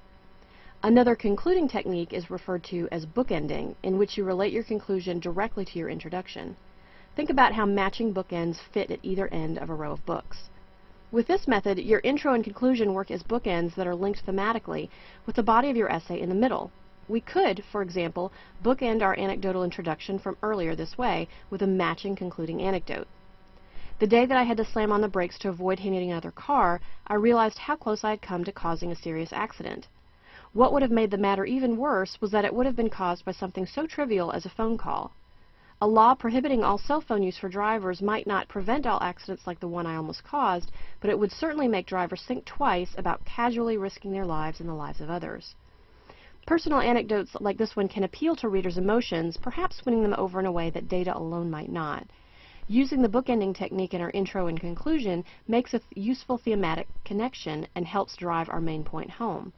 Another concluding technique is referred to as bookending, in which you relate your conclusion directly to your introduction. Think about how matching bookends fit at either end of a row of books. With this method, your intro and conclusion work as bookends that are linked thematically, with the body of your essay in the middle. We could, for example, bookend our anecdotal introduction from earlier this way with a matching concluding anecdote. The day that I had to slam on the brakes to avoid hitting another car, I realized how close I had come to causing a serious accident. What would have made the matter even worse was that it would have been caused by something so trivial as a phone call. A law prohibiting all cell phone use for drivers might not prevent all accidents like the one I almost caused, but it would certainly make drivers think twice about casually risking their lives and the lives of others. Personal anecdotes like this one can appeal to readers' emotions, perhaps winning them over in a way that data alone might not. Using the bookending technique in our intro and conclusion makes a useful thematic connection and helps drive our main point home.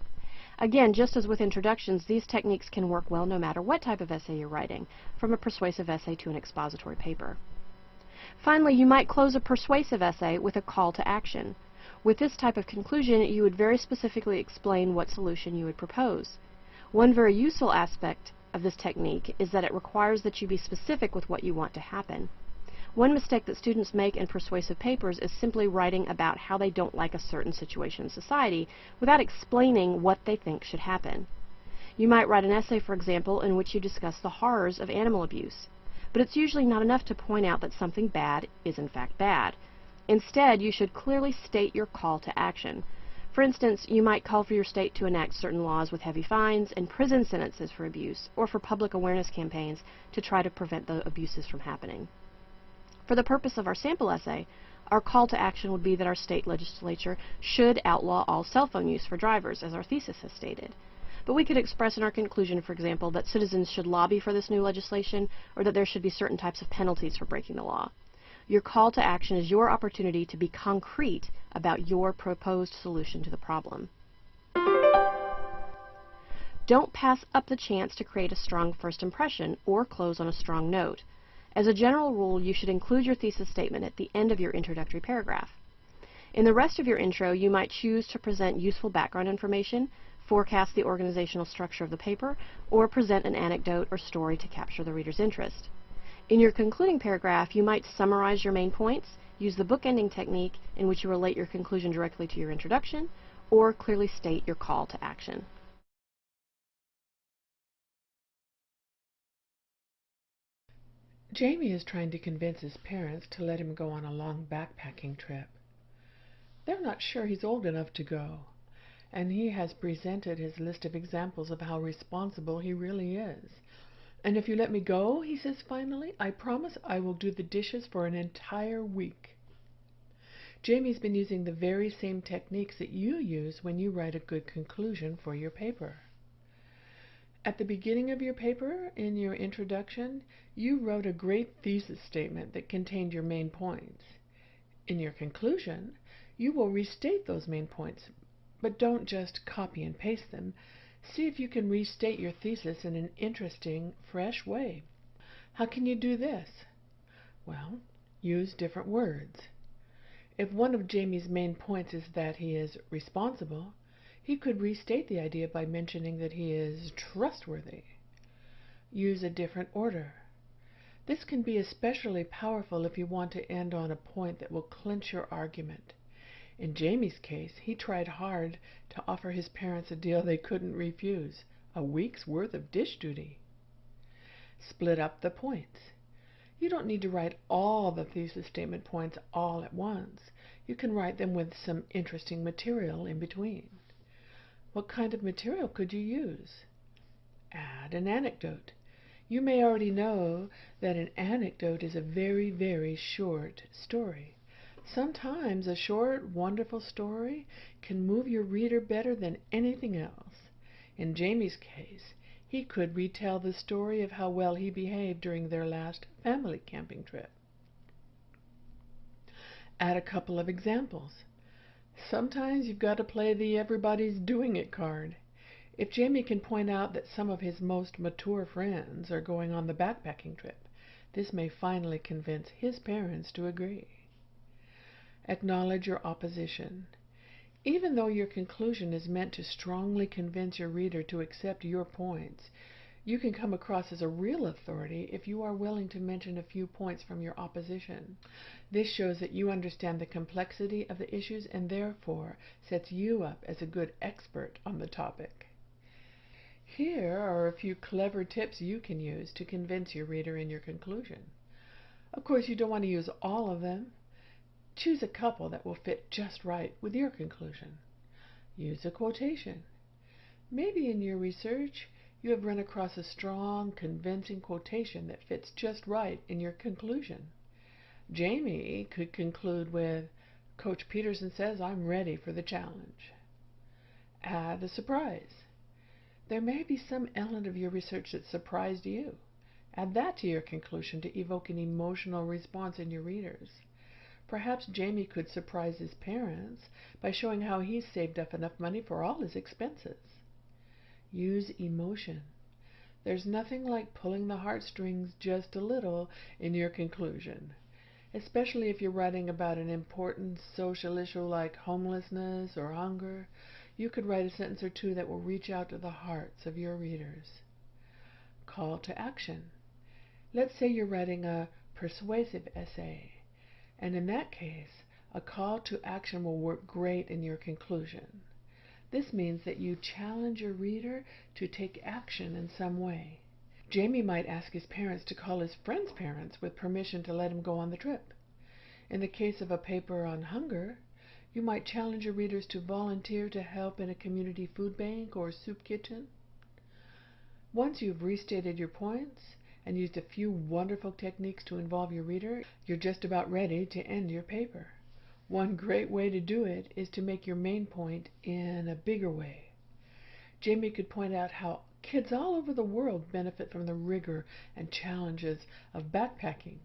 Again, just as with introductions, these techniques can work well no matter what type of essay you're writing, from a persuasive essay to an expository paper. Finally, you might close a persuasive essay with a call to action. With this type of conclusion, you would very specifically explain what solution you would propose. One very useful aspect of this technique is that it requires that you be specific with what you want to happen. One mistake that students make in persuasive papers is simply writing about how they don't like a certain situation in society without explaining what they think should happen. You might write an essay, for example, in which you discuss the horrors of animal abuse, but it's usually not enough to point out that something bad is in fact bad. Instead, you should clearly state your call to action. For instance, you might call for your state to enact certain laws with heavy fines and prison sentences for abuse, or for public awareness campaigns to try to prevent the abuses from happening. For the purpose of our sample essay, our call to action would be that our state legislature should outlaw all cell phone use for drivers, as our thesis has stated. But we could express in our conclusion, for example, that citizens should lobby for this new legislation, or that there should be certain types of penalties for breaking the law. Your call to action is your opportunity to be concrete about your proposed solution to the problem. Don't pass up the chance to create a strong first impression or close on a strong note. As a general rule, you should include your thesis statement at the end of your introductory paragraph. In the rest of your intro, you might choose to present useful background information, forecast the organizational structure of the paper, or present an anecdote or story to capture the reader's interest. In your concluding paragraph, you might summarize your main points, use the bookending technique in which you relate your conclusion directly to your introduction, or clearly state your call to action. Jamie is trying to convince his parents to let him go on a long backpacking trip. They're not sure he's old enough to go, and he has presented his list of examples of how responsible he really is. "And if you let me go," he says finally, "I promise I will do the dishes for an entire week." Jamie's been using the very same techniques that you use when you write a good conclusion for your paper. At the beginning of your paper, in your introduction, you wrote a great thesis statement that contained your main points. In your conclusion, you will restate those main points, but don't just copy and paste them. See if you can restate your thesis in an interesting, fresh way. How can you do this? Well, use different words. If one of Jamie's main points is that he is responsible, he could restate the idea by mentioning that he is trustworthy. Use a different order. This can be especially powerful if you want to end on a point that will clinch your argument. In Jamie's case, he tried hard to offer his parents a deal they couldn't refuse, a week's worth of dish duty. Split up the points. You don't need to write all the thesis statement points all at once. You can write them with some interesting material in between. What kind of material could you use? Add an anecdote. You may already know that an anecdote is a very, very short story. Sometimes a short, wonderful story can move your reader better than anything else. In Jamie's case, he could retell the story of how well he behaved during their last family camping trip. Add a couple of examples. Sometimes you've got to play the everybody's doing it card. If Jamie can point out that some of his most mature friends are going on the backpacking trip, this may finally convince his parents to agree. Acknowledge your opposition. Even though your conclusion is meant to strongly convince your reader to accept your points, you can come across as a real authority if you are willing to mention a few points from your opposition. This shows that you understand the complexity of the issues and therefore sets you up as a good expert on the topic. Here are a few clever tips you can use to convince your reader in your conclusion. Of course, you don't want to use all of them. Choose a couple that will fit just right with your conclusion. Use a quotation. Maybe in your research you have run across a strong, convincing quotation that fits just right in your conclusion. Jamie could conclude with, "Coach Peterson says I'm ready for the challenge." Add a surprise. There may be some element of your research that surprised you. Add that to your conclusion to evoke an emotional response in your readers. Perhaps Jamie could surprise his parents by showing how he's saved up enough money for all his expenses. Use emotion. There's nothing like pulling the heartstrings just a little in your conclusion, especially if you're writing about an important social issue like homelessness or hunger. You could write a sentence or two that will reach out to the hearts of your readers. Call to action. Let's say you're writing a persuasive essay, and in that case, a call to action will work great in your conclusion. This means that you challenge your reader to take action in some way. Jamie might ask his parents to call his friend's parents with permission to let him go on the trip. In the case of a paper on hunger, you might challenge your readers to volunteer to help in a community food bank or soup kitchen. Once you've restated your points and used a few wonderful techniques to involve your reader, you're just about ready to end your paper. One great way to do it is to make your main point in a bigger way. Jamie could point out how kids all over the world benefit from the rigor and challenges of backpacking.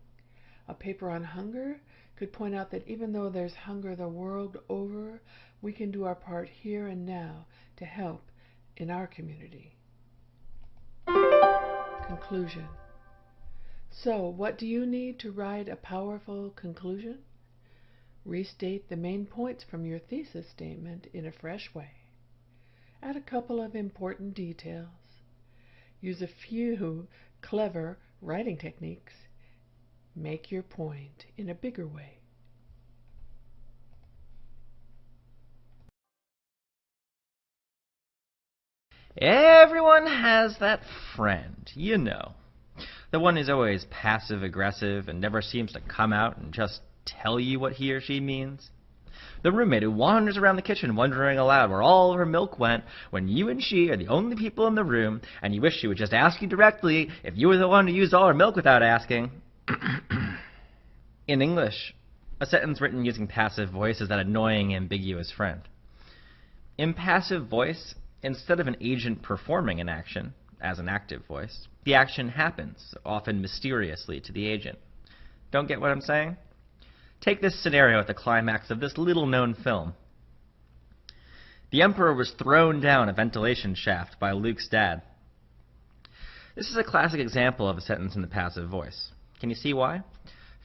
A paper on hunger could point out that even though there's hunger the world over, we can do our part here and now to help in our community. Conclusion. So, what do you need to write a powerful conclusion? Restate the main points from your thesis statement in a fresh way. Add a couple of important details. Use a few clever writing techniques. Make your point in a bigger way. Everyone has that friend, you know. The one who's always passive-aggressive and never seems to come out and just tell you what he or she means. The roommate who wanders around the kitchen wondering aloud where all her milk went when you and she are the only people in the room and you wish she would just ask you directly if you were the one who used all her milk without asking. In English, a sentence written using passive voice is that annoying, ambiguous friend. In passive voice, instead of an agent performing an action, as an active voice, the action happens, often mysteriously, to the agent. Don't get what I'm saying? Take this scenario at the climax of this little-known film. The Emperor was thrown down a ventilation shaft by Luke's dad. This is a classic example of a sentence in the passive voice. Can you see why?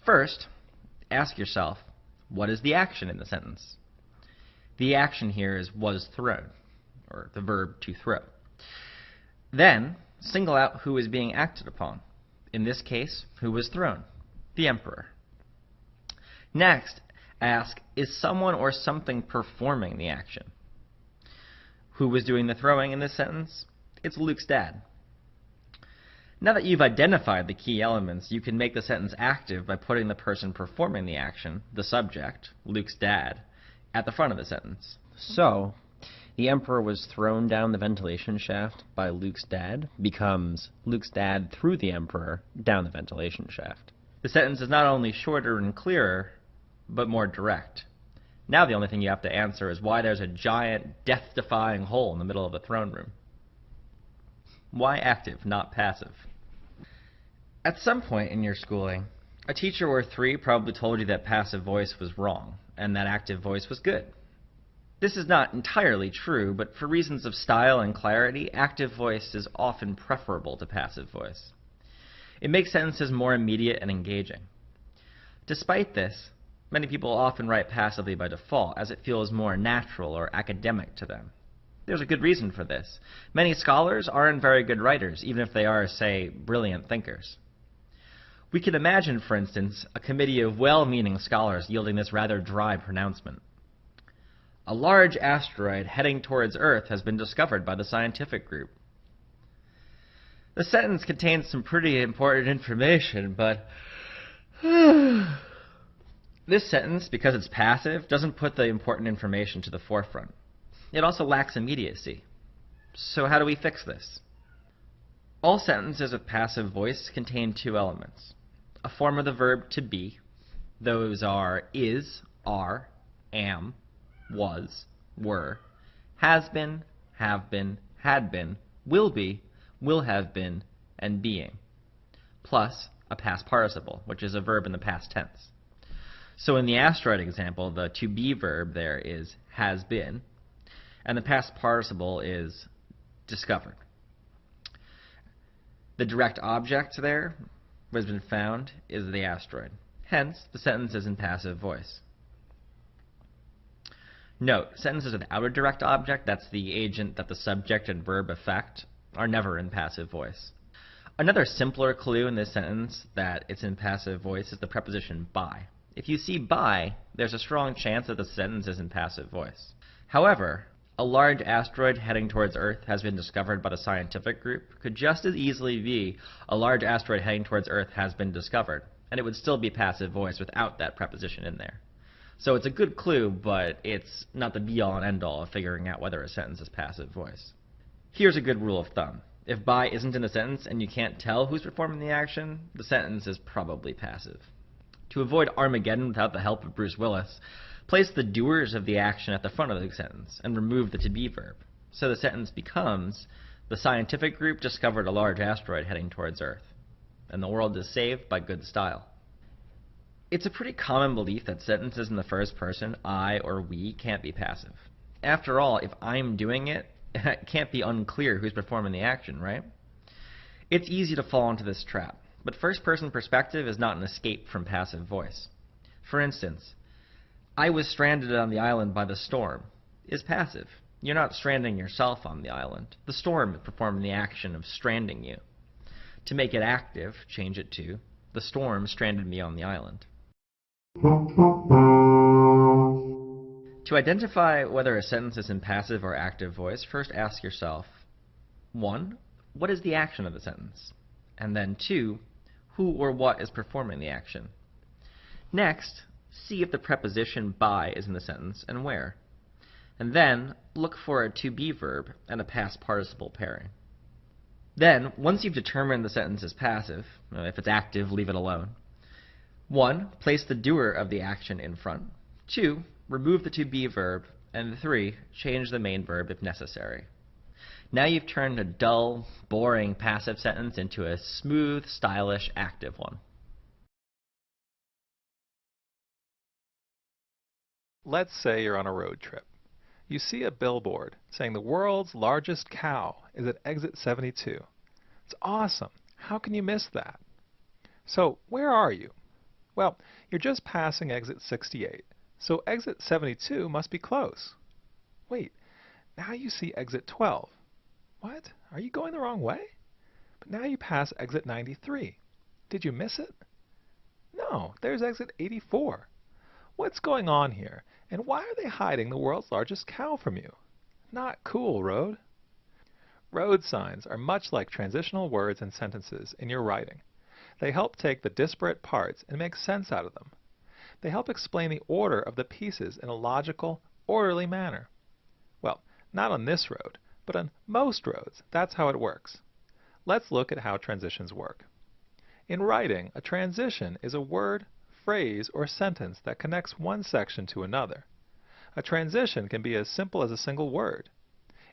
First, ask yourself, what is the action in the sentence? The action here is was thrown, or the verb to throw. Then, single out who is being acted upon. In this case, who was thrown? The Emperor. Next, ask, is someone or something performing the action? Who was doing the throwing in this sentence? It's Luke's dad. Now that you've identified the key elements, you can make the sentence active by putting the person performing the action, the subject, Luke's dad, at the front of the sentence. So, the Emperor was thrown down the ventilation shaft by Luke's dad becomes Luke's dad threw the Emperor down the ventilation shaft. The sentence is not only shorter and clearer, but more direct. Now the only thing you have to answer is why there's a giant, death-defying hole in the middle of the throne room. Why active, not passive? At some point in your schooling, a teacher or three probably told you that passive voice was wrong, and that active voice was good. This is not entirely true, but for reasons of style and clarity, active voice is often preferable to passive voice. It makes sentences more immediate and engaging. Despite this, many people often write passively by default, as it feels more natural or academic to them. There's a good reason for this. Many scholars aren't very good writers, even if they are, say, brilliant thinkers. We can imagine, for instance, a committee of well-meaning scholars yielding this rather dry pronouncement. A large asteroid heading towards Earth has been discovered by the scientific group. The sentence contains some pretty important information, but this sentence, because it's passive, doesn't put the important information to the forefront. It also lacks immediacy. So how do we fix this? All sentences with passive voice contain two elements. A form of the verb to be. Those are is, are, am, was, were, has been, have been, had been, will be, will have been, and being. Plus a past participle, which is a verb in the past tense. So in the asteroid example, the to be verb there is has been, and the past participle is discovered. The direct object there, what has been found, is the asteroid. Hence, the sentence is in passive voice. Note, sentences without a direct object, that's the agent that the subject and verb affect, are never in passive voice. Another simpler clue in this sentence that it's in passive voice is the preposition by. If you see by, there's a strong chance that the sentence is in passive voice. However, a large asteroid heading towards Earth has been discovered by the scientific group could just as easily be a large asteroid heading towards Earth has been discovered, and it would still be passive voice without that preposition in there. So it's a good clue, but it's not the be-all and end-all of figuring out whether a sentence is passive voice. Here's a good rule of thumb. If by isn't in a sentence and you can't tell who's performing the action, the sentence is probably passive. To avoid Armageddon without the help of Bruce Willis, place the doers of the action at the front of the sentence and remove the to be verb. So the sentence becomes, the scientific group discovered a large asteroid heading towards Earth, and the world is saved by good style. It's a pretty common belief that sentences in the first person, I or we, can't be passive. After all, if I'm doing it, it can't be unclear who's performing the action, right? It's easy to fall into this trap, but first-person perspective is not an escape from passive voice. For instance, I was stranded on the island by the storm is passive. You're not stranding yourself on the island. The storm is performing the action of stranding you. To make it active, change it to, the storm stranded me on the island. To identify whether a sentence is in passive or active voice, first ask yourself, 1, what is the action of the sentence? And then 2, who or what is performing the action? Next, see if the preposition by is in the sentence and where. And then, look for a to be verb and a past participle pairing. Then, once you've determined the sentence is passive, if it's active, leave it alone. 1, place the doer of the action in front. 2, remove the to be verb. And 3, change the main verb if necessary. Now you've turned a dull, boring, passive sentence into a smooth, stylish, active one. Let's say you're on a road trip. you see a billboard saying the world's largest cow is at exit 72. It's awesome. How can you miss that? So, where are you? Well, you're just passing exit 68, so exit 72 must be close. Wait, now you see exit 12. What? Are you going the wrong way? But now you pass exit 93. Did you miss it? No, there's exit 84. What's going on here, and why are they hiding the world's largest cow from you? Not cool, road. Road signs are much like transitional words and sentences in your writing. They help take the disparate parts and make sense out of them. They help explain the order of the pieces in a logical, orderly manner. Well, not on this road, but on most roads, that's how it works. Let's look at how transitions work. In writing, a transition is a word, phrase, or sentence that connects one section to another. A transition can be as simple as a single word.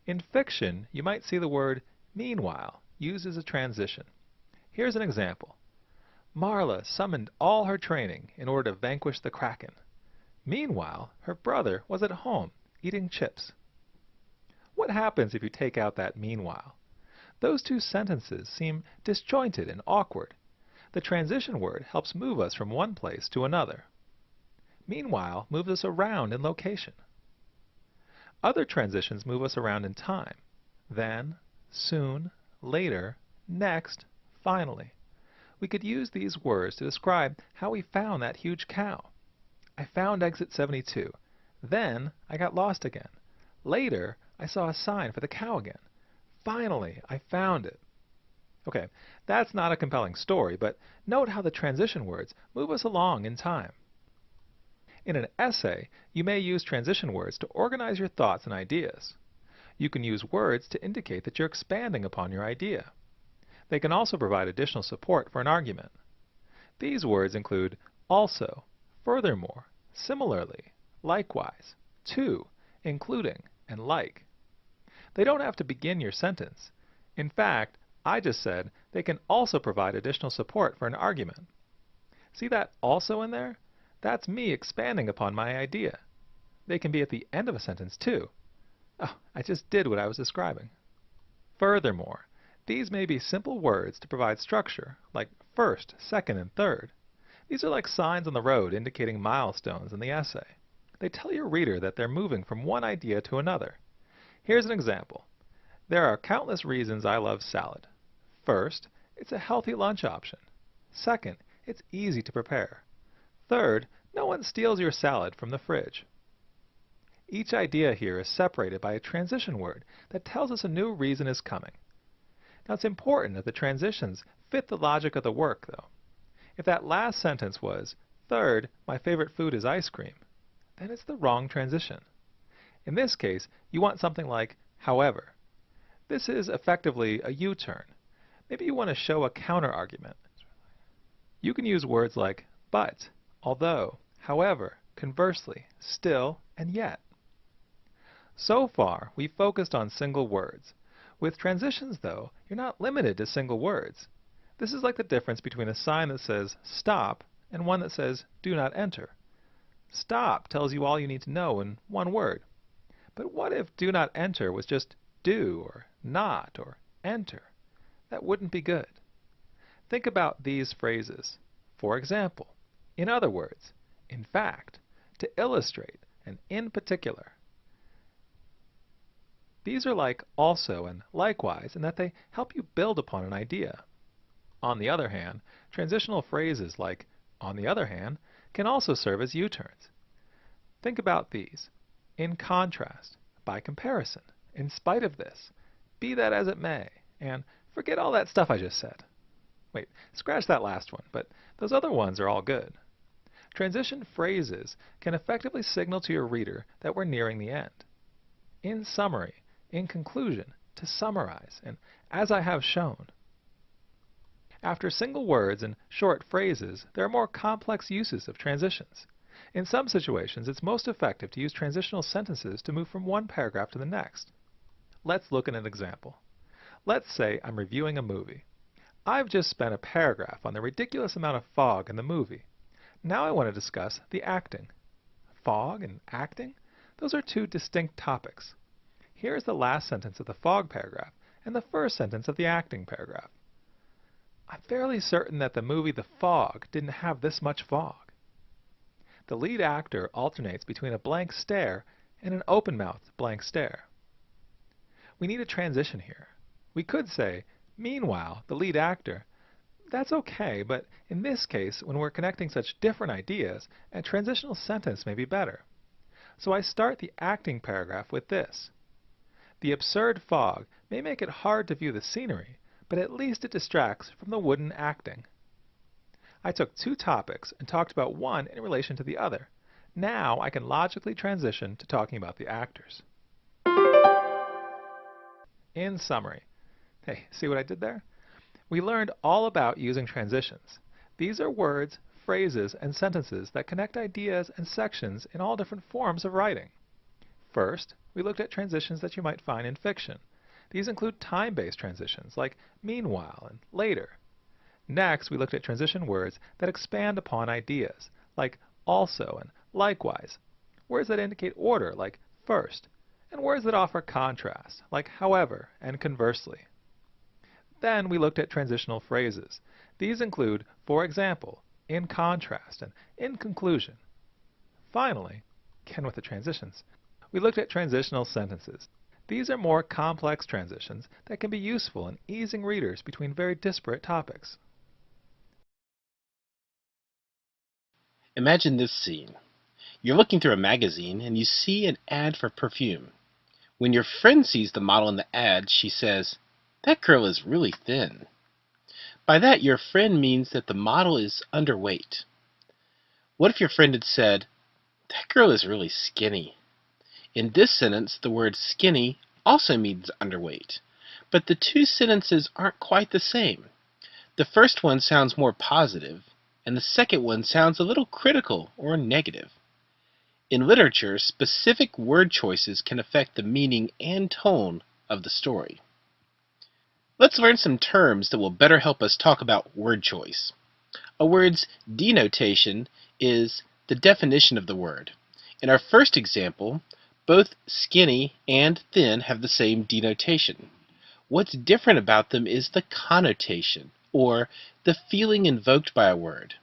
In fiction, you might see the word meanwhile used as a transition. Here's an example. Marla summoned all her training in order to vanquish the Kraken. Meanwhile, her brother was at home eating chips. What happens if you take out that meanwhile? Those two sentences seem disjointed and awkward. The transition word helps move us from one place to another. Meanwhile moves us around in location. Other transitions move us around in time. Then, soon, later, next, finally. We could use these words to describe how we found that huge cow. I found exit 72. Then, I got lost again. Later, I saw a sign for the cow again. Finally, I found it. Okay, that's not a compelling story, but note how the transition words move us along in time. In an essay, you may use transition words to organize your thoughts and ideas. You can use words to indicate that you're expanding upon your idea. They can also provide additional support for an argument. These words include also, furthermore, similarly, likewise, to, including, and like. They don't have to begin your sentence. In fact, I just said they can also provide additional support for an argument. See that also in there? That's me expanding upon my idea. They can be at the end of a sentence too. Oh, I just did what I was describing. Furthermore, these may be simple words to provide structure, like first, second, and third. These are like signs on the road indicating milestones in the essay. They tell your reader that they're moving from one idea to another. Here's an example. There are countless reasons I love salad. First, it's a healthy lunch option. Second, it's easy to prepare. Third, no one steals your salad from the fridge. Each idea here is separated by a transition word that tells us a new reason is coming. Now it's important that the transitions fit the logic of the work, though. If that last sentence was, third, my favorite food is ice cream, then it's the wrong transition. In this case, you want something like, however. This is effectively a U-turn. Maybe you want to show a counter-argument. You can use words like but, although, however, conversely, still, and yet. So far, we've focused on single words. With transitions, though, you're not limited to single words. This is like the difference between a sign that says stop and one that says do not enter. Stop tells you all you need to know in one word. But what if do not enter was just do or not or enter? That wouldn't be good. Think about these phrases. For example, in other words, in fact, to illustrate, and in particular. These are like also and likewise in that they help you build upon an idea. On the other hand, transitional phrases like on the other hand can also serve as U-turns. Think about these. In contrast, by comparison, in spite of this, be that as it may, and forget all that stuff I just said. Wait, scratch that last one, but those other ones are all good. Transition phrases can effectively signal to your reader that we're nearing the end. In summary, in conclusion, to summarize, and as I have shown. After single words and short phrases, there are more complex uses of transitions. In some situations, it's most effective to use transitional sentences to move from one paragraph to the next. Let's look at an example. Let's say I'm reviewing a movie. I've just spent a paragraph on the ridiculous amount of fog in the movie. Now I want to discuss the acting. Fog and acting? Those are two distinct topics. Here is the last sentence of the fog paragraph and the first sentence of the acting paragraph. I'm fairly certain that the movie The Fog didn't have this much fog. The lead actor alternates between a blank stare and an open-mouthed blank stare. We need a transition here. We could say, meanwhile, the lead actor. That's okay, but in this case, when we're connecting such different ideas, a transitional sentence may be better. So I start the acting paragraph with this. The absurd fog may make it hard to view the scenery, but at least it distracts from the wooden acting. I took two topics and talked about one in relation to the other. Now I can logically transition to talking about the actors. In summary, hey, see what I did there? We learned all about using transitions. These are words, phrases, and sentences that connect ideas and sections in all different forms of writing. First, we looked at transitions that you might find in fiction. These include time-based transitions like meanwhile and later. Next, we looked at transition words that expand upon ideas like also and likewise, words that indicate order like first, and words that offer contrast like however and conversely. Then we looked at transitional phrases. These include, for example, in contrast and in conclusion. Finally, again with the transitions, we looked at transitional sentences. These are more complex transitions that can be useful in easing readers between very disparate topics. Imagine this scene. You're looking through a magazine and you see an ad for perfume. When your friend sees the model in the ad, she says, "That girl is really thin." By that, your friend means that the model is underweight. What if your friend had said, "That girl is really skinny"? In this sentence, the word skinny also means underweight, but the two sentences aren't quite the same. The first one sounds more positive, and the second one sounds a little critical or negative. In literature, specific word choices can affect the meaning and tone of the story. Let's learn some terms that will better help us talk about word choice. A word's denotation is the definition of the word. In our first example, both skinny and thin have the same denotation. What's different about them is the connotation, or the feeling invoked by a word.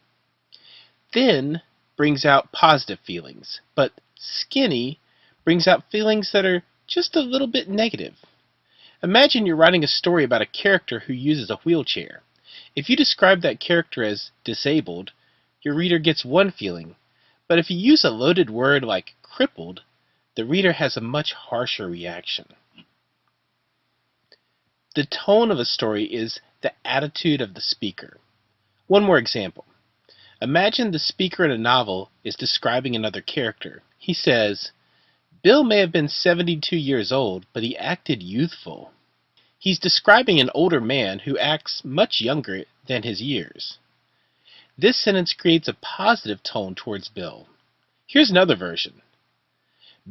Thin brings out positive feelings, but skinny brings out feelings that are just a little bit negative. Imagine you're writing a story about a character who uses a wheelchair. If you describe that character as disabled, your reader gets one feeling, but if you use a loaded word like crippled, the reader has a much harsher reaction. The tone of a story is the attitude of the speaker. One more example. Imagine the speaker in a novel is describing another character. He says, "Bill may have been 72 years old, but he acted youthful." He's describing an older man who acts much younger than his years. This sentence creates a positive tone towards Bill. Here's another version.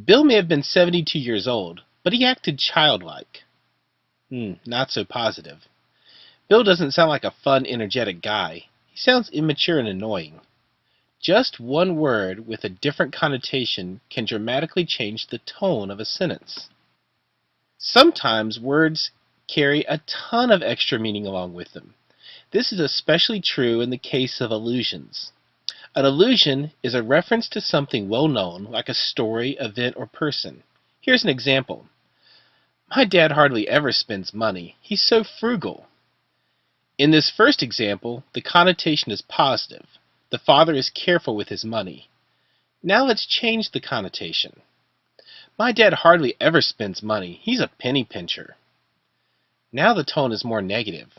"Bill may have been 72 years old, but he acted childlike." Not so positive. Bill doesn't sound like a fun, energetic guy. He sounds immature and annoying. Just one word with a different connotation can dramatically change the tone of a sentence. Sometimes words carry a ton of extra meaning along with them. This is especially true in the case of allusions. An allusion is a reference to something well known, like a story, event, or person. Here's an example. "My dad hardly ever spends money. He's so frugal." In this first example, the connotation is positive. The father is careful with his money. Now let's change the connotation. "My dad hardly ever spends money. He's a penny pincher." Now the tone is more negative.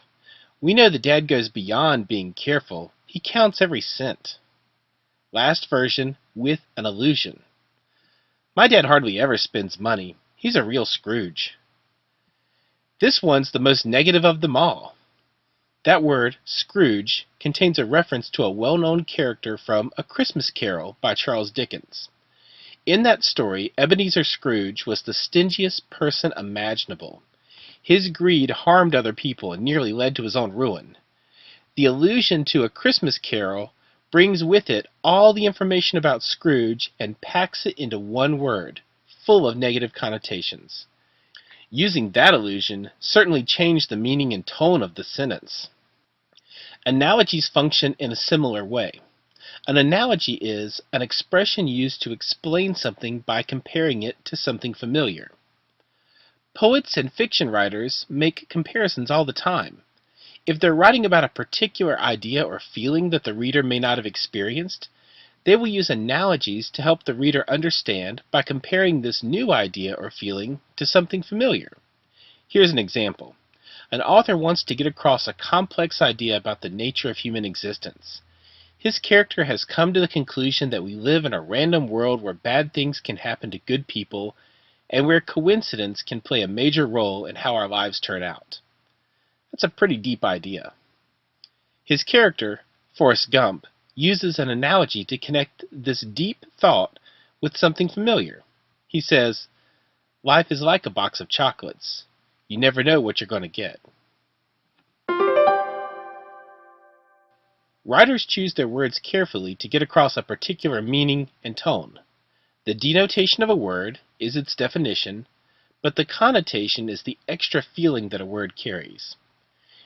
We know the dad goes beyond being careful. He counts every cent. Last version with an allusion. "My dad hardly ever spends money. He's a real Scrooge." This one's the most negative of them all. That word, Scrooge, contains a reference to a well-known character from A Christmas Carol by Charles Dickens. In that story, Ebenezer Scrooge was the stingiest person imaginable. His greed harmed other people and nearly led to his own ruin. The allusion to A Christmas Carol brings with it all the information about Scrooge and packs it into one word, full of negative connotations. Using that illusion certainly changed the meaning and tone of the sentence. Analogies function in a similar way. An analogy is an expression used to explain something by comparing it to something familiar. Poets and fiction writers make comparisons all the time. If they're writing about a particular idea or feeling that the reader may not have experienced, they will use analogies to help the reader understand by comparing this new idea or feeling to something familiar. Here's an example. An author wants to get across a complex idea about the nature of human existence. His character has come to the conclusion that we live in a random world where bad things can happen to good people and where coincidence can play a major role in how our lives turn out. That's a pretty deep idea. His character, Forrest Gump, uses an analogy to connect this deep thought with something familiar. He says, "Life is like a box of chocolates. You never know what you're going to get." Writers choose their words carefully to get across a particular meaning and tone. The denotation of a word is its definition, but the connotation is the extra feeling that a word carries.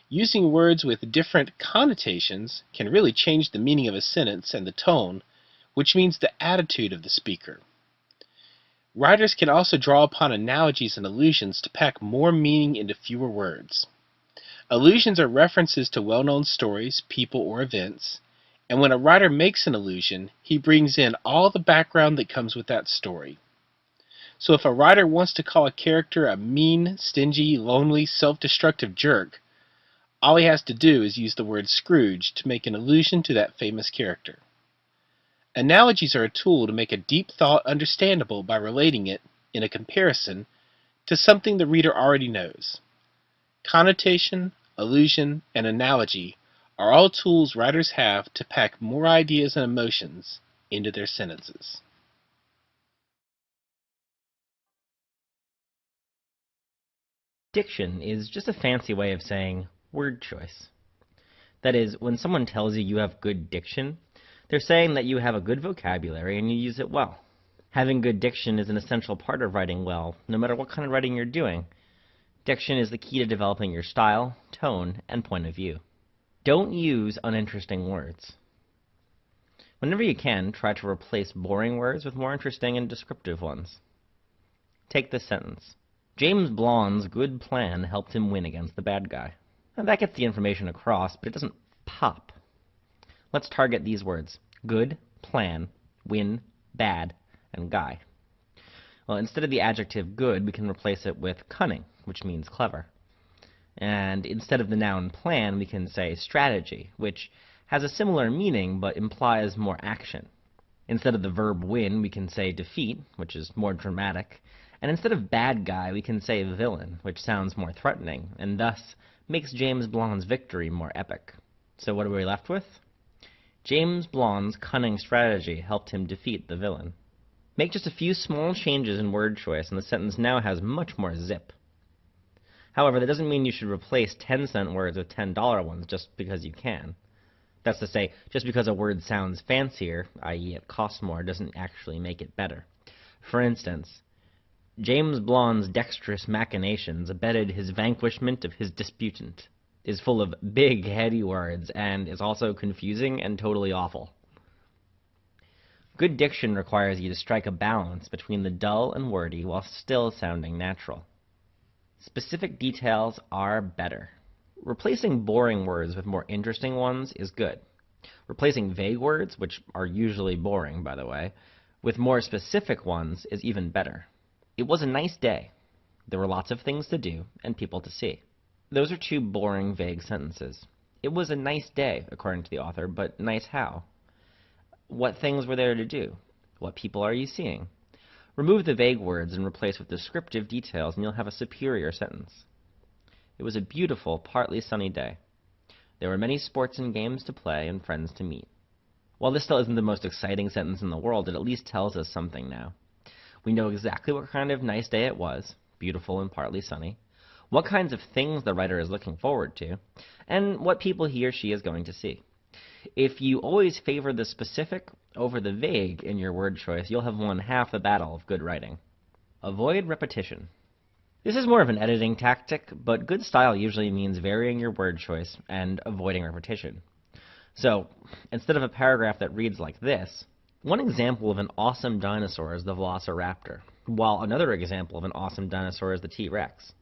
Using words with different connotations can really change the meaning of a sentence and the tone, which means the attitude of the speaker. Writers can also draw upon analogies and allusions to pack more meaning into fewer words. Allusions are references to well-known stories, people, or events, and when a writer makes an allusion, he brings in all the background that comes with that story. So if a writer wants to call a character a mean, stingy, lonely, self-destructive jerk, all he has to do is use the word Scrooge to make an allusion to that famous character. Analogies are a tool to make a deep thought understandable by relating it, in a comparison, to something the reader already knows. Connotation, allusion, and analogy are all tools writers have to pack more ideas and emotions into their sentences. Diction is just a fancy way of saying word choice. That is, when someone tells you you have good diction, they're saying that you have a good vocabulary and you use it well. Having good diction is an essential part of writing well, no matter what kind of writing you're doing. Diction is the key to developing your style, tone, and point of view. Don't use uninteresting words. Whenever you can, try to replace boring words with more interesting and descriptive ones. Take this sentence. James Blonde's good plan helped him win against the bad guy. Now, that gets the information across, but it doesn't pop. Let's target these words. Good, plan, win, bad, and guy. Well, instead of the adjective good, we can replace it with cunning, which means clever. And instead of the noun plan, we can say strategy, which has a similar meaning but implies more action. Instead of the verb win, we can say defeat, which is more dramatic. And instead of bad guy, we can say villain, which sounds more threatening, and thus makes James Blonde's victory more epic. So what are we left with? James Blonde's cunning strategy helped him defeat the villain. Make just a few small changes in word choice, and the sentence now has much more zip. However, that doesn't mean you should replace 10-cent words with $10 ones just because you can. That's to say, just because a word sounds fancier, i.e. it costs more, doesn't actually make it better. For instance, James Blonde's dexterous machinations abetted his vanquishment of his disputant, is full of big, heady words, and is also confusing and totally awful. Good diction requires you to strike a balance between the dull and wordy while still sounding natural. Specific details are better. Replacing boring words with more interesting ones is good. Replacing vague words, which are usually boring, by the way, with more specific ones is even better. It was a nice day. There were lots of things to do and people to see. Those are two boring, vague sentences. It was a nice day, according to the author, but nice how? What things were there to do? What people are you seeing? Remove the vague words and replace with descriptive details, and you'll have a superior sentence. It was a beautiful, partly sunny day. There were many sports and games to play and friends to meet. While this still isn't the most exciting sentence in the world, it at least tells us something now. We know exactly what kind of nice day it was, beautiful and partly sunny, what kinds of things the writer is looking forward to, and what people he or she is going to see. If you always favor the specific over the vague in your word choice, you'll have won half the battle of good writing. Avoid repetition. This is more of an editing tactic, but good style usually means varying your word choice and avoiding repetition. So, instead of a paragraph that reads like this, one example of an awesome dinosaur is the Velociraptor, while another example of an awesome dinosaur is the T-Rex.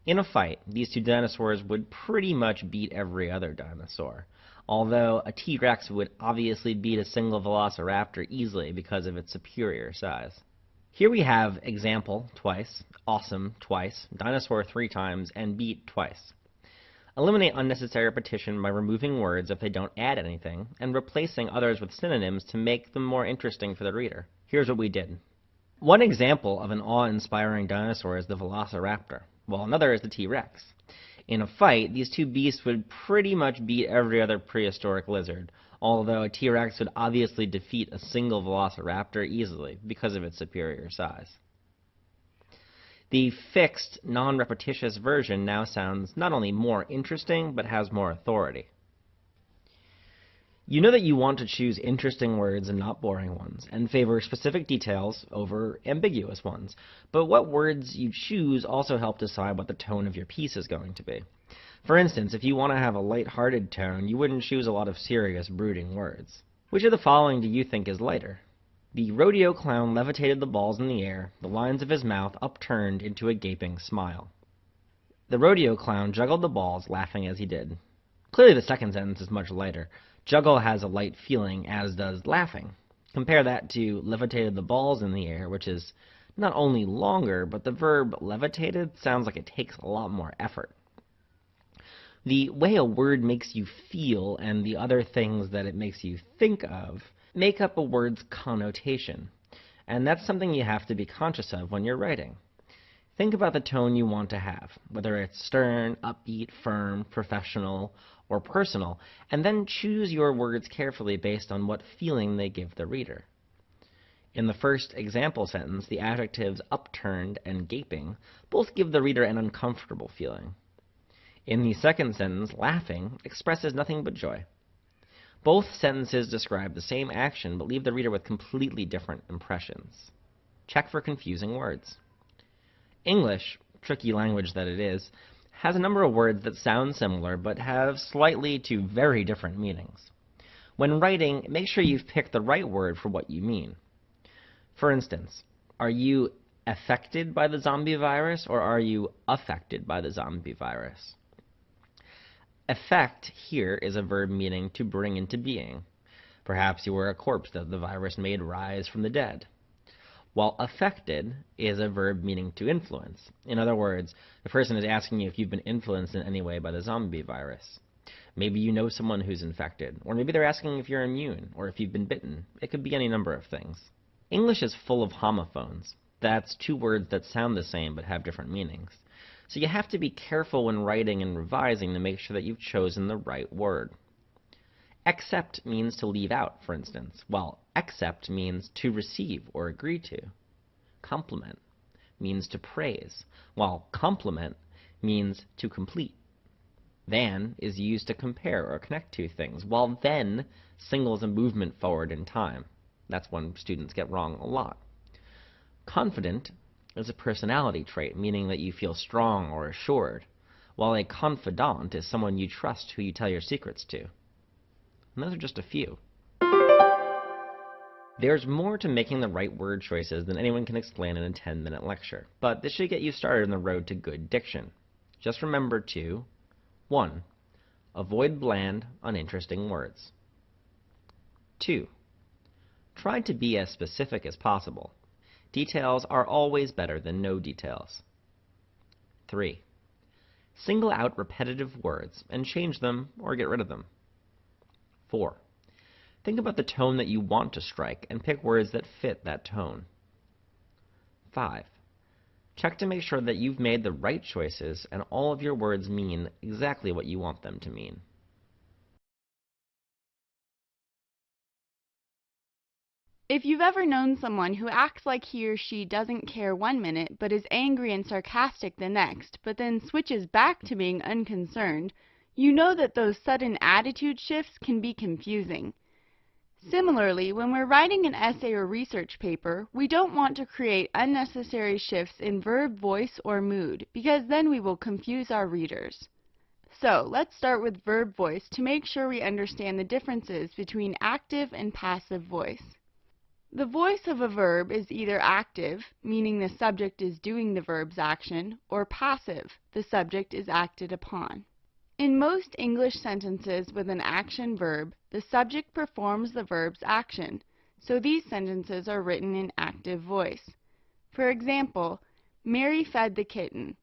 In a fight, these two dinosaurs would pretty much beat every other dinosaur, although a T-Rex would obviously beat a single Velociraptor easily because of its superior size. Here we have example twice, awesome twice, dinosaur 3 times, and beat twice. Eliminate unnecessary repetition by removing words if they don't add anything, and replacing others with synonyms to make them more interesting for the reader. Here's what we did. One example of an awe-inspiring dinosaur is the Velociraptor, while another is the T-Rex. In a fight, these two beasts would pretty much beat every other prehistoric lizard, although a T-Rex would obviously defeat a single Velociraptor easily because of its superior size. The fixed, non-repetitious version now sounds not only more interesting, but has more authority. You know that you want to choose interesting words and not boring ones, and favor specific details over ambiguous ones. But what words you choose also help decide what the tone of your piece is going to be. For instance, if you want to have a light-hearted tone, you wouldn't choose a lot of serious, brooding words. Which of the following do you think is lighter? The rodeo clown levitated the balls in the air, the lines of his mouth upturned into a gaping smile. The rodeo clown juggled the balls, laughing as he did. Clearly the second sentence is much lighter. Juggle has a light feeling, as does laughing. Compare that to levitated the balls in the air, which is not only longer, but the verb levitated sounds like it takes a lot more effort. The way a word makes you feel and the other things that it makes you think of make up a word's connotation, and that's something you have to be conscious of when you're writing. Think about the tone you want to have, whether it's stern, upbeat, firm, professional, or personal, and then choose your words carefully based on what feeling they give the reader. In the first example sentence, the adjectives upturned and gaping both give the reader an uncomfortable feeling. In the second sentence, laughing expresses nothing but joy. Both sentences describe the same action but leave the reader with completely different impressions. Check for confusing words. English, tricky language that it is, has a number of words that sound similar but have slightly to very different meanings. When writing, make sure you've picked the right word for what you mean. For instance, are you affected by the zombie virus or are you affected by the zombie virus? Affect here is a verb meaning to bring into being. Perhaps you were a corpse that the virus made rise from the dead. While affected is a verb meaning to influence. In other words, the person is asking you if you've been influenced in any way by the zombie virus. Maybe you know someone who's infected, or maybe they're asking if you're immune, or if you've been bitten. It could be any number of things. English is full of homophones. That's two words that sound the same but have different meanings. So you have to be careful when writing and revising to make sure that you've chosen the right word. Accept means to leave out, for instance, while accept means to receive or agree to. Compliment means to praise, while compliment means to complete. Than is used to compare or connect two things, while then signals a movement forward in time. That's one students get wrong a lot. Confident is a personality trait, meaning that you feel strong or assured, while a confidant is someone you trust who you tell your secrets to. And those are just a few. There's more to making the right word choices than anyone can explain in a 10-minute lecture, but this should get you started on the road to good diction. Just remember to 1. Avoid bland, uninteresting words. 2. Try to be as specific as possible. Details are always better than no details. 3. Single out repetitive words and change them or get rid of them. 4. Think about the tone that you want to strike and pick words that fit that tone. 5. Check to make sure that you've made the right choices and all of your words mean exactly what you want them to mean. If you've ever known someone who acts like he or she doesn't care 1 minute but is angry and sarcastic the next, but then switches back to being unconcerned, you know that those sudden attitude shifts can be confusing. Similarly, when we're writing an essay or research paper, we don't want to create unnecessary shifts in verb, voice, or mood, because then we will confuse our readers. So, let's start with verb voice to make sure we understand the differences between active and passive voice. The voice of a verb is either active, meaning the subject is doing the verb's action, or passive, the subject is acted upon. In most English sentences with an action verb, the subject performs the verb's action, so these sentences are written in active voice. For example, Mary fed the kitten.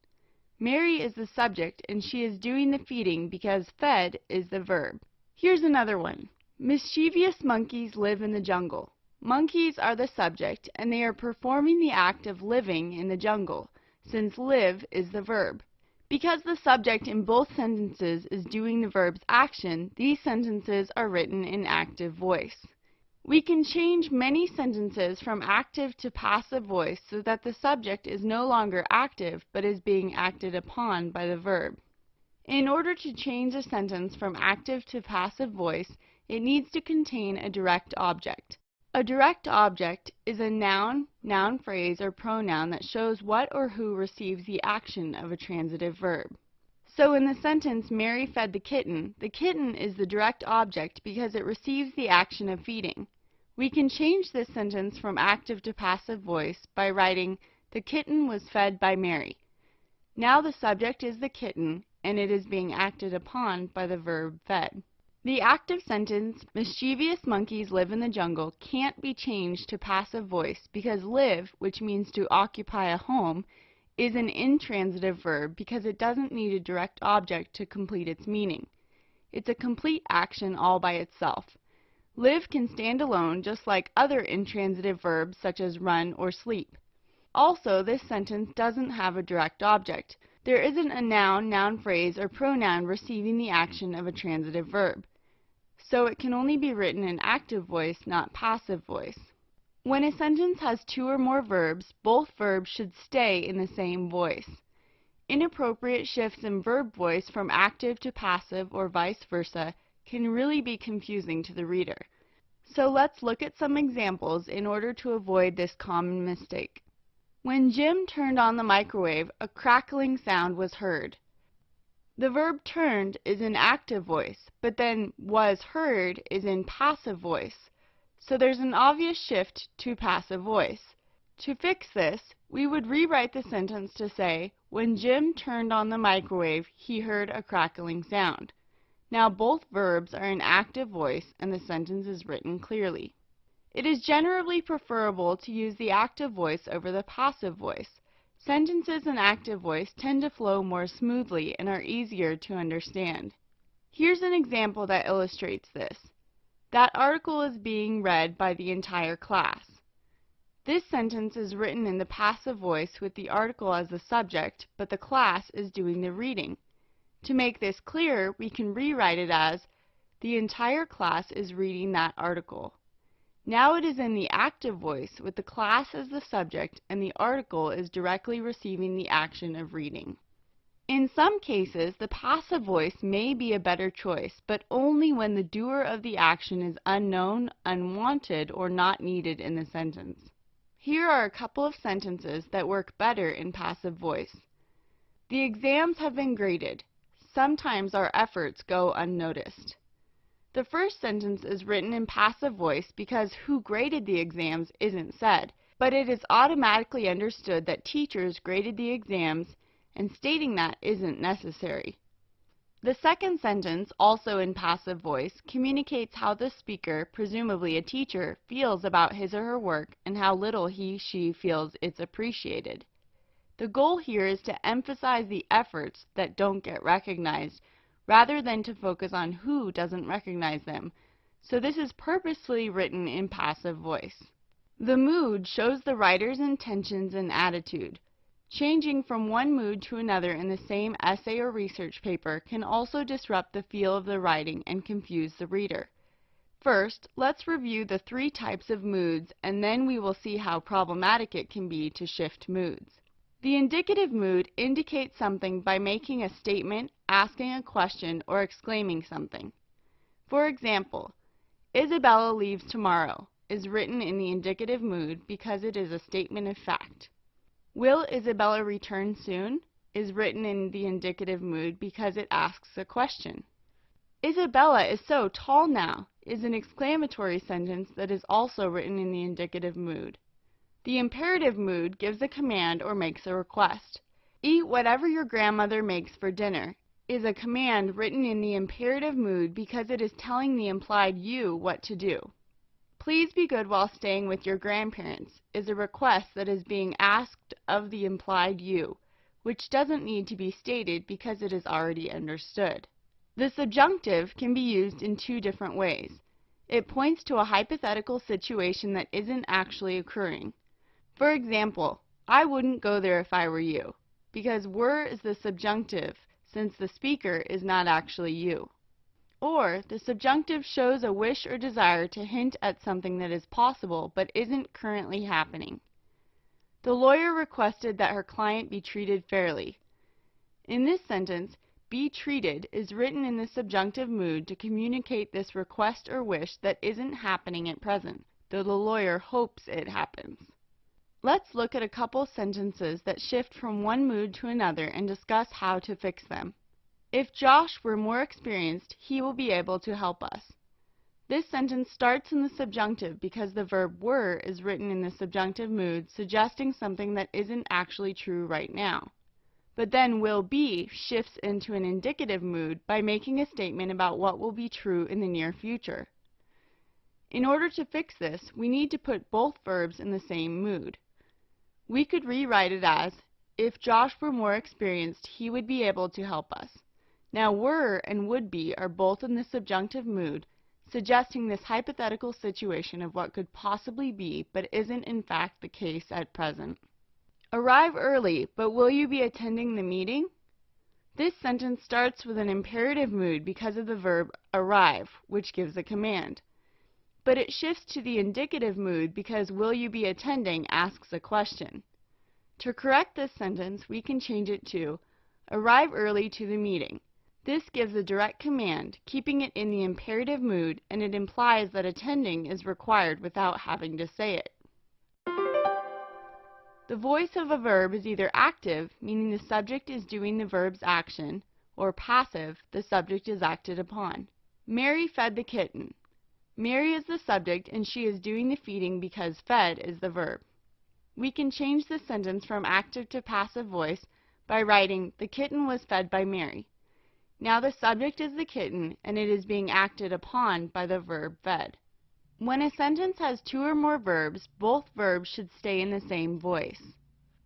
Mary is the subject and she is doing the feeding because fed is the verb. Here's another one. Mischievous monkeys live in the jungle. Monkeys are the subject and they are performing the act of living in the jungle, since live is the verb. Because the subject in both sentences is doing the verb's action, these sentences are written in active voice. We can change many sentences from active to passive voice so that the subject is no longer active but is being acted upon by the verb. In order to change a sentence from active to passive voice, it needs to contain a direct object. A direct object is a noun, noun phrase, or pronoun that shows what or who receives the action of a transitive verb. So in the sentence, Mary fed the kitten is the direct object because it receives the action of feeding. We can change this sentence from active to passive voice by writing, the kitten was fed by Mary. Now the subject is the kitten and it is being acted upon by the verb fed. The active sentence, mischievous monkeys live in the jungle, can't be changed to passive voice because live, which means to occupy a home, is an intransitive verb because it doesn't need a direct object to complete its meaning. It's a complete action all by itself. Live can stand alone just like other intransitive verbs such as run or sleep. Also, this sentence doesn't have a direct object. There isn't a noun, noun phrase, or pronoun receiving the action of a transitive verb. So it can only be written in active voice, not passive voice. When a sentence has two or more verbs, both verbs should stay in the same voice. Inappropriate shifts in verb voice from active to passive or vice versa can really be confusing to the reader. So let's look at some examples in order to avoid this common mistake. When Jim turned on the microwave, a crackling sound was heard. The verb turned is in active voice, but then was heard is in passive voice. So there's an obvious shift to passive voice. To fix this, we would rewrite the sentence to say, when Jim turned on the microwave, he heard a crackling sound. Now both verbs are in active voice and the sentence is written clearly. It is generally preferable to use the active voice over the passive voice. Sentences in active voice tend to flow more smoothly and are easier to understand. Here's an example that illustrates this. That article is being read by the entire class. This sentence is written in the passive voice with the article as the subject, but the class is doing the reading. To make this clearer, we can rewrite it as, the entire class is reading that article. Now it is in the active voice with the class as the subject and the article is directly receiving the action of reading. In some cases, the passive voice may be a better choice, but only when the doer of the action is unknown, unwanted, or not needed in the sentence. Here are a couple of sentences that work better in passive voice. The exams have been graded. Sometimes our efforts go unnoticed. The first sentence is written in passive voice because who graded the exams isn't said, but it is automatically understood that teachers graded the exams, and stating that isn't necessary. The second sentence, also in passive voice, communicates how the speaker, presumably a teacher, feels about his or her work and how little he/she feels it's appreciated. The goal here is to emphasize the efforts that don't get recognized, rather than to focus on who doesn't recognize them, so this is purposefully written in passive voice. The mood shows the writer's intentions and attitude. Changing from one mood to another in the same essay or research paper can also disrupt the feel of the writing and confuse the reader. First, let's review the 3 types of moods, and then we will see how problematic it can be to shift moods. The indicative mood indicates something by making a statement, asking a question, or exclaiming something. For example, Isabella leaves tomorrow is written in the indicative mood because it is a statement of fact. Will Isabella return soon is written in the indicative mood because it asks a question. Isabella is so tall now is an exclamatory sentence that is also written in the indicative mood. The imperative mood gives a command or makes a request. Eat whatever your grandmother makes for dinner is a command written in the imperative mood because it is telling the implied you what to do. Please be good while staying with your grandparents is a request that is being asked of the implied you, which doesn't need to be stated because it is already understood. The subjunctive can be used in two different ways. It points to a hypothetical situation that isn't actually occurring. For example, I wouldn't go there if I were you, because were is the subjunctive since the speaker is not actually you. Or, the subjunctive shows a wish or desire to hint at something that is possible but isn't currently happening. The lawyer requested that her client be treated fairly. In this sentence, be treated is written in the subjunctive mood to communicate this request or wish that isn't happening at present, though the lawyer hopes it happens. Let's look at a couple sentences that shift from one mood to another and discuss how to fix them. If Josh were more experienced, he will be able to help us. This sentence starts in the subjunctive because the verb were is written in the subjunctive mood, suggesting something that isn't actually true right now. But then will be shifts into an indicative mood by making a statement about what will be true in the near future. In order to fix this, we need to put both verbs in the same mood. We could rewrite it as, if Josh were more experienced, he would be able to help us. Now were and would be are both in the subjunctive mood, suggesting this hypothetical situation of what could possibly be but isn't in fact the case at present. Arrive early, but will you be attending the meeting? This sentence starts with an imperative mood because of the verb arrive, which gives a command. But it shifts to the indicative mood because will you be attending asks a question. To correct this sentence, we can change it to arrive early to the meeting. This gives a direct command, keeping it in the imperative mood, and it implies that attending is required without having to say it. The voice of a verb is either active, meaning the subject is doing the verb's action, or passive, the subject is acted upon. Mary fed the kitten. Mary is the subject and she is doing the feeding because fed is the verb. We can change this sentence from active to passive voice by writing, the kitten was fed by Mary. Now the subject is the kitten and it is being acted upon by the verb fed. When a sentence has two or more verbs, both verbs should stay in the same voice.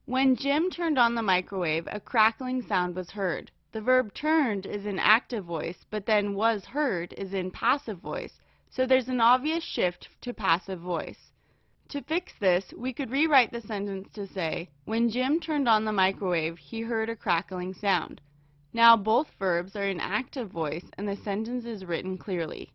When Jim turned on the microwave, a crackling sound was heard. The verb turned is in active voice, but then was heard is in passive voice. So there's an obvious shift to passive voice. To fix this, we could rewrite the sentence to say, when Jim turned on the microwave, he heard a crackling sound. Now both verbs are in active voice and the sentence is written clearly.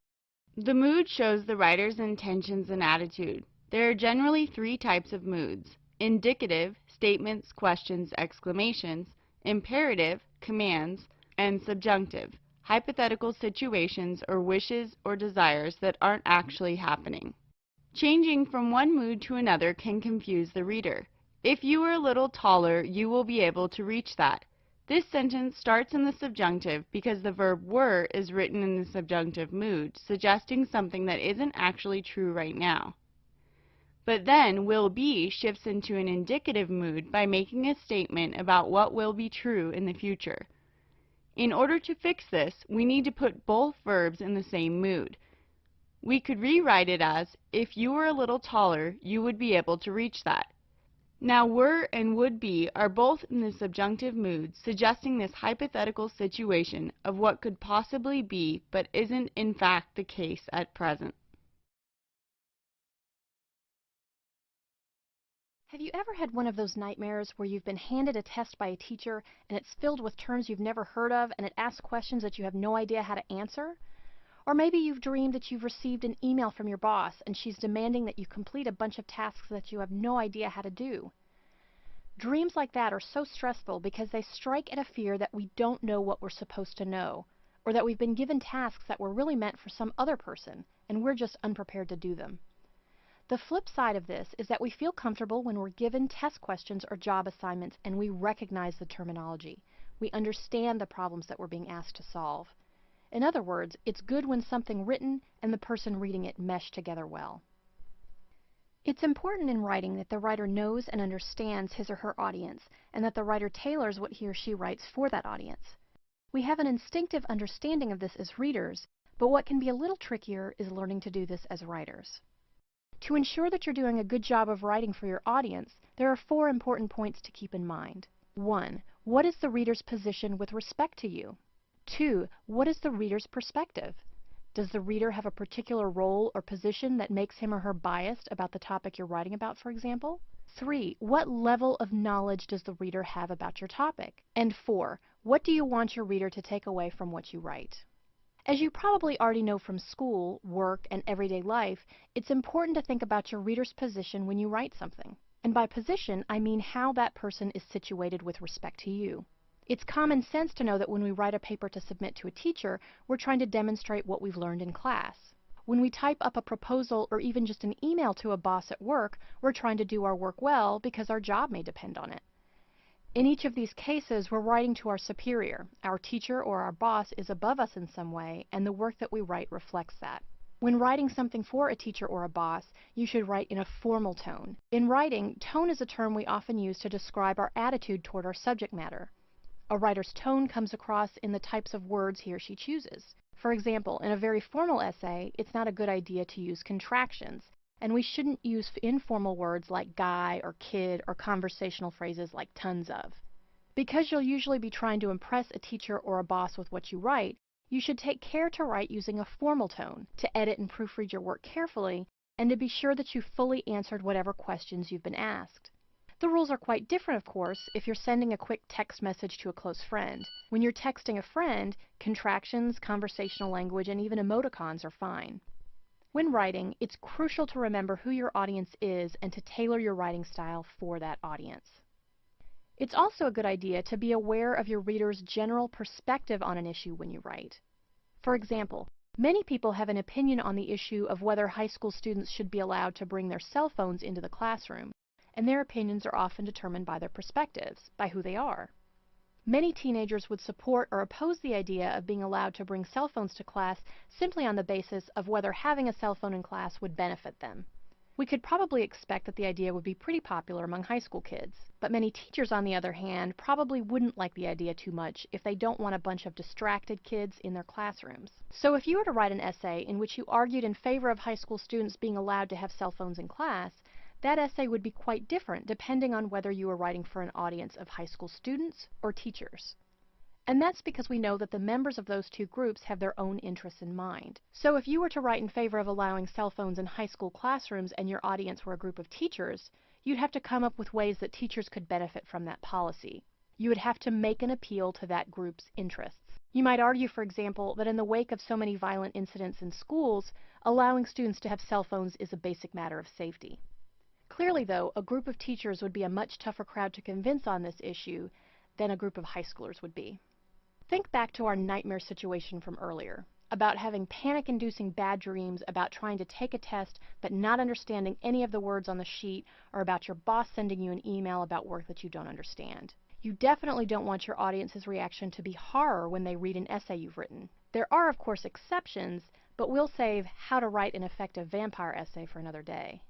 The mood shows the writer's intentions and attitude. There are generally three types of moods: indicative, statements, questions, exclamations; imperative, commands; and subjunctive, hypothetical situations or wishes or desires that aren't actually happening. Changing from one mood to another can confuse the reader. If you are a little taller, you will be able to reach that. This sentence starts in the subjunctive because the verb were is written in the subjunctive mood, suggesting something that isn't actually true right now. But then will be shifts into an indicative mood by making a statement about what will be true in the future. In order to fix this, we need to put both verbs in the same mood. We could rewrite it as, if you were a little taller, you would be able to reach that. Now were and would be are both in the subjunctive mood, suggesting this hypothetical situation of what could possibly be but isn't in fact the case at present. Have you ever had one of those nightmares where you've been handed a test by a teacher and it's filled with terms you've never heard of and it asks questions that you have no idea how to answer? Or maybe you've dreamed that you've received an email from your boss and she's demanding that you complete a bunch of tasks that you have no idea how to do. Dreams like that are so stressful because they strike at a fear that we don't know what we're supposed to know, or that we've been given tasks that were really meant for some other person, and we're just unprepared to do them. The flip side of this is that we feel comfortable when we're given test questions or job assignments and we recognize the terminology. We understand the problems that we're being asked to solve. In other words, it's good when something written and the person reading it mesh together well. It's important in writing that the writer knows and understands his or her audience, and that the writer tailors what he or she writes for that audience. We have an instinctive understanding of this as readers, but what can be a little trickier is learning to do this as writers. To ensure that you're doing a good job of writing for your audience, there are 4 important points to keep in mind. 1. What is the reader's position with respect to you? 2. What is the reader's perspective? Does the reader have a particular role or position that makes him or her biased about the topic you're writing about, for example? 3. What level of knowledge does the reader have about your topic? And 4. What do you want your reader to take away from what you write? As you probably already know from school, work, and everyday life, it's important to think about your reader's position when you write something. And by position, I mean how that person is situated with respect to you. It's common sense to know that when we write a paper to submit to a teacher, we're trying to demonstrate what we've learned in class. When we type up a proposal or even just an email to a boss at work, we're trying to do our work well because our job may depend on it. In each of these cases, we're writing to our superior. Our teacher or our boss is above us in some way, and the work that we write reflects that. When writing something for a teacher or a boss, you should write in a formal tone. In writing, tone is a term we often use to describe our attitude toward our subject matter. A writer's tone comes across in the types of words he or she chooses. For example, in a very formal essay, it's not a good idea to use contractions, and we shouldn't use informal words like guy or kid or conversational phrases like tons of. Because you'll usually be trying to impress a teacher or a boss with what you write, you should take care to write using a formal tone, to edit and proofread your work carefully, and to be sure that you fully answered whatever questions you've been asked. The rules are quite different, of course, if you're sending a quick text message to a close friend. When you're texting a friend, contractions, conversational language, and even emoticons are fine. When writing, it's crucial to remember who your audience is and to tailor your writing style for that audience. It's also a good idea to be aware of your reader's general perspective on an issue when you write. For example, many people have an opinion on the issue of whether high school students should be allowed to bring their cell phones into the classroom, and their opinions are often determined by their perspectives, by who they are. Many teenagers would support or oppose the idea of being allowed to bring cell phones to class simply on the basis of whether having a cell phone in class would benefit them. We could probably expect that the idea would be pretty popular among high school kids, but many teachers, on the other hand, probably wouldn't like the idea too much if they don't want a bunch of distracted kids in their classrooms. So if you were to write an essay in which you argued in favor of high school students being allowed to have cell phones in class, that essay would be quite different depending on whether you were writing for an audience of high school students or teachers. And that's because we know that the members of those two groups have their own interests in mind. So if you were to write in favor of allowing cell phones in high school classrooms and your audience were a group of teachers, you'd have to come up with ways that teachers could benefit from that policy. You would have to make an appeal to that group's interests. You might argue, for example, that in the wake of so many violent incidents in schools, allowing students to have cell phones is a basic matter of safety. Clearly, though, a group of teachers would be a much tougher crowd to convince on this issue than a group of high schoolers would be. Think back to our nightmare situation from earlier, about having panic-inducing bad dreams about trying to take a test but not understanding any of the words on the sheet, or about your boss sending you an email about work that you don't understand. You definitely don't want your audience's reaction to be horror when they read an essay you've written. There are, of course, exceptions, but we'll save how to write an effective vampire essay for another day.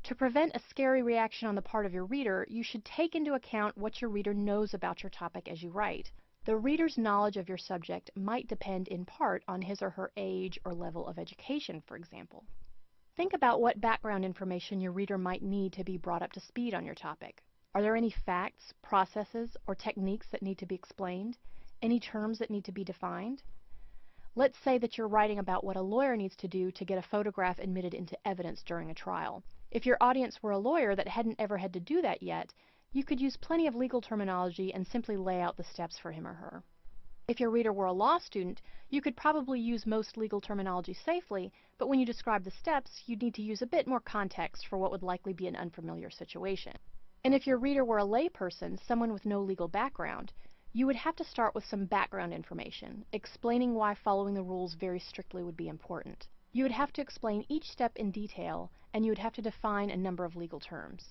To prevent a scary reaction on the part of your reader, you should take into account what your reader knows about your topic as you write. The reader's knowledge of your subject might depend in part on his or her age or level of education, for example. Think about what background information your reader might need to be brought up to speed on your topic. Are there any facts, processes, or techniques that need to be explained? Any terms that need to be defined? Let's say that you're writing about what a lawyer needs to do to get a photograph admitted into evidence during a trial. If your audience were a lawyer that hadn't ever had to do that yet, you could use plenty of legal terminology and simply lay out the steps for him or her. If your reader were a law student, you could probably use most legal terminology safely, but when you describe the steps, you'd need to use a bit more context for what would likely be an unfamiliar situation. And if your reader were a layperson, someone with no legal background, you would have to start with some background information, explaining why following the rules very strictly would be important. You would have to explain each step in detail, and you would have to define a number of legal terms.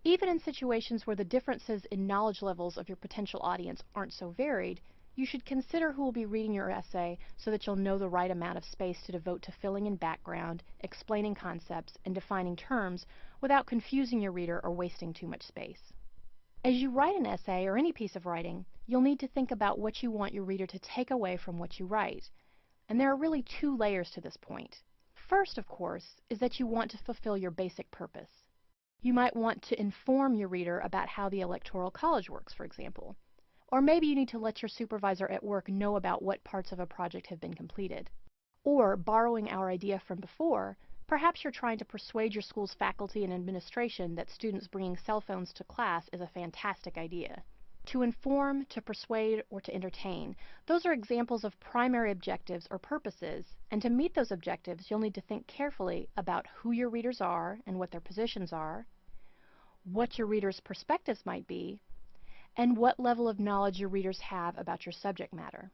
Even in situations where the differences in knowledge levels of your potential audience aren't so varied, you should consider who will be reading your essay so that you'll know the right amount of space to devote to filling in background, explaining concepts, and defining terms without confusing your reader or wasting too much space. As you write an essay or any piece of writing, you'll need to think about what you want your reader to take away from what you write. And there are really two layers to this point. First, of course, is that you want to fulfill your basic purpose. You might want to inform your reader about how the Electoral College works, for example. Or maybe you need to let your supervisor at work know about what parts of a project have been completed. Or, borrowing our idea from before, perhaps you're trying to persuade your school's faculty and administration that students bringing cell phones to class is a fantastic idea. To inform, to persuade, or to entertain, those are examples of primary objectives or purposes, and to meet those objectives you'll need to think carefully about who your readers are and what their positions are, what your readers' perspectives might be, and what level of knowledge your readers have about your subject matter.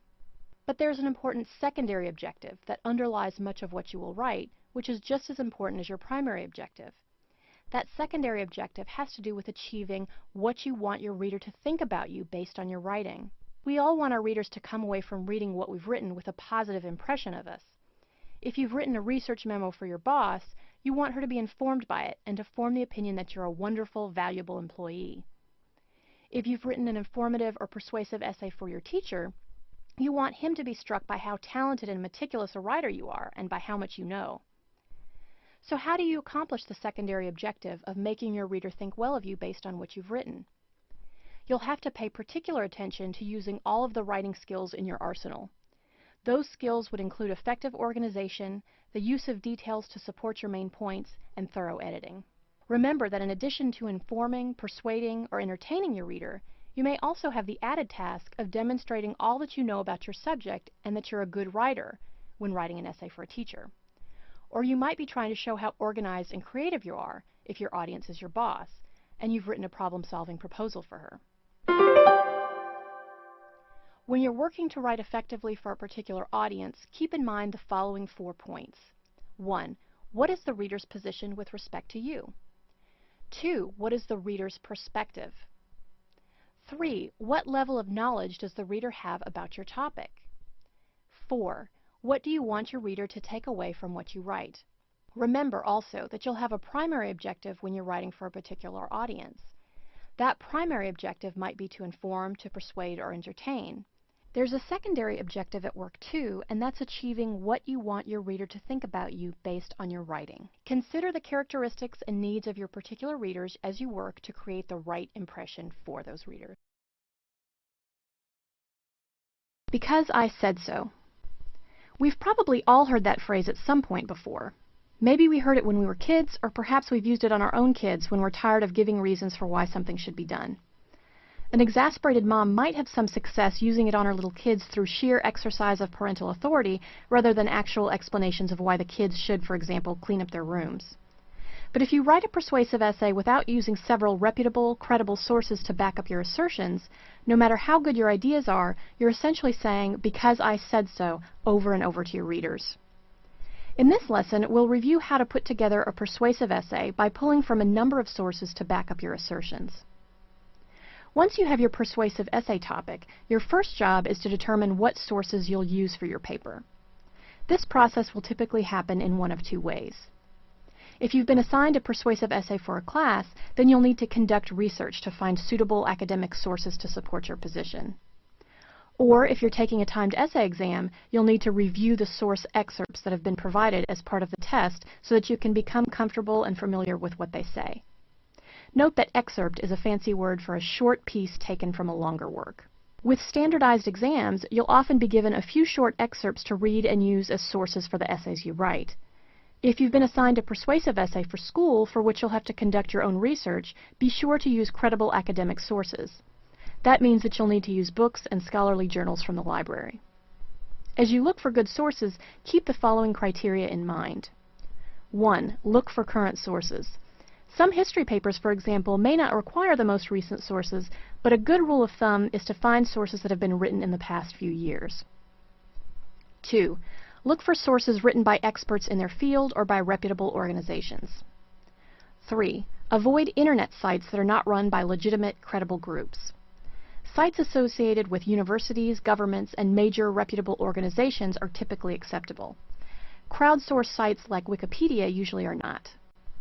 But there's an important secondary objective that underlies much of what you will write, which is just as important as your primary objective. That secondary objective has to do with achieving what you want your reader to think about you based on your writing. We all want our readers to come away from reading what we've written with a positive impression of us. If you've written a research memo for your boss, you want her to be informed by it and to form the opinion that you're a wonderful, valuable employee. If you've written an informative or persuasive essay for your teacher, you want him to be struck by how talented and meticulous a writer you are and by how much you know. So how do you accomplish the secondary objective of making your reader think well of you based on what you've written? You'll have to pay particular attention to using all of the writing skills in your arsenal. Those skills would include effective organization, the use of details to support your main points, and thorough editing. Remember that in addition to informing, persuading, or entertaining your reader, you may also have the added task of demonstrating all that you know about your subject and that you're a good writer when writing an essay for a teacher. Or you might be trying to show how organized and creative you are if your audience is your boss, and you've written a problem-solving proposal for her. When you're working to write effectively for a particular audience, keep in mind the following 4 points. 1. What is the reader's position with respect to you? 2. What is the reader's perspective? 3. What level of knowledge does the reader have about your topic? 4. What do you want your reader to take away from what you write? Remember also that you'll have a primary objective when you're writing for a particular audience. That primary objective might be to inform, to persuade, or entertain. There's a secondary objective at work too, and that's achieving what you want your reader to think about you based on your writing. Consider the characteristics and needs of your particular readers as you work to create the right impression for those readers. Because I said so. We've probably all heard that phrase at some point before. Maybe we heard it when we were kids, or perhaps we've used it on our own kids when we're tired of giving reasons for why something should be done. An exasperated mom might have some success using it on her little kids through sheer exercise of parental authority rather than actual explanations of why the kids should, for example, clean up their rooms. But if you write a persuasive essay without using several reputable, credible sources to back up your assertions, no matter how good your ideas are, you're essentially saying, "Because I said so," over and over to your readers. In this lesson, we'll review how to put together a persuasive essay by pulling from a number of sources to back up your assertions. Once you have your persuasive essay topic, your first job is to determine what sources you'll use for your paper. This process will typically happen in one of 2 ways. If you've been assigned a persuasive essay for a class, then you'll need to conduct research to find suitable academic sources to support your position. Or if you're taking a timed essay exam, you'll need to review the source excerpts that have been provided as part of the test so that you can become comfortable and familiar with what they say. Note that excerpt is a fancy word for a short piece taken from a longer work. With standardized exams, you'll often be given a few short excerpts to read and use as sources for the essays you write. If you've been assigned a persuasive essay for school for which you'll have to conduct your own research, be sure to use credible academic sources. That means that you'll need to use books and scholarly journals from the library. As you look for good sources, keep the following criteria in mind. 1. Look for current sources. Some history papers, for example, may not require the most recent sources, but a good rule of thumb is to find sources that have been written in the past few years. 2. Look for sources written by experts in their field or by reputable organizations. 3. Avoid internet sites that are not run by legitimate, credible groups. Sites associated with universities, governments, and major reputable organizations are typically acceptable. Crowdsourced sites like Wikipedia usually are not.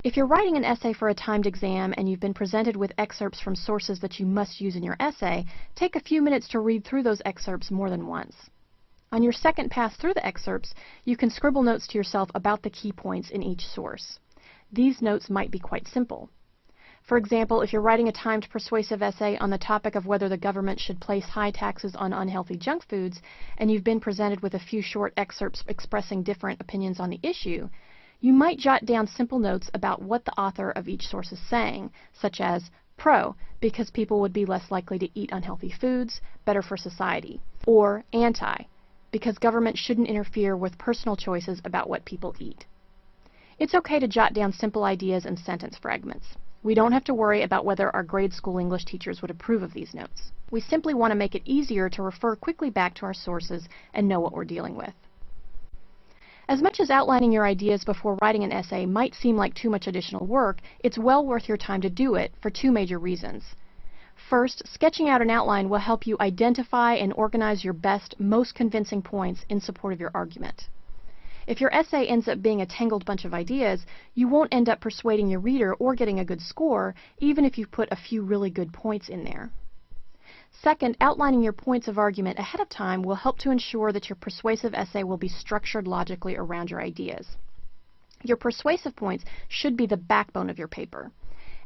If you're writing an essay for a timed exam and you've been presented with excerpts from sources that you must use in your essay, take a few minutes to read through those excerpts more than once. On your second pass through the excerpts, you can scribble notes to yourself about the key points in each source. These notes might be quite simple. For example, if you're writing a timed persuasive essay on the topic of whether the government should place high taxes on unhealthy junk foods, and you've been presented with a few short excerpts expressing different opinions on the issue, you might jot down simple notes about what the author of each source is saying, such as pro, because people would be less likely to eat unhealthy foods, better for society, or anti, because government shouldn't interfere with personal choices about what people eat. It's okay to jot down simple ideas and sentence fragments. We don't have to worry about whether our grade school English teachers would approve of these notes. We simply want to make it easier to refer quickly back to our sources and know what we're dealing with. As much as outlining your ideas before writing an essay might seem like too much additional work, it's well worth your time to do it for two major reasons. First, sketching out an outline will help you identify and organize your best, most convincing points in support of your argument. If your essay ends up being a tangled bunch of ideas, you won't end up persuading your reader or getting a good score, even if you put a few really good points in there. Second, outlining your points of argument ahead of time will help to ensure that your persuasive essay will be structured logically around your ideas. Your persuasive points should be the backbone of your paper,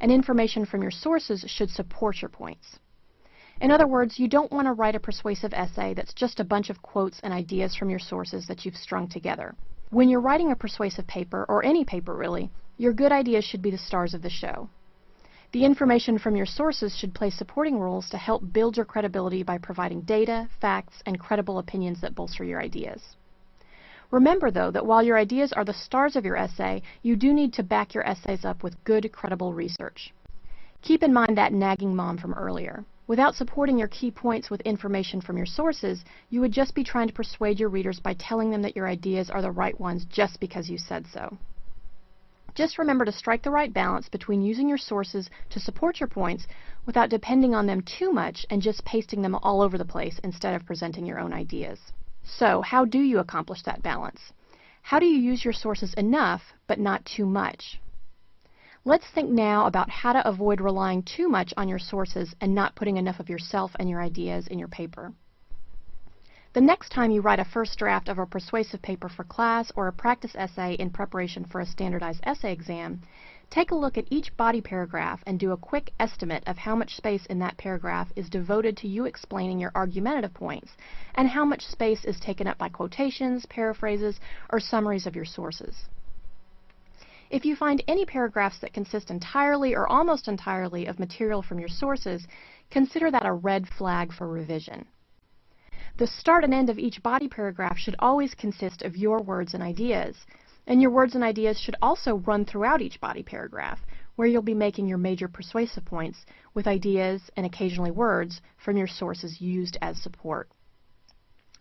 and information from your sources should support your points. In other words, you don't want to write a persuasive essay that's just a bunch of quotes and ideas from your sources that you've strung together. When you're writing a persuasive paper, or any paper really, your good ideas should be the stars of the show. The information from your sources should play supporting roles to help build your credibility by providing data, facts, and credible opinions that bolster your ideas. Remember, though, that while your ideas are the stars of your essay, you do need to back your essays up with good, credible research. Keep in mind that nagging mom from earlier. Without supporting your key points with information from your sources, you would just be trying to persuade your readers by telling them that your ideas are the right ones just because you said so. Just remember to strike the right balance between using your sources to support your points without depending on them too much and just pasting them all over the place instead of presenting your own ideas. So, how do you accomplish that balance? How do you use your sources enough, but not too much? Let's think now about how to avoid relying too much on your sources and not putting enough of yourself and your ideas in your paper. The next time you write a first draft of a persuasive paper for class or a practice essay in preparation for a standardized essay exam, take a look at each body paragraph and do a quick estimate of how much space in that paragraph is devoted to you explaining your argumentative points and how much space is taken up by quotations, paraphrases, or summaries of your sources. If you find any paragraphs that consist entirely or almost entirely of material from your sources, consider that a red flag for revision. The start and end of each body paragraph should always consist of your words and ideas, and your words and ideas should also run throughout each body paragraph, where you'll be making your major persuasive points with ideas and occasionally words from your sources used as support.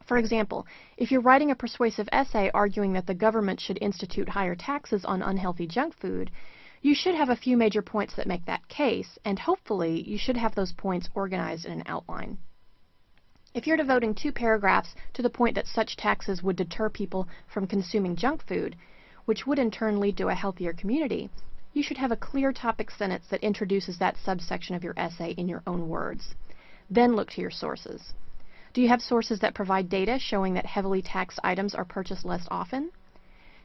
For example, if you're writing a persuasive essay arguing that the government should institute higher taxes on unhealthy junk food, you should have a few major points that make that case, and hopefully you should have those points organized in an outline. If you're devoting 2 paragraphs to the point that such taxes would deter people from consuming junk food, which would in turn lead to a healthier community, you should have a clear topic sentence that introduces that subsection of your essay in your own words. Then look to your sources. Do you have sources that provide data showing that heavily taxed items are purchased less often?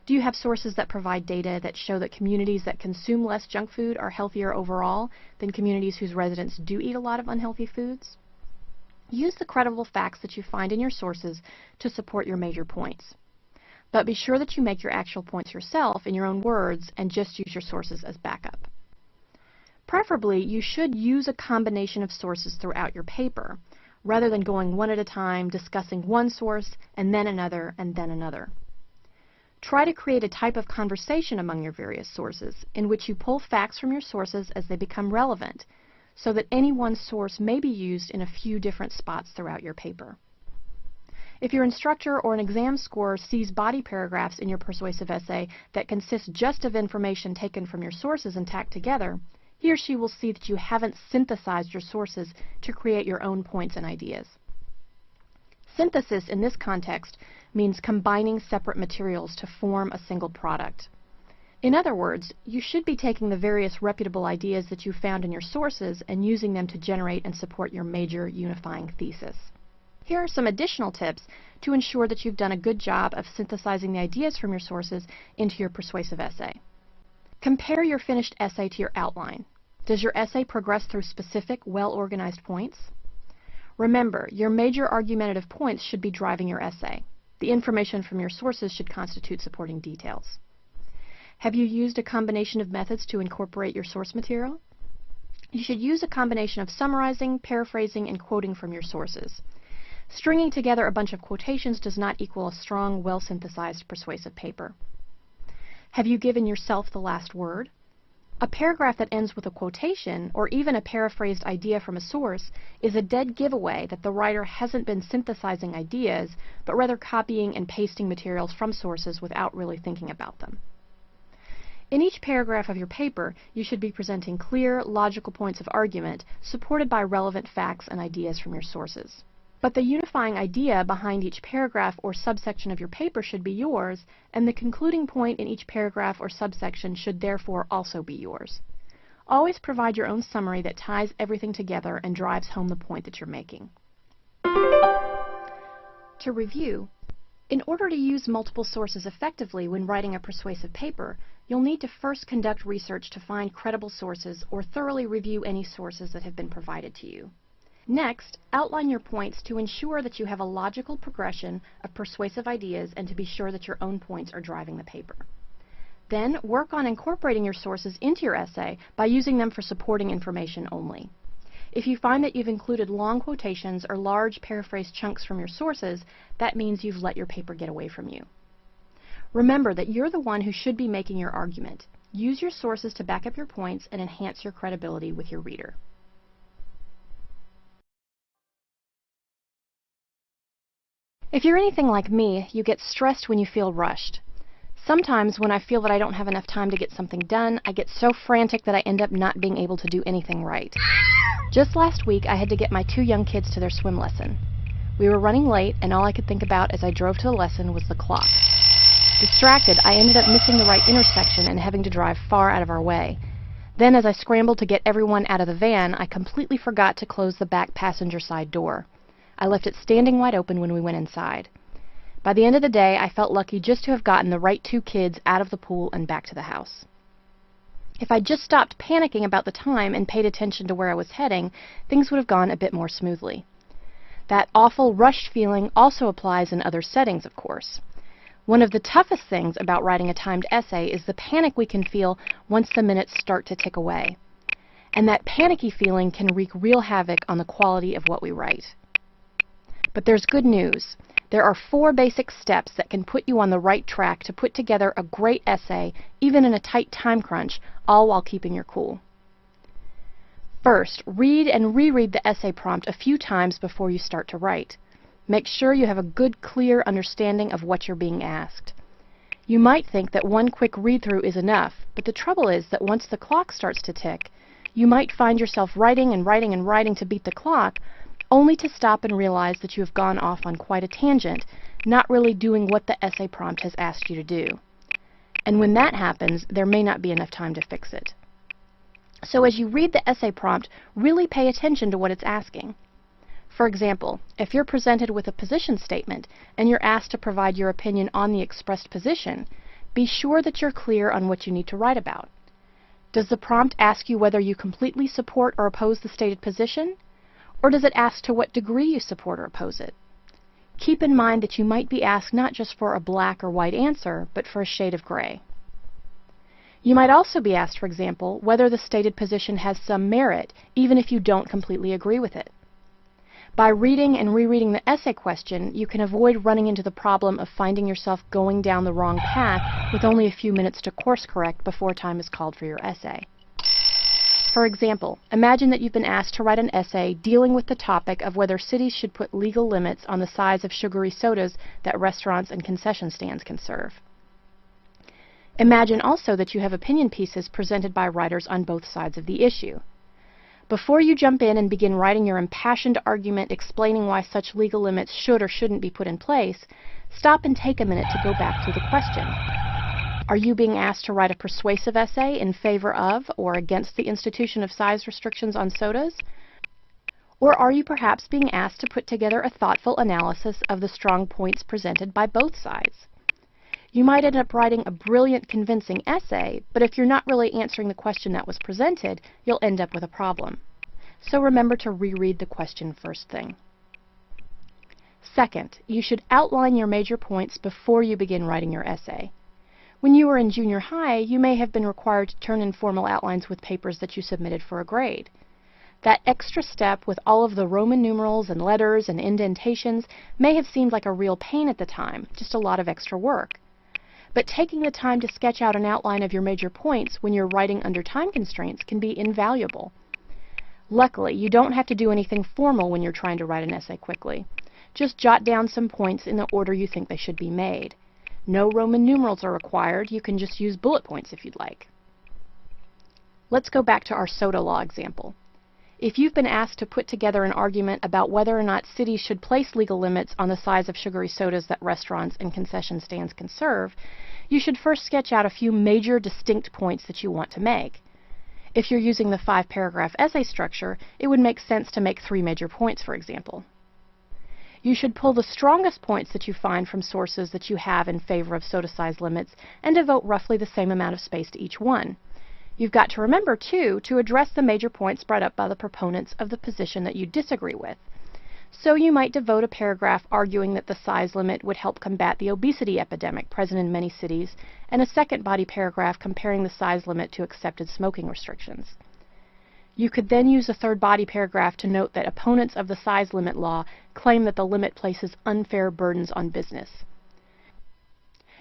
Do you have sources that provide data that show that communities that consume less junk food are healthier overall than communities whose residents do eat a lot of unhealthy foods? Use the credible facts that you find in your sources to support your major points. But be sure that you make your actual points yourself in your own words and just use your sources as backup. Preferably, you should use a combination of sources throughout your paper, rather than going one at a time, discussing one source and then another and then another. Try to create a type of conversation among your various sources in which you pull facts from your sources as they become relevant, so that any one source may be used in a few different spots throughout your paper. If your instructor or an exam scorer sees body paragraphs in your persuasive essay that consist just of information taken from your sources and tacked together, he or she will see that you haven't synthesized your sources to create your own points and ideas. Synthesis in this context means combining separate materials to form a single product. In other words, you should be taking the various reputable ideas that you found in your sources and using them to generate and support your major unifying thesis. Here are some additional tips to ensure that you've done a good job of synthesizing the ideas from your sources into your persuasive essay. Compare your finished essay to your outline. Does your essay progress through specific, well-organized points? Remember, your major argumentative points should be driving your essay. The information from your sources should constitute supporting details. Have you used a combination of methods to incorporate your source material? You should use a combination of summarizing, paraphrasing, and quoting from your sources. Stringing together a bunch of quotations does not equal a strong, well-synthesized persuasive paper. Have you given yourself the last word? A paragraph that ends with a quotation, or even a paraphrased idea from a source, is a dead giveaway that the writer hasn't been synthesizing ideas, but rather copying and pasting materials from sources without really thinking about them. In each paragraph of your paper, you should be presenting clear, logical points of argument, supported by relevant facts and ideas from your sources. But the unifying idea behind each paragraph or subsection of your paper should be yours, and the concluding point in each paragraph or subsection should therefore also be yours. Always provide your own summary that ties everything together and drives home the point that you're making. To review, in order to use multiple sources effectively when writing a persuasive paper, you'll need to first conduct research to find credible sources or thoroughly review any sources that have been provided to you. Next, outline your points to ensure that you have a logical progression of persuasive ideas and to be sure that your own points are driving the paper. Then, work on incorporating your sources into your essay by using them for supporting information only. If you find that you've included long quotations or large paraphrased chunks from your sources, that means you've let your paper get away from you. Remember that you're the one who should be making your argument. Use your sources to back up your points and enhance your credibility with your reader. If you're anything like me, you get stressed when you feel rushed. Sometimes when I feel that I don't have enough time to get something done, I get so frantic that I end up not being able to do anything right. Just last week, I had to get my 2 young kids to their swim lesson. We were running late, and all I could think about as I drove to the lesson was the clock. Distracted, I ended up missing the right intersection and having to drive far out of our way. Then, as I scrambled to get everyone out of the van, I completely forgot to close the back passenger side door. I left it standing wide open when we went inside. By the end of the day, I felt lucky just to have gotten the right 2 kids out of the pool and back to the house. If I'd just stopped panicking about the time and paid attention to where I was heading, things would have gone a bit more smoothly. That awful rushed feeling also applies in other settings, of course. One of the toughest things about writing a timed essay is the panic we can feel once the minutes start to tick away. And that panicky feeling can wreak real havoc on the quality of what we write. But there's good news. There are 4 basic steps that can put you on the right track to put together a great essay, even in a tight time crunch, all while keeping your cool. First, read and reread the essay prompt a few times before you start to write. Make sure you have a good, clear understanding of what you're being asked. You might think that one quick read-through is enough, but the trouble is that once the clock starts to tick, you might find yourself writing and writing and writing to beat the clock, only to stop and realize that you have gone off on quite a tangent, not really doing what the essay prompt has asked you to do. And when that happens, there may not be enough time to fix it. So as you read the essay prompt, really pay attention to what it's asking. For example, if you're presented with a position statement and you're asked to provide your opinion on the expressed position, be sure that you're clear on what you need to write about. Does the prompt ask you whether you completely support or oppose the stated position? Or does it ask to what degree you support or oppose it? Keep in mind that you might be asked not just for a black or white answer, but for a shade of gray. You might also be asked, for example, whether the stated position has some merit, even if you don't completely agree with it. By reading and rereading the essay question, you can avoid running into the problem of finding yourself going down the wrong path with only a few minutes to course correct before time is called for your essay. For example, imagine that you've been asked to write an essay dealing with the topic of whether cities should put legal limits on the size of sugary sodas that restaurants and concession stands can serve. Imagine also that you have opinion pieces presented by writers on both sides of the issue. Before you jump in and begin writing your impassioned argument explaining why such legal limits should or shouldn't be put in place, stop and take a minute to go back through the question. Are you being asked to write a persuasive essay in favor of or against the institution of size restrictions on sodas? Or are you perhaps being asked to put together a thoughtful analysis of the strong points presented by both sides? You might end up writing a brilliant, convincing essay, but if you're not really answering the question that was presented, you'll end up with a problem. So remember to reread the question first thing. Second, you should outline your major points before you begin writing your essay. When you were in junior high, you may have been required to turn in formal outlines with papers that you submitted for a grade. That extra step with all of the Roman numerals and letters and indentations may have seemed like a real pain at the time, just a lot of extra work. But taking the time to sketch out an outline of your major points when you're writing under time constraints can be invaluable. Luckily, you don't have to do anything formal when you're trying to write an essay quickly. Just jot down some points in the order you think they should be made. No Roman numerals are required. You can just use bullet points if you'd like. Let's go back to our soda law example. If you've been asked to put together an argument about whether or not cities should place legal limits on the size of sugary sodas that restaurants and concession stands can serve, you should first sketch out a few major distinct points that you want to make. If you're using the 5-paragraph essay structure, it would make sense to make 3 major points, for example. You should pull the strongest points that you find from sources that you have in favor of soda size limits and devote roughly the same amount of space to each one. You've got to remember, too, to address the major points brought up by the proponents of the position that you disagree with. So you might devote a paragraph arguing that the size limit would help combat the obesity epidemic present in many cities, and a second body paragraph comparing the size limit to accepted smoking restrictions. You could then use a third body paragraph to note that opponents of the size limit law claim that the limit places unfair burdens on business.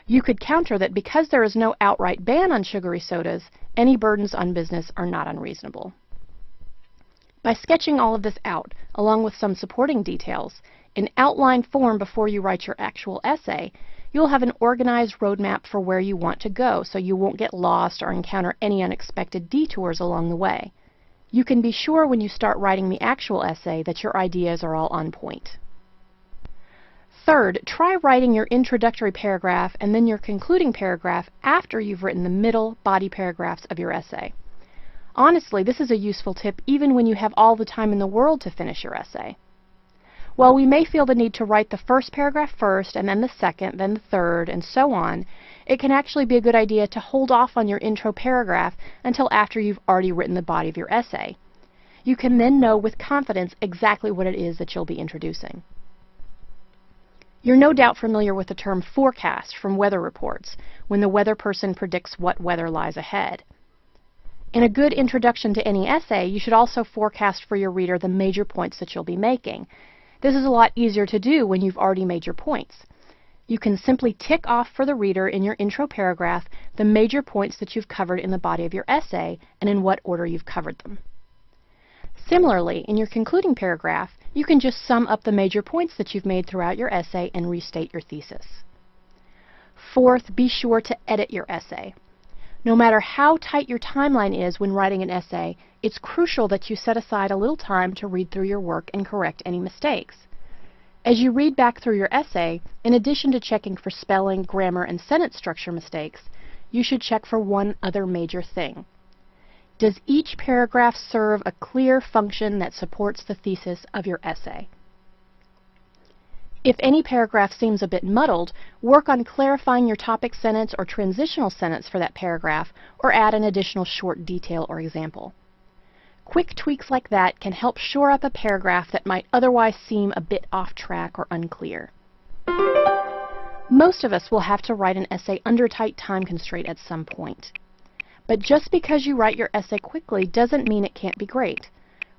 You could counter that because there is no outright ban on sugary sodas, any burdens on business are not unreasonable. By sketching all of this out, along with some supporting details, in outline form before you write your actual essay, you'll have an organized roadmap for where you want to go so you won't get lost or encounter any unexpected detours along the way. You can be sure when you start writing the actual essay that your ideas are all on point. Third, try writing your introductory paragraph and then your concluding paragraph after you've written the middle body paragraphs of your essay. Honestly, this is a useful tip even when you have all the time in the world to finish your essay. While we may feel the need to write the first paragraph first, and then the second, then the third, and so on, it can actually be a good idea to hold off on your intro paragraph until after you've already written the body of your essay. You can then know with confidence exactly what it is that you'll be introducing. You're no doubt familiar with the term forecast from weather reports, when the weather person predicts what weather lies ahead. In a good introduction to any essay, you should also forecast for your reader the major points that you'll be making. This is a lot easier to do when you've already made your points. You can simply tick off for the reader in your intro paragraph the major points that you've covered in the body of your essay and in what order you've covered them. Similarly, in your concluding paragraph, you can just sum up the major points that you've made throughout your essay and restate your thesis. Fourth, be sure to edit your essay. No matter how tight your timeline is when writing an essay, it's crucial that you set aside a little time to read through your work and correct any mistakes. As you read back through your essay, in addition to checking for spelling, grammar, and sentence structure mistakes, you should check for one other major thing. Does each paragraph serve a clear function that supports the thesis of your essay? If any paragraph seems a bit muddled, work on clarifying your topic sentence or transitional sentence for that paragraph, or add an additional short detail or example. Quick tweaks like that can help shore up a paragraph that might otherwise seem a bit off track or unclear. Most of us will have to write an essay under tight time constraint at some point. But just because you write your essay quickly doesn't mean it can't be great.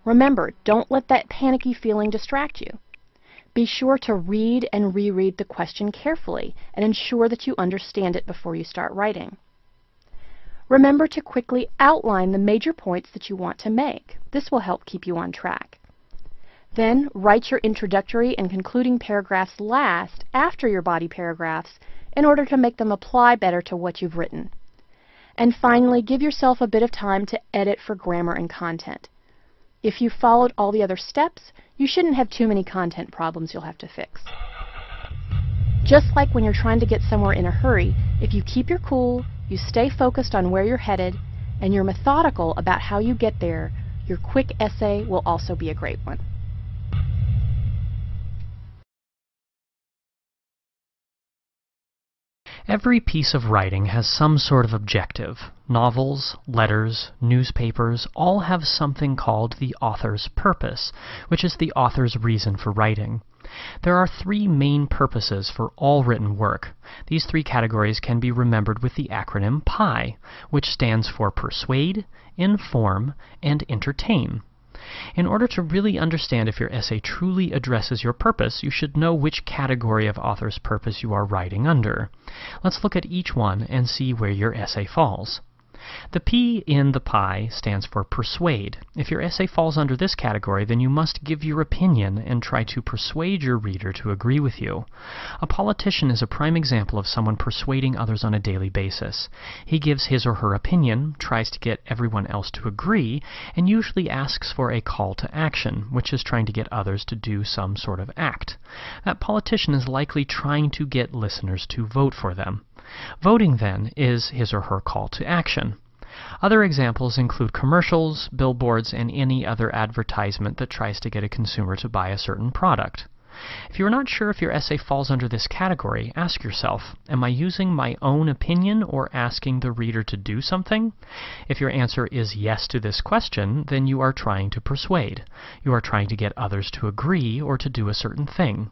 Remember, don't let that panicky feeling distract you. Be sure to read and reread the question carefully and ensure that you understand it before you start writing. Remember to quickly outline the major points that you want to make. This will help keep you on track. Then write your introductory and concluding paragraphs last after your body paragraphs in order to make them apply better to what you've written. And finally, give yourself a bit of time to edit for grammar and content. If you followed all the other steps, you shouldn't have too many content problems you'll have to fix. Just like when you're trying to get somewhere in a hurry, if you keep your cool, you stay focused on where you're headed, and you're methodical about how you get there, your quick essay will also be a great one. Every piece of writing has some sort of objective. Novels, letters, newspapers all have something called the author's purpose, which is the author's reason for writing. There are three main purposes for all written work. These three categories can be remembered with the acronym PI, which stands for Persuade, Inform, and Entertain. In order to really understand if your essay truly addresses your purpose, you should know which category of author's purpose you are writing under. Let's look at each one and see where your essay falls. The P in the PI stands for Persuade. If your essay falls under this category, then you must give your opinion and try to persuade your reader to agree with you. A politician is a prime example of someone persuading others on a daily basis. He gives his or her opinion, tries to get everyone else to agree, and usually asks for a call to action, which is trying to get others to do some sort of act. That politician is likely trying to get listeners to vote for them. Voting, then, is his or her call to action. Other examples include commercials, billboards, and any other advertisement that tries to get a consumer to buy a certain product. If you are not sure if your essay falls under this category, ask yourself, am I using my own opinion or asking the reader to do something? If your answer is yes to this question, then you are trying to persuade. You are trying to get others to agree or to do a certain thing.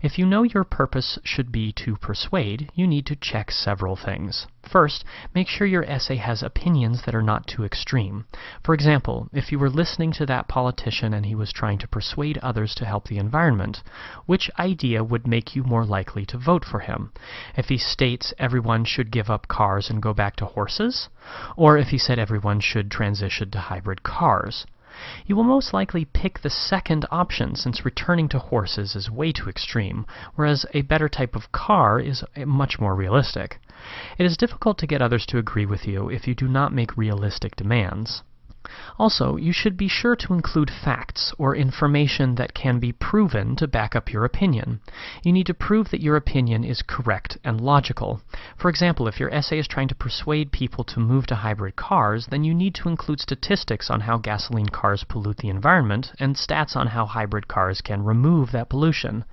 If you know your purpose should be to persuade, you need to check several things. First, make sure your essay has opinions that are not too extreme. For example, if you were listening to that politician and he was trying to persuade others to help the environment, which idea would make you more likely to vote for him? If he states everyone should give up cars and go back to horses? Or if he said everyone should transition to hybrid cars? You will most likely pick the second option, since returning to horses is way too extreme, whereas a better type of car is much more realistic. It is difficult to get others to agree with you if you do not make realistic demands. Also, you should be sure to include facts or information that can be proven to back up your opinion. You need to prove that your opinion is correct and logical. For example, if your essay is trying to persuade people to move to hybrid cars, then you need to include statistics on how gasoline cars pollute the environment and stats on how hybrid cars can remove that pollution.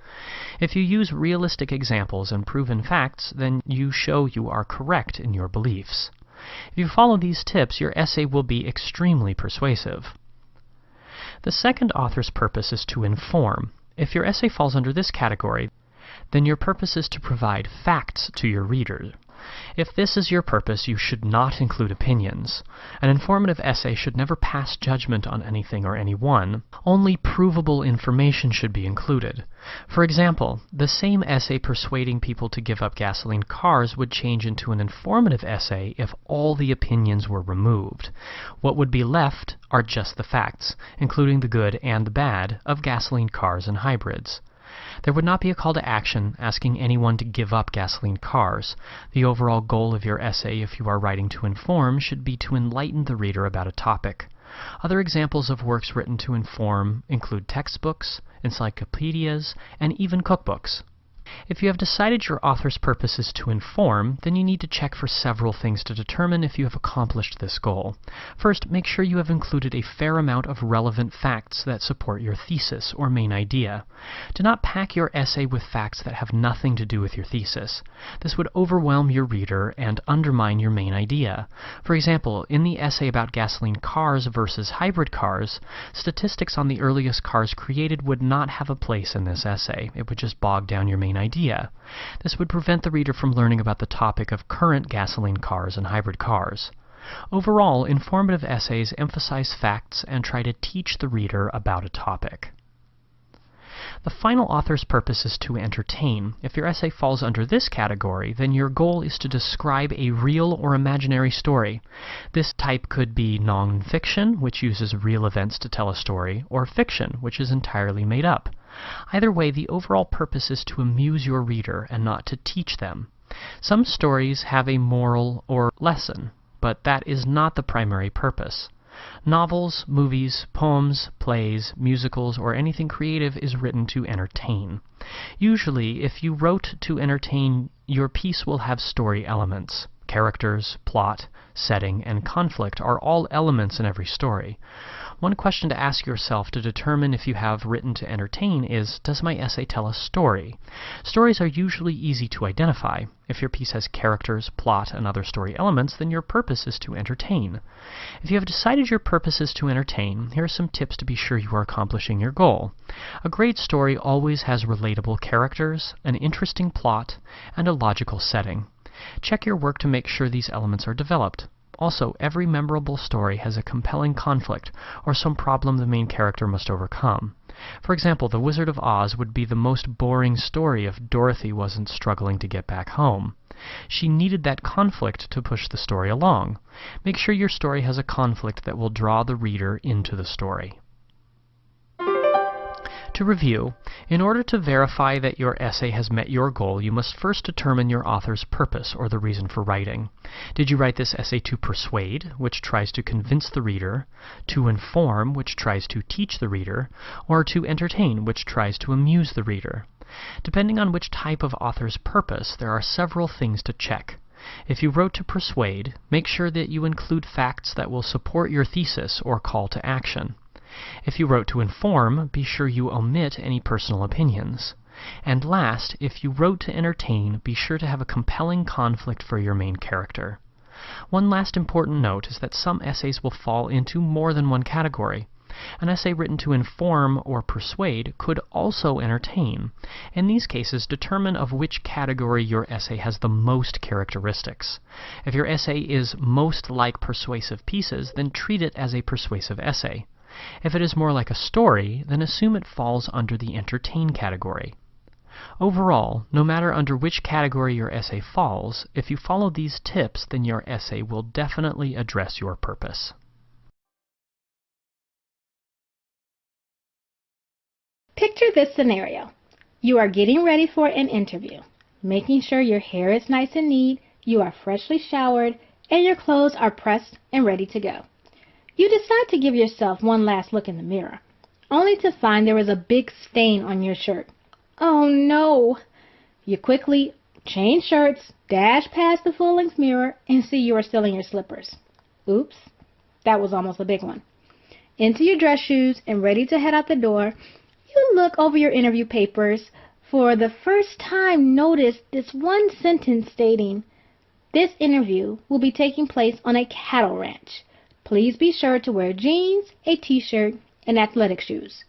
If you use realistic examples and proven facts, then you show you are correct in your beliefs. If you follow these tips, your essay will be extremely persuasive. The second author's purpose is to inform. If your essay falls under this category, then your purpose is to provide facts to your reader. If this is your purpose, you should not include opinions. An informative essay should never pass judgment on anything or anyone. Only provable information should be included. For example, the same essay persuading people to give up gasoline cars would change into an informative essay if all the opinions were removed. What would be left are just the facts, including the good and the bad, of gasoline cars and hybrids. There would not be a call to action asking anyone to give up gasoline cars. The overall goal of your essay, if you are writing to inform, should be to enlighten the reader about a topic. Other examples of works written to inform include textbooks, encyclopedias, and even cookbooks. If you have decided your author's purpose is to inform, then you need to check for several things to determine if you have accomplished this goal. First, make sure you have included a fair amount of relevant facts that support your thesis or main idea. Do not pack your essay with facts that have nothing to do with your thesis. This would overwhelm your reader and undermine your main idea. For example, in the essay about gasoline cars versus hybrid cars, statistics on the earliest cars created would not have a place in this essay. It would just bog down your main idea. This would prevent the reader from learning about the topic of current gasoline cars and hybrid cars. Overall, informative essays emphasize facts and try to teach the reader about a topic. The final author's purpose is to entertain. If your essay falls under this category, then your goal is to describe a real or imaginary story. This type could be non-fiction, which uses real events to tell a story, or fiction, which is entirely made up. Either way, the overall purpose is to amuse your reader and not to teach them. Some stories have a moral or lesson, but that is not the primary purpose. Novels, movies, poems, plays, musicals, or anything creative is written to entertain. Usually, if you wrote to entertain, your piece will have story elements. Characters, plot, setting, and conflict are all elements in every story. One question to ask yourself to determine if you have written to entertain is, does my essay tell a story? Stories are usually easy to identify. If your piece has characters, plot, and other story elements, then your purpose is to entertain. If you have decided your purpose is to entertain, here are some tips to be sure you are accomplishing your goal. A great story always has relatable characters, an interesting plot, and a logical setting. Check your work to make sure these elements are developed. Also, every memorable story has a compelling conflict, or some problem the main character must overcome. For example, The Wizard of Oz would be the most boring story if Dorothy wasn't struggling to get back home. She needed that conflict to push the story along. Make sure your story has a conflict that will draw the reader into the story. To review, in order to verify that your essay has met your goal, you must first determine your author's purpose, or the reason for writing. Did you write this essay to persuade, which tries to convince the reader, to inform, which tries to teach the reader, or to entertain, which tries to amuse the reader? Depending on which type of author's purpose, there are several things to check. If you wrote to persuade, make sure that you include facts that will support your thesis or call to action. If you wrote to inform, be sure you omit any personal opinions. And last, if you wrote to entertain, be sure to have a compelling conflict for your main character. One last important note is that some essays will fall into more than one category. An essay written to inform or persuade could also entertain. In these cases, determine of which category your essay has the most characteristics. If your essay is most like persuasive pieces, then treat it as a persuasive essay. If it is more like a story, then assume it falls under the entertain category. Overall, no matter under which category your essay falls, if you follow these tips, then your essay will definitely address your purpose. Picture this scenario. You are getting ready for an interview, making sure your hair is nice and neat, you are freshly showered, and your clothes are pressed and ready to go. You decide to give yourself one last look in the mirror, only to find there is a big stain on your shirt. Oh no! You quickly change shirts, dash past the full-length mirror, and see you are still in your slippers. Oops, that was almost a big one. Into your dress shoes and ready to head out the door, you look over your interview papers. For the first time, notice this one sentence stating, "This interview will be taking place on a cattle ranch. Please be sure to wear jeans, a t-shirt, and athletic shoes."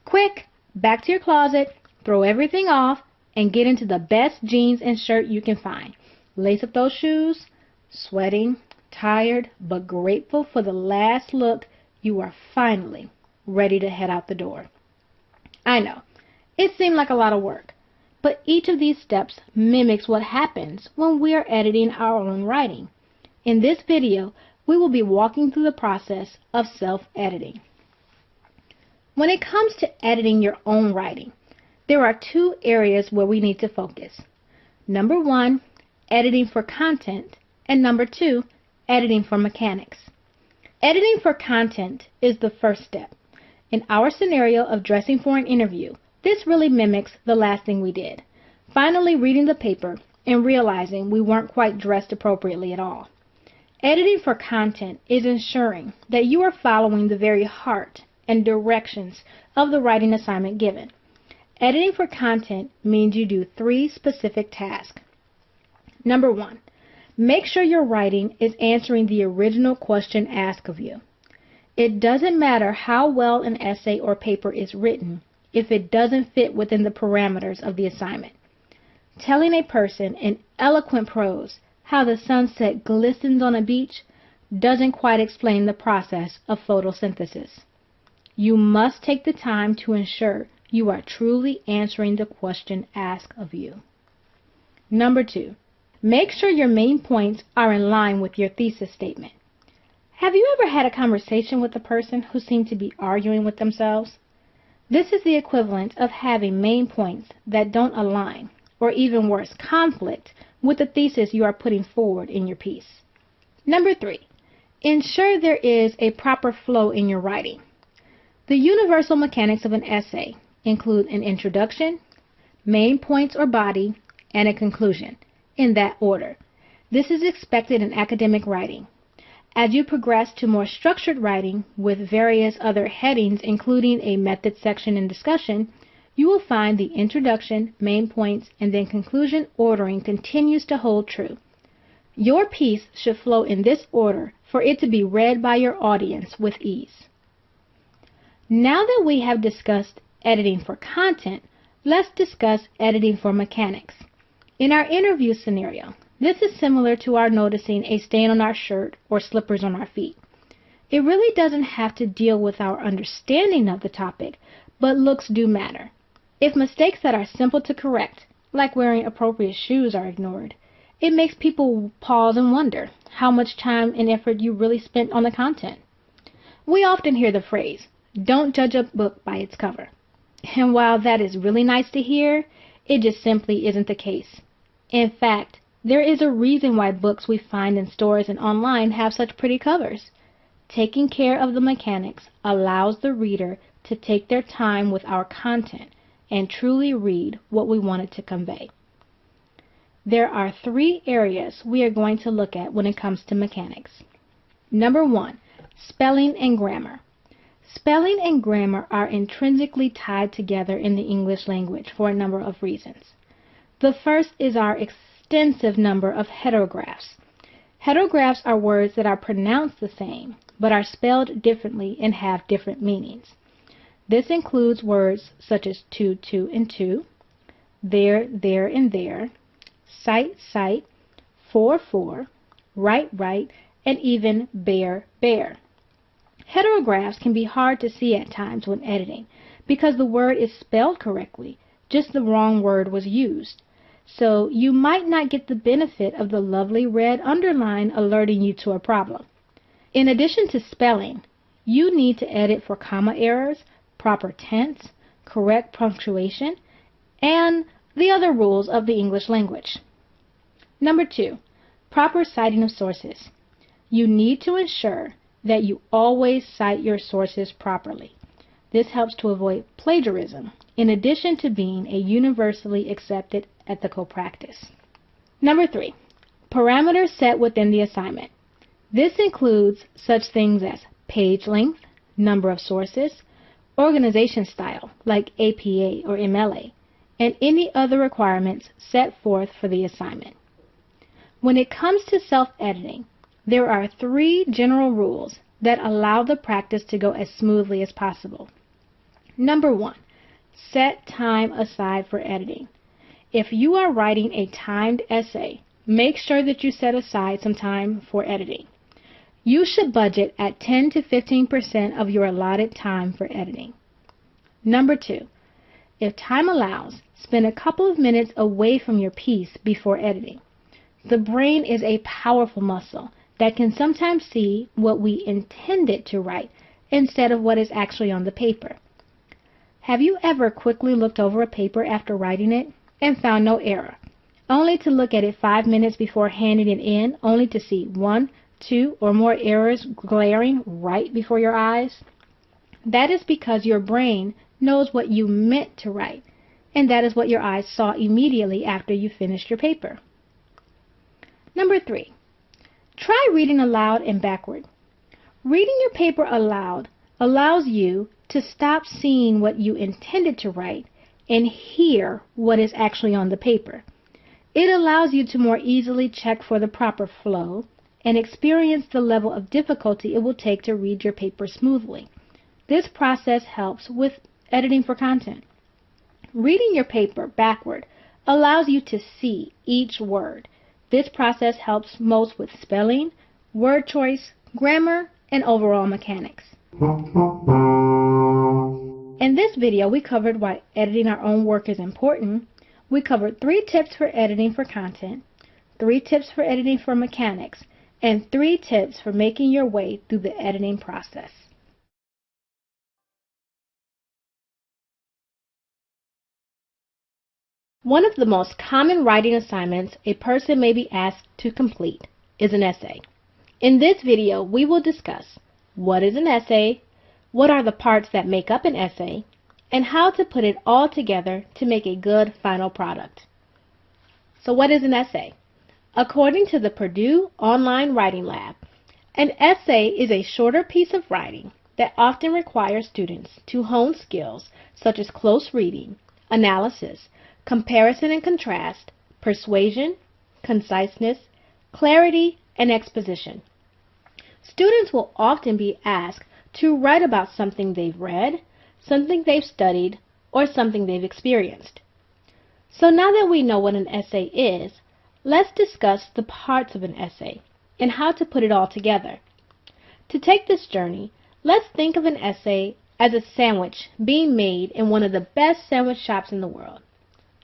Quick, back to your closet, throw everything off, and get into the best jeans and shirt you can find. Lace up those shoes. Sweating, tired, but grateful for the last look, you are finally ready to head out the door. I know, it seemed like a lot of work, but each of these steps mimics what happens when we are editing our own writing. In this video, we will be walking through the process of self-editing. When it comes to editing your own writing, there are two areas where we need to focus. Number one, editing for content, and number two, editing for mechanics. Editing for content is the first step. In our scenario of dressing for an interview, this really mimics the last thing we did, finally reading the paper and realizing we weren't quite dressed appropriately at all. Editing for content is ensuring that you are following the very heart and directions of the writing assignment given. Editing for content means you do 3 specific tasks. Number 1, make sure your writing is answering the original question asked of you. It doesn't matter how well an essay or paper is written if it doesn't fit within the parameters of the assignment. Telling a person in eloquent prose how the sunset glistens on a beach doesn't quite explain the process of photosynthesis. You must take the time to ensure you are truly answering the question asked of you. Number 2, make sure your main points are in line with your thesis statement. Have you ever had a conversation with a person who seemed to be arguing with themselves? This is the equivalent of having main points that don't align, or even worse, conflict with the thesis you are putting forward in your piece. Number 3, ensure there is a proper flow in your writing. The universal mechanics of an essay include an introduction, main points or body, and a conclusion, in that order. This is expected in academic writing. As you progress to more structured writing with various other headings, including a method section and discussion, you will find the introduction, main points, and then conclusion ordering continues to hold true. Your piece should flow in this order for it to be read by your audience with ease. Now that we have discussed editing for content, let's discuss editing for mechanics. In our interview scenario, this is similar to our noticing a stain on our shirt or slippers on our feet. It really doesn't have to deal with our understanding of the topic, but looks do matter. If mistakes that are simple to correct, like wearing appropriate shoes, are ignored, it makes people pause and wonder how much time and effort you really spent on the content. We often hear the phrase, "Don't judge a book by its cover." And while that is really nice to hear, it just simply isn't the case. In fact, there is a reason why books we find in stores and online have such pretty covers. Taking care of the mechanics allows the reader to take their time with our content and truly read what we wanted to convey. There are 3 areas we are going to look at when it comes to mechanics. Number 1, spelling and grammar. Spelling and grammar are intrinsically tied together in the English language for a number of reasons. The first is our extensive number of heterographs. Heterographs are words that are pronounced the same, but are spelled differently and have different meanings. This includes words such as to, and to, there, and there, sight, for, right, and even bear. Heterographs can be hard to see at times when editing because the word is spelled correctly, just the wrong word was used. So you might not get the benefit of the lovely red underline alerting you to a problem. In addition to spelling, you need to edit for comma errors, proper tense, correct punctuation, and the other rules of the English language. Number 2, proper citing of sources. You need to ensure that you always cite your sources properly. This helps to avoid plagiarism, in addition to being a universally accepted ethical practice. Number 3, parameters set within the assignment. This includes such things as page length, number of sources, organization style like APA or MLA, and any other requirements set forth for the assignment. When it comes to self-editing, there are 3 general rules that allow the practice to go as smoothly as possible. Number 1, set time aside for editing. If you are writing a timed essay, make sure that you set aside some time for editing. You should budget at 10 to 15% of your allotted time for editing. Number 2, if time allows, spend a couple of minutes away from your piece before editing. The brain is a powerful muscle that can sometimes see what we intended to write instead of what is actually on the paper. Have you ever quickly looked over a paper after writing it and found no error, only to look at it 5 minutes before handing it in, only to see 1, 2, or more errors glaring right before your eyes? That is because your brain knows what you meant to write, and that is what your eyes saw immediately after you finished your paper. Number 3, try reading aloud and backward. Reading your paper aloud allows you to stop seeing what you intended to write and hear what is actually on the paper. It allows you to more easily check for the proper flow and experience the level of difficulty it will take to read your paper smoothly. This process helps with editing for content. Reading your paper backward allows you to see each word. This process helps most with spelling, word choice, grammar, and overall mechanics. In this video, we covered why editing our own work is important. We covered 3 tips for editing for content, 3 tips for editing for mechanics, and 3 tips for making your way through the editing process. One of the most common writing assignments a person may be asked to complete is an essay. In this video, we will discuss what is an essay, what are the parts that make up an essay, and how to put it all together to make a good final product. So what is an essay? According to the Purdue Online Writing Lab, an essay is a shorter piece of writing that often requires students to hone skills such as close reading, analysis, comparison and contrast, persuasion, conciseness, clarity, and exposition. Students will often be asked to write about something they've read, something they've studied, or something they've experienced. So now that we know what an essay is, let's discuss the parts of an essay and how to put it all together. To take this journey, let's think of an essay as a sandwich being made in one of the best sandwich shops in the world.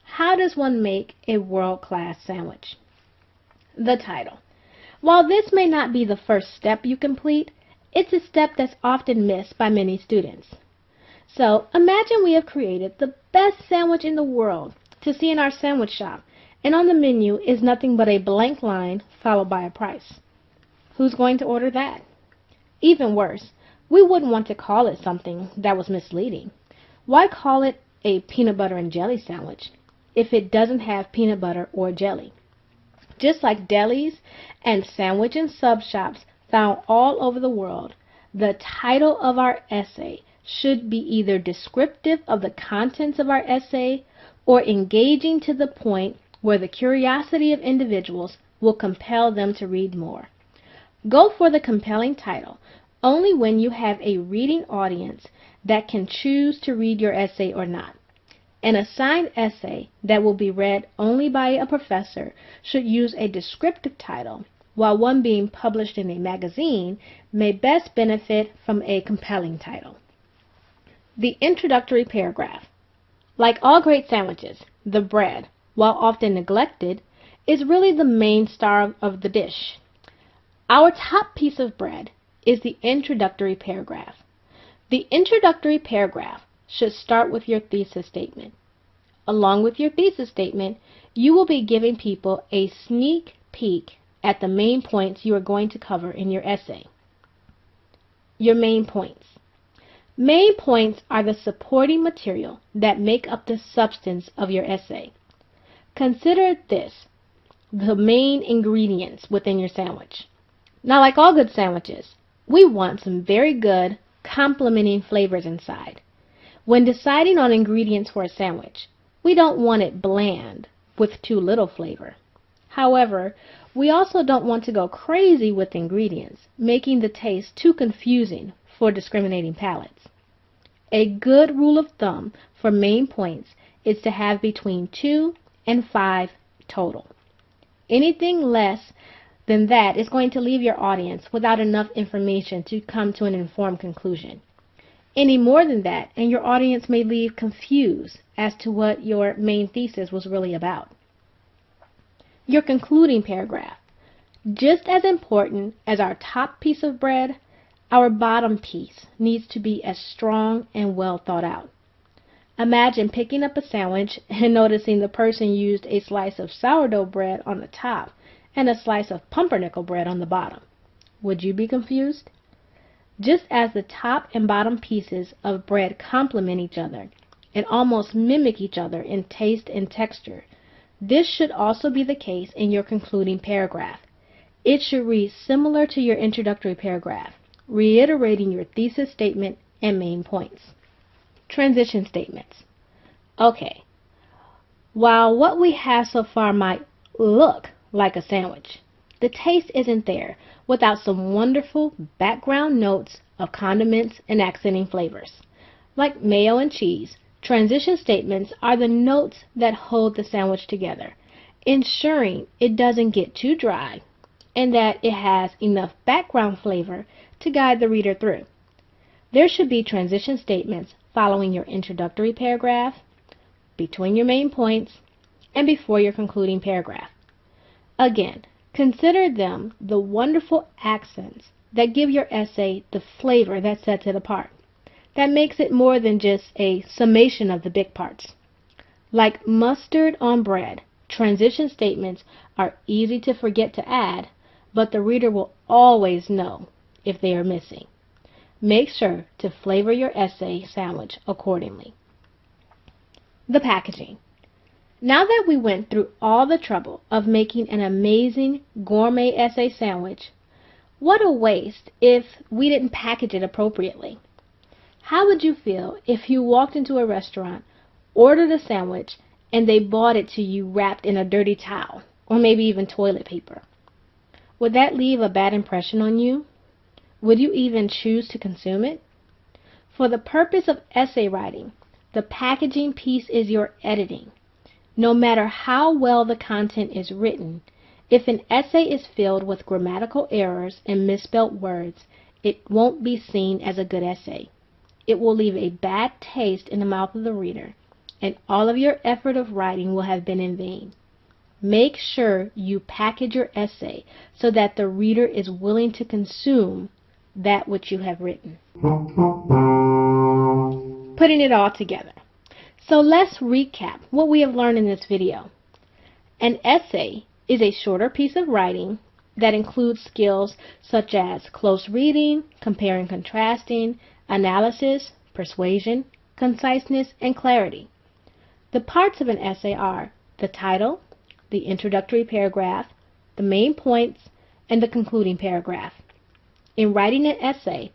How does one make a world-class sandwich? The title. While this may not be the first step you complete, it's a step that's often missed by many students. So imagine we have created the best sandwich in the world to see in our sandwich shop, and on the menu is nothing but a blank line followed by a price. Who's going to order that? Even worse, we wouldn't want to call it something that was misleading. Why call it a peanut butter and jelly sandwich if it doesn't have peanut butter or jelly? Just like delis and sandwich and sub shops found all over the world, the title of our essay should be either descriptive of the contents of our essay or engaging to the point where the curiosity of individuals will compel them to read more. Go for the compelling title only when you have a reading audience that can choose to read your essay or not. An assigned essay that will be read only by a professor should use a descriptive title, while one being published in a magazine may best benefit from a compelling title. The introductory paragraph. Like all great sandwiches, the bread, while often neglected, is really the main star of the dish. Our top piece of bread is the introductory paragraph. The introductory paragraph should start with your thesis statement. Along with your thesis statement, you will be giving people a sneak peek at the main points you are going to cover in your essay. Your main points. Main points are the supporting material that make up the substance of your essay. Consider this the main ingredients within your sandwich. Now, like all good sandwiches, we want some very good complementing flavors inside. When deciding on ingredients for a sandwich, we don't want it bland with too little flavor. However, we also don't want to go crazy with ingredients, making the taste too confusing for discriminating palates. A good rule of thumb for main points is to have between 2 and 5 total. Anything less than that is going to leave your audience without enough information to come to an informed conclusion. Any more than that, and your audience may leave confused as to what your main thesis was really about. Your concluding paragraph. Just as important as our top piece of bread, our bottom piece needs to be as strong and well thought out. Imagine picking up a sandwich and noticing the person used a slice of sourdough bread on the top and a slice of pumpernickel bread on the bottom. Would you be confused? Just as the top and bottom pieces of bread complement each other and almost mimic each other in taste and texture, this should also be the case in your concluding paragraph. It should read similar to your introductory paragraph, reiterating your thesis statement and main points. Transition statements. Okay, while what we have so far might look like a sandwich, the taste isn't there without some wonderful background notes of condiments and accenting flavors. Like mayo and cheese, transition statements are the notes that hold the sandwich together, ensuring it doesn't get too dry and that it has enough background flavor to guide the reader through. There should be transition statements following your introductory paragraph, between your main points, and before your concluding paragraph. Again, consider them the wonderful accents that give your essay the flavor that sets it apart, that makes it more than just a summation of the big parts. Like mustard on bread, transition statements are easy to forget to add, but the reader will always know if they are missing. Make sure to flavor your essay sandwich accordingly. The packaging. Now that we went through all the trouble of making an amazing gourmet essay sandwich, what a waste if we didn't package it appropriately. How would you feel if you walked into a restaurant, ordered a sandwich, and they brought it to you wrapped in a dirty towel, or maybe even toilet paper? Would that leave a bad impression on you? Would you even choose to consume it? For the purpose of essay writing, the packaging piece is your editing. No matter how well the content is written, if an essay is filled with grammatical errors and misspelt words, it won't be seen as a good essay. It will leave a bad taste in the mouth of the reader, and all of your effort of writing will have been in vain. Make sure you package your essay so that the reader is willing to consume that which you have written. Putting it all together. So let's recap what we have learned in this video. An essay is a shorter piece of writing that includes skills such as close reading, compare and contrasting, analysis, persuasion, conciseness, and clarity. The parts of an essay are the title, the introductory paragraph, the main points, and the concluding paragraph. In writing an essay,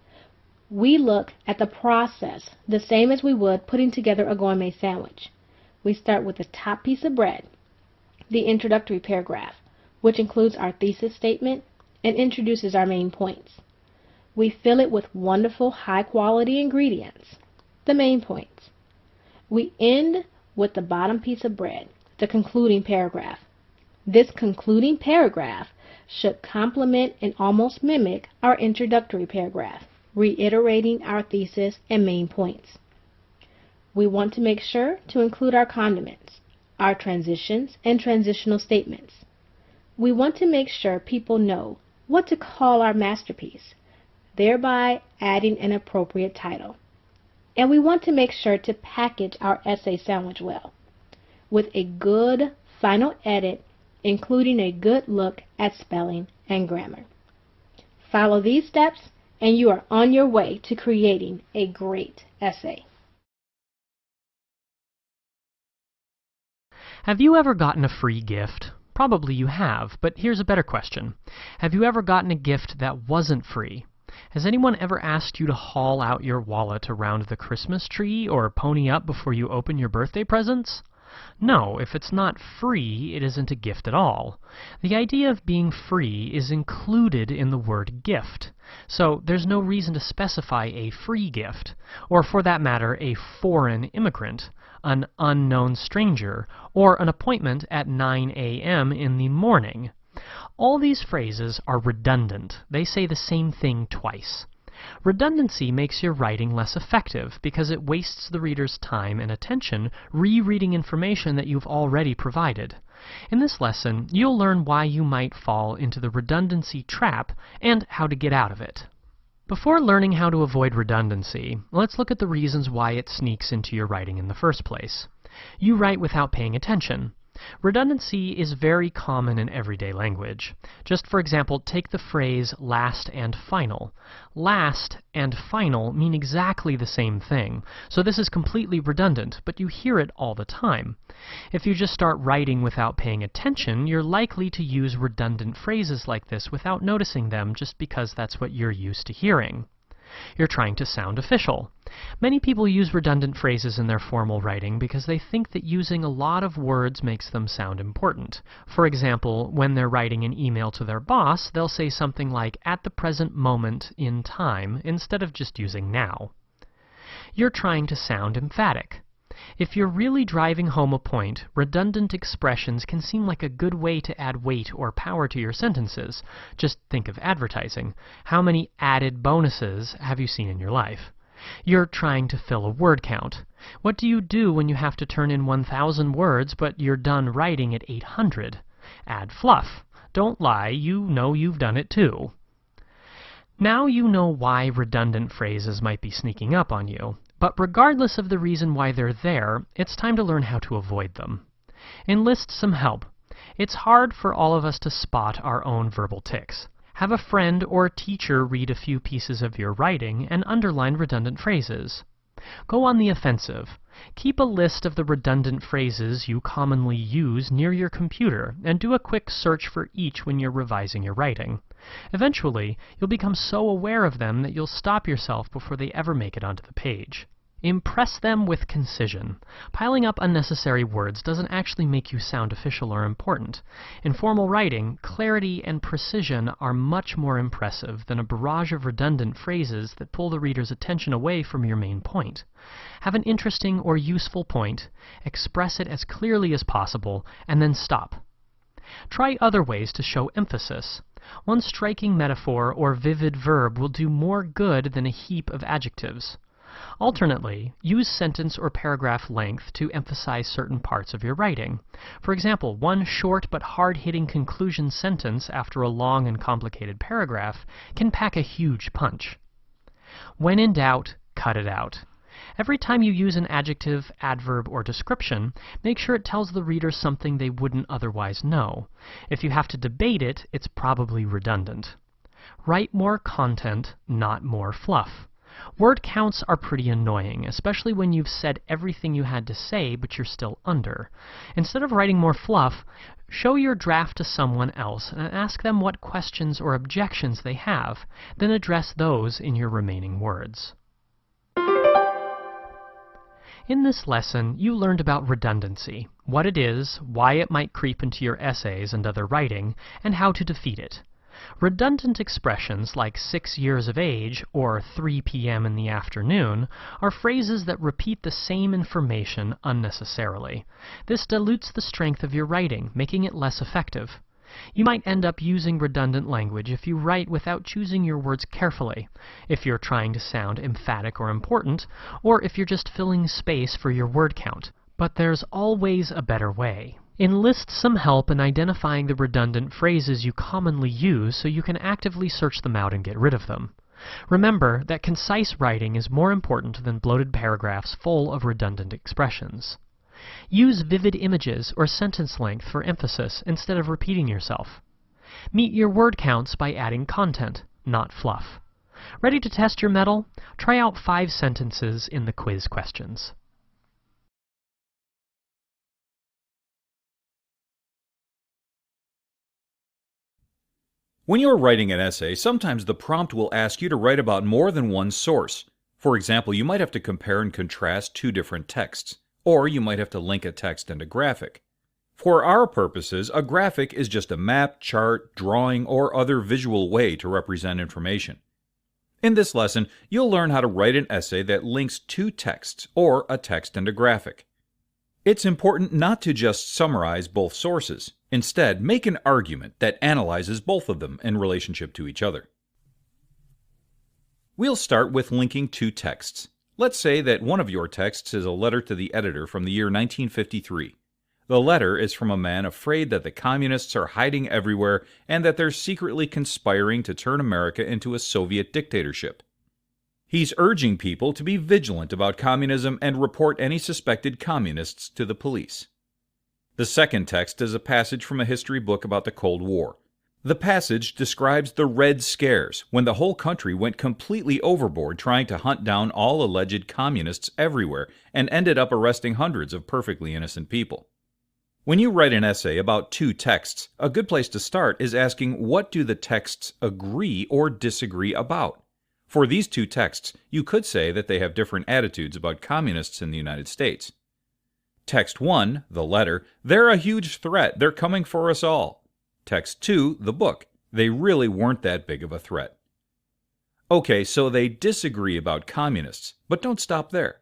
we look at the process the same as we would putting together a gourmet sandwich. We start with the top piece of bread, the introductory paragraph, which includes our thesis statement and introduces our main points. We fill it with wonderful high-quality ingredients, the main points. We end with the bottom piece of bread, the concluding paragraph. This concluding paragraph should complement and almost mimic our introductory paragraph, reiterating our thesis and main points. We want to make sure to include our condiments, our transitions and transitional statements. We want to make sure people know what to call our masterpiece, thereby adding an appropriate title. And we want to make sure to package our essay sandwich well, with a good final edit, including a good look at spelling and grammar. Follow these steps and you are on your way to creating a great essay. Have you ever gotten a free gift? Probably you have, but here's a better question. Have you ever gotten a gift that wasn't free? Has anyone ever asked you to haul out your wallet around the Christmas tree or pony up before you open your birthday presents? No, if it's not free, it isn't a gift at all. The idea of being free is included in the word gift, so there's no reason to specify a free gift, or for that matter, a foreign immigrant, an unknown stranger, or an appointment at 9 a.m. in the morning. All these phrases are redundant. They say the same thing twice. Redundancy makes your writing less effective because it wastes the reader's time and attention rereading information that you've already provided. In this lesson, you'll learn why you might fall into the redundancy trap and how to get out of it. Before learning how to avoid redundancy, let's look at the reasons why it sneaks into your writing in the first place. You write without paying attention. Redundancy is very common in everyday language. Just for example, take the phrase last and final. Last and final mean exactly the same thing, so this is completely redundant, but you hear it all the time. If you just start writing without paying attention, you're likely to use redundant phrases like this without noticing them just because that's what you're used to hearing. You're trying to sound official. Many people use redundant phrases in their formal writing because they think that using a lot of words makes them sound important. For example, when they're writing an email to their boss, they'll say something like, "at the present moment in time," instead of just using "now." You're trying to sound emphatic. If you're really driving home a point, redundant expressions can seem like a good way to add weight or power to your sentences. Just think of advertising. How many added bonuses have you seen in your life? You're trying to fill a word count. What do you do when you have to turn in 1,000 words but you're done writing at 800? Add fluff. Don't lie, you know you've done it too. Now you know why redundant phrases might be sneaking up on you, but regardless of the reason why they're there, it's time to learn how to avoid them. Enlist some help. It's hard for all of us to spot our own verbal tics. Have a friend or teacher read a few pieces of your writing and underline redundant phrases. Go on the offensive. Keep a list of the redundant phrases you commonly use near your computer and do a quick search for each when you're revising your writing. Eventually, you'll become so aware of them that you'll stop yourself before they ever make it onto the page. Impress them with concision. Piling up unnecessary words doesn't actually make you sound official or important. In formal writing, clarity and precision are much more impressive than a barrage of redundant phrases that pull the reader's attention away from your main point. Have an interesting or useful point, express it as clearly as possible, and then stop. Try other ways to show emphasis. One striking metaphor or vivid verb will do more good than a heap of adjectives. Alternately, use sentence or paragraph length to emphasize certain parts of your writing. For example, one short but hard-hitting conclusion sentence after a long and complicated paragraph can pack a huge punch. When in doubt, cut it out. Every time you use an adjective, adverb, or description, make sure it tells the reader something they wouldn't otherwise know. If you have to debate it, it's probably redundant. Write more content, not more fluff. Word counts are pretty annoying, especially when you've said everything you had to say but you're still under. Instead of writing more fluff, show your draft to someone else and ask them what questions or objections they have, then address those in your remaining words. In this lesson, you learned about redundancy, what it is, why it might creep into your essays and other writing, and how to defeat it. Redundant expressions like 6 years of age or 3 p.m. in the afternoon are phrases that repeat the same information unnecessarily. This dilutes the strength of your writing, making it less effective. You might end up using redundant language if you write without choosing your words carefully, if you're trying to sound emphatic or important, or if you're just filling space for your word count. But there's always a better way. Enlist some help in identifying the redundant phrases you commonly use so you can actively search them out and get rid of them. Remember that concise writing is more important than bloated paragraphs full of redundant expressions. Use vivid images or sentence length for emphasis instead of repeating yourself. Meet your word counts by adding content, not fluff. Ready to test your mettle? Try out 5 sentences in the quiz questions. When you're writing an essay, sometimes the prompt will ask you to write about more than one source. For example, you might have to compare and contrast 2 different texts, or you might have to link a text and a graphic. For our purposes, a graphic is just a map, chart, drawing, or other visual way to represent information. In this lesson, you'll learn how to write an essay that links 2 texts, or a text and a graphic. It's important not to just summarize both sources. Instead, make an argument that analyzes both of them in relationship to each other. We'll start with linking 2 texts. Let's say that one of your texts is a letter to the editor from the year 1953. The letter is from a man afraid that the communists are hiding everywhere and that they're secretly conspiring to turn America into a Soviet dictatorship. He's urging people to be vigilant about communism and report any suspected communists to the police. The second text is a passage from a history book about the Cold War. The passage describes the Red Scares, when the whole country went completely overboard trying to hunt down all alleged communists everywhere and ended up arresting hundreds of perfectly innocent people. When you write an essay about 2 texts, a good place to start is asking what do the texts agree or disagree about. For these 2 texts, you could say that they have different attitudes about communists in the United States. Text 1, the letter, they're a huge threat, they're coming for us all. Text 2, the book, they really weren't that big of a threat. Okay, so they disagree about communists, but don't stop there.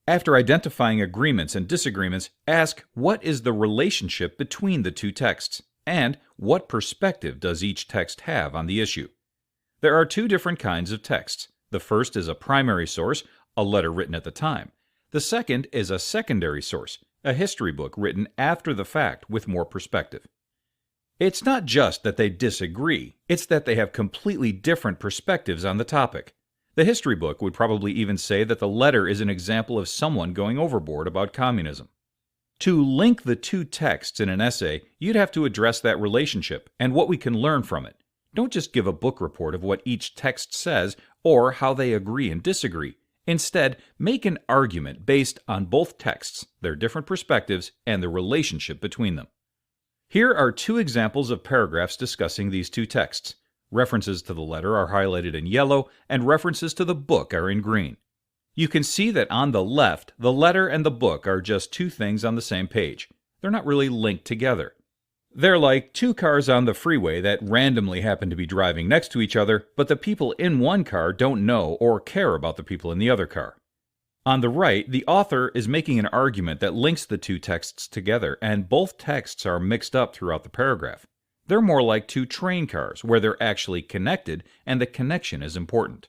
After identifying agreements and disagreements, ask what is the relationship between the 2 texts, and what perspective does each text have on the issue. There are 2 different kinds of texts, The first is a primary source, a letter written at the time. The second is a secondary source, a history book written after the fact with more perspective. It's not just that they disagree, it's that they have completely different perspectives on the topic. The history book would probably even say that the letter is an example of someone going overboard about communism. To link the two texts in an essay, you'd have to address that relationship and what we can learn from it. Don't just give a book report of what each text says or how they agree and disagree. Instead, make an argument based on both texts, their different perspectives, and the relationship between them. Here are two examples of paragraphs discussing these two texts. References to the letter are highlighted in yellow, and references to the book are in green. You can see that on the left, the letter and the book are just two things on the same page. They're not really linked together. They're like two cars on the freeway that randomly happen to be driving next to each other, but the people in one car don't know or care about the people in the other car. On the right, the author is making an argument that links the two texts together, and both texts are mixed up throughout the paragraph. They're more like two train cars, where they're actually connected, and the connection is important.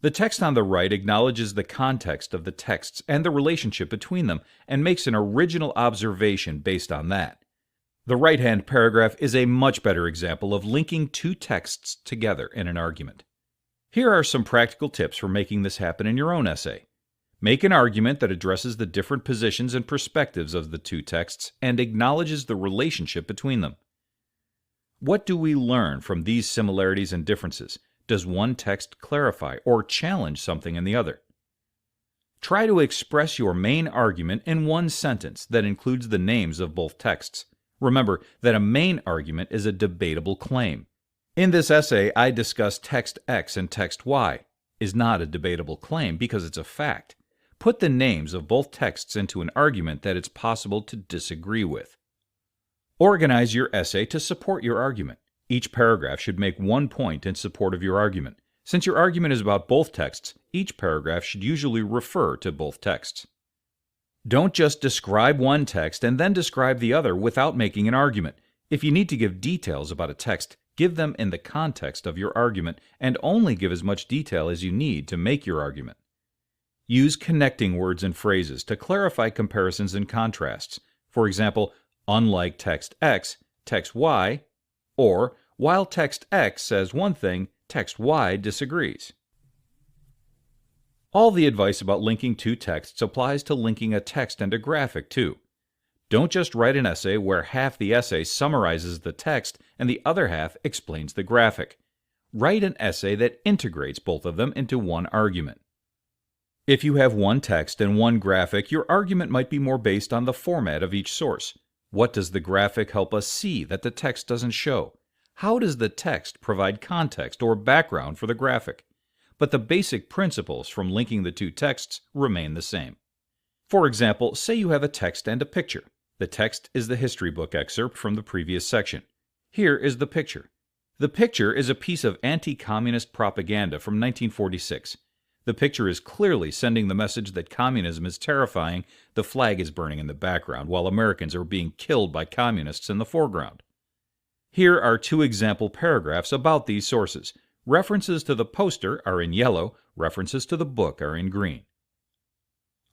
The text on the right acknowledges the context of the texts and the relationship between them, and makes an original observation based on that. The right-hand paragraph is a much better example of linking two texts together in an argument. Here are some practical tips for making this happen in your own essay. Make an argument that addresses the different positions and perspectives of the two texts and acknowledges the relationship between them. What do we learn from these similarities and differences? Does one text clarify or challenge something in the other? Try to express your main argument in one sentence that includes the names of both texts. Remember that a main argument is a debatable claim. In this essay, I discuss text X and text Y is not a debatable claim because it's a fact. Put the names of both texts into an argument that it's possible to disagree with. Organize your essay to support your argument. Each paragraph should make one point in support of your argument. Since your argument is about both texts, each paragraph should usually refer to both texts. Don't just describe one text and then describe the other without making an argument. If you need to give details about a text, give them in the context of your argument and only give as much detail as you need to make your argument. Use connecting words and phrases to clarify comparisons and contrasts. For example, unlike text X, text Y, or while text X says one thing, text Y disagrees. All the advice about linking two texts applies to linking a text and a graphic too. Don't just write an essay where half the essay summarizes the text and the other half explains the graphic. Write an essay that integrates both of them into one argument. If you have one text and one graphic, your argument might be more based on the format of each source. What does the graphic help us see that the text doesn't show? How does the text provide context or background for the graphic? But the basic principles from linking the two texts remain the same. For example, say you have a text and a picture. The text is the history book excerpt from the previous section. Here is the picture. The picture is a piece of anti-communist propaganda from 1946. The picture is clearly sending the message that communism is terrifying. The flag is burning in the background while Americans are being killed by communists in the foreground. Here are two example paragraphs about these sources. References to the poster are in yellow, references to the book are in green.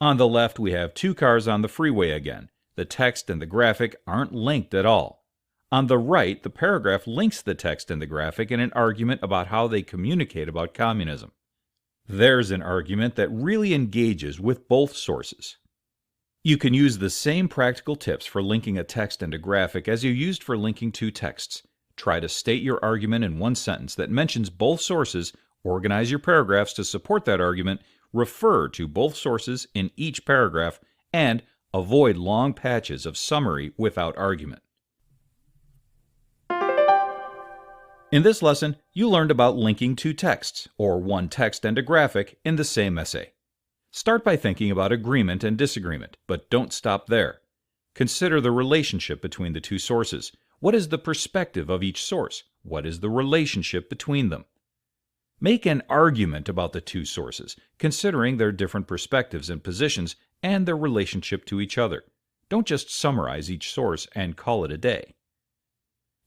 On the left, we have two cars on the freeway again. The text and the graphic aren't linked at all. On the right, the paragraph links the text and the graphic in an argument about how they communicate about communism. There's an argument that really engages with both sources. You can use the same practical tips for linking a text and a graphic as you used for linking two texts. Try to state your argument in one sentence that mentions both sources, organize your paragraphs to support that argument, refer to both sources in each paragraph, and avoid long patches of summary without argument. In this lesson, you learned about linking two texts, or one text and a graphic, in the same essay. Start by thinking about agreement and disagreement, but don't stop there. Consider the relationship between the two sources. What is the perspective of each source? What is the relationship between them? Make an argument about the two sources, considering their different perspectives and positions and their relationship to each other. Don't just summarize each source and call it a day.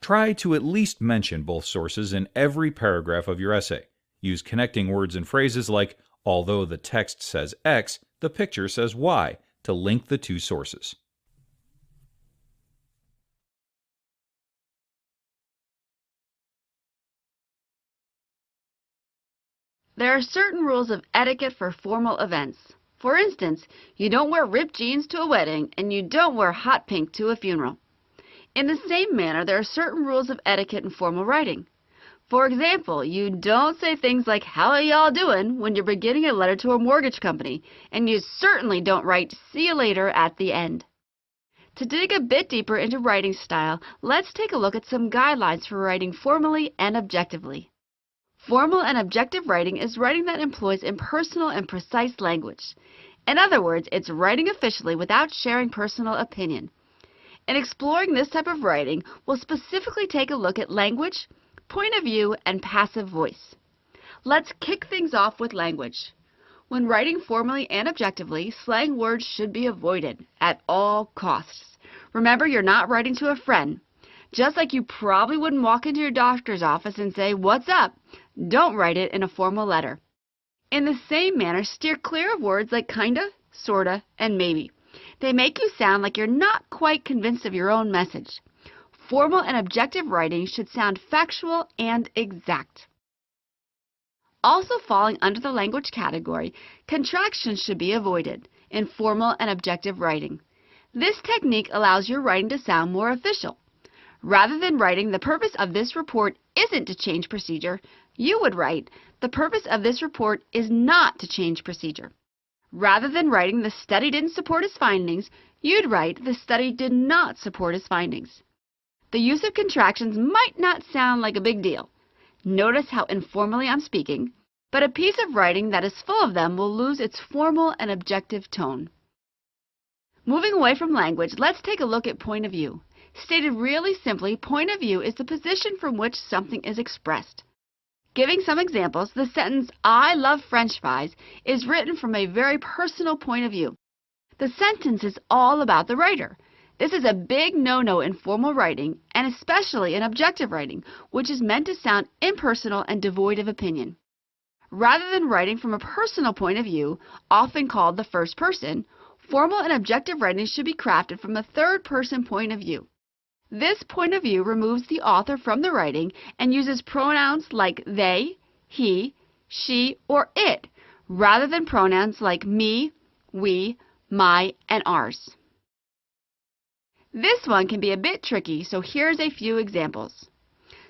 Try to at least mention both sources in every paragraph of your essay. Use connecting words and phrases like, although the text says X, the picture says Y, to link the two sources. There are certain rules of etiquette for formal events. For instance, you don't wear ripped jeans to a wedding and you don't wear hot pink to a funeral. In the same manner, there are certain rules of etiquette in formal writing. For example, you don't say things like, "How are y'all doing?" when you're beginning a letter to a mortgage company, and you certainly don't write, "See you later" at the end. To dig a bit deeper into writing style, let's take a look at some guidelines for writing formally and objectively. Formal and objective writing is writing that employs impersonal and precise language. In other words, it's writing officially without sharing personal opinion. In exploring this type of writing, we'll specifically take a look at language, point of view, and passive voice. Let's kick things off with language. When writing formally and objectively, slang words should be avoided at all costs. Remember, you're not writing to a friend. Just like you probably wouldn't walk into your doctor's office and say, "What's up?" Don't write it in a formal letter. In the same manner, steer clear of words like kinda, sorta, and maybe. They make you sound like you're not quite convinced of your own message. Formal and objective writing should sound factual and exact. Also falling under the language category, contractions should be avoided in formal and objective writing. This technique allows your writing to sound more official. Rather than writing, "The purpose of this report isn't to change procedure," you would write, "The purpose of this report is not to change procedure." Rather than writing, "The study didn't support his findings," you'd write, "The study did not support his findings." The use of contractions might not sound like a big deal. Notice how informally I'm speaking, but a piece of writing that is full of them will lose its formal and objective tone. Moving away from language, let's take a look at point of view. Stated really simply, point of view is the position from which something is expressed. Giving some examples, the sentence, "I love French fries," is written from a very personal point of view. The sentence is all about the writer. This is a big no-no in formal writing, and especially in objective writing, which is meant to sound impersonal and devoid of opinion. Rather than writing from a personal point of view, often called the first person, formal and objective writing should be crafted from a third-person point of view. This point of view removes the author from the writing and uses pronouns like they, he, she, or it, rather than pronouns like me, we, my, and ours. This one can be a bit tricky, so here's a few examples.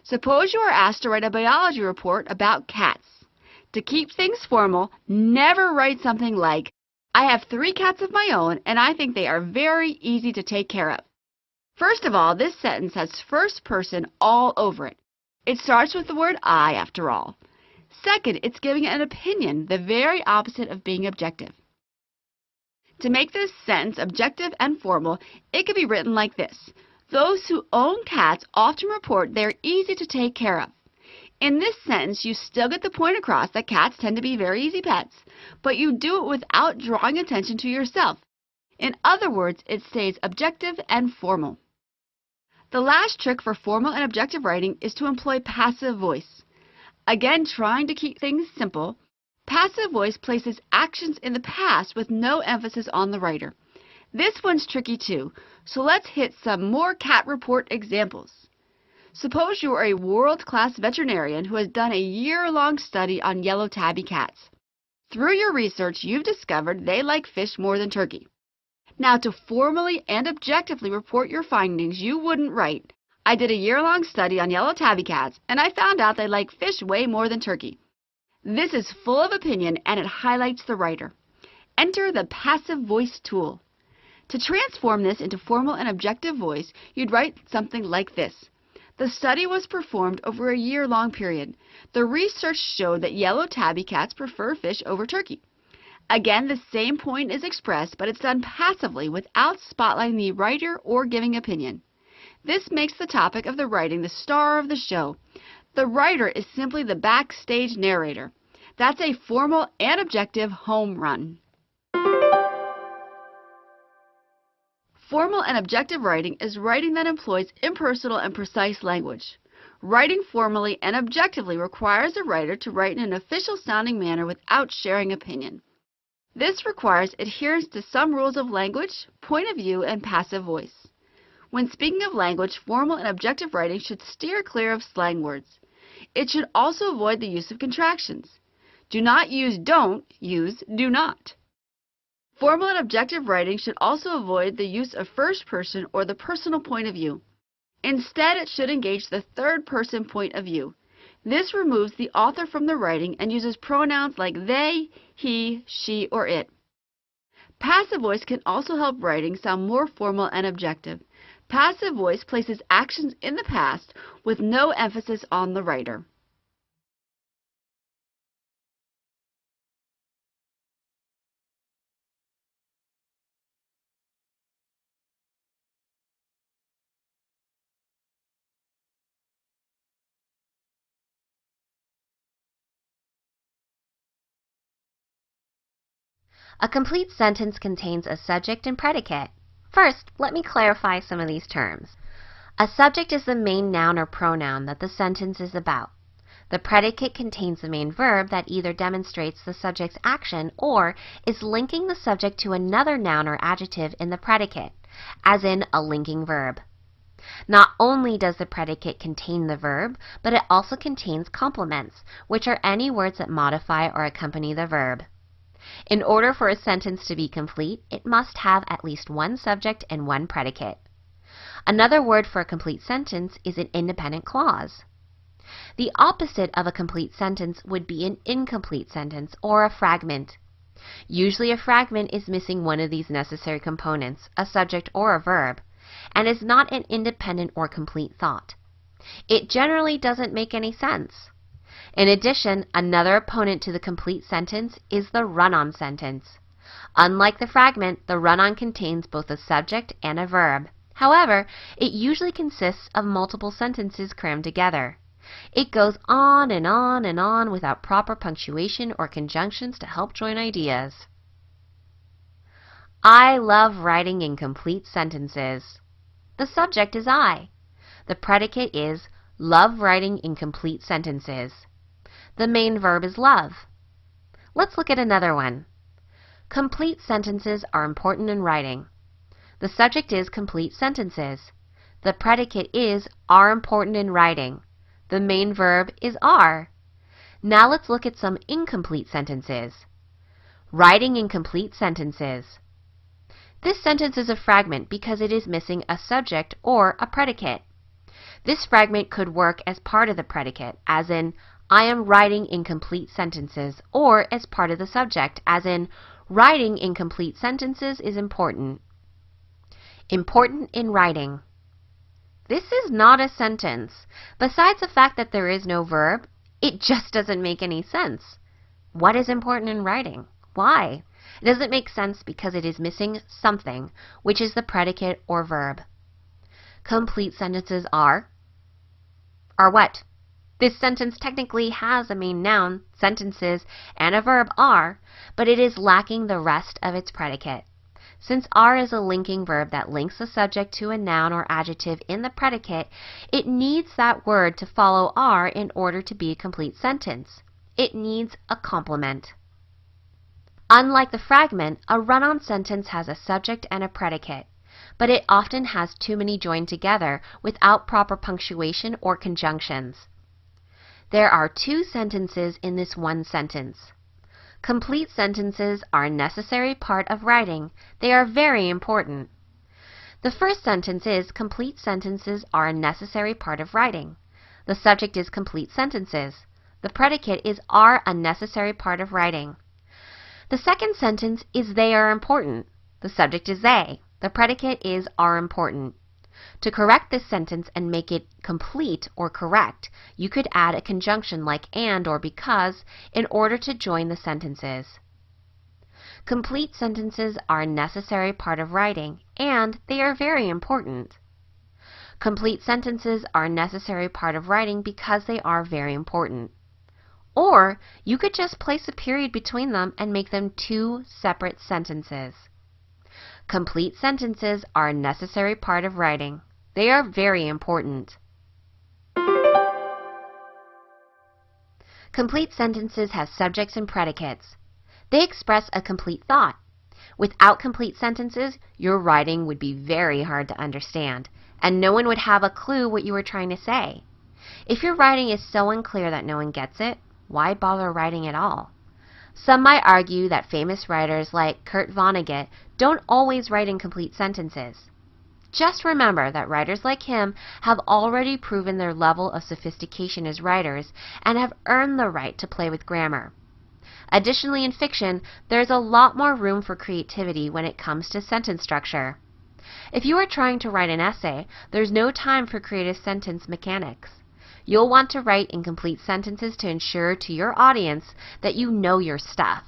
Suppose you are asked to write a biology report about cats. To keep things formal, never write something like, "I have 3 cats of my own and I think they are very easy to take care of." First of all, this sentence has first person all over it. It starts with the word I, after all. Second, it's giving an opinion, the very opposite of being objective. To make this sentence objective and formal, it could be written like this. Those who own cats often report they're easy to take care of. In this sentence, you still get the point across that cats tend to be very easy pets, but you do it without drawing attention to yourself. In other words, it stays objective and formal. The last trick for formal and objective writing is to employ passive voice. Again, trying to keep things simple, passive voice places actions in the past with no emphasis on the writer. This one's tricky too, so let's hit some more cat report examples. Suppose you are a world-class veterinarian who has done a year-long study on yellow tabby cats. Through your research, you've discovered they like fish more than turkey. Now, to formally and objectively report your findings, you wouldn't write, "I did a year-long study on yellow tabby cats, and I found out they like fish way more than turkey." This is full of opinion, and it highlights the writer. Enter the passive voice tool. To transform this into formal and objective voice, you'd write something like this. The study was performed over a year-long period. The research showed that yellow tabby cats prefer fish over turkey. Again, the same point is expressed, but it's done passively without spotlighting the writer or giving opinion. This makes the topic of the writing the star of the show. The writer is simply the backstage narrator. That's a formal and objective home run. Formal and objective writing is writing that employs impersonal and precise language. Writing formally and objectively requires a writer to write in an official-sounding manner without sharing opinion. This requires adherence to some rules of language, point of view, and passive voice. When speaking of language, formal and objective writing should steer clear of slang words. It should also avoid the use of contractions. Do not use don't, use do not. Formal and objective writing should also avoid the use of first person or the personal point of view. Instead, it should engage the third person point of view. This removes the author from the writing and uses pronouns like they, he, she, or it. Passive voice can also help writing sound more formal and objective. Passive voice places actions in the past with no emphasis on the writer. A complete sentence contains a subject and predicate. First, let me clarify some of these terms. A subject is the main noun or pronoun that the sentence is about. The predicate contains the main verb that either demonstrates the subject's action or is linking the subject to another noun or adjective in the predicate, as in a linking verb. Not only does the predicate contain the verb, but it also contains complements, which are any words that modify or accompany the verb. In order for a sentence to be complete, it must have at least one subject and one predicate. Another word for a complete sentence is an independent clause. The opposite of a complete sentence would be an incomplete sentence or a fragment. Usually a fragment is missing one of these necessary components, a subject or a verb, and is not an independent or complete thought. It generally doesn't make any sense. In addition, another opponent to the complete sentence is the run-on sentence. Unlike the fragment, the run-on contains both a subject and a verb. However, it usually consists of multiple sentences crammed together. It goes on and on and on without proper punctuation or conjunctions to help join ideas. I love writing in complete sentences. The subject is I. The predicate is love writing in complete sentences. The main verb is love. Let's look at another one. Complete sentences are important in writing. The subject is complete sentences. The predicate is are important in writing. The main verb is are. Now let's look at some incomplete sentences. Writing in complete sentences. This sentence is a fragment because it is missing a subject or a predicate. This fragment could work as part of the predicate, as in, I am writing incomplete sentences, or as part of the subject, as in, writing incomplete sentences is important. Important in writing. This is not a sentence. Besides the fact that there is no verb, it just doesn't make any sense. What is important in writing? Why? It doesn't make sense because it is missing something, which is the predicate or verb. Complete sentences are what? This sentence technically has a main noun, sentences, and a verb are, but it is lacking the rest of its predicate. Since are is a linking verb that links the subject to a noun or adjective in the predicate, it needs that word to follow are in order to be a complete sentence. It needs a complement. Unlike the fragment, a run-on sentence has a subject and a predicate, but it often has too many joined together without proper punctuation or conjunctions. There are two sentences in this one sentence. Complete sentences are a necessary part of writing. They are very important. The first sentence is complete sentences are a necessary part of writing. The subject is complete sentences. The predicate is are a necessary part of writing. The second sentence is they are important. The subject is they. The predicate is are important. To correct this sentence and make it complete or correct, you could add a conjunction like and or because in order to join the sentences. Complete sentences are a necessary part of writing, and they are very important. Complete sentences are a necessary part of writing because they are very important. Or you could just place a period between them and make them two separate sentences. Complete sentences are a necessary part of writing. They are very important. Complete sentences have subjects and predicates. They express a complete thought. Without complete sentences, your writing would be very hard to understand, and no one would have a clue what you were trying to say. If your writing is so unclear that no one gets it, why bother writing at all? Some might argue that famous writers like Kurt Vonnegut don't always write in complete sentences. Just remember that writers like him have already proven their level of sophistication as writers and have earned the right to play with grammar. Additionally, in fiction, there's a lot more room for creativity when it comes to sentence structure. If you are trying to write an essay, there's no time for creative sentence mechanics. You'll want to write in complete sentences to ensure to your audience that you know your stuff.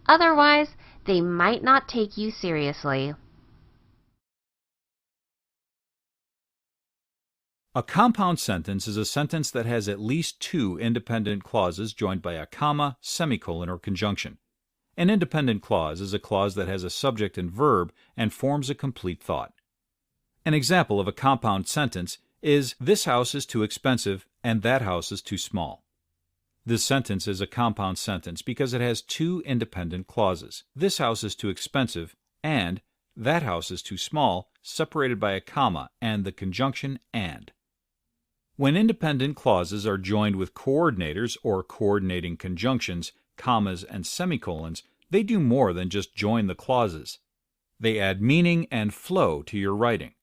Otherwise, they might not take you seriously. A compound sentence is a sentence that has at least two independent clauses joined by a comma, semicolon, or conjunction. An independent clause is a clause that has a subject and verb and forms a complete thought. An example of a compound sentence is, "This house is too expensive and that house is too small." This sentence is a compound sentence because it has two independent clauses. This house is too expensive and that house is too small, separated by a comma and the conjunction and. When independent clauses are joined with coordinators or coordinating conjunctions, commas, and semicolons, they do more than just join the clauses. They add meaning and flow to your writing.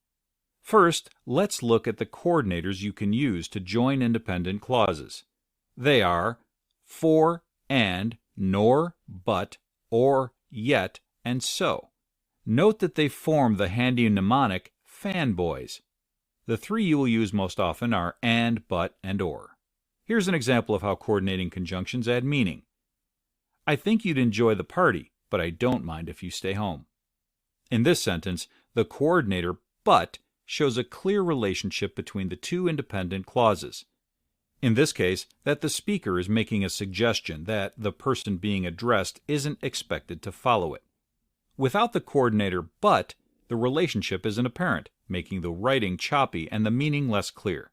First, let's look at the coordinators you can use to join independent clauses. They are for, and, nor, but, or, yet, and so. Note that they form the handy mnemonic fanboys. The three you will use most often are and, but, and or. Here's an example of how coordinating conjunctions add meaning. I think you'd enjoy the party, but I don't mind if you stay home. In this sentence, the coordinator but shows a clear relationship between the two independent clauses. In this case, that the speaker is making a suggestion that the person being addressed isn't expected to follow it. Without the coordinator but, the relationship isn't apparent, making the writing choppy and the meaning less clear.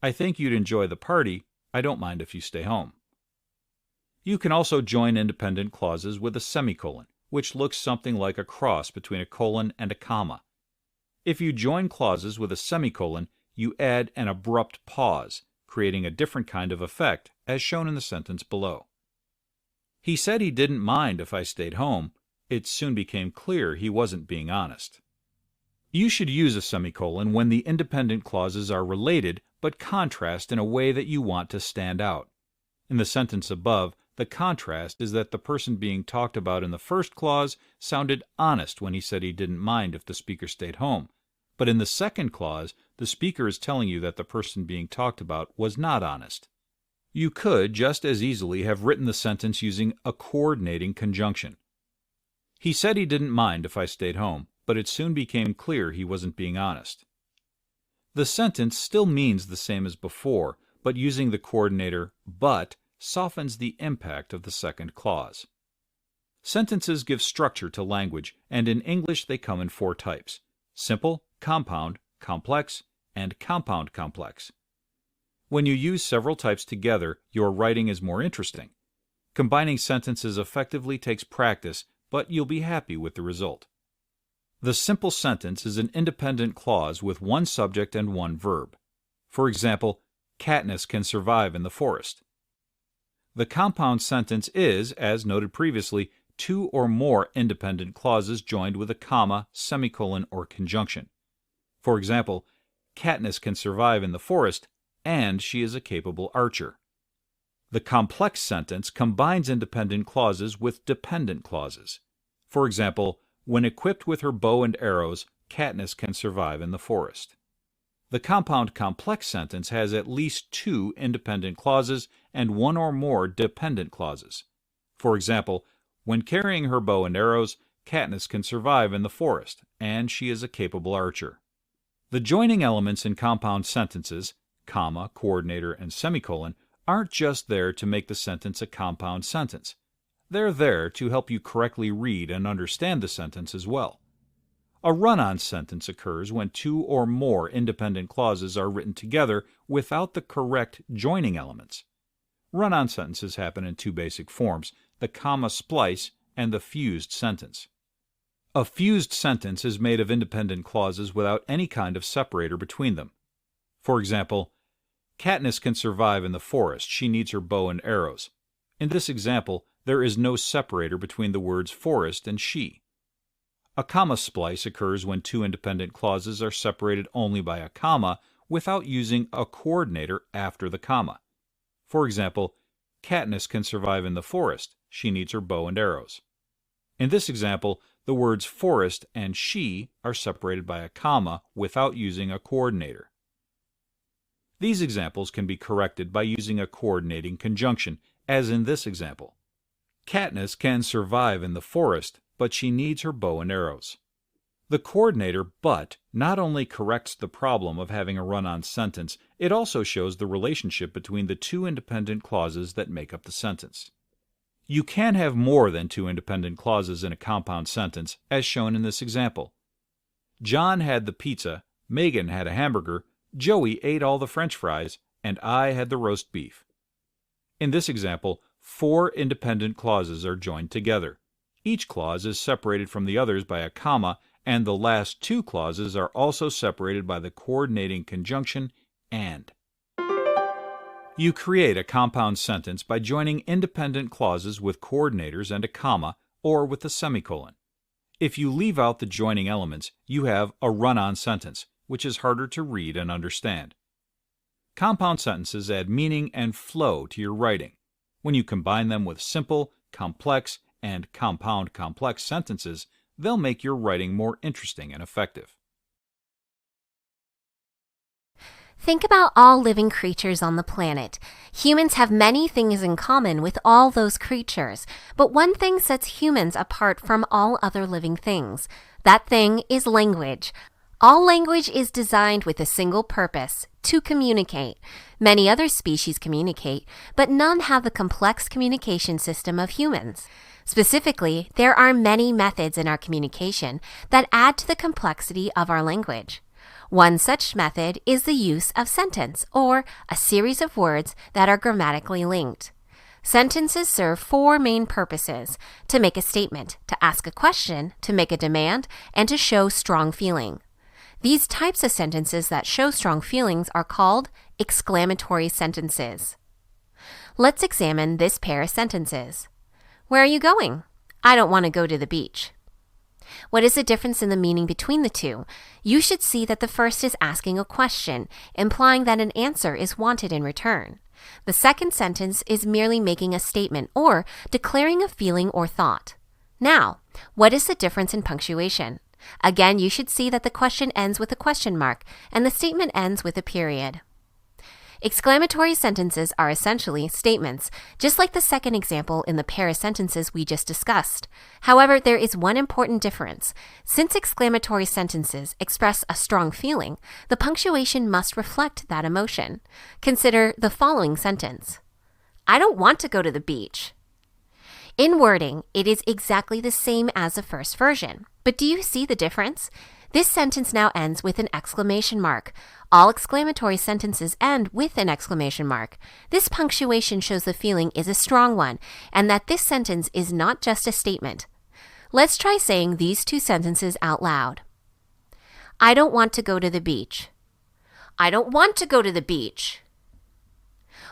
I think you'd enjoy the party. I don't mind if you stay home. You can also join independent clauses with a semicolon, which looks something like a cross between a colon and a comma. If you join clauses with a semicolon, you add an abrupt pause, creating a different kind of effect, as shown in the sentence below. He said he didn't mind if I stayed home. It soon became clear he wasn't being honest. You should use a semicolon when the independent clauses are related but contrast in a way that you want to stand out. In the sentence above, the contrast is that the person being talked about in the first clause sounded honest when he said he didn't mind if the speaker stayed home. But in the second clause, the speaker is telling you that the person being talked about was not honest. You could just as easily have written the sentence using a coordinating conjunction. He said he didn't mind if I stayed home, but it soon became clear he wasn't being honest. The sentence still means the same as before, but using the coordinator but softens the impact of the second clause. Sentences give structure to language, and in English they come in four types: simple, compound, complex, and compound complex. When you use several types together, your writing is more interesting. Combining sentences effectively takes practice, but you'll be happy with the result. The simple sentence is an independent clause with one subject and one verb. For example, Katniss can survive in the forest. The compound sentence is, as noted previously, two or more independent clauses joined with a comma, semicolon, or conjunction. For example, Katniss can survive in the forest, and she is a capable archer. The complex sentence combines independent clauses with dependent clauses. For example, when equipped with her bow and arrows, Katniss can survive in the forest. The compound complex sentence has at least two independent clauses and one or more dependent clauses. For example, when carrying her bow and arrows, Katniss can survive in the forest, and she is a capable archer. The joining elements in compound sentences, comma, coordinator, and semicolon, aren't just there to make the sentence a compound sentence. They're there to help you correctly read and understand the sentence as well. A run-on sentence occurs when two or more independent clauses are written together without the correct joining elements. Run-on sentences happen in two basic forms, the comma splice and the fused sentence. A fused sentence is made of independent clauses without any kind of separator between them. For example, Katniss can survive in the forest. She needs her bow and arrows. In this example, there is no separator between the words forest and she. A comma splice occurs when two independent clauses are separated only by a comma without using a coordinator after the comma. For example, Katniss can survive in the forest. She needs her bow and arrows. In this example, the words forest and she are separated by a comma without using a coordinator. These examples can be corrected by using a coordinating conjunction, as in this example. Katniss can survive in the forest, but she needs her bow and arrows. The coordinator but not only corrects the problem of having a run-on sentence, it also shows the relationship between the two independent clauses that make up the sentence. You can have more than two independent clauses in a compound sentence, as shown in this example. John had the pizza, Megan had a hamburger, Joey ate all the French fries, and I had the roast beef. In this example, four independent clauses are joined together. Each clause is separated from the others by a comma, and the last two clauses are also separated by the coordinating conjunction and. You create a compound sentence by joining independent clauses with coordinators and a comma, or with a semicolon. If you leave out the joining elements, you have a run-on sentence, which is harder to read and understand. Compound sentences add meaning and flow to your writing. When you combine them with simple, complex, and compound complex sentences, they'll make your writing more interesting and effective. Think about all living creatures on the planet. Humans have many things in common with all those creatures, but one thing sets humans apart from all other living things. That thing is language. All language is designed with a single purpose, to communicate. Many other species communicate, but none have the complex communication system of humans. Specifically, there are many methods in our communication that add to the complexity of our language. One such method is the use of sentence, or a series of words that are grammatically linked. Sentences serve four main purposes: to make a statement, to ask a question, to make a demand, and to show strong feeling. These types of sentences that show strong feelings are called exclamatory sentences. Let's examine this pair of sentences. Where are you going? I don't want to go to the beach. What is the difference in the meaning between the two? You should see that the first is asking a question, implying that an answer is wanted in return. The second sentence is merely making a statement or declaring a feeling or thought. Now, what is the difference in punctuation? Again, you should see that the question ends with a question mark and the statement ends with a period. Exclamatory sentences are essentially statements, just like the second example in the pair of sentences we just discussed. However, there is one important difference. Since exclamatory sentences express a strong feeling, the punctuation must reflect that emotion. Consider the following sentence. I don't want to go to the beach. In wording, it is exactly the same as the first version. But do you see the difference? This sentence now ends with an exclamation mark. All exclamatory sentences end with an exclamation mark. This punctuation shows the feeling is a strong one, and that this sentence is not just a statement. Let's try saying these two sentences out loud. I don't want to go to the beach. I don't want to go to the beach.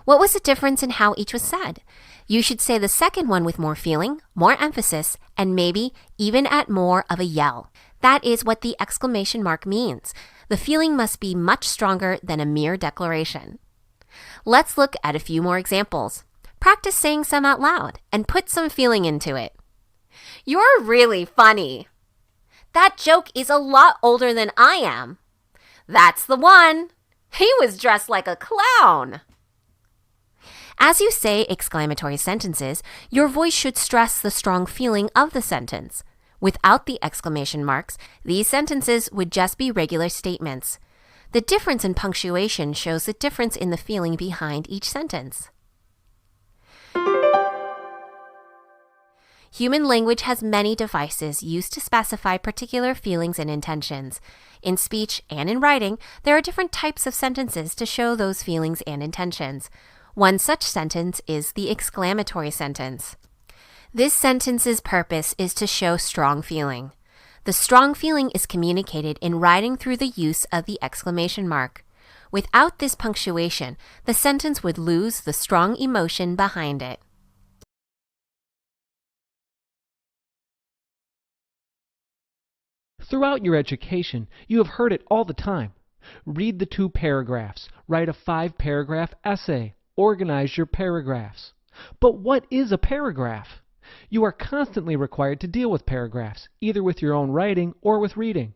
What was the difference in how each was said? You should say the second one with more feeling, more emphasis, and maybe even at more of a yell. That is what the exclamation mark means. The feeling must be much stronger than a mere declaration. Let's look at a few more examples. Practice saying some out loud and put some feeling into it. You're really funny. That joke is a lot older than I am. That's the one. He was dressed like a clown. As you say exclamatory sentences, your voice should stress the strong feeling of the sentence. Without the exclamation marks, these sentences would just be regular statements. The difference in punctuation shows the difference in the feeling behind each sentence. Human language has many devices used to specify particular feelings and intentions. In speech and in writing, there are different types of sentences to show those feelings and intentions. One such sentence is the exclamatory sentence. This sentence's purpose is to show strong feeling. The strong feeling is communicated in writing through the use of the exclamation mark. Without this punctuation, the sentence would lose the strong emotion behind it. Throughout your education, you have heard it all the time. Read the 2 paragraphs, write a 5-paragraph essay, organize your paragraphs. But what is a paragraph? You are constantly required to deal with paragraphs, either with your own writing or with reading.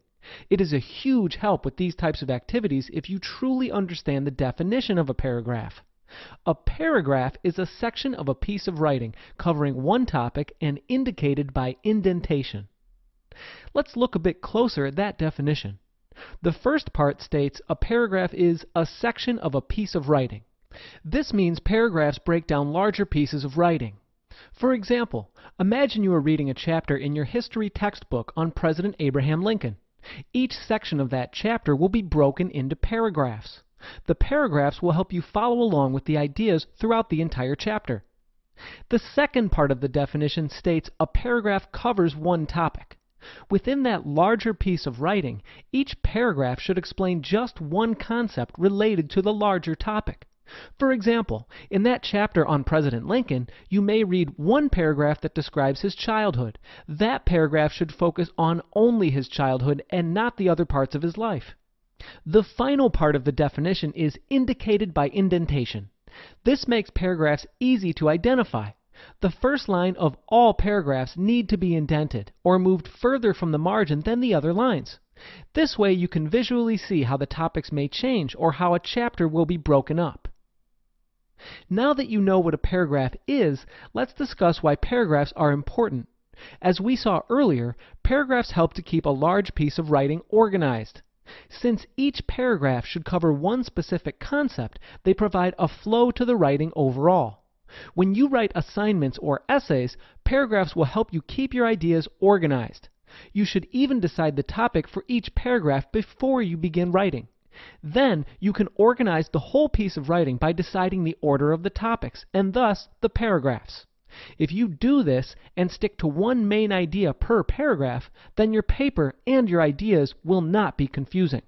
It is a huge help with these types of activities if you truly understand the definition of a paragraph. A paragraph is a section of a piece of writing covering one topic and indicated by indentation. Let's look a bit closer at that definition. The first part states a paragraph is a section of a piece of writing. This means paragraphs break down larger pieces of writing. For example, imagine you are reading a chapter in your history textbook on President Abraham Lincoln. Each section of that chapter will be broken into paragraphs. The paragraphs will help you follow along with the ideas throughout the entire chapter. The second part of the definition states a paragraph covers one topic. Within that larger piece of writing, each paragraph should explain just one concept related to the larger topic. For example, in that chapter on President Lincoln, you may read one paragraph that describes his childhood. That paragraph should focus on only his childhood and not the other parts of his life. The final part of the definition is indicated by indentation. This makes paragraphs easy to identify. The first line of all paragraphs need to be indented or moved further from the margin than the other lines. This way you can visually see how the topics may change or how a chapter will be broken up. Now that you know what a paragraph is, let's discuss why paragraphs are important. As we saw earlier, paragraphs help to keep a large piece of writing organized. Since each paragraph should cover one specific concept, they provide a flow to the writing overall. When you write assignments or essays, paragraphs will help you keep your ideas organized. You should even decide the topic for each paragraph before you begin writing. Then you can organize the whole piece of writing by deciding the order of the topics, and thus the paragraphs. If you do this and stick to one main idea per paragraph, then your paper and your ideas will not be confusing.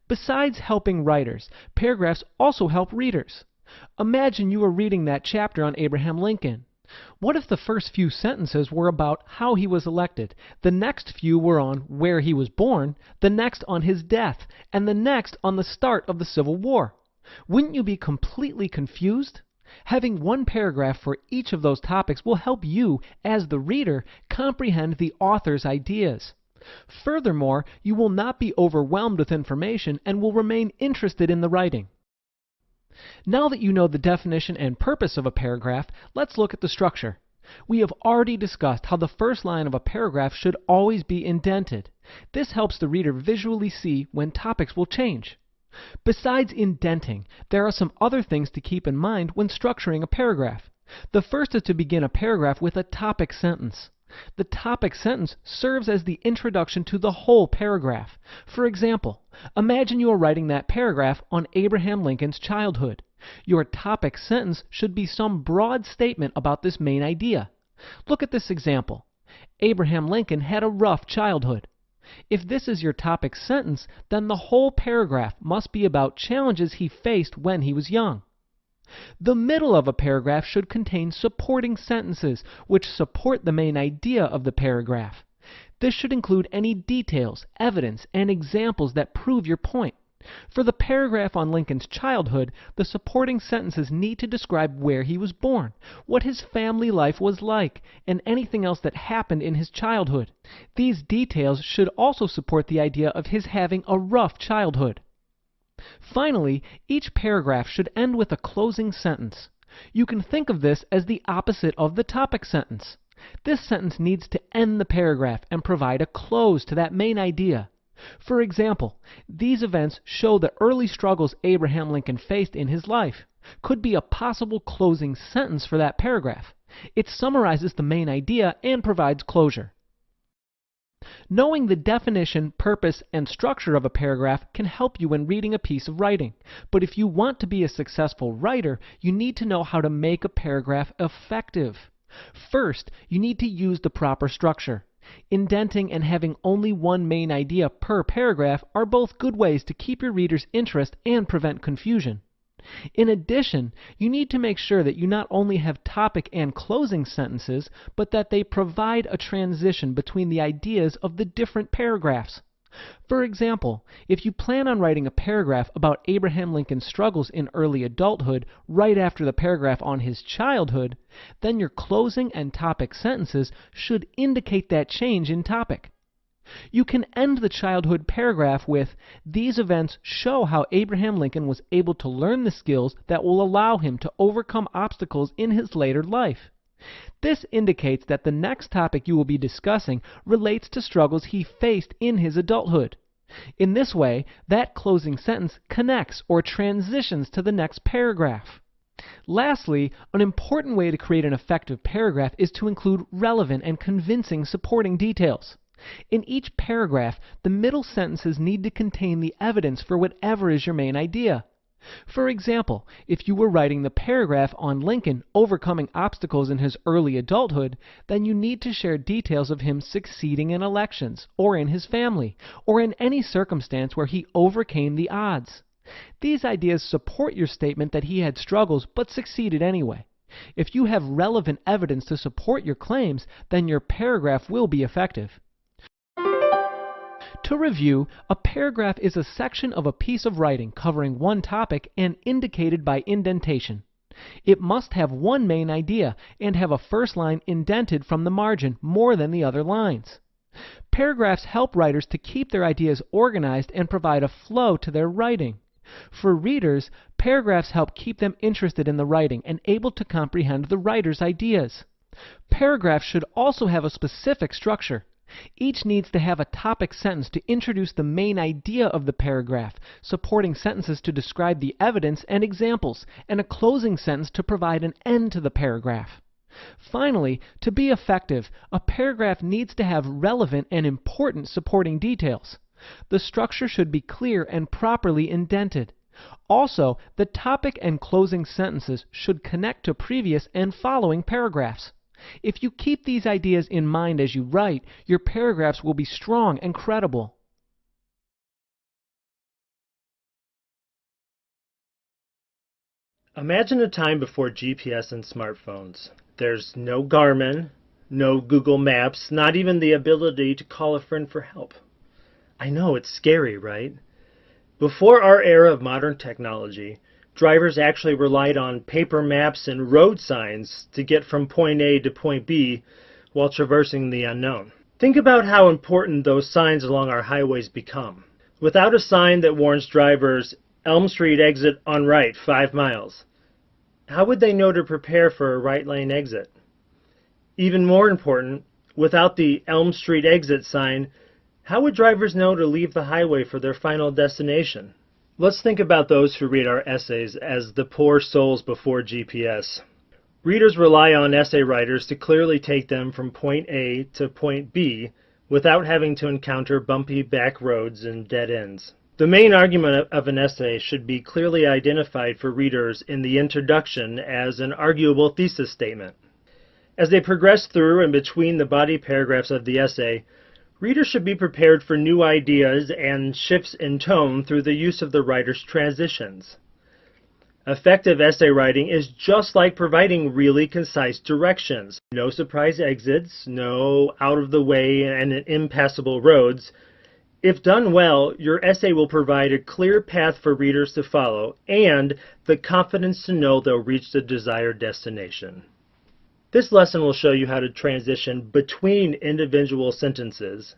Besides helping writers, paragraphs also help readers. Imagine you are reading that chapter on Abraham Lincoln. What if the first few sentences were about how he was elected, the next few were on where he was born, the next on his death, and the next on the start of the Civil War? Wouldn't you be completely confused? Having one paragraph for each of those topics will help you, as the reader, comprehend the author's ideas. Furthermore, you will not be overwhelmed with information and will remain interested in the writing. Now that you know the definition and purpose of a paragraph, let's look at the structure. We have already discussed how the first line of a paragraph should always be indented. This helps the reader visually see when topics will change. Besides indenting, there are some other things to keep in mind when structuring a paragraph. The first is to begin a paragraph with a topic sentence. The topic sentence serves as the introduction to the whole paragraph. For example, imagine you are writing that paragraph on Abraham Lincoln's childhood. Your topic sentence should be some broad statement about this main idea. Look at this example. Abraham Lincoln had a rough childhood. If this is your topic sentence, then the whole paragraph must be about challenges he faced when he was young. The middle of a paragraph should contain supporting sentences which support the main idea of the paragraph. This should include any details, evidence, and examples that prove your point. For the paragraph on Lincoln's childhood, the supporting sentences need to describe where he was born, what his family life was like, and anything else that happened in his childhood. These details should also support the idea of his having a rough childhood. Finally, each paragraph should end with a closing sentence. You can think of this as the opposite of the topic sentence. This sentence needs to end the paragraph and provide a close to that main idea. For example, these events show the early struggles Abraham Lincoln faced in his life. Could be a possible closing sentence for that paragraph. It summarizes the main idea and provides closure. Knowing the definition, purpose, and structure of a paragraph can help you when reading a piece of writing. But if you want to be a successful writer, you need to know how to make a paragraph effective. First, you need to use the proper structure. Indenting and having only one main idea per paragraph are both good ways to keep your reader's interest and prevent confusion. In addition, you need to make sure that you not only have topic and closing sentences, but that they provide a transition between the ideas of the different paragraphs. For example, if you plan on writing a paragraph about Abraham Lincoln's struggles in early adulthood right after the paragraph on his childhood, then your closing and topic sentences should indicate that change in topic. You can end the childhood paragraph with, "These events show how Abraham Lincoln was able to learn the skills that will allow him to overcome obstacles in his later life." This indicates that the next topic you will be discussing relates to struggles he faced in his adulthood. In this way, that closing sentence connects or transitions to the next paragraph. Lastly, an important way to create an effective paragraph is to include relevant and convincing supporting details. In each paragraph, the middle sentences need to contain the evidence for whatever is your main idea. For example, if you were writing the paragraph on Lincoln overcoming obstacles in his early adulthood, then you need to share details of him succeeding in elections, or in his family, or in any circumstance where he overcame the odds. These ideas support your statement that he had struggles but succeeded anyway. If you have relevant evidence to support your claims, then your paragraph will be effective. To review, a paragraph is a section of a piece of writing covering one topic and indicated by indentation. It must have one main idea and have a first line indented from the margin more than the other lines. Paragraphs help writers to keep their ideas organized and provide a flow to their writing. For readers, paragraphs help keep them interested in the writing and able to comprehend the writer's ideas. Paragraphs should also have a specific structure. Each needs to have a topic sentence to introduce the main idea of the paragraph, supporting sentences to describe the evidence and examples, and a closing sentence to provide an end to the paragraph. Finally, to be effective, a paragraph needs to have relevant and important supporting details. The structure should be clear and properly indented. Also, the topic and closing sentences should connect to previous and following paragraphs. If you keep these ideas in mind as you write, your paragraphs will be strong and credible. Imagine a time before GPS and smartphones. There's no Garmin, no Google Maps, not even the ability to call a friend for help. I know, it's scary, right? Before our era of modern technology, drivers actually relied on paper maps and road signs to get from point A to point B while traversing the unknown. Think about how important those signs along our highways become. Without a sign that warns drivers, Elm Street exit on right 5 miles, how would they know to prepare for a right lane exit? Even more important, without the Elm Street exit sign, how would drivers know to leave the highway for their final destination? Let's think about those who read our essays as the poor souls before GPS. Readers rely on essay writers to clearly take them from point A to point B without having to encounter bumpy back roads and dead ends. The main argument of an essay should be clearly identified for readers in the introduction as an arguable thesis statement. As they progress through and between the body paragraphs of the essay, readers should be prepared for new ideas and shifts in tone through the use of the writer's transitions. Effective essay writing is just like providing really concise directions. No surprise exits, no out-of-the-way and impassable roads. If done well, your essay will provide a clear path for readers to follow and the confidence to know they'll reach the desired destination. This lesson will show you how to transition between individual sentences,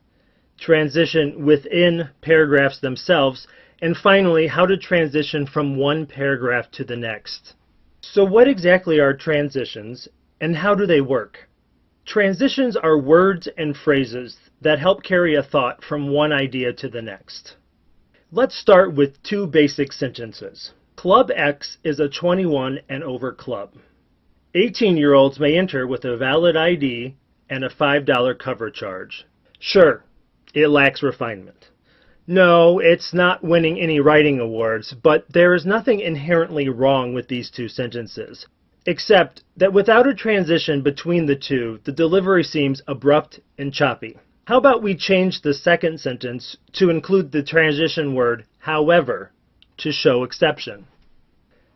transition within paragraphs themselves, and finally, how to transition from one paragraph to the next. So what exactly are transitions, and how do they work? Transitions are words and phrases that help carry a thought from one idea to the next. Let's start with 2 basic sentences. Club X is a 21 and over club. 18-year-olds may enter with a valid ID and a $5 cover charge. Sure, It lacks refinement. No, it's not winning any writing awards, but there is nothing inherently wrong with these two sentences, except that without a transition between the two, the delivery seems abrupt and choppy. How about we change the second sentence to include the transition word however to show exception?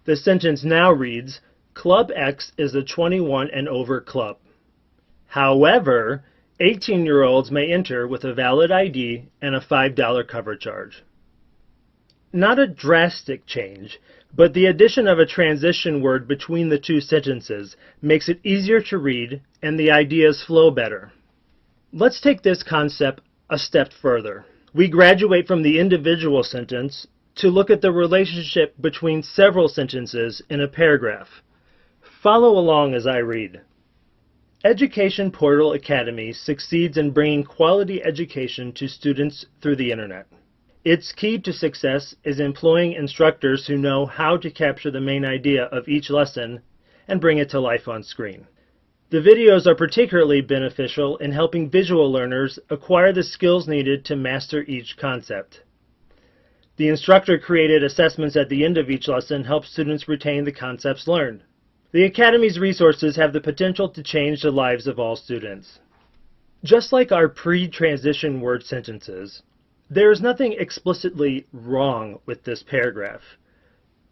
The sentence now reads, Club X is a 21 and over club. However, 18-year-olds may enter with a valid ID and a $5 cover charge. Not a drastic change, but the addition of a transition word between the two sentences makes it easier to read and the ideas flow better. Let's take this concept a step further. We graduate from the individual sentence to look at the relationship between several sentences in a paragraph. Follow along as I read. Education Portal Academy succeeds in bringing quality education to students through the Internet. Its key to success is employing instructors who know how to capture the main idea of each lesson and bring it to life on screen. The videos are particularly beneficial in helping visual learners acquire the skills needed to master each concept. The instructor-created assessments at the end of each lesson help students retain the concepts learned. The Academy's resources have the potential to change the lives of all students. Just like our pre-transition word sentences, there is nothing explicitly wrong with this paragraph.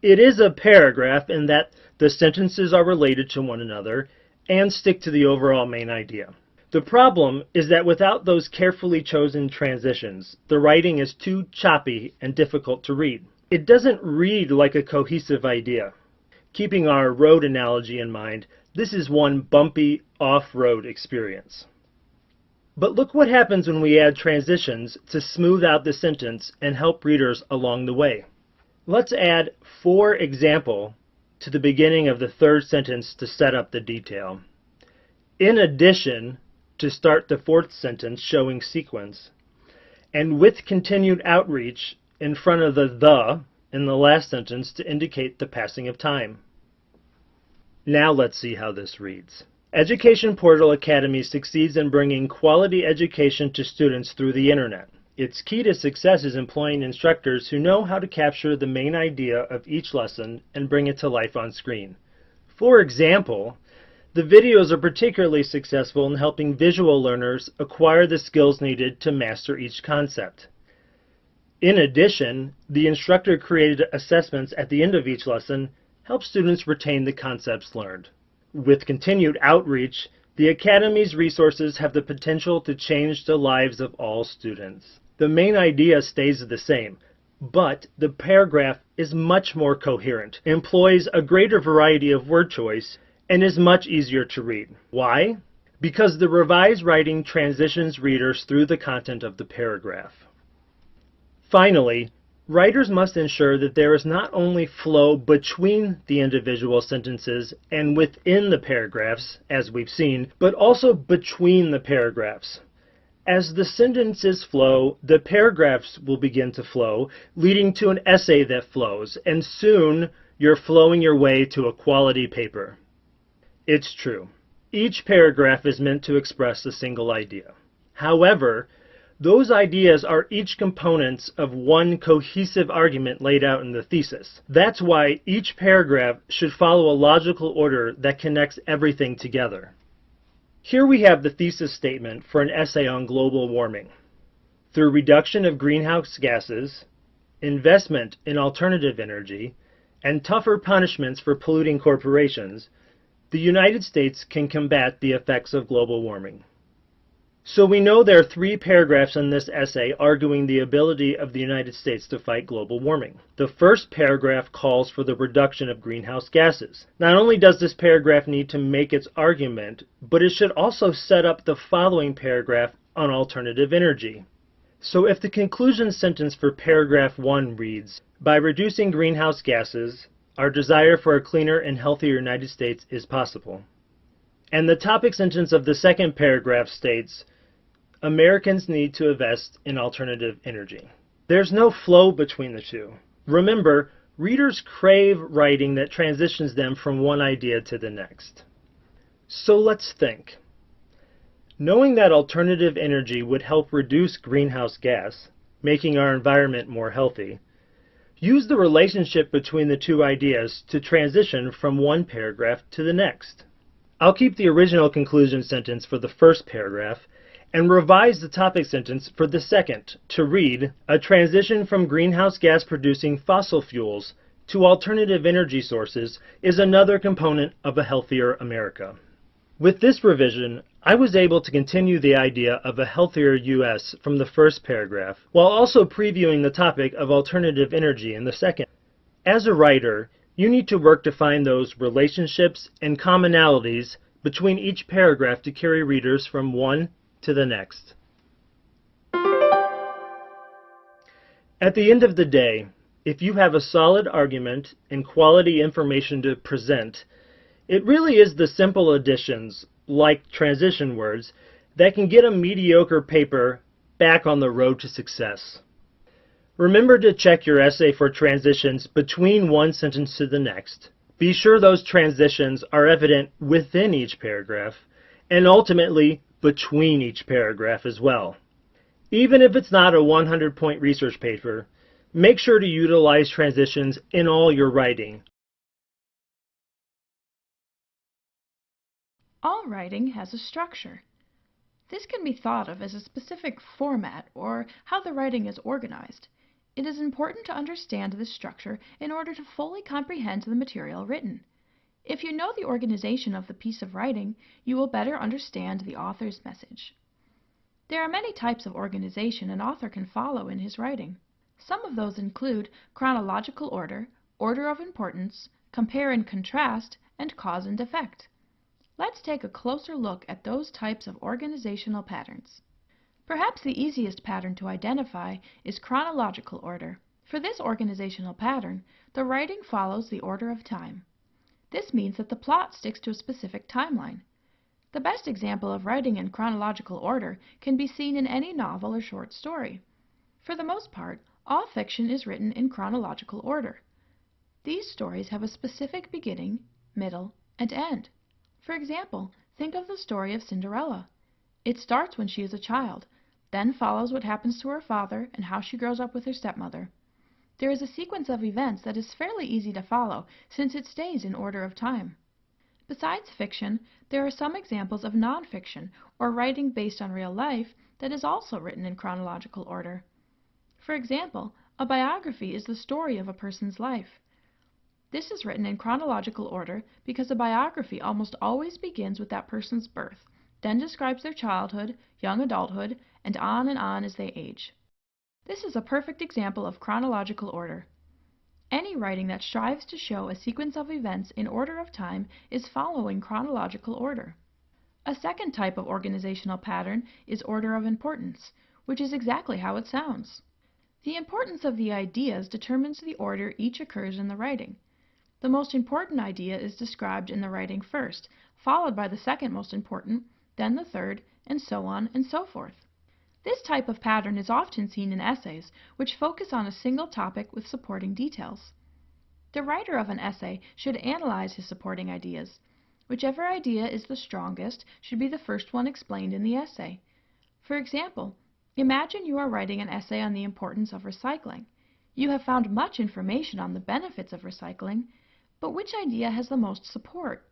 It is a paragraph in that the sentences are related to one another and stick to the overall main idea. The problem is that without those carefully chosen transitions, the writing is too choppy and difficult to read. It doesn't read like a cohesive idea. Keeping our road analogy in mind, this is one bumpy off-road experience. But look what happens when we add transitions to smooth out the sentence and help readers along the way. Let's add for example to the beginning of the third sentence to set up the detail. In addition, to start the fourth sentence showing sequence, and with continued outreach in front of the in the last sentence to indicate the passing of time. Now let's see how this reads. Education Portal Academy succeeds in bringing quality education to students through the Internet. Its key to success is employing instructors who know how to capture the main idea of each lesson and bring it to life on screen. For example, the videos are particularly successful in helping visual learners acquire the skills needed to master each concept. In addition, the instructor-created assessments at the end of each lesson help students retain the concepts learned. With continued outreach, the Academy's resources have the potential to change the lives of all students. The main idea stays the same, but the paragraph is much more coherent, employs a greater variety of word choice, and is much easier to read. Why? Because the revised writing transitions readers through the content of the paragraph. Finally, writers must ensure that there is not only flow between the individual sentences and within the paragraphs, as we've seen, but also between the paragraphs. As the sentences flow, the paragraphs will begin to flow, leading to an essay that flows, and soon you're flowing your way to a quality paper. It's true. Each paragraph is meant to express a single idea. However, those ideas are each components of one cohesive argument laid out in the thesis. That's why each paragraph should follow a logical order that connects everything together. Here we have the thesis statement for an essay on global warming. Through reduction of greenhouse gases, investment in alternative energy, and tougher punishments for polluting corporations, the United States can combat the effects of global warming. So we know there are 3 paragraphs in this essay arguing the ability of the United States to fight global warming. The first paragraph calls for the reduction of greenhouse gases. Not only does this paragraph need to make its argument, but it should also set up the following paragraph on alternative energy. So if the conclusion sentence for paragraph 1 reads, by reducing greenhouse gases, our desire for a cleaner and healthier United States is possible. And the topic sentence of the second paragraph states, Americans need to invest in alternative energy. There's no flow between the two. Remember, readers crave writing that transitions them from one idea to the next. So let's think. Knowing that alternative energy would help reduce greenhouse gas, making our environment more healthy, use the relationship between the two ideas to transition from one paragraph to the next. I'll keep the original conclusion sentence for the first paragraph and revise the topic sentence for the second to read, "A transition from greenhouse gas producing fossil fuels to alternative energy sources is another component of a healthier America." With this revision, I was able to continue the idea of a healthier U.S. from the first paragraph, while also previewing the topic of alternative energy in the second. As a writer, you need to work to find those relationships and commonalities between each paragraph to carry readers from one to the next. At the end of the day, if you have a solid argument and quality information to present, it really is the simple additions, like transition words, that can get a mediocre paper back on the road to success. Remember to check your essay for transitions between one sentence to the next. Be sure those transitions are evident within each paragraph, and ultimately between each paragraph as well. Even if it's not a 100-point research paper, make sure to utilize transitions in all your writing. All writing has a structure. This can be thought of as a specific format or how the writing is organized. It is important to understand this structure in order to fully comprehend the material written. If you know the organization of the piece of writing, you will better understand the author's message. There are many types of organization an author can follow in his writing. Some of those include chronological order, order of importance, compare and contrast, and cause and effect. Let's take a closer look at those types of organizational patterns. Perhaps the easiest pattern to identify is chronological order. For this organizational pattern, the writing follows the order of time. This means that the plot sticks to a specific timeline. The best example of writing in chronological order can be seen in any novel or short story. For the most part, all fiction is written in chronological order. These stories have a specific beginning, middle, and end. For example, think of the story of Cinderella. It starts when she is a child, then follows what happens to her father and how she grows up with her stepmother. There is a sequence of events that is fairly easy to follow since it stays in order of time. Besides fiction, there are some examples of nonfiction or writing based on real life that is also written in chronological order. For example, a biography is the story of a person's life. This is written in chronological order because a biography almost always begins with that person's birth, then describes their childhood, young adulthood, and on as they age. This is a perfect example of chronological order. Any writing that strives to show a sequence of events in order of time is following chronological order. A second type of organizational pattern is order of importance, which is exactly how it sounds. The importance of the ideas determines the order each occurs in the writing. The most important idea is described in the writing first, followed by the second most important, then the third, and so on and so forth. This type of pattern is often seen in essays, which focus on a single topic with supporting details. The writer of an essay should analyze his supporting ideas. Whichever idea is the strongest should be the first one explained in the essay. For example, imagine you are writing an essay on the importance of recycling. You have found much information on the benefits of recycling, but which idea has the most support?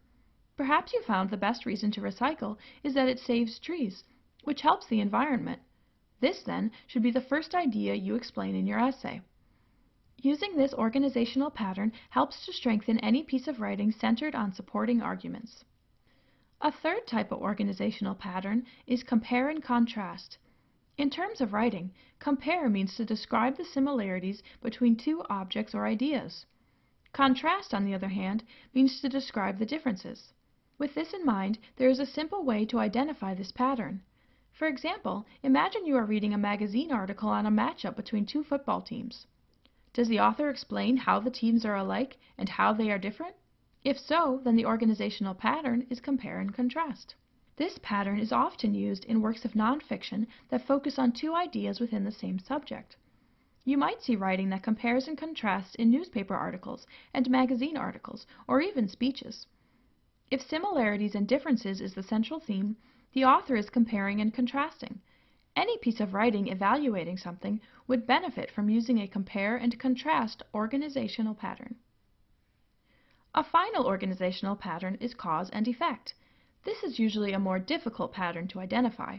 Perhaps you found the best reason to recycle is that it saves trees, which helps the environment. This, then, should be the first idea you explain in your essay. Using this organizational pattern helps to strengthen any piece of writing centered on supporting arguments. A third type of organizational pattern is compare and contrast. In terms of writing, compare means to describe the similarities between two objects or ideas. Contrast, on the other hand, means to describe the differences. With this in mind, there is a simple way to identify this pattern. For example, imagine you are reading a magazine article on a matchup between two football teams. Does the author explain how the teams are alike and how they are different? If so, then the organizational pattern is compare and contrast. This pattern is often used in works of nonfiction that focus on two ideas within the same subject. You might see writing that compares and contrasts in newspaper articles and magazine articles, or even speeches. If similarities and differences is the central theme, The author is comparing and contrasting. Any piece of writing evaluating something would benefit from using a compare and contrast organizational pattern. A final organizational pattern is cause and effect. This is usually a more difficult pattern to identify.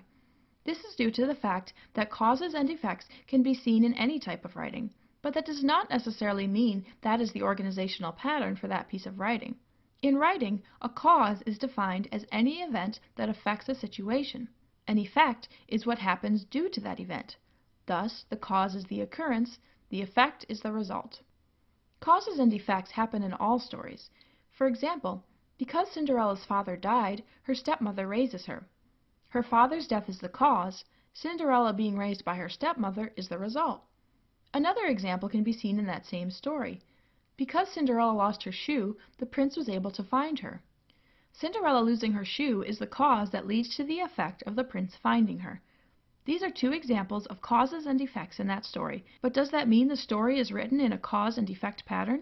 This is due to the fact that causes and effects can be seen in any type of writing, but that does not necessarily mean that is the organizational pattern for that piece of writing. In writing, a cause is defined as any event that affects a situation. An effect is what happens due to that event. Thus, the cause is the occurrence, the effect is the result. Causes and effects happen in all stories. For example, because Cinderella's father died, her stepmother raises her. Her father's death is the cause, Cinderella being raised by her stepmother is the result. Another example can be seen in that same story. Because Cinderella lost her shoe, the prince was able to find her. Cinderella losing her shoe is the cause that leads to the effect of the prince finding her. These are two examples of causes and effects in that story, but does that mean the story is written in a cause and effect pattern?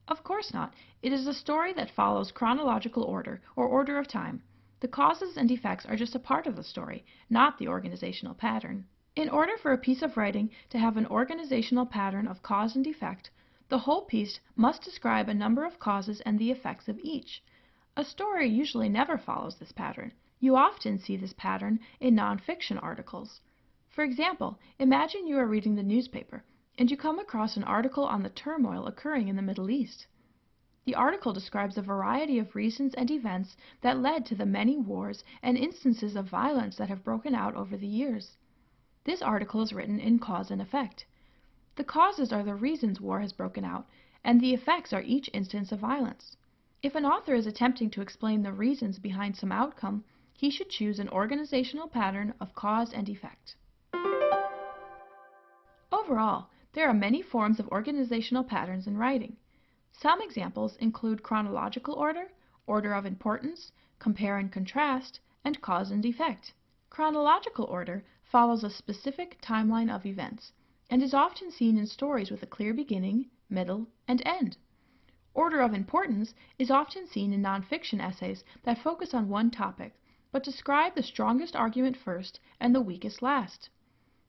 Of course not. It is a story that follows chronological order, or order of time. The causes and effects are just a part of the story, not the organizational pattern. In order for a piece of writing to have an organizational pattern of cause and effect, the whole piece must describe a number of causes and the effects of each. A story usually never follows this pattern. You often see this pattern in nonfiction articles. For example, imagine you are reading the newspaper and you come across an article on the turmoil occurring in the Middle East. The article describes a variety of reasons and events that led to the many wars and instances of violence that have broken out over the years. This article is written in cause and effect. The causes are the reasons war has broken out, and the effects are each instance of violence. If an author is attempting to explain the reasons behind some outcome, he should choose an organizational pattern of cause and effect. Overall, there are many forms of organizational patterns in writing. Some examples include chronological order, order of importance, compare and contrast, and cause and effect. Chronological order follows a specific timeline of events and is often seen in stories with a clear beginning, middle, and end. Order of importance is often seen in nonfiction essays that focus on one topic, but describe the strongest argument first and the weakest last.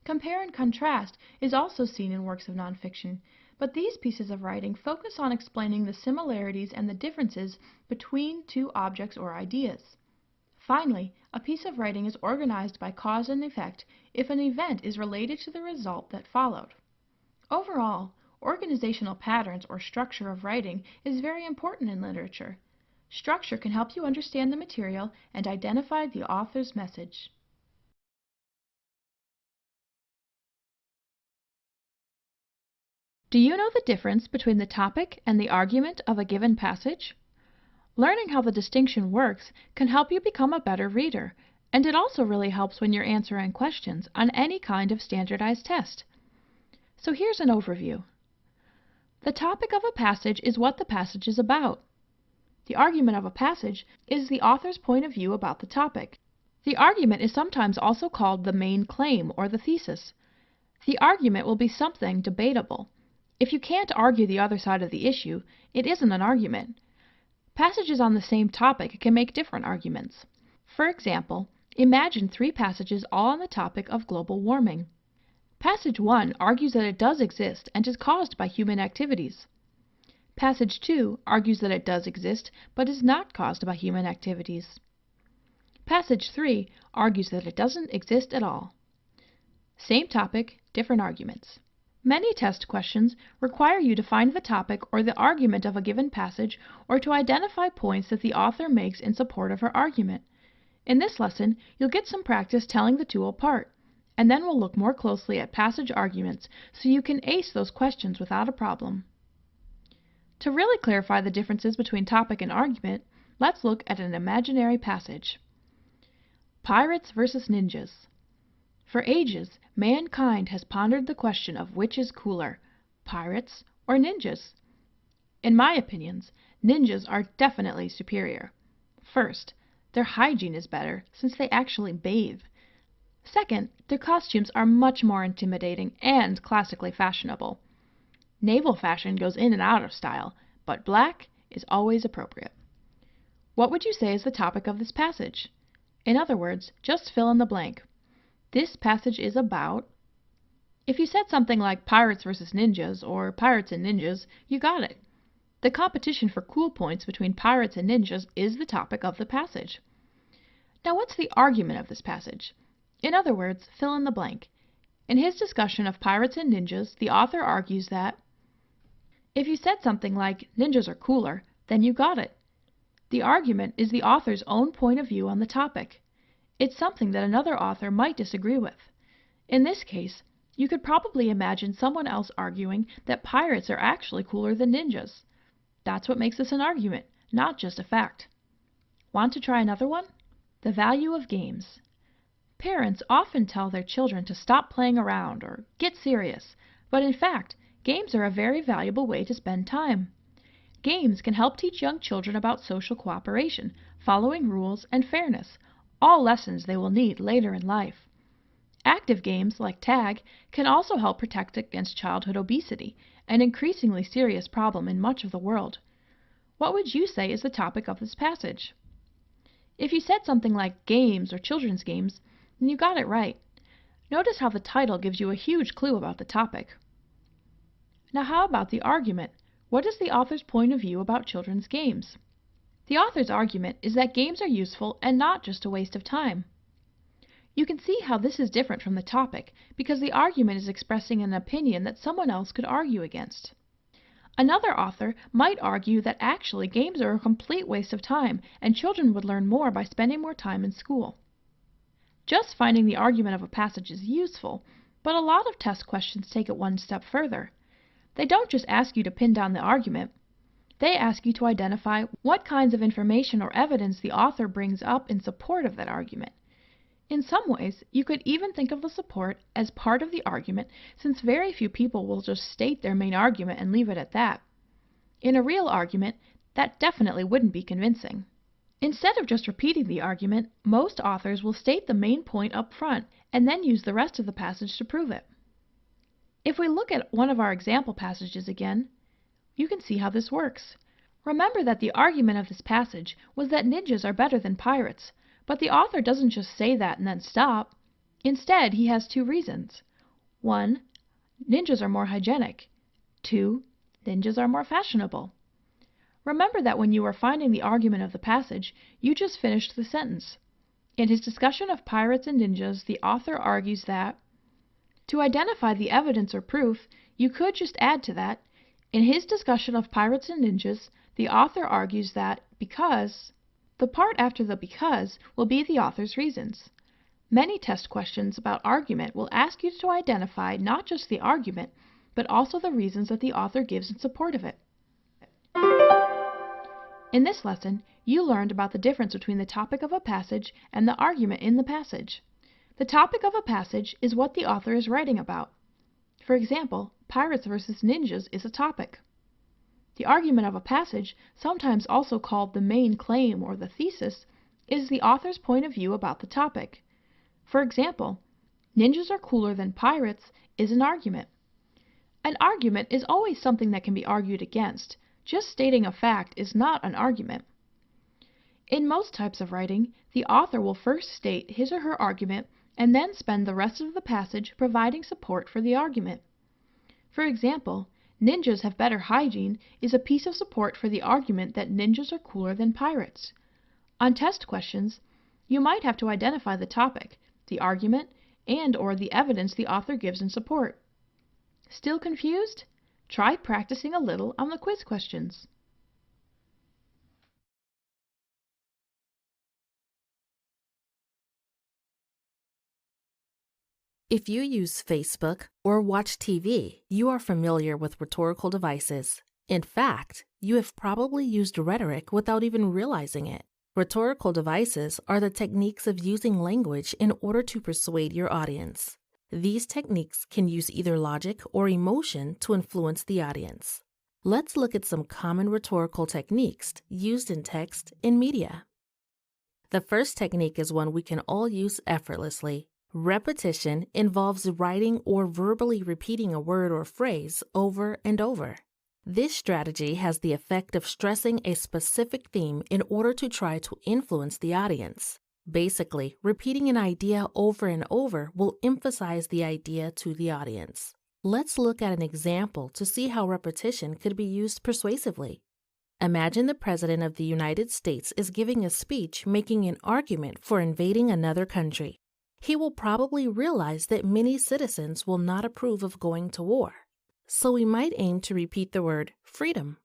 Compare and contrast is also seen in works of nonfiction, but these pieces of writing focus on explaining the similarities and the differences between two objects or ideas. Finally, a piece of writing is organized by cause and effect if an event is related to the result that followed. Overall, organizational patterns or structure of writing is very important in literature. Structure can help you understand the material and identify the author's message. Do you know the difference between the topic and the argument of a given passage? Learning how the distinction works can help you become a better reader, and it also really helps when you're answering questions on any kind of standardized test. So here's an overview. The topic of a passage is what the passage is about. The argument of a passage is the author's point of view about the topic. The argument is sometimes also called the main claim or the thesis. The argument will be something debatable. If you can't argue the other side of the issue, it isn't an argument. Passages on the same topic can make different arguments. For example, imagine 3 passages all on the topic of global warming. Passage 1 argues that it does exist and is caused by human activities. Passage 2 argues that it does exist but is not caused by human activities. Passage 3 argues that it doesn't exist at all. Same topic, different arguments. Many test questions require you to find the topic or the argument of a given passage or to identify points that the author makes in support of her argument. In this lesson, you'll get some practice telling the two apart, and then we'll look more closely at passage arguments so you can ace those questions without a problem. To really clarify the differences between topic and argument, let's look at an imaginary passage. Pirates versus ninjas. For ages, mankind has pondered the question of which is cooler, pirates or ninjas. In my opinions, ninjas are definitely superior. First, their hygiene is better since they actually bathe. Second, their costumes are much more intimidating and classically fashionable. Naval fashion goes in and out of style, but black is always appropriate. What would you say is the topic of this passage? In other words, just fill in the blank. This passage is about... If you said something like Pirates versus Ninjas or Pirates and Ninjas, you got it. The competition for cool points between pirates and ninjas is the topic of the passage. Now, what's the argument of this passage? In other words, fill in the blank. In his discussion of pirates and ninjas, the author argues that if you said something like ninjas are cooler, then you got it. The argument is the author's own point of view on the topic. It's something that another author might disagree with. In this case, you could probably imagine someone else arguing that pirates are actually cooler than ninjas. That's what makes this an argument, not just a fact. Want to try another one? The value of games. Parents often tell their children to stop playing around or get serious, but in fact, games are a very valuable way to spend time. Games can help teach young children about social cooperation, following rules, and fairness, all lessons they will need later in life. Active games, like tag, can also help protect against childhood obesity, an increasingly serious problem in much of the world. What would you say is the topic of this passage? If you said something like games or children's games, then you got it right. Notice how the title gives you a huge clue about the topic. Now how about the argument? What is the author's point of view about children's games? The author's argument is that games are useful and not just a waste of time. You can see how this is different from the topic because the argument is expressing an opinion that someone else could argue against. Another author might argue that actually games are a complete waste of time and children would learn more by spending more time in school. Just finding the argument of a passage is useful, but a lot of test questions take it one step further. They don't just ask you to pin down the argument. They ask you to identify what kinds of information or evidence the author brings up in support of that argument. In some ways, you could even think of the support as part of the argument, since very few people will just state their main argument and leave it at that. In a real argument, that definitely wouldn't be convincing. Instead of just repeating the argument, most authors will state the main point up front and then use the rest of the passage to prove it. If we look at one of our example passages again, you can see how this works. Remember that the argument of this passage was that ninjas are better than pirates. But the author doesn't just say that and then stop. Instead, he has two reasons. 1. Ninjas are more hygienic. 2. Ninjas are more fashionable. Remember that when you were finding the argument of the passage, you just finished the sentence. In his discussion of pirates and ninjas, the author argues that to identify the evidence or proof, you could just add to that. In his discussion of pirates and ninjas, the author argues that because... The part after the because will be the author's reasons. Many test questions about argument will ask you to identify not just the argument, but also the reasons that the author gives in support of it. In this lesson, you learned about the difference between the topic of a passage and the argument in the passage. The topic of a passage is what the author is writing about. For example, pirates versus ninjas is a topic. The argument of a passage, sometimes also called the main claim or the thesis, is the author's point of view about the topic. For example, ninjas are cooler than pirates is an argument. An argument is always something that can be argued against. Just stating a fact is not an argument. In most types of writing, the author will first state his or her argument and then spend the rest of the passage providing support for the argument. For example, ninjas have better hygiene is a piece of support for the argument that ninjas are cooler than pirates. On test questions, you might have to identify the topic, the argument, and/or the evidence the author gives in support. Still confused? Try practicing a little on the quiz questions. If you use Facebook or watch TV, you are familiar with rhetorical devices. In fact, you have probably used rhetoric without even realizing it. Rhetorical devices are the techniques of using language in order to persuade your audience. These techniques can use either logic or emotion to influence the audience. Let's look at some common rhetorical techniques used in text and media. The first technique is one we can all use effortlessly. Repetition involves writing or verbally repeating a word or phrase over and over. This strategy has the effect of stressing a specific theme in order to try to influence the audience. Basically, repeating an idea over and over will emphasize the idea to the audience. Let's look at an example to see how repetition could be used persuasively. Imagine the President of the United States is giving a speech making an argument for invading another country. He will probably realize that many citizens will not approve of going to war. So he might aim to repeat the word freedom.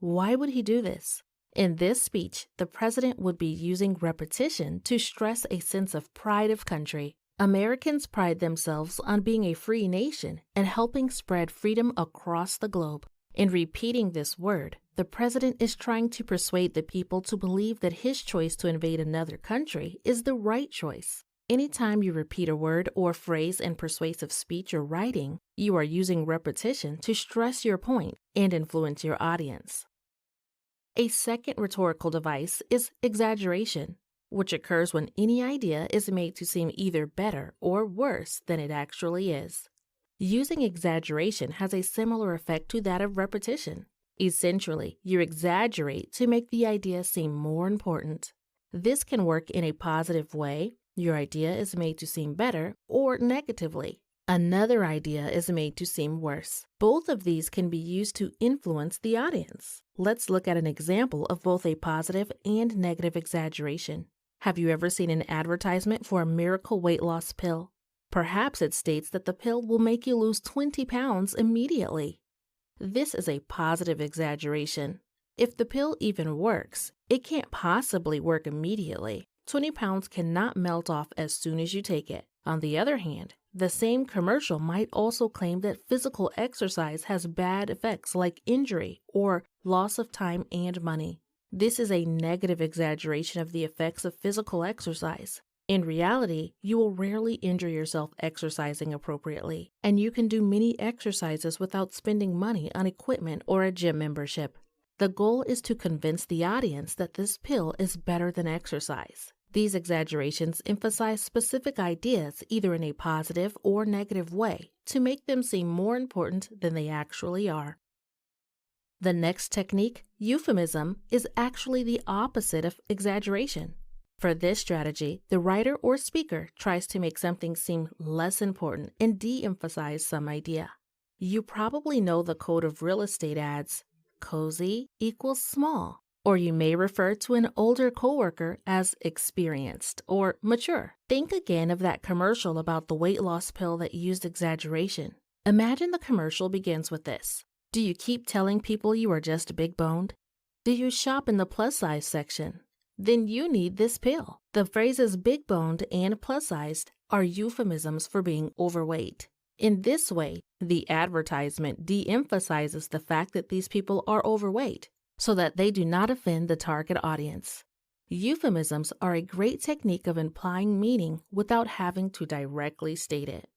Why would he do this? In this speech, the president would be using repetition to stress a sense of pride of country. Americans pride themselves on being a free nation and helping spread freedom across the globe. In repeating this word, the president is trying to persuade the people to believe that his choice to invade another country is the right choice. Anytime you repeat a word or phrase in persuasive speech or writing, you are using repetition to stress your point and influence your audience. A second rhetorical device is exaggeration, which occurs when any idea is made to seem either better or worse than it actually is. Using exaggeration has a similar effect to that of repetition. Essentially, you exaggerate to make the idea seem more important. This can work in a positive way. Your idea is made to seem better, or negatively. Another idea is made to seem worse. Both of these can be used to influence the audience. Let's look at an example of both a positive and negative exaggeration. Have you ever seen an advertisement for a miracle weight loss pill? Perhaps it states that the pill will make you lose 20 pounds immediately. This is a positive exaggeration. If the pill even works, it can't possibly work immediately. 20 pounds cannot melt off as soon as you take it. On the other hand, the same commercial might also claim that physical exercise has bad effects like injury or loss of time and money. This is a negative exaggeration of the effects of physical exercise. In reality, you will rarely injure yourself exercising appropriately, and you can do many exercises without spending money on equipment or a gym membership. The goal is to convince the audience that this pill is better than exercise. These exaggerations emphasize specific ideas either in a positive or negative way to make them seem more important than they actually are. The next technique, euphemism, is actually the opposite of exaggeration. For this strategy, the writer or speaker tries to make something seem less important and de-emphasize some idea. You probably know the code of real estate ads, cozy equals small, or you may refer to an older coworker as experienced or mature. Think again of that commercial about the weight loss pill that used exaggeration. Imagine the commercial begins with this. Do you keep telling people you are just big-boned? Do you shop in the plus-size section? Then you need this pill. The phrases big-boned and plus-sized are euphemisms for being overweight. In this way, the advertisement de-emphasizes the fact that these people are overweight so that they do not offend the target audience. Euphemisms are a great technique of implying meaning without having to directly state it.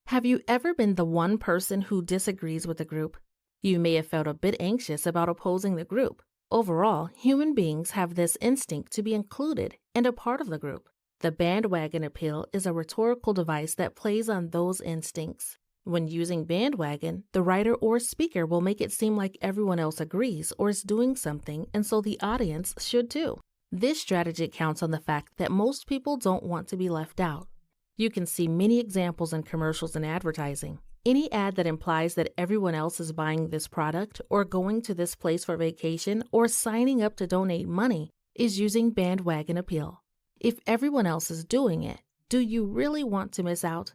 Have you ever been the one person who disagrees with the group? You may have felt a bit anxious about opposing the group. Overall, human beings have this instinct to be included and a part of the group. The bandwagon appeal is a rhetorical device that plays on those instincts. When using bandwagon, the writer or speaker will make it seem like everyone else agrees or is doing something, and so the audience should too. This strategy counts on the fact that most people don't want to be left out. You can see many examples in commercials and advertising. Any ad that implies that everyone else is buying this product or going to this place for vacation or signing up to donate money is using bandwagon appeal. If everyone else is doing it, do you really want to miss out?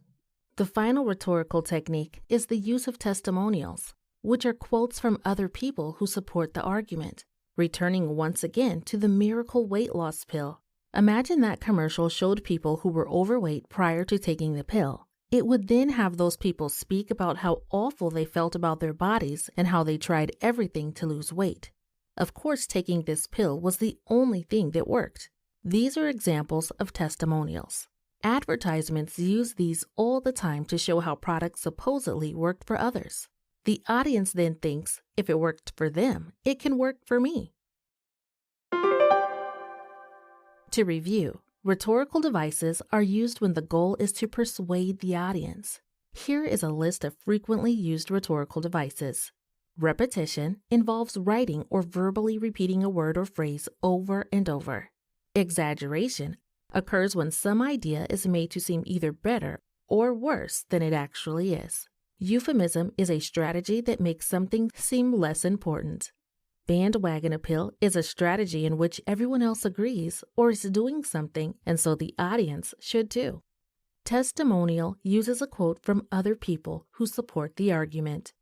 The final rhetorical technique is the use of testimonials, which are quotes from other people who support the argument. Returning once again to the miracle weight loss pill. Imagine that commercial showed people who were overweight prior to taking the pill. It would then have those people speak about how awful they felt about their bodies and how they tried everything to lose weight. Of course, taking this pill was the only thing that worked. These are examples of testimonials. Advertisements use these all the time to show how products supposedly worked for others. The audience then thinks, if it worked for them, it can work for me. To review, rhetorical devices are used when the goal is to persuade the audience. Here is a list of frequently used rhetorical devices. Repetition involves writing or verbally repeating a word or phrase over and over. Exaggeration occurs when some idea is made to seem either better or worse than it actually is. Euphemism is a strategy that makes something seem less important. Bandwagon appeal is a strategy in which everyone else agrees or is doing something, and so the audience should too. Testimonial uses a quote from other people who support the argument.